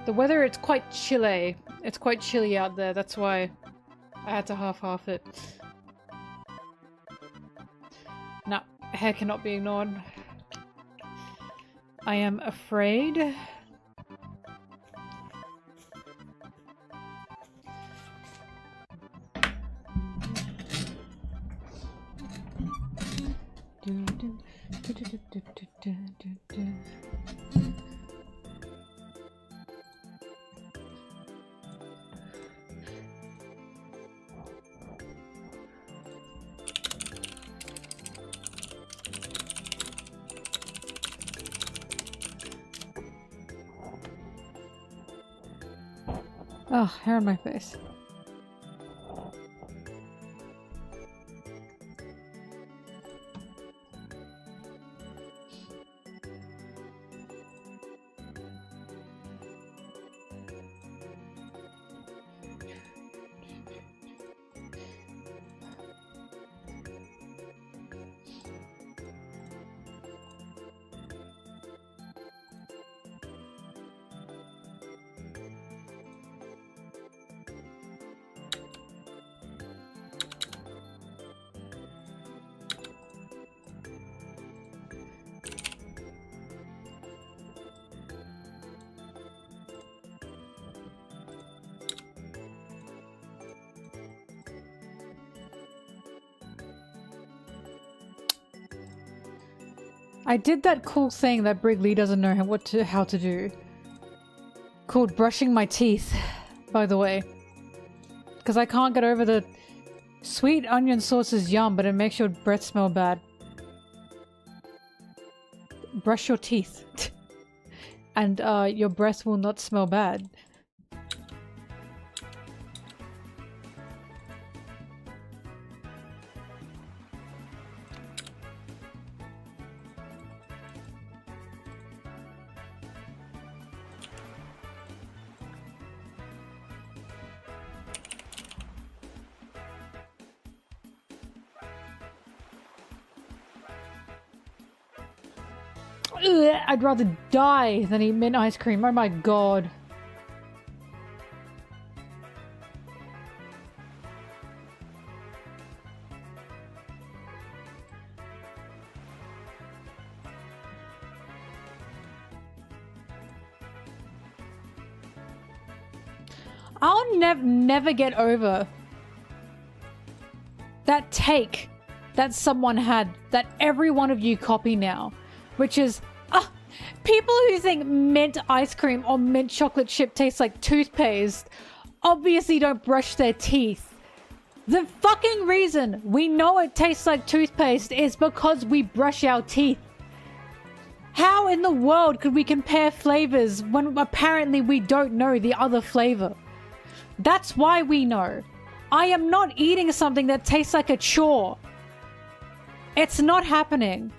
The weather, it's quite chilly. It's quite chilly out there, that's why I had to half it. No, hair cannot be ignored. I am afraid. Oh, hair on my face. I did that cool thing that Brig Lee doesn't know how to do. Called brushing my teeth, by the way. Because I can't get over the sweet onion sauce is yum, but it makes your breath smell bad. Brush your teeth. And your breath will not smell bad. Ugh, I'd rather die than eat mint ice cream. Oh my god. I'll never get over that take that someone had that every one of you copy now, which is people who think mint ice cream or mint chocolate chip tastes like toothpaste obviously don't brush their teeth. The fucking reason we know it tastes like toothpaste is because we brush our teeth. How in the world could we compare flavors when apparently we don't know the other flavor? That's why we know. I am not eating something that tastes like a chore. It's not happening.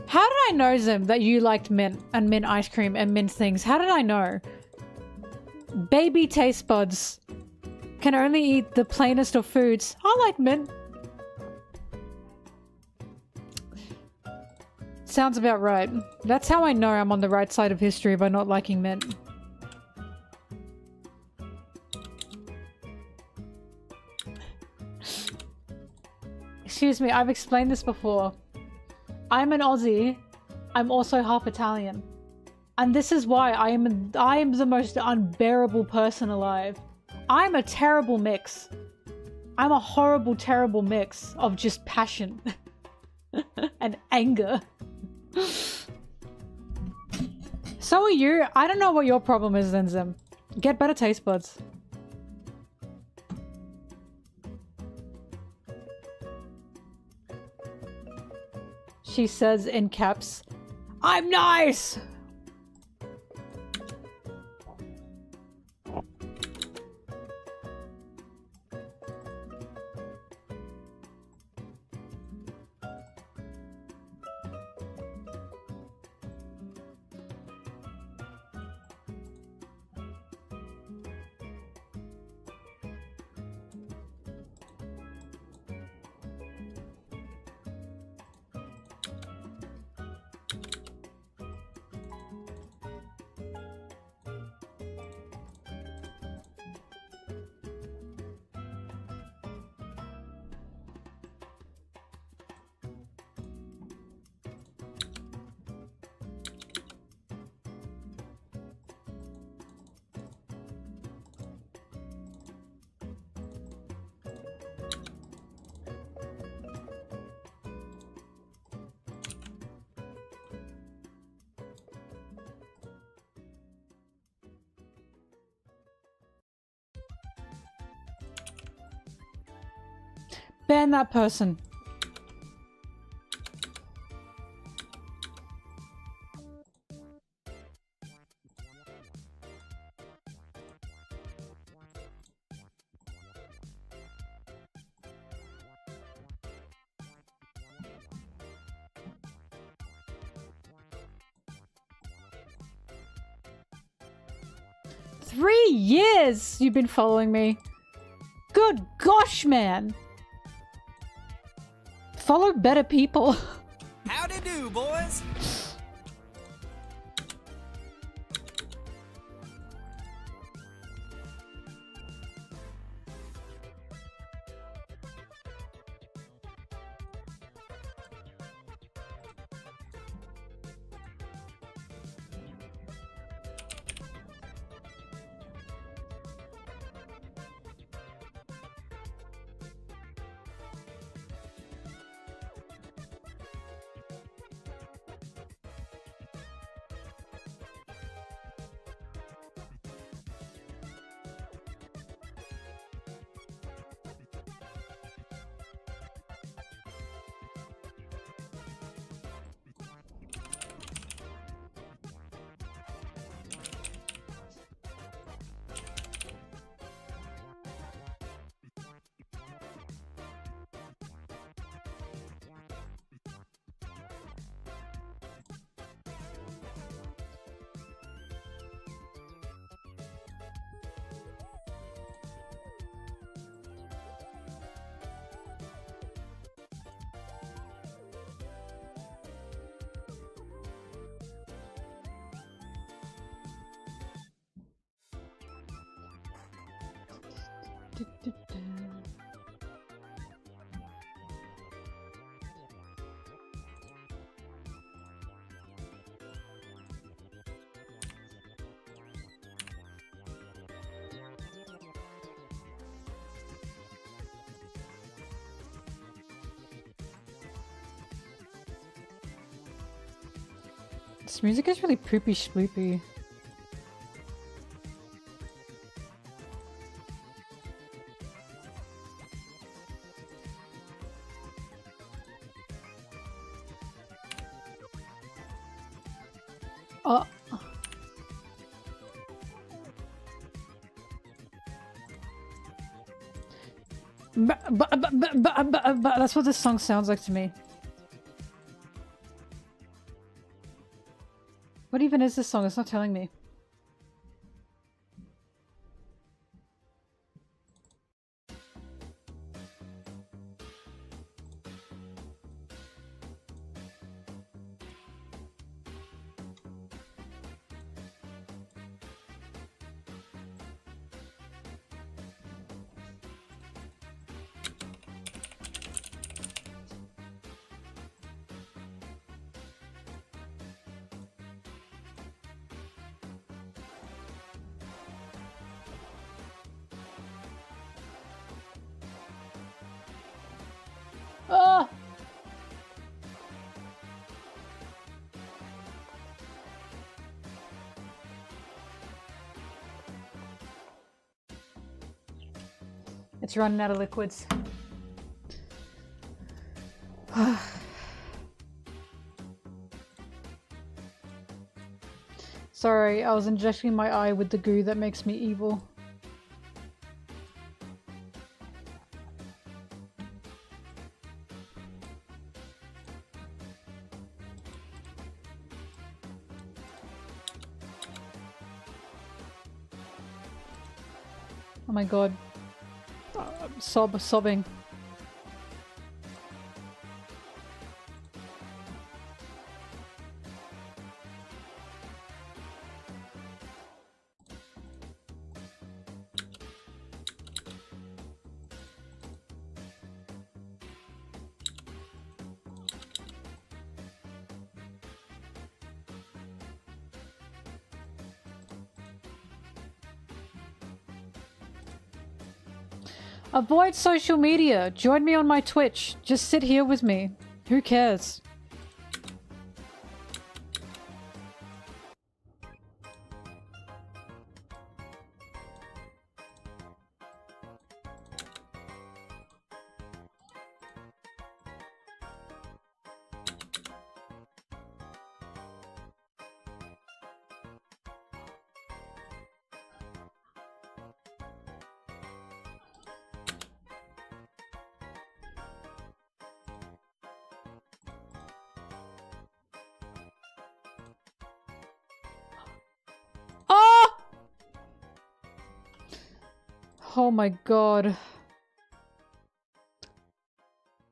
How did I know, Zim, that you liked mint and mint ice cream and mint things? How did I know? Baby taste buds can only eat the plainest of foods. I like mint. Sounds about right. That's how I know I'm on the right side of history by not liking mint. Excuse me, I've explained this before. I'm an Aussie. I'm also half Italian. And this is why I am the most unbearable person alive. I'm a terrible mix. I'm a horrible, terrible mix of just passion and anger. So are you. I don't know what your problem is then, Zim. Get better taste buds. she says in caps, "I'm nice!" Ban that person. Three years you've been following me. Good gosh, man. Follow better people. Howdy do, boys. This music is really poopy sploopy. Oh. But that's what this song sounds like to me. What even is this song? It's not telling me. Oh! It's running out of liquids. Sorry, I was injecting my eye with the goo that makes me evil. Oh my god. I'm sobbing. Avoid social media. Join me on my Twitch. Just sit here with me. Who cares? Oh my god.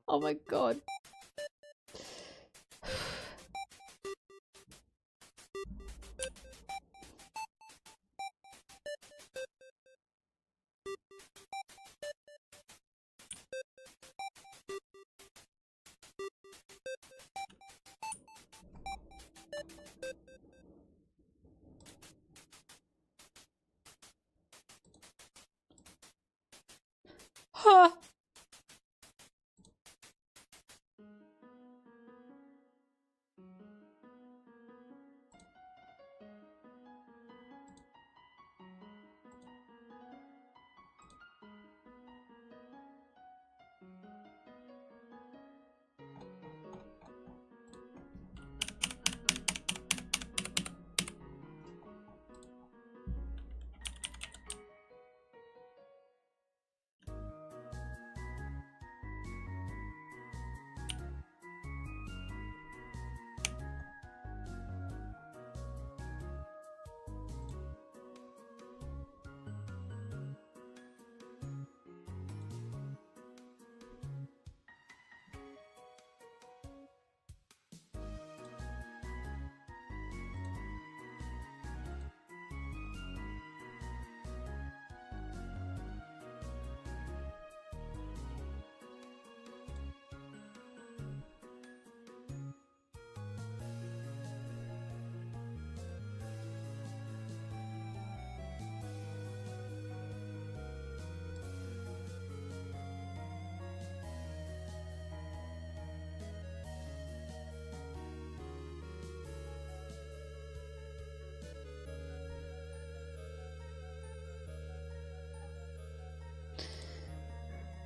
Oh my god. Huh.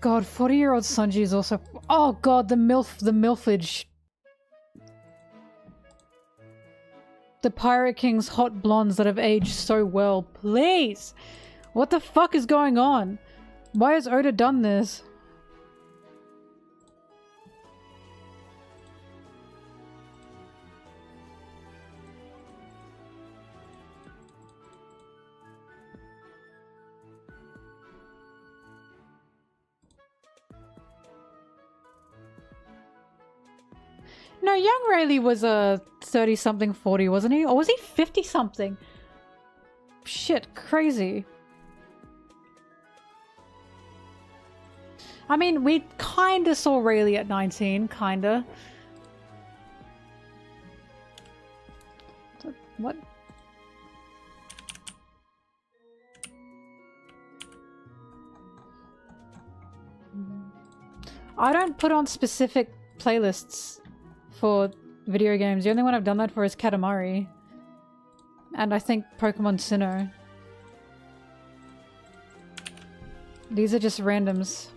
God, 40-year-old Sanji is also— oh god, the milfage. The Pirate King's hot blondes that have aged so well. Please! What the fuck is going on? Why has Oda done this? No, young Rayleigh was a 30-something, 40, wasn't he? Or was he 50-something? Shit, crazy. I mean, we kinda saw Rayleigh at 19, kinda. What? I don't put on specific playlists for video games. The only one I've done that for is Katamari. And I think Pokemon Sinnoh. These are just randoms.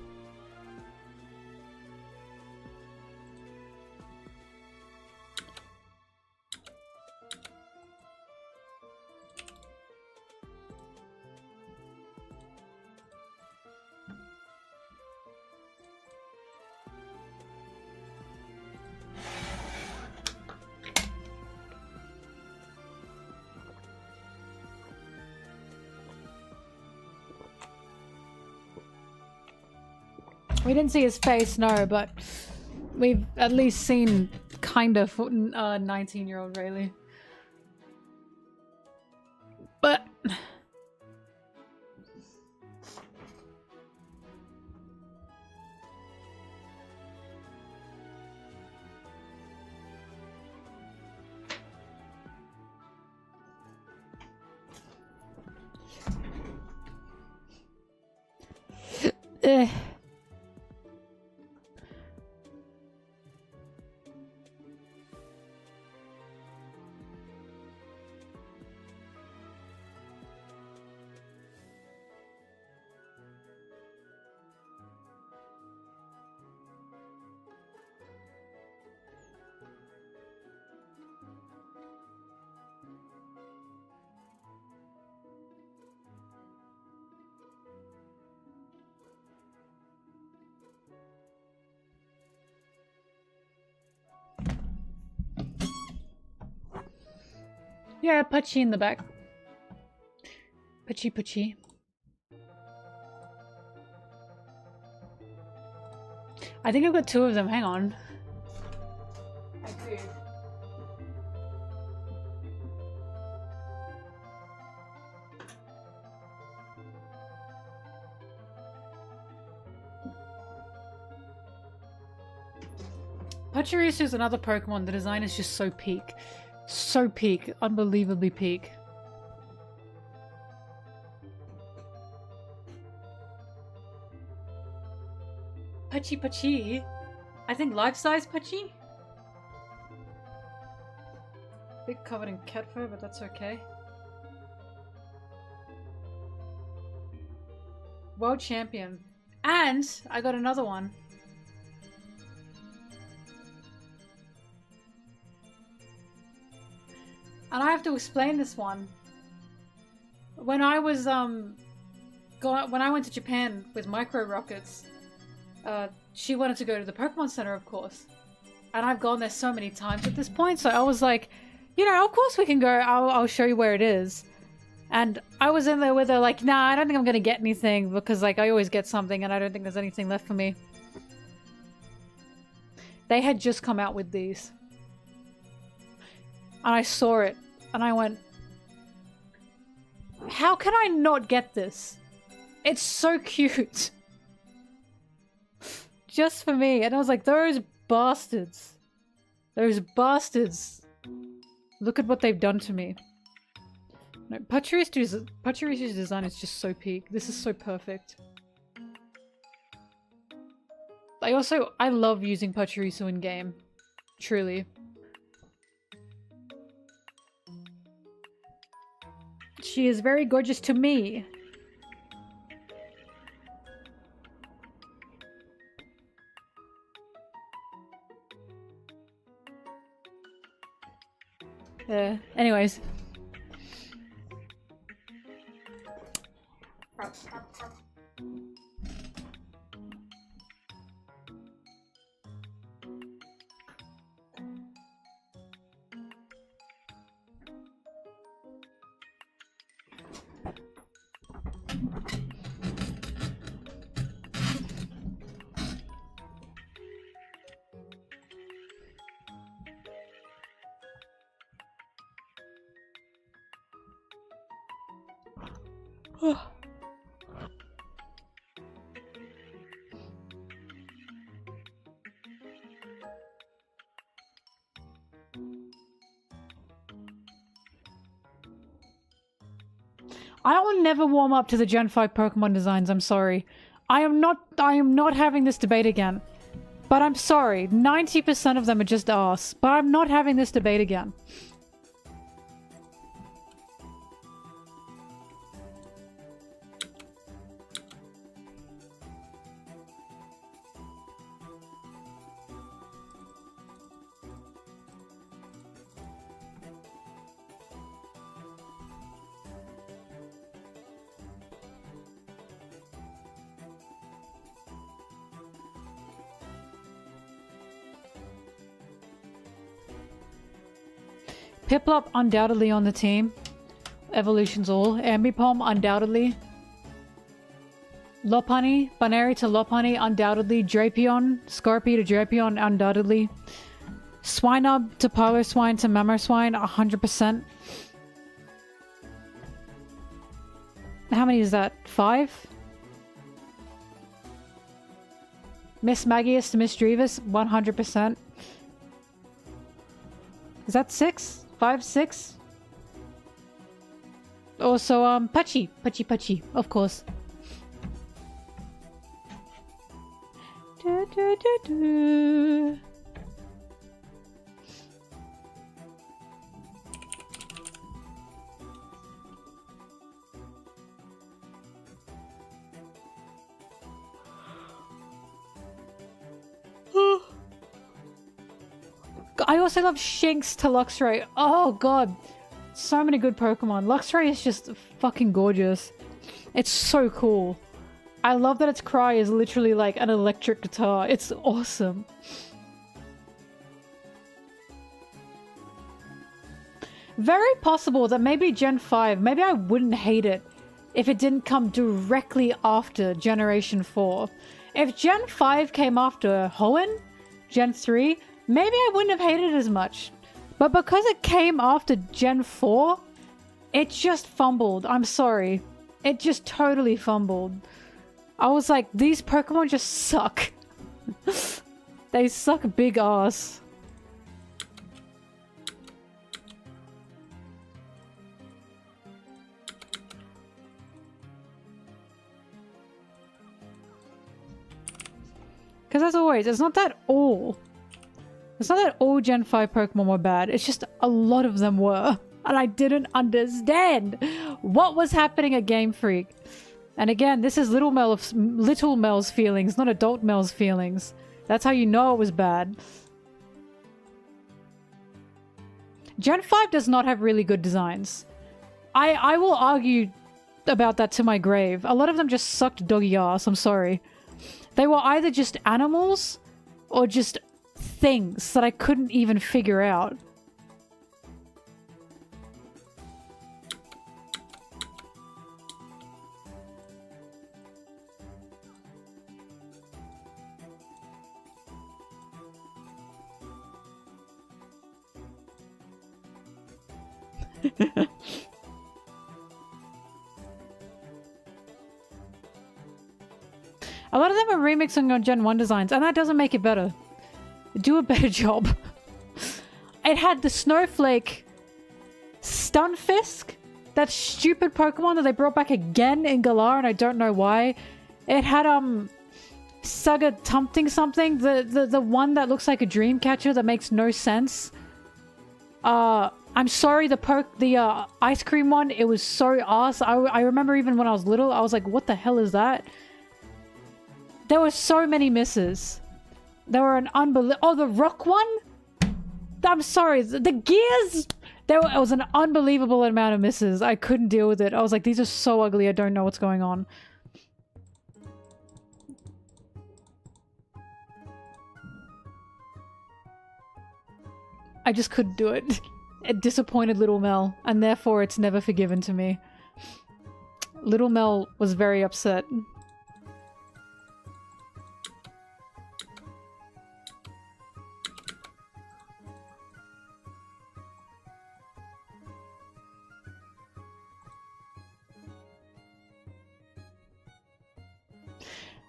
We didn't see his face, no, but we've at least seen kind of 19-year-old Rayleigh. But yeah, Putchy in the back. Putchy, Putchy. I think I've got two of them. Hang on. I do. Pachirisu is another Pokemon. The design is just so peak. So peak. Unbelievably peak. Putchy Putchy? I think life-size Putchy? Bit covered in cat fur, but that's okay. World champion. And I got another one. And I have to explain this one. When I was when I went to Japan with Micro Rockets, she wanted to go to the Pokemon Center, of course. And I've gone there so many times at this point, so I was like, you know, of course we can go. I'll show you where it is. And I was in there with her like, nah, I don't think I'm gonna get anything because like I always get something and I don't think there's anything left for me. They had just come out with these. And I saw it. And I went, how can I not get this? It's so cute. Just for me. And I was like, those bastards. Those bastards. Look at what they've done to me. No, Pachirisu's design is just so peak. This is so perfect. I love using Pachirisu in game. Truly. She is very gorgeous to me. Anyways. I will never warm up to the Gen 5 Pokemon designs, I'm sorry. I am not having this debate again. But I'm sorry, 90% of them are just arse. But I'm not having this debate again. Piplup undoubtedly on the team. Evolutions all. Ambipom undoubtedly. Lopunny, Baneri to Lopunny, undoubtedly. Drapion, Scorpio to Drapion, undoubtedly. Swinub to Piloswine to Mamoswine, 100%. How many is that? 5? Miss Magius to Miss Drevis, 100%. Is that 6? 5, 6? Also, Patchy, of course. I also love Shinx to Luxray. Oh god. So many good Pokemon. Luxray is just fucking gorgeous. It's so cool. I love that its cry is literally like an electric guitar. It's awesome. Very possible that maybe Gen 5, maybe I wouldn't hate it if it didn't come directly after Generation 4. If Gen 5 came after Hoenn, Gen 3, maybe I wouldn't have hated it as much. But because it came after Gen 4, it just fumbled. I'm sorry. It just totally fumbled. I was like, these Pokemon just suck. They suck big ass. Because as always, it's not that all Gen 5 Pokemon were bad. It's just a lot of them were. And I didn't understand what was happening at Game Freak. And again, this is little Mel's feelings, not adult Mel's feelings. That's how you know it was bad. Gen 5 does not have really good designs. I will argue about that to my grave. A lot of them just sucked doggy ass, I'm sorry. They were either just animals or just things that I couldn't even figure out. A lot of them are remixing on Gen 1 designs, and that doesn't make it better. Do a better job. It had the Snowflake Stunfisk, that stupid Pokemon that they brought back again in Galar, and I don't know why. It had Saga Tumpting something, the one that looks like a dream catcher that makes no sense. I'm sorry, the ice cream one, it was so ass. I remember even when I was little, I was like, what the hell is that? There were so many misses. There were an unbelievable... Oh, the rock one? I'm sorry, the gears... It was an unbelievable amount of misses. I couldn't deal with it. I was like, these are so ugly, I don't know what's going on. I just couldn't do it. It disappointed Little Mel, and therefore it's never forgiven to me. Little Mel was very upset.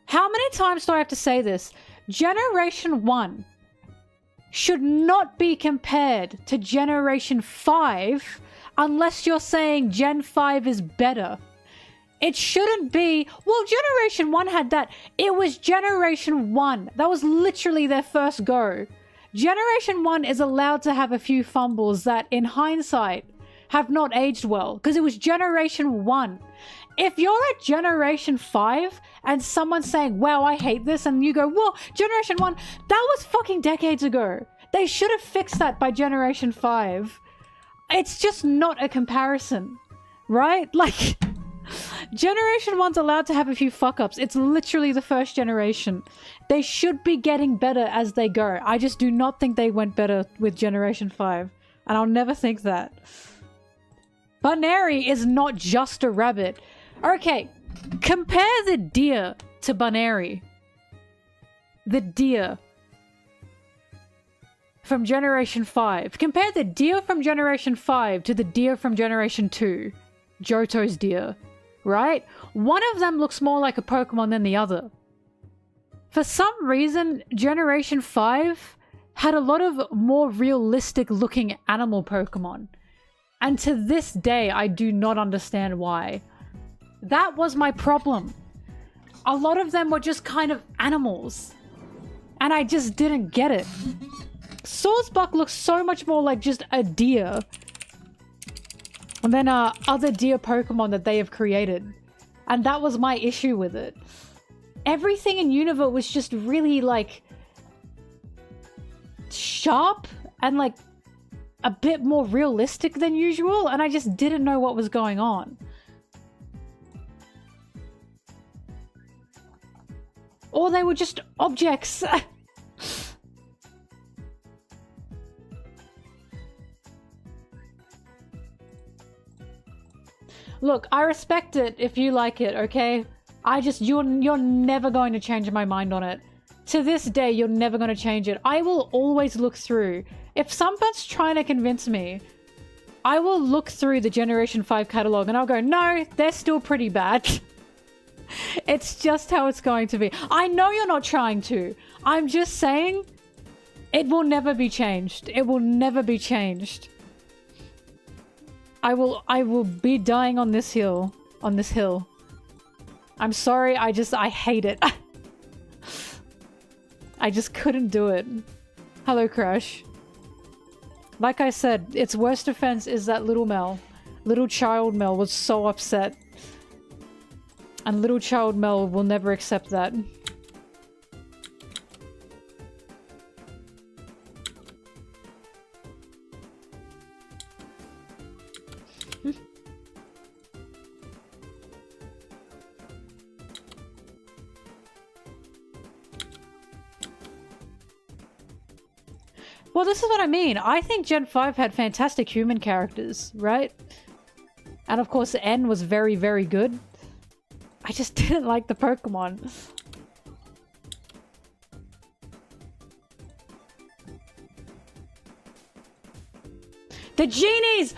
How many times do I have to say this? Generation 1 should not be compared to Generation 5 unless you're saying Gen 5 is better. It shouldn't be... Well, Generation 1 had that. It was Generation 1. That was literally their first go. Generation 1 is allowed to have a few fumbles that, in hindsight, have not aged well. Because it was Generation 1. If you're at Generation 5 and someone's saying, wow, I hate this, and you go, well, Generation 1, that was fucking decades ago. They should have fixed that by Generation 5. It's just not a comparison, right? Like, Generation 1's allowed to have a few fuck-ups. It's literally the first generation. They should be getting better as they go. I just do not think they went better with Generation 5. And I'll never think that. Baneri is not just a rabbit. Okay, Compare the deer to Bunary. The deer from Generation 5. Compare the deer from Generation 5 to the deer from Generation 2. Johto's deer, right? One of them looks more like a Pokemon than the other. For some reason, Generation 5 had a lot of more realistic looking animal Pokemon. And to this day, I do not understand why. That was my problem. A lot of them were just kind of animals. And I just didn't get it. Swordsbuck looks so much more like just a deer than other deer Pokemon that they have created. And that was my issue with it. Everything in Unova was just really like sharp and like a bit more realistic than usual, and I just didn't know what was going on. Or they were just objects. Look, I respect it if you like it, okay? You're never going to change my mind on it. To this day, you're never going to change it. I will always look through. If someone's trying to convince me, I will look through the Generation 5 catalog and I'll go, no, they're still pretty bad. It's just how it's going to be. I know you're not trying to. I'm just saying it will never be changed. It will never be changed. I will be dying on this hill. On this hill. I'm sorry, I hate it. I just couldn't do it. Hello, Crash. Like I said, its worst offense is that little Mel. Little child Mel was so upset. And little child Mel will never accept that. Well, this is what I mean. I think Gen 5 had fantastic human characters, right? And of course, N was very, very good. I just didn't like the Pokemon. The genies!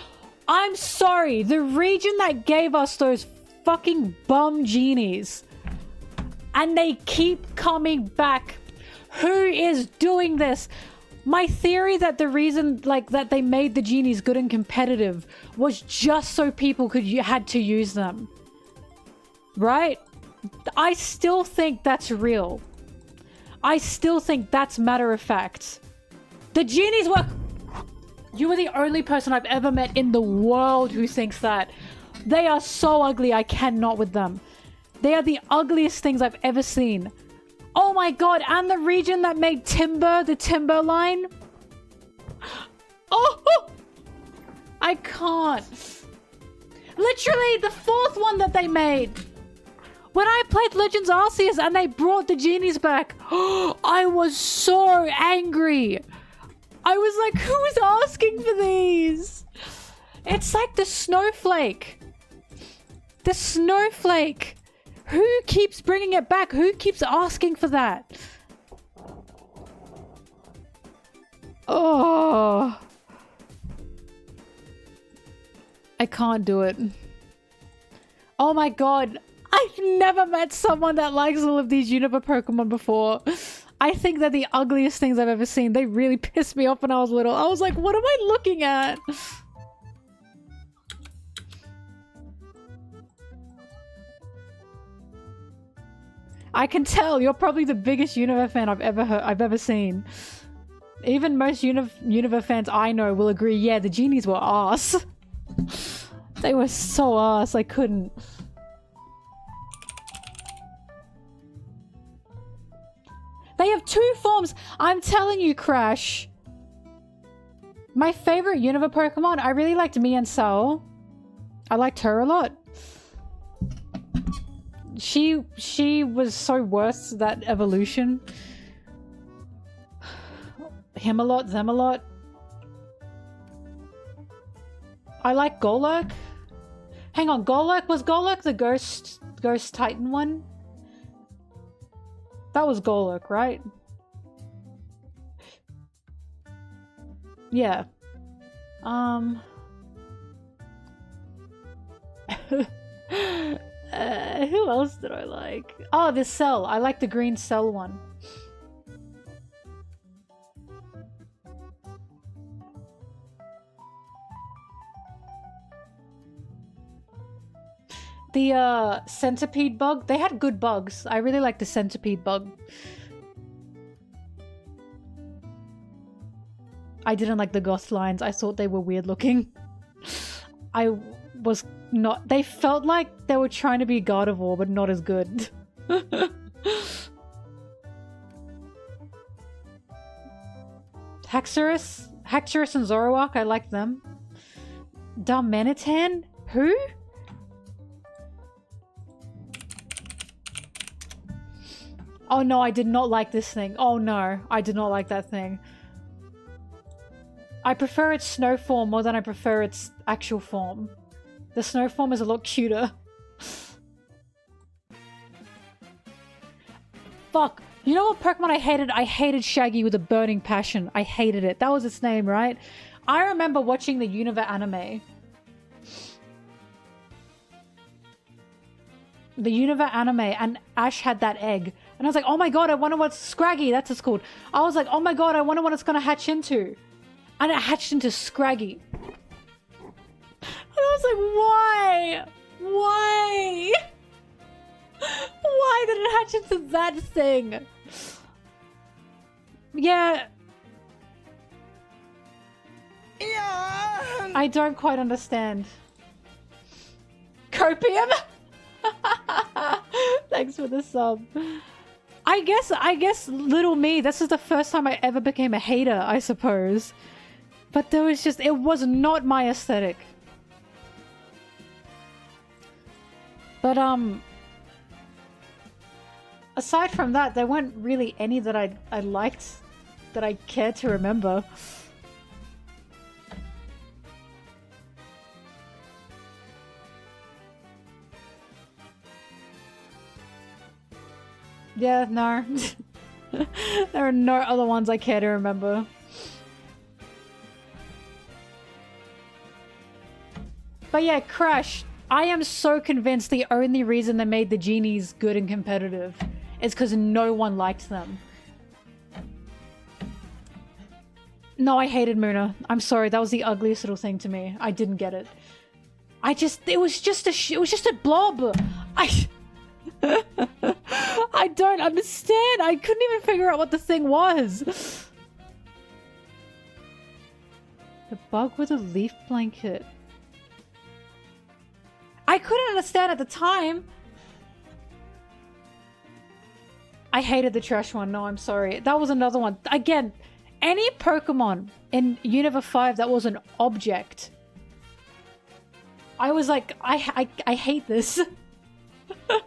I'm sorry, the region that gave us those fucking bum genies. And they keep coming back. Who is doing this? My theory that the reason that they made the genies good and competitive was just so people had to use them. Right? I still think that's real. I still think that's matter of fact. The genies were... You are the only person I've ever met in the world who thinks that. They are so ugly, I cannot with them. They are the ugliest things I've ever seen. Oh my god, and the region that made Timber, the Timber line. Oh! I can't. Literally, the fourth one that they made. When I played Legends Arceus and they brought the genies back, I was so angry. I was like, who's asking for these? It's like the snowflake. The snowflake. Who keeps bringing it back? Who keeps asking for that? Oh. I can't do it. Oh my god. I've never met someone that likes all of these Unova Pokemon before. I think they're the ugliest things I've ever seen. They really pissed me off when I was little. I was like, what am I looking at? I can tell you're probably the biggest Unova fan I've ever seen. Even most Unova fans I know will agree, yeah, the genies were arse. They were so arse, I couldn't. They have two forms! I'm telling you, Crash! My favorite Unova Pokemon, I really liked Mi and Sao. I liked her a lot. She was so worse, that evolution. Him a lot, them a lot. I like Golurk. Hang on, Golurk, was Golurk the Ghost Titan one? That was Golurk, right? Yeah. Who else did I like? Oh, the Cell. I like the green Cell one. The centipede bug. They had good bugs. I really like the centipede bug. I didn't like the goth lines. I thought they were weird looking. I was not... They felt like they were trying to be God of War, but not as good. Haxorus and Zoroark, I like them. Darmanitan? Who? Oh no, I did not like this thing. Oh no, I did not like that thing. I prefer its snow form more than I prefer its actual form. The snow form is a lot cuter. Fuck. You know what Pokemon I hated? I hated Shaggy with a burning passion. I hated it. That was its name, right? I remember watching the Unova anime. The Unova anime, and Ash had that egg. And I was like, oh my god, I wonder what's Scraggy, that's what it's called. I was like, oh my god, I wonder what it's gonna hatch into. And it hatched into Scraggy. And I was like, why? Why? Why did it hatch into that thing? Yeah. I don't quite understand. Copium? Thanks for the sub. I guess little me, this is the first time I ever became a hater, I suppose. But there was just, it was not my aesthetic. But aside from that, there weren't really any that I liked that I cared to remember. Yeah, no. There are no other ones I care to remember. But yeah, Crash, I am so convinced the only reason they made the genies good and competitive is because no one liked them. No, I hated Muna. I'm sorry, that was the ugliest little thing to me. I didn't get it. It was just a blob. I don't understand. I couldn't even figure out what the thing was. The bug with a leaf blanket. I couldn't understand at the time. I hated the trash one. No, I'm sorry. That was another one. Again, any Pokemon in Unova 5 that was an object. I was like, I hate this.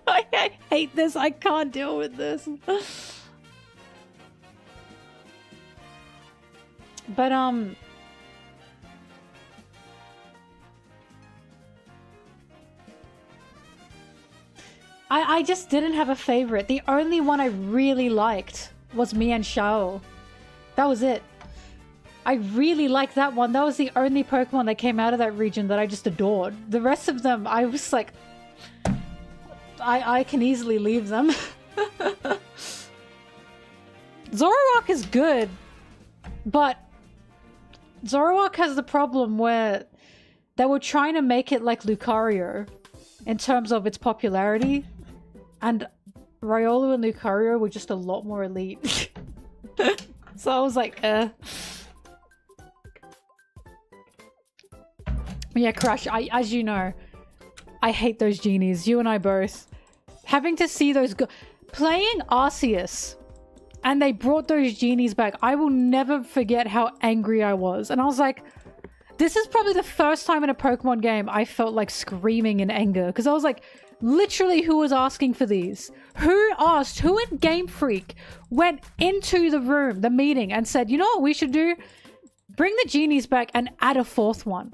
I hate this. I can't deal with this. But, I just didn't have a favorite. The only one I really liked was Mian Shao. That was it. I really liked that one. That was the only Pokemon that came out of that region that I just adored. The rest of them, I was like... I can easily leave them. Zoroark is good, but Zoroark has the problem where they were trying to make it like Lucario in terms of its popularity, and Riolu and Lucario were just a lot more elite. So I was like, Yeah, Crush, as you know, I hate those genies. You and I both. Having to see those playing Arceus, and they brought those genies back. I will never forget how angry I was. And I was like, this is probably the first time in a Pokemon game I felt like screaming in anger. Because I was like, literally, who was asking for these? Who asked? Who in Game Freak went into the room, the meeting, and said, you know what we should do? Bring the genies back and add a fourth one.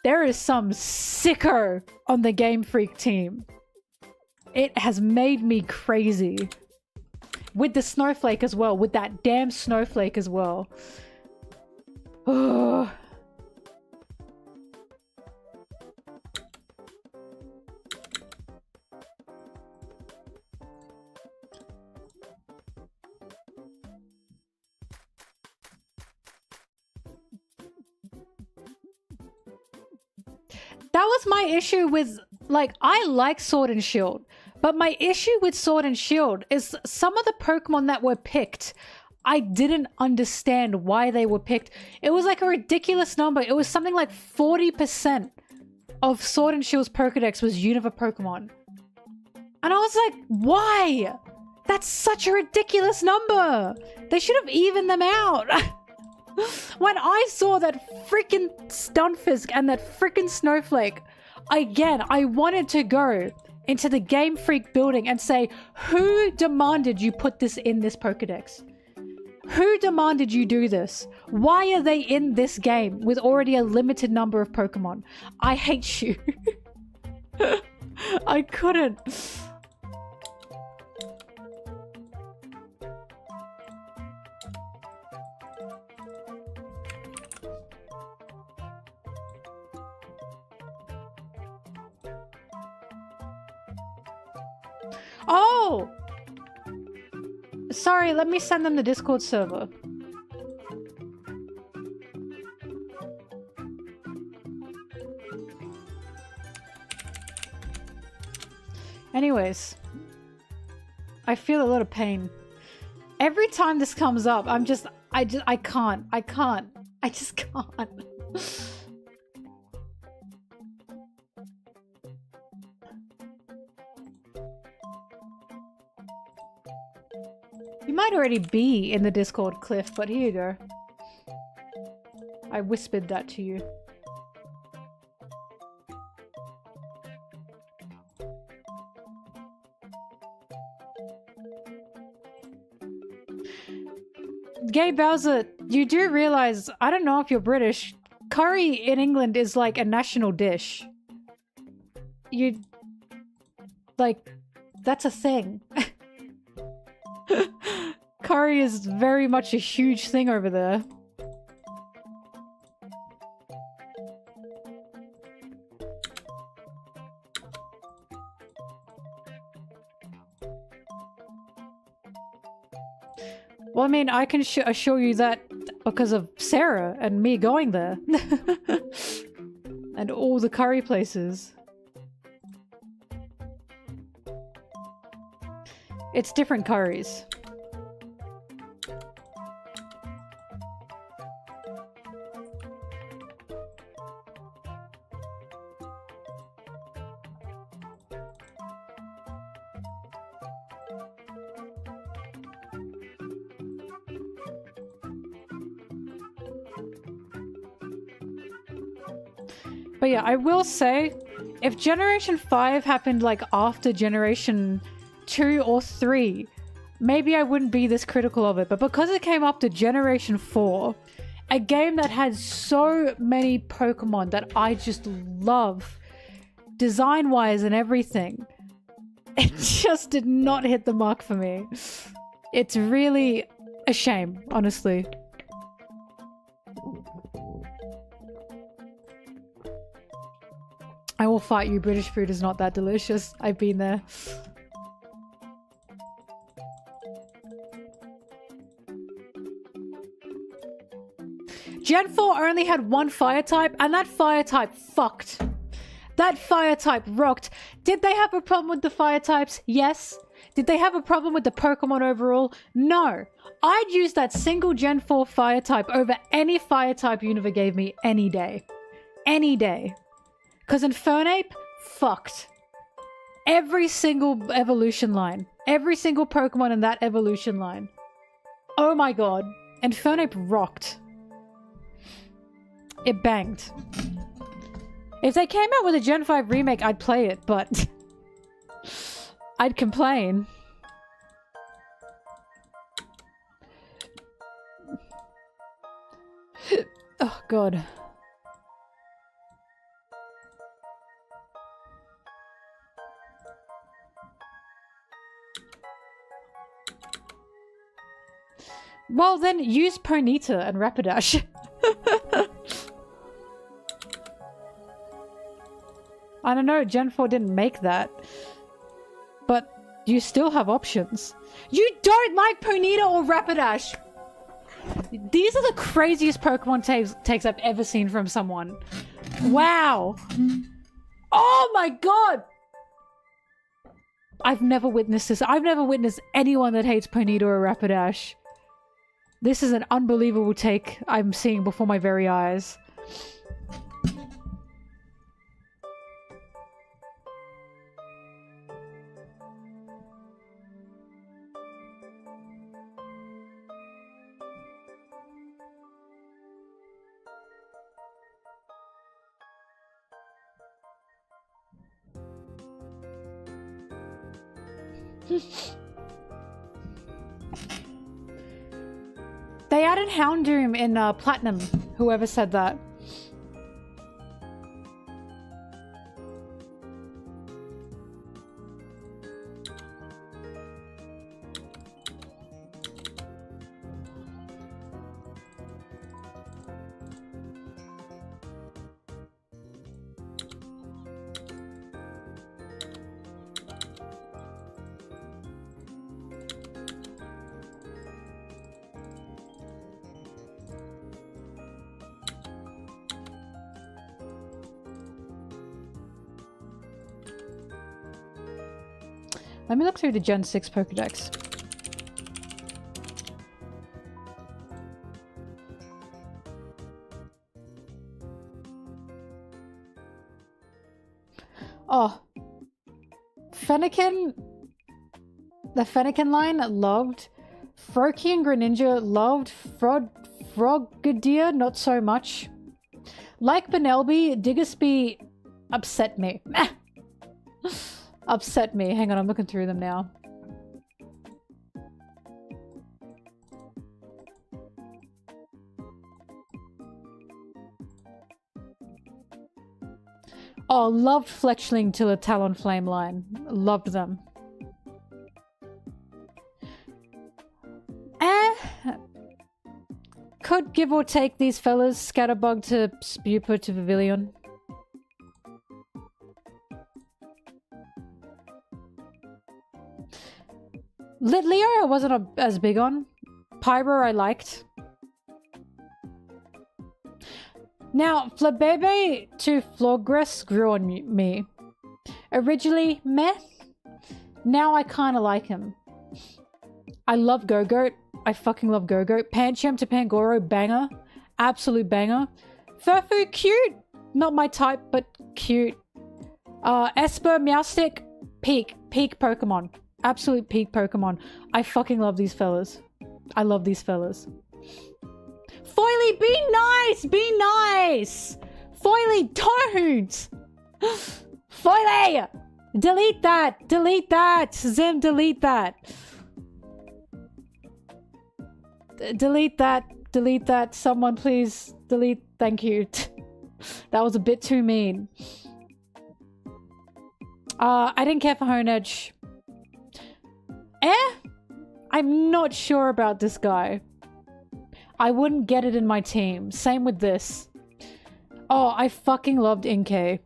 There is some sicko on the Game Freak team. It has made me crazy. With the snowflake as well. With that damn snowflake as well. Ugh. That was my issue with, like, I like Sword and Shield, but my issue with Sword and Shield is some of the Pokemon that were picked, I didn't understand why they were picked. It was like a ridiculous number. It was something like 40% of Sword and Shield's Pokedex was Unova Pokemon. And I was like, why? That's such a ridiculous number. They should have evened them out. When I saw that freaking Stunfisk and that freaking Snowflake, again, I wanted to go into the Game Freak building and say, who demanded you put this in this Pokedex? Who demanded you do this? Why are they in this game with already a limited number of Pokemon? I hate you. I couldn't. Oh! Sorry, let me send them the Discord server. Anyways. I feel a lot of pain. Every time this comes up, I can't. I just can't. You might already be in the Discord, Cliff, but here you go. I whispered that to you. Gay Bowser, you do realize, I don't know if you're British, curry in England is like a national dish. You... like, that's a thing. Curry is very much a huge thing over there. Well, I mean, I can assure you that because of Sarah and me going there. And all the curry places. It's different curries. But yeah, I will say, if Generation 5 happened like after Generation 2 or 3, maybe I wouldn't be this critical of it. But because it came after Generation 4, a game that had so many Pokemon that I just love, design-wise and everything, it just did not hit the mark for me. It's really a shame, honestly. I will fight you, British food is not that delicious. I've been there. Gen 4 only had one fire type, and that fire type fucked. That fire type rocked. Did they have a problem with the fire types? Yes. Did they have a problem with the Pokemon overall? No. I'd use that single Gen 4 fire type over any fire type Unova gave me any day. Any day. Because Infernape fucked. Every single evolution line. Every single Pokemon in that evolution line. Oh my god. Infernape rocked. It banged. If they came out with a Gen 5 remake, I'd play it, but... I'd complain. Oh god. Well, then use Ponyta and Rapidash. I don't know, Gen 4 didn't make that. But you still have options. You don't like Ponyta or Rapidash! These are the craziest Pokemon takes I've ever seen from someone. Wow! Oh my god! I've never witnessed this. I've never witnessed anyone that hates Ponyta or Rapidash. This is an unbelievable take I'm seeing before my very eyes. They added Houndoom in Platinum, whoever said that. Let me look through the Gen 6 Pokedex. Oh. Fennekin... The Fennekin line loved. Froakie and Greninja loved. Frogadier not so much. Like Benelby, Diggersby upset me. Upset me. Hang on, I'm looking through them now. Oh, loved Fletchling to the Talonflame line. Loved them. Could give or take these fellas. Scatterbug to Spewper to Pavilion. Litleo I wasn't as big on. Pyro I liked. Now, Flabebe to Florgress grew on me. Originally, meh. Now I kinda like him. I love Go-Goat. I fucking love Go-Goat. Pancham to Pangoro, banger. Absolute banger. Furfu, cute. Not my type, but cute. Esper, Meowstic, peak. Peak Pokemon. Absolute peak Pokemon. I fucking love these fellas. I love these fellas. Foily, be nice! Be nice! Foily, don't! Foily! Delete that! Delete that! Zim, delete that! Delete that. Delete that. Someone please delete. Thank you. That was a bit too mean. I didn't care for Honedge. I'm not sure about this guy. I wouldn't get it in my team. Same with this. Oh, I fucking loved Inkay.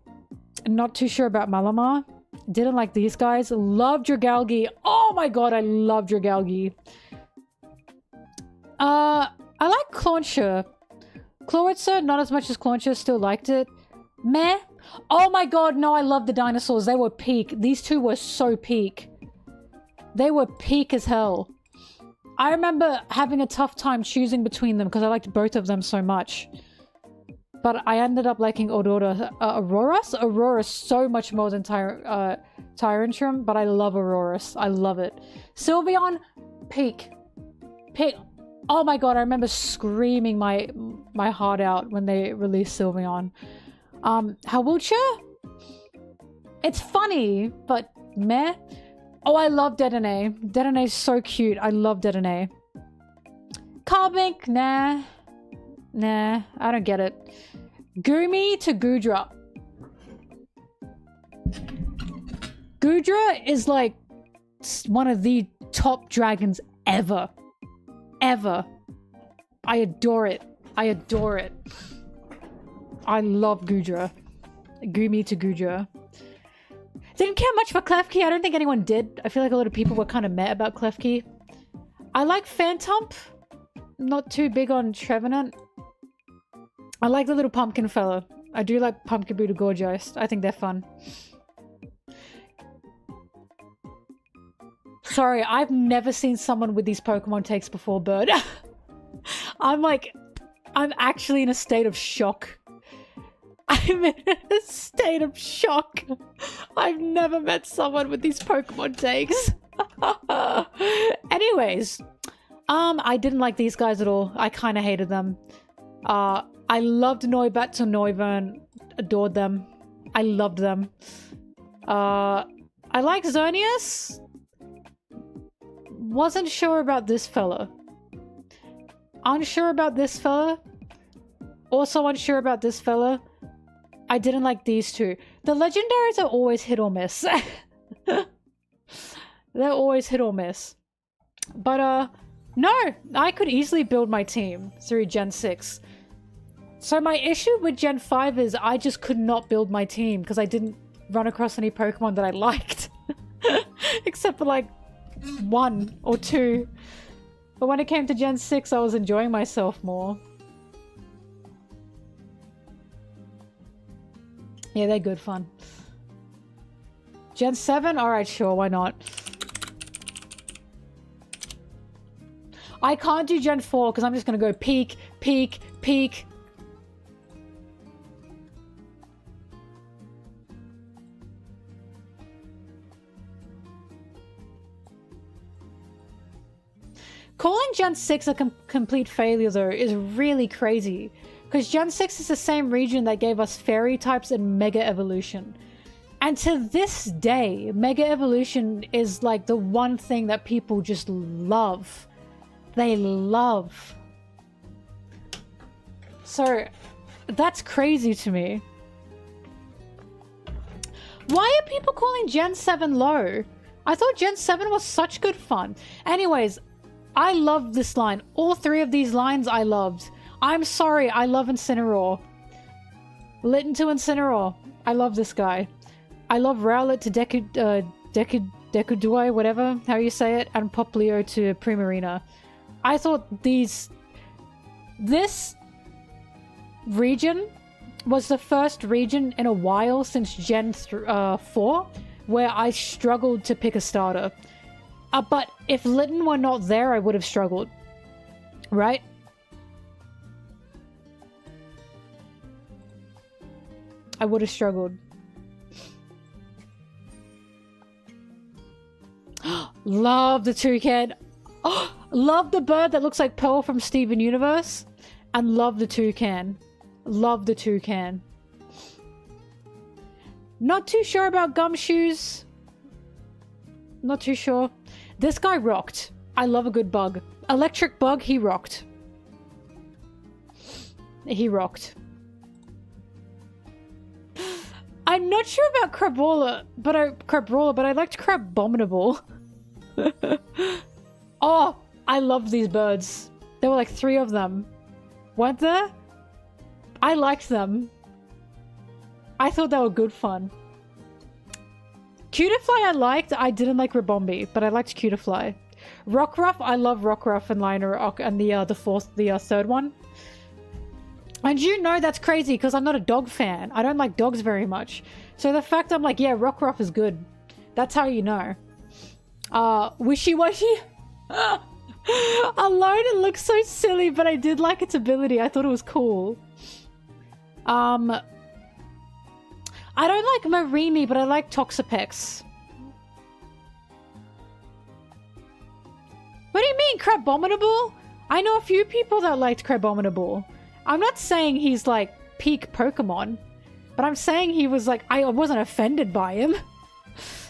Not too sure about Malamar. Didn't like these guys. Loved Dragalge. Oh my god, I love Dragalge. I like Clauncher. Clawitzer, not as much as Clauncher, still liked it. Meh. Oh my god, no, I love the dinosaurs. They were peak. These two were so peak. They were peak as hell. I remember having a tough time choosing between them because I liked both of them so much. But I ended up liking Aurora. Aurorus so much more than Tyrantrum, but I love Aurorus. I love it. Sylveon, peak. Peak. Oh my god, I remember screaming my heart out when they released Sylveon. Hawlucha? It's funny, but meh. Oh, I love Dedenne. Dedenne's so cute. I love Dedenne. Carbink? Nah. Nah, I don't get it. Goomy to Goodra. Goodra is like one of the top dragons ever. ever. I adore it. I adore it. I love Gudra. Gumi to Gudra. Didn't care much for Klefki. I don't think anyone did. I feel like a lot of people were kind of mad about Klefki. I like Phantom. Not too big on Trevenant. I like the little pumpkin fella. I do like Pumpkin Buddha Gorgeist. I think they're fun. Sorry, I've never seen someone with these Pokemon takes before, Bird. I'm actually in a state of shock. I'm in a state of shock. I've never met someone with these Pokemon takes. Anyways, I didn't like these guys at all. I kind of hated them. I loved Noibat to Noivern. Adored them. I loved them. I like Xerneas. Wasn't sure about this fella. Unsure about this fella. Also unsure about this fella. I didn't like these two. The legendaries are always hit or miss. They're always hit or miss. But, no, I could easily build my team through Gen 6. So my issue with Gen 5 is I just could not build my team because I didn't run across any Pokemon that I liked. Except for like 1 or 2. But when it came to Gen 6, I was enjoying myself more. Yeah, they're good fun. Gen 7? Alright, sure, why not? I can't do Gen 4 because I'm just going to go peak, peak, peak. Calling Gen 6 a complete failure, though, is really crazy. Because Gen 6 is the same region that gave us Fairy types and Mega Evolution. And to this day, Mega Evolution is like the one thing that people just love. They love. So, that's crazy to me. Why are people calling Gen 7 low? I thought Gen 7 was such good fun. Anyways, I loved this line. All 3 of these lines I loved. I'm sorry, I love Incineroar. Litten to Incineroar. I love this guy. I love Rowlet to Dekudui, whatever, how you say it, and Poplio to Primarina. I thought this region was the first region in a while since Gen 4 where I struggled to pick a starter. But if Litten were not there, I would have struggled. Right? I would have struggled. Love the toucan. Oh, love the bird that looks like Pearl from Steven Universe. And love the toucan. Love the toucan. Not too sure about Gumshoes. Not too sure. This guy rocked. I love a good bug. Electric bug, he rocked. He rocked. I'm not sure about Crabrawler, but I liked Crabominable. Oh, I love these birds. There were like 3 of them. Weren't there? I liked them. I thought they were good fun. Cutiefly I liked. I didn't like Ribombee, but I liked Cutiefly. Rockruff, I love Rockruff and Liner Rock and the third one. And you know that's crazy because I'm not a dog fan. I don't like dogs very much. So the fact I'm like, yeah, Rockruff is good. That's how you know. Wishy-washy? Alone it looks so silly, but I did like its ability. I thought it was cool. I don't like Mareanie, but I like Toxapex. What do you mean, Crabominable? I know a few people that liked Crabominable. I'm not saying he's like peak Pokemon, but I'm saying he was like, I wasn't offended by him.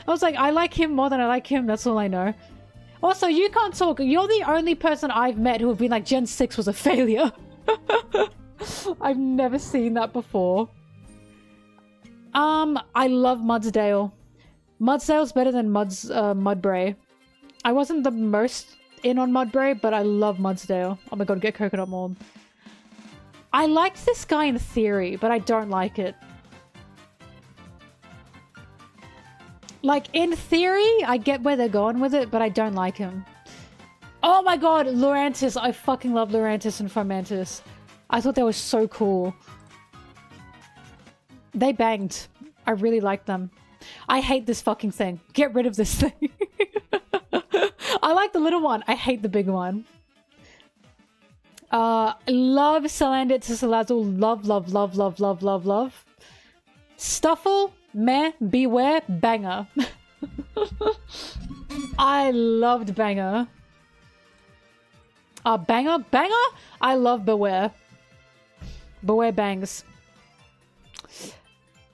I was like, I like him more than I like him, that's all I know. Also, you can't talk. You're the only person I've met who have been like, Gen 6 was a failure. I've never seen that before. I love Mudsdale. Mudsdale's better than Mudbray. I wasn't the most in on Mudbray, but I love Mudsdale. Oh my god, get coconut mold. I liked this guy in theory, but I don't like it. Like, in theory, I get where they're going with it, but I don't like him. Oh my god, Lurantis. I fucking love Lurantis and Fomantis. I thought they were so cool. They banged. I really liked them. I hate this fucking thing. Get rid of this thing. I like the little one. I hate the big one. Love Salandit to Salazzle. Love, love, love, love, love, love, love. Stuffle, meh, beware, banger. I loved banger. Banger? Banger? I love beware. Beware bangs.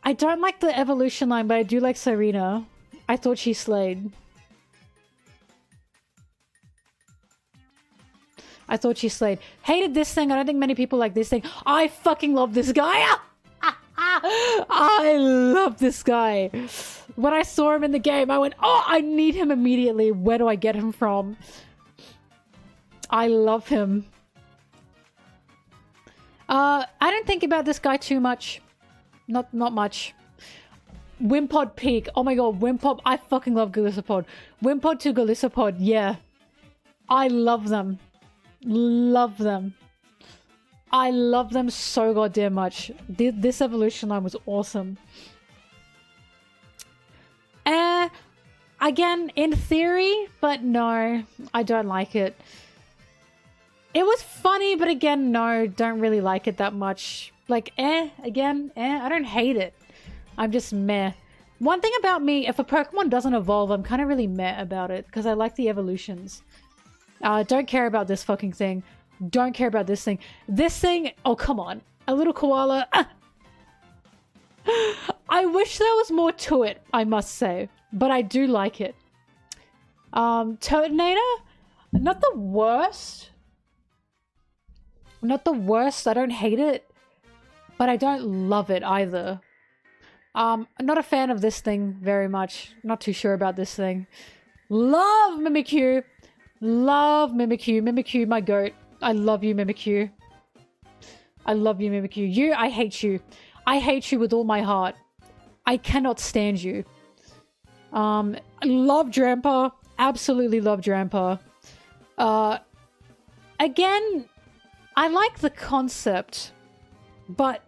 I don't like the evolution line, but I do like Serena. I thought she slayed. I thought she slayed. Hated this thing. I don't think many people like this thing. I fucking love this guy. I love this guy. When I saw him in the game, I went, oh, I need him immediately. Where do I get him from? I love him. I don't think about this guy too much. Not much. Wimpod Peak. Oh my god, Wimpod. I fucking love Golisopod. Wimpod to Golisopod. Yeah. I love them. Love them. I love them so goddamn much. This evolution line was awesome. Again, in theory, but no, I don't like it. It was funny, but again, no, don't really like it that much. Like, again, I don't hate it. I'm just meh. One thing about me, if a Pokemon doesn't evolve, I'm kind of really meh about it, because I like the evolutions. Don't care about this fucking thing. Don't care about this thing. This thing, oh, come on. A little koala. I wish there was more to it, I must say. But I do like it. Turtonator? Not the worst. Not the worst. I don't hate it. But I don't love it either. I'm not a fan of this thing very much. Not too sure about this thing. Love Mimikyu. Love Mimikyu. Mimikyu, my goat. I love you, Mimikyu. I love you, Mimikyu. You, I hate you. I hate you with all my heart. I cannot stand you. I love Drampa. Absolutely love Drampa. Again, I like the concept, but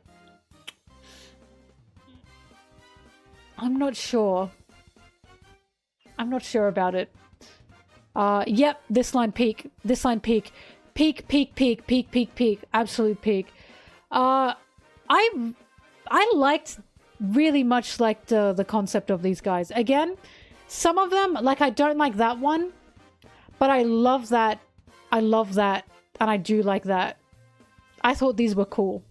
I'm not sure. I'm not sure about it. Yep, this line peak. This line peak. Peak, peak, peak, peak, peak, peak. Absolute peak. I liked really much like the concept of these guys. Again, some of them, like I don't like that one, but I love that. I love that, and I do like that. I thought these were cool.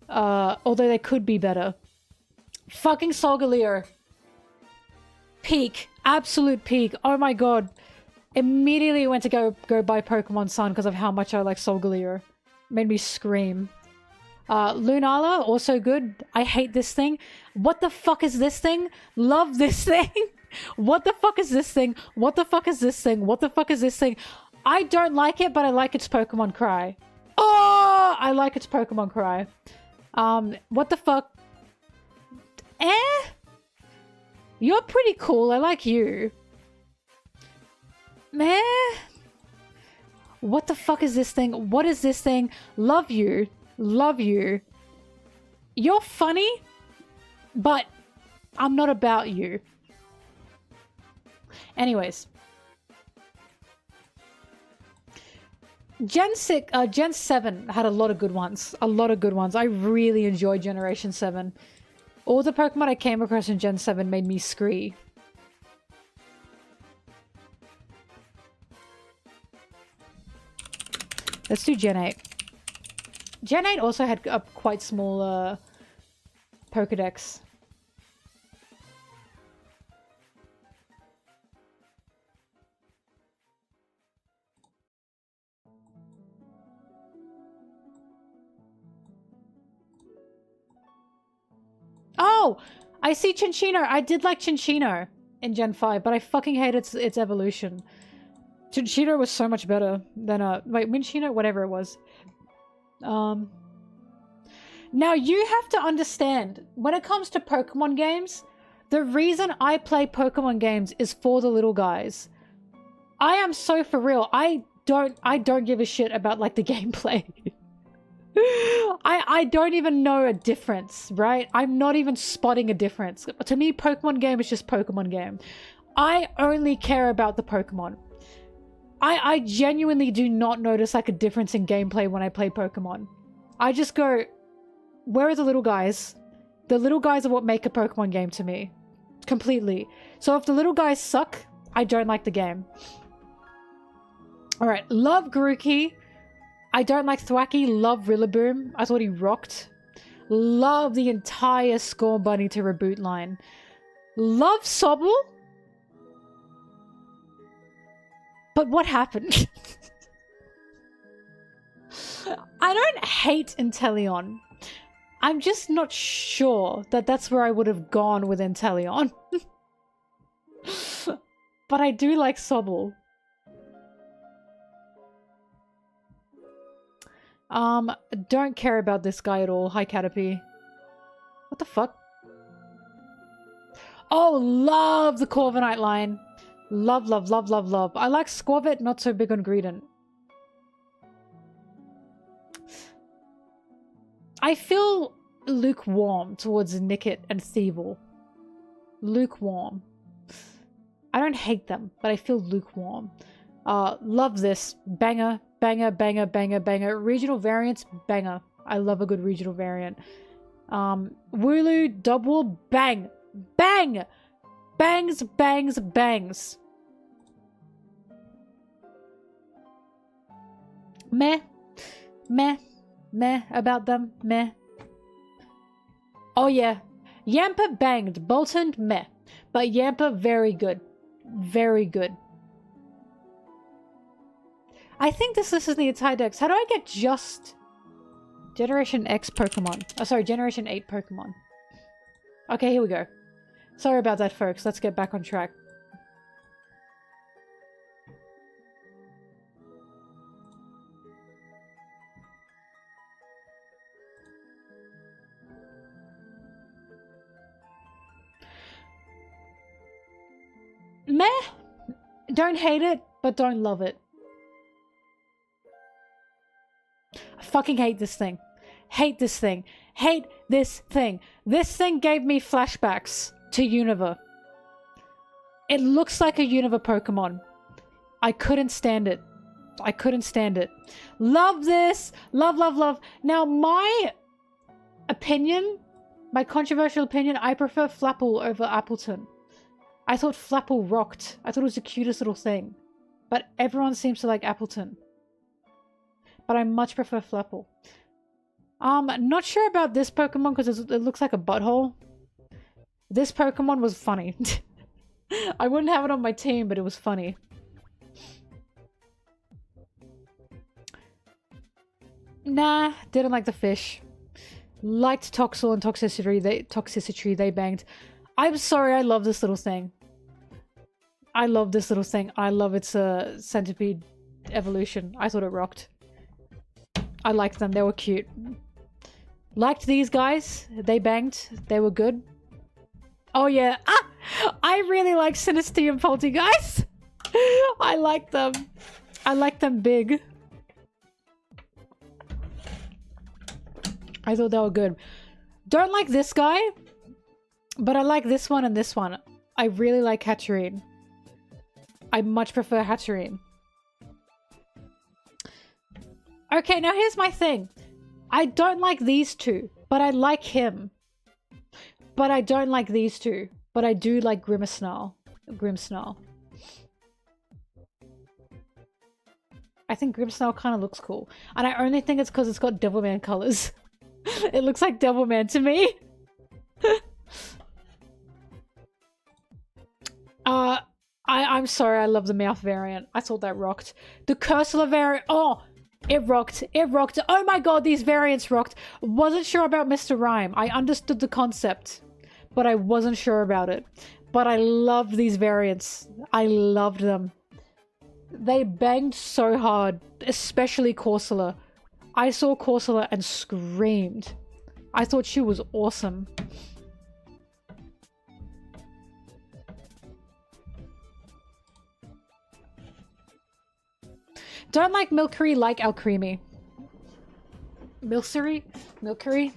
Although they could be better. Fucking Solgaleo. Peak. Absolute peak. Oh my god. Immediately went to go buy Pokemon Sun because of how much I like Solgaleo. Made me scream. Lunala, also good. I hate this thing. What the fuck is this thing? Love this thing. What the fuck is this thing? What the fuck is this thing? What the fuck is this thing? I don't like it, but I like its Pokemon cry. Oh, I like its Pokemon cry. What the fuck? You're pretty cool. I like you. Meh. What the fuck is this thing? What is this thing? Love you. Love you. You're funny, but I'm not about you. Anyways. Gen 7 had a lot of good ones. A lot of good ones. I really enjoyed Generation 7. All the Pokemon I came across in Gen 7 made me scree. Let's do Gen 8. Gen 8 also had a quite small Pokedex. Oh! I see Chinchino! I did like Chinchino in Gen 5, but I fucking hate its evolution. Chinchino was so much better than wait, Minchino, whatever it was. Now you have to understand, when it comes to Pokemon games, the reason I play Pokemon games is for the little guys. I am so for real. I don't give a shit about like the gameplay. I don't even know a difference, right? I'm not even spotting a difference. To me, Pokemon game is just Pokemon game. I only care about the Pokemon. I genuinely do not notice like a difference in gameplay when I play Pokemon. I just go, where are the little guys? The little guys are what make a Pokemon game to me. Completely. So if the little guys suck, I don't like the game. Alright, love Grookey. I don't like Thwacky. Love Rillaboom. I thought he rocked. Love the entire Score Bunny to Reboot line. Love Sobble. But what happened? I don't hate Inteleon. I'm just not sure that that's where I would have gone with Inteleon. But I do like Sobble. Don't care about this guy at all. Hi, Caterpie. What the fuck? Oh, love the Corviknight line. Love, love, love, love, love. I like Squavit, not so big on Greedent. I feel lukewarm towards Nickit and Thievul. Lukewarm. I don't hate them, but I feel lukewarm. Love this. Banger, banger, banger, banger, banger. Regional variants, banger. I love a good regional variant. Wooloo, Dubwool, bang. Bang! Bangs, bangs, bangs. Meh. Meh. Meh about them. Meh. Oh yeah. Yamper banged. Bolton, meh. But Yamper, very good. Very good. I think this is the entire dex. How do I get just Generation X Pokemon? Oh, sorry, Generation 8 Pokemon. Okay, here we go. Sorry about that, folks. Let's get back on track. Meh. Don't hate it, but don't love it. I fucking hate this thing. Hate this thing. Hate this thing. This thing gave me flashbacks to Unova. It looks like a Unova Pokemon. I couldn't stand it. I couldn't stand it. Love this. Love, love, love. Now, my opinion, my controversial opinion, I prefer Flapple over Appleton. I thought Flapple rocked. I thought it was the cutest little thing. But everyone seems to like Appleton. But I much prefer Flapple. Not sure about this Pokemon because it looks like a butthole. This Pokemon was funny. I wouldn't have it on my team, but it was funny. Nah, didn't like the fish. Liked Toxel and Toxicity, they banged. I'm sorry, I love this little thing. I love this little thing. I love its centipede evolution. I thought it rocked. I liked them, they were cute. Liked these guys. They banged. They were good. Oh yeah. Ah! I really like Sinistea and Poltergeist. I like them. I like them big. I thought they were good. Don't like this guy, but I like this one and this one. I really like Hatcherene. I much prefer Hatcherene. Okay, now here's my thing. I don't like these two, but I like him. But I don't like these two, but I do like Grimmsnarl. I think Grimmsnarl kind of looks cool. And I only think it's because it's got Devilman colors. It looks like Devilman to me. I'm sorry, I love the Meowth variant. I thought that rocked. The Cursula variant, oh! It rocked. It rocked. Oh my god, these variants rocked. Wasn't sure about Mr. Rhyme. I understood the concept, but I wasn't sure about it. But I loved these variants. I loved them. They banged so hard, especially Corsola. I saw Corsola and screamed. I thought she was awesome. Don't like Milkery, like Alcremie. Milkery?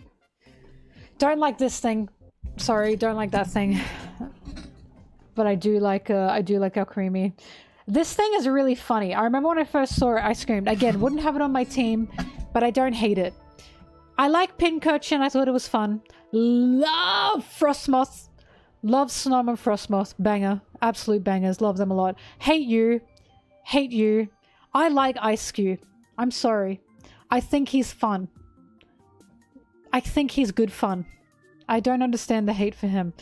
Don't like this thing. Sorry, don't like that thing. But I do like Alcremie. This thing is really funny. I remember when I first saw it, I screamed. Again, wouldn't have it on my team, but I don't hate it. I like Pincurchin. I thought it was fun. Love Frostmoth. Love Snom and Frostmoth. Banger. Absolute bangers. Love them a lot. Hate you. Hate you. I like Ice-Cube. I'm sorry. I think he's fun. I think he's good fun. I don't understand the hate for him.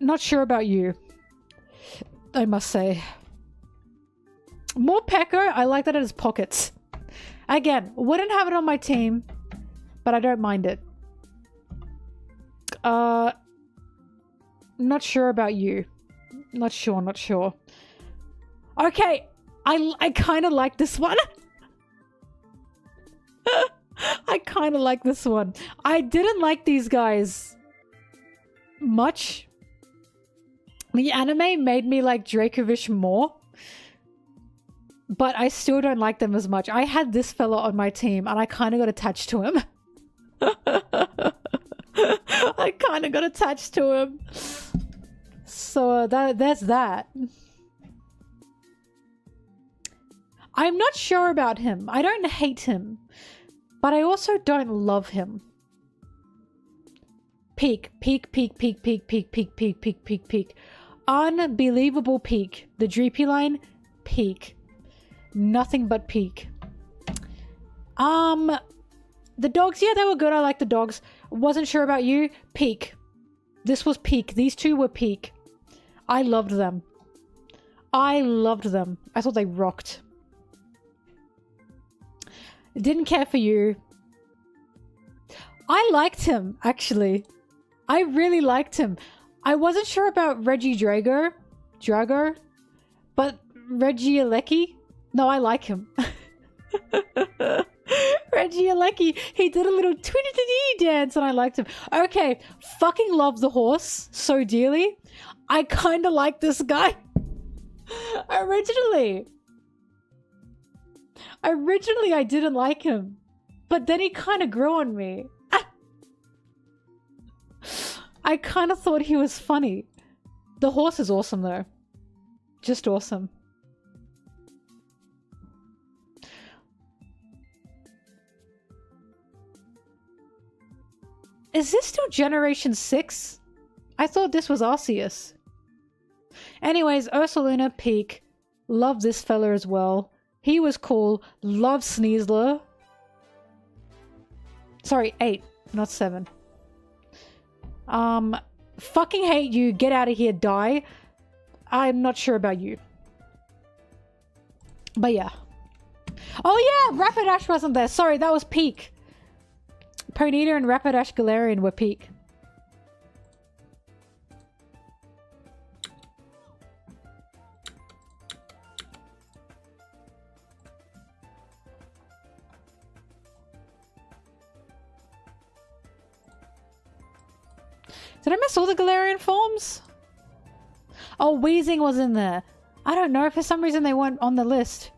Not sure about you, I must say. More Pekko. I like that it has pockets. Again, wouldn't have it on my team, but I don't mind it. Not sure about you. Not sure. Okay, I kind of like this one. I kind of like this one. I didn't like these guys much. The anime made me like Dracovish more, but I still don't like them as much. I had this fella on my team and I kind of got attached to him. I kind of got attached to him. So there's that. I'm not sure about him. I don't hate him, but I also don't love him. Peak. Unbelievable peak. The Dreepy line, peak. Nothing but peak. The dogs, yeah, they were good. I like the dogs. Wasn't sure about you. Peak. This was peak. These two were peak. I loved them. I thought they rocked. Didn't care for you. I liked him, actually. I really liked him. I wasn't sure about Reggie Drago, but Reggie Alecki? No, I like him. Reggie Alecki, he did a little twitty dance and I liked him. Okay, fucking love the horse so dearly. I kind of like this guy. Originally, I didn't like him, but then he kind of grew on me. I kind of thought he was funny. The horse is awesome though. Just awesome. Is this still Generation 6? I thought this was Arceus. Anyways, Ursaluna, peak. Love this fella as well. He was cool. Love Sneasler. Sorry, 8, not 7. Fucking hate you. Get out of here, die. I'm not sure about you. But yeah. Oh yeah, Rapidash wasn't there. Sorry, that was peak. Ponyta and Rapidash Galarian were peak. Did I miss all the Galarian forms? Oh, Wheezing was in there. I don't know. For some reason they weren't on the list.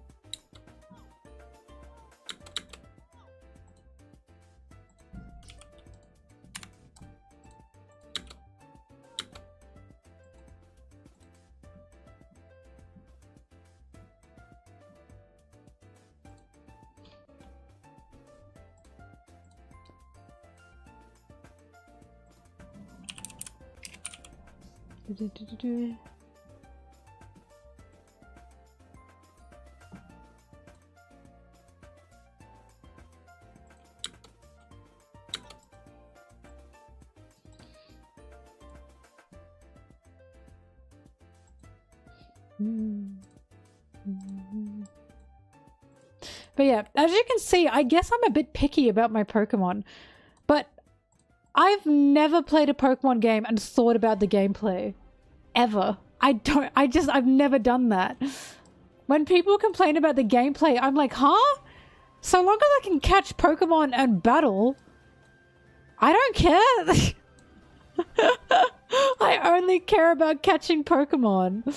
But yeah, as you can see, I guess I'm a bit picky about my Pokemon. But I've never played a Pokemon game and thought about the gameplay. Ever. I've never done that. When people complain about the gameplay, I'm like, huh? So long as I can catch Pokemon and battle, I don't care. I only care about catching Pokemon.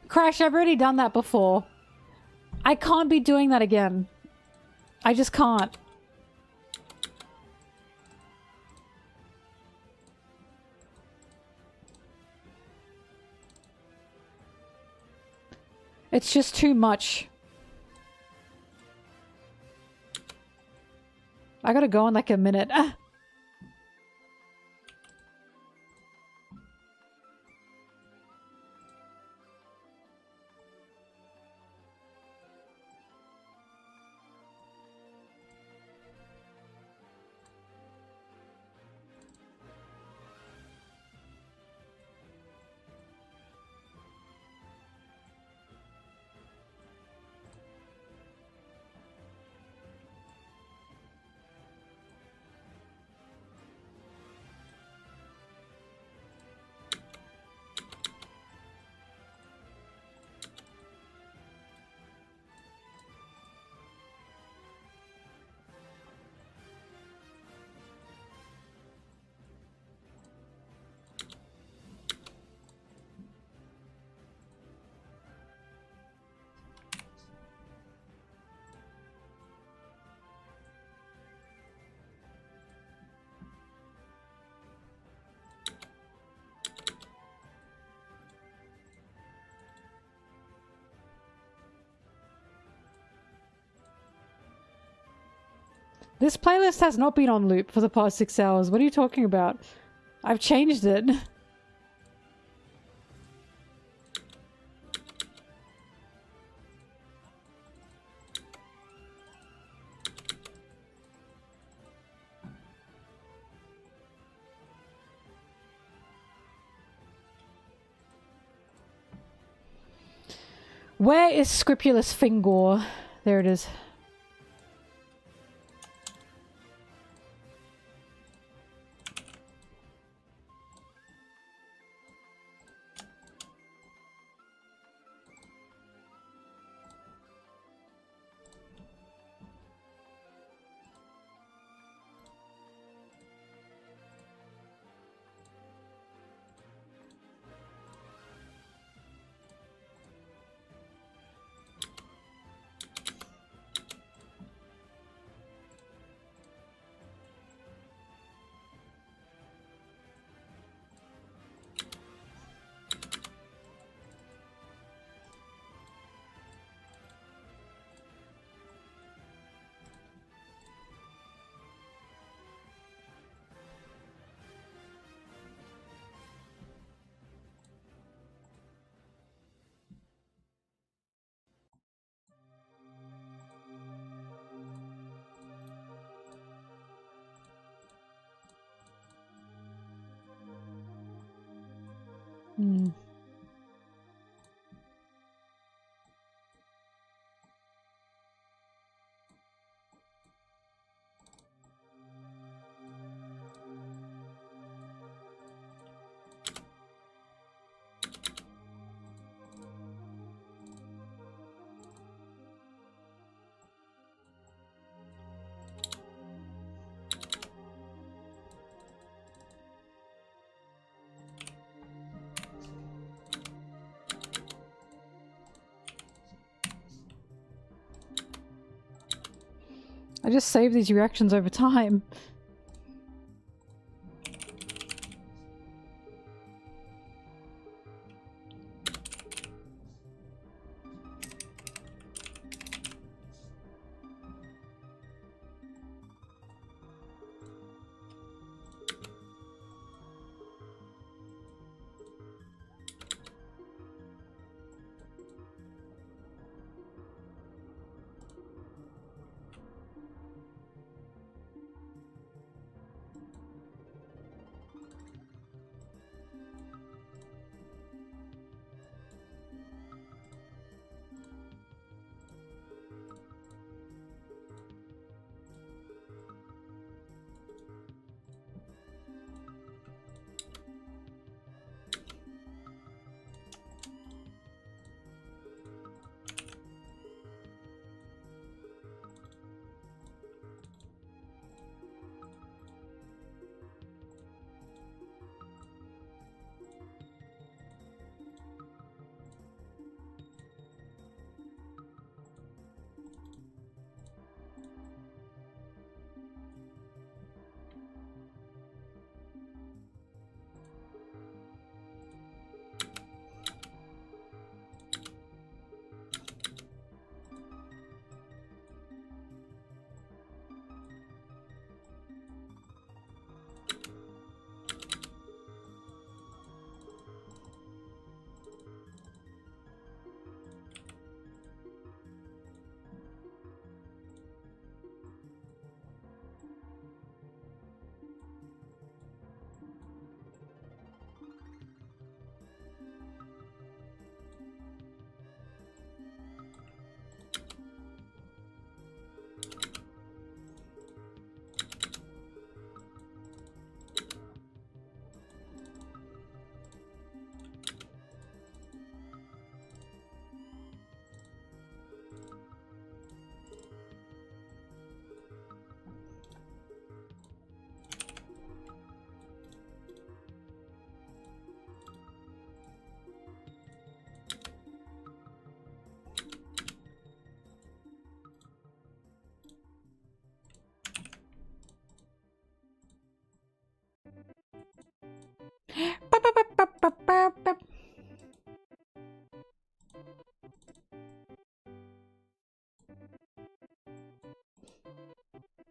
Crash, I've already done that before. I can't be doing that again. I just can't. It's just too much. I gotta go in like a minute. This playlist has not been on loop for the past 6 hours. What are you talking about? I've changed it. Where is Scrupulous Fingor? There it is. Hmm. I just save these reactions over time.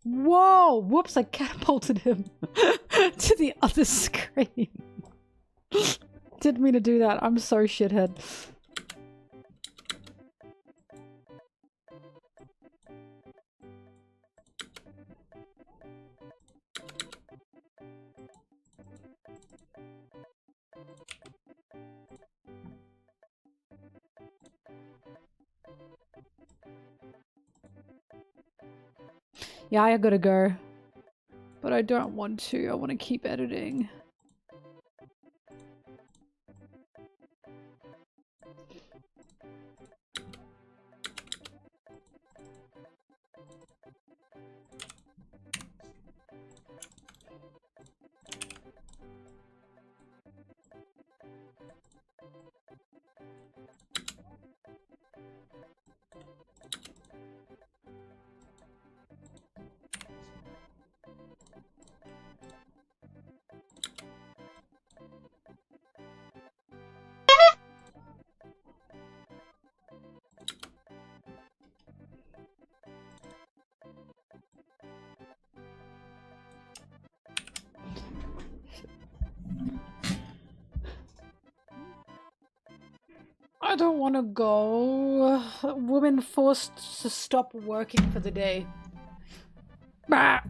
Whoa! Whoops, I catapulted him to the other screen. Didn't mean to do that. I'm so shithead. Yeah, I gotta go. But I don't want to. I want to keep editing. I don't want to go. Woman forced to stop working for the day. Bah!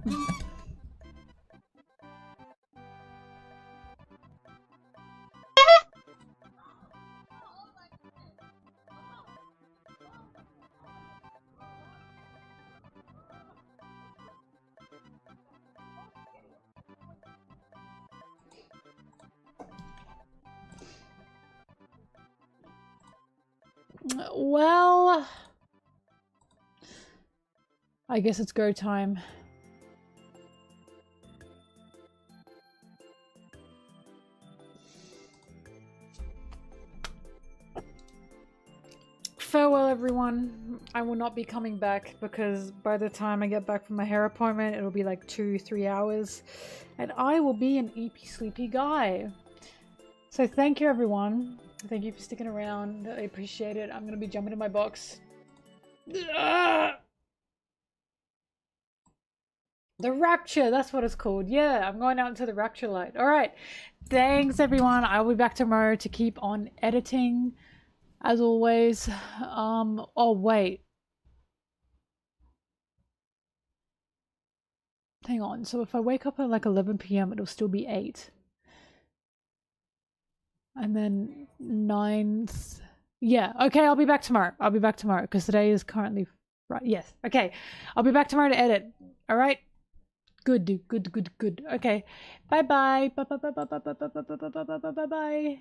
Well, I guess it's go time. Farewell, everyone. I will not be coming back because by the time I get back from my hair appointment, it'll be like 2-3 hours, and I will be an eepy sleepy guy. So thank you, everyone. Thank you for sticking around. I appreciate it. I'm gonna be jumping in my box. Ah! The Rapture, that's what it's called. Yeah, I'm going out into the Rapture light. Alright. Thanks, everyone. I'll be back tomorrow to keep on editing. As always. Oh, wait. Hang on. So if I wake up at like 11 p.m., it'll still be 8. And then 9th. Yeah, okay, I'll be back tomorrow. I'll be back tomorrow because today is currently right. Yes, okay. I'll be back tomorrow to edit. All right. Good, dude. Good. Okay. Bye bye. Bye bye.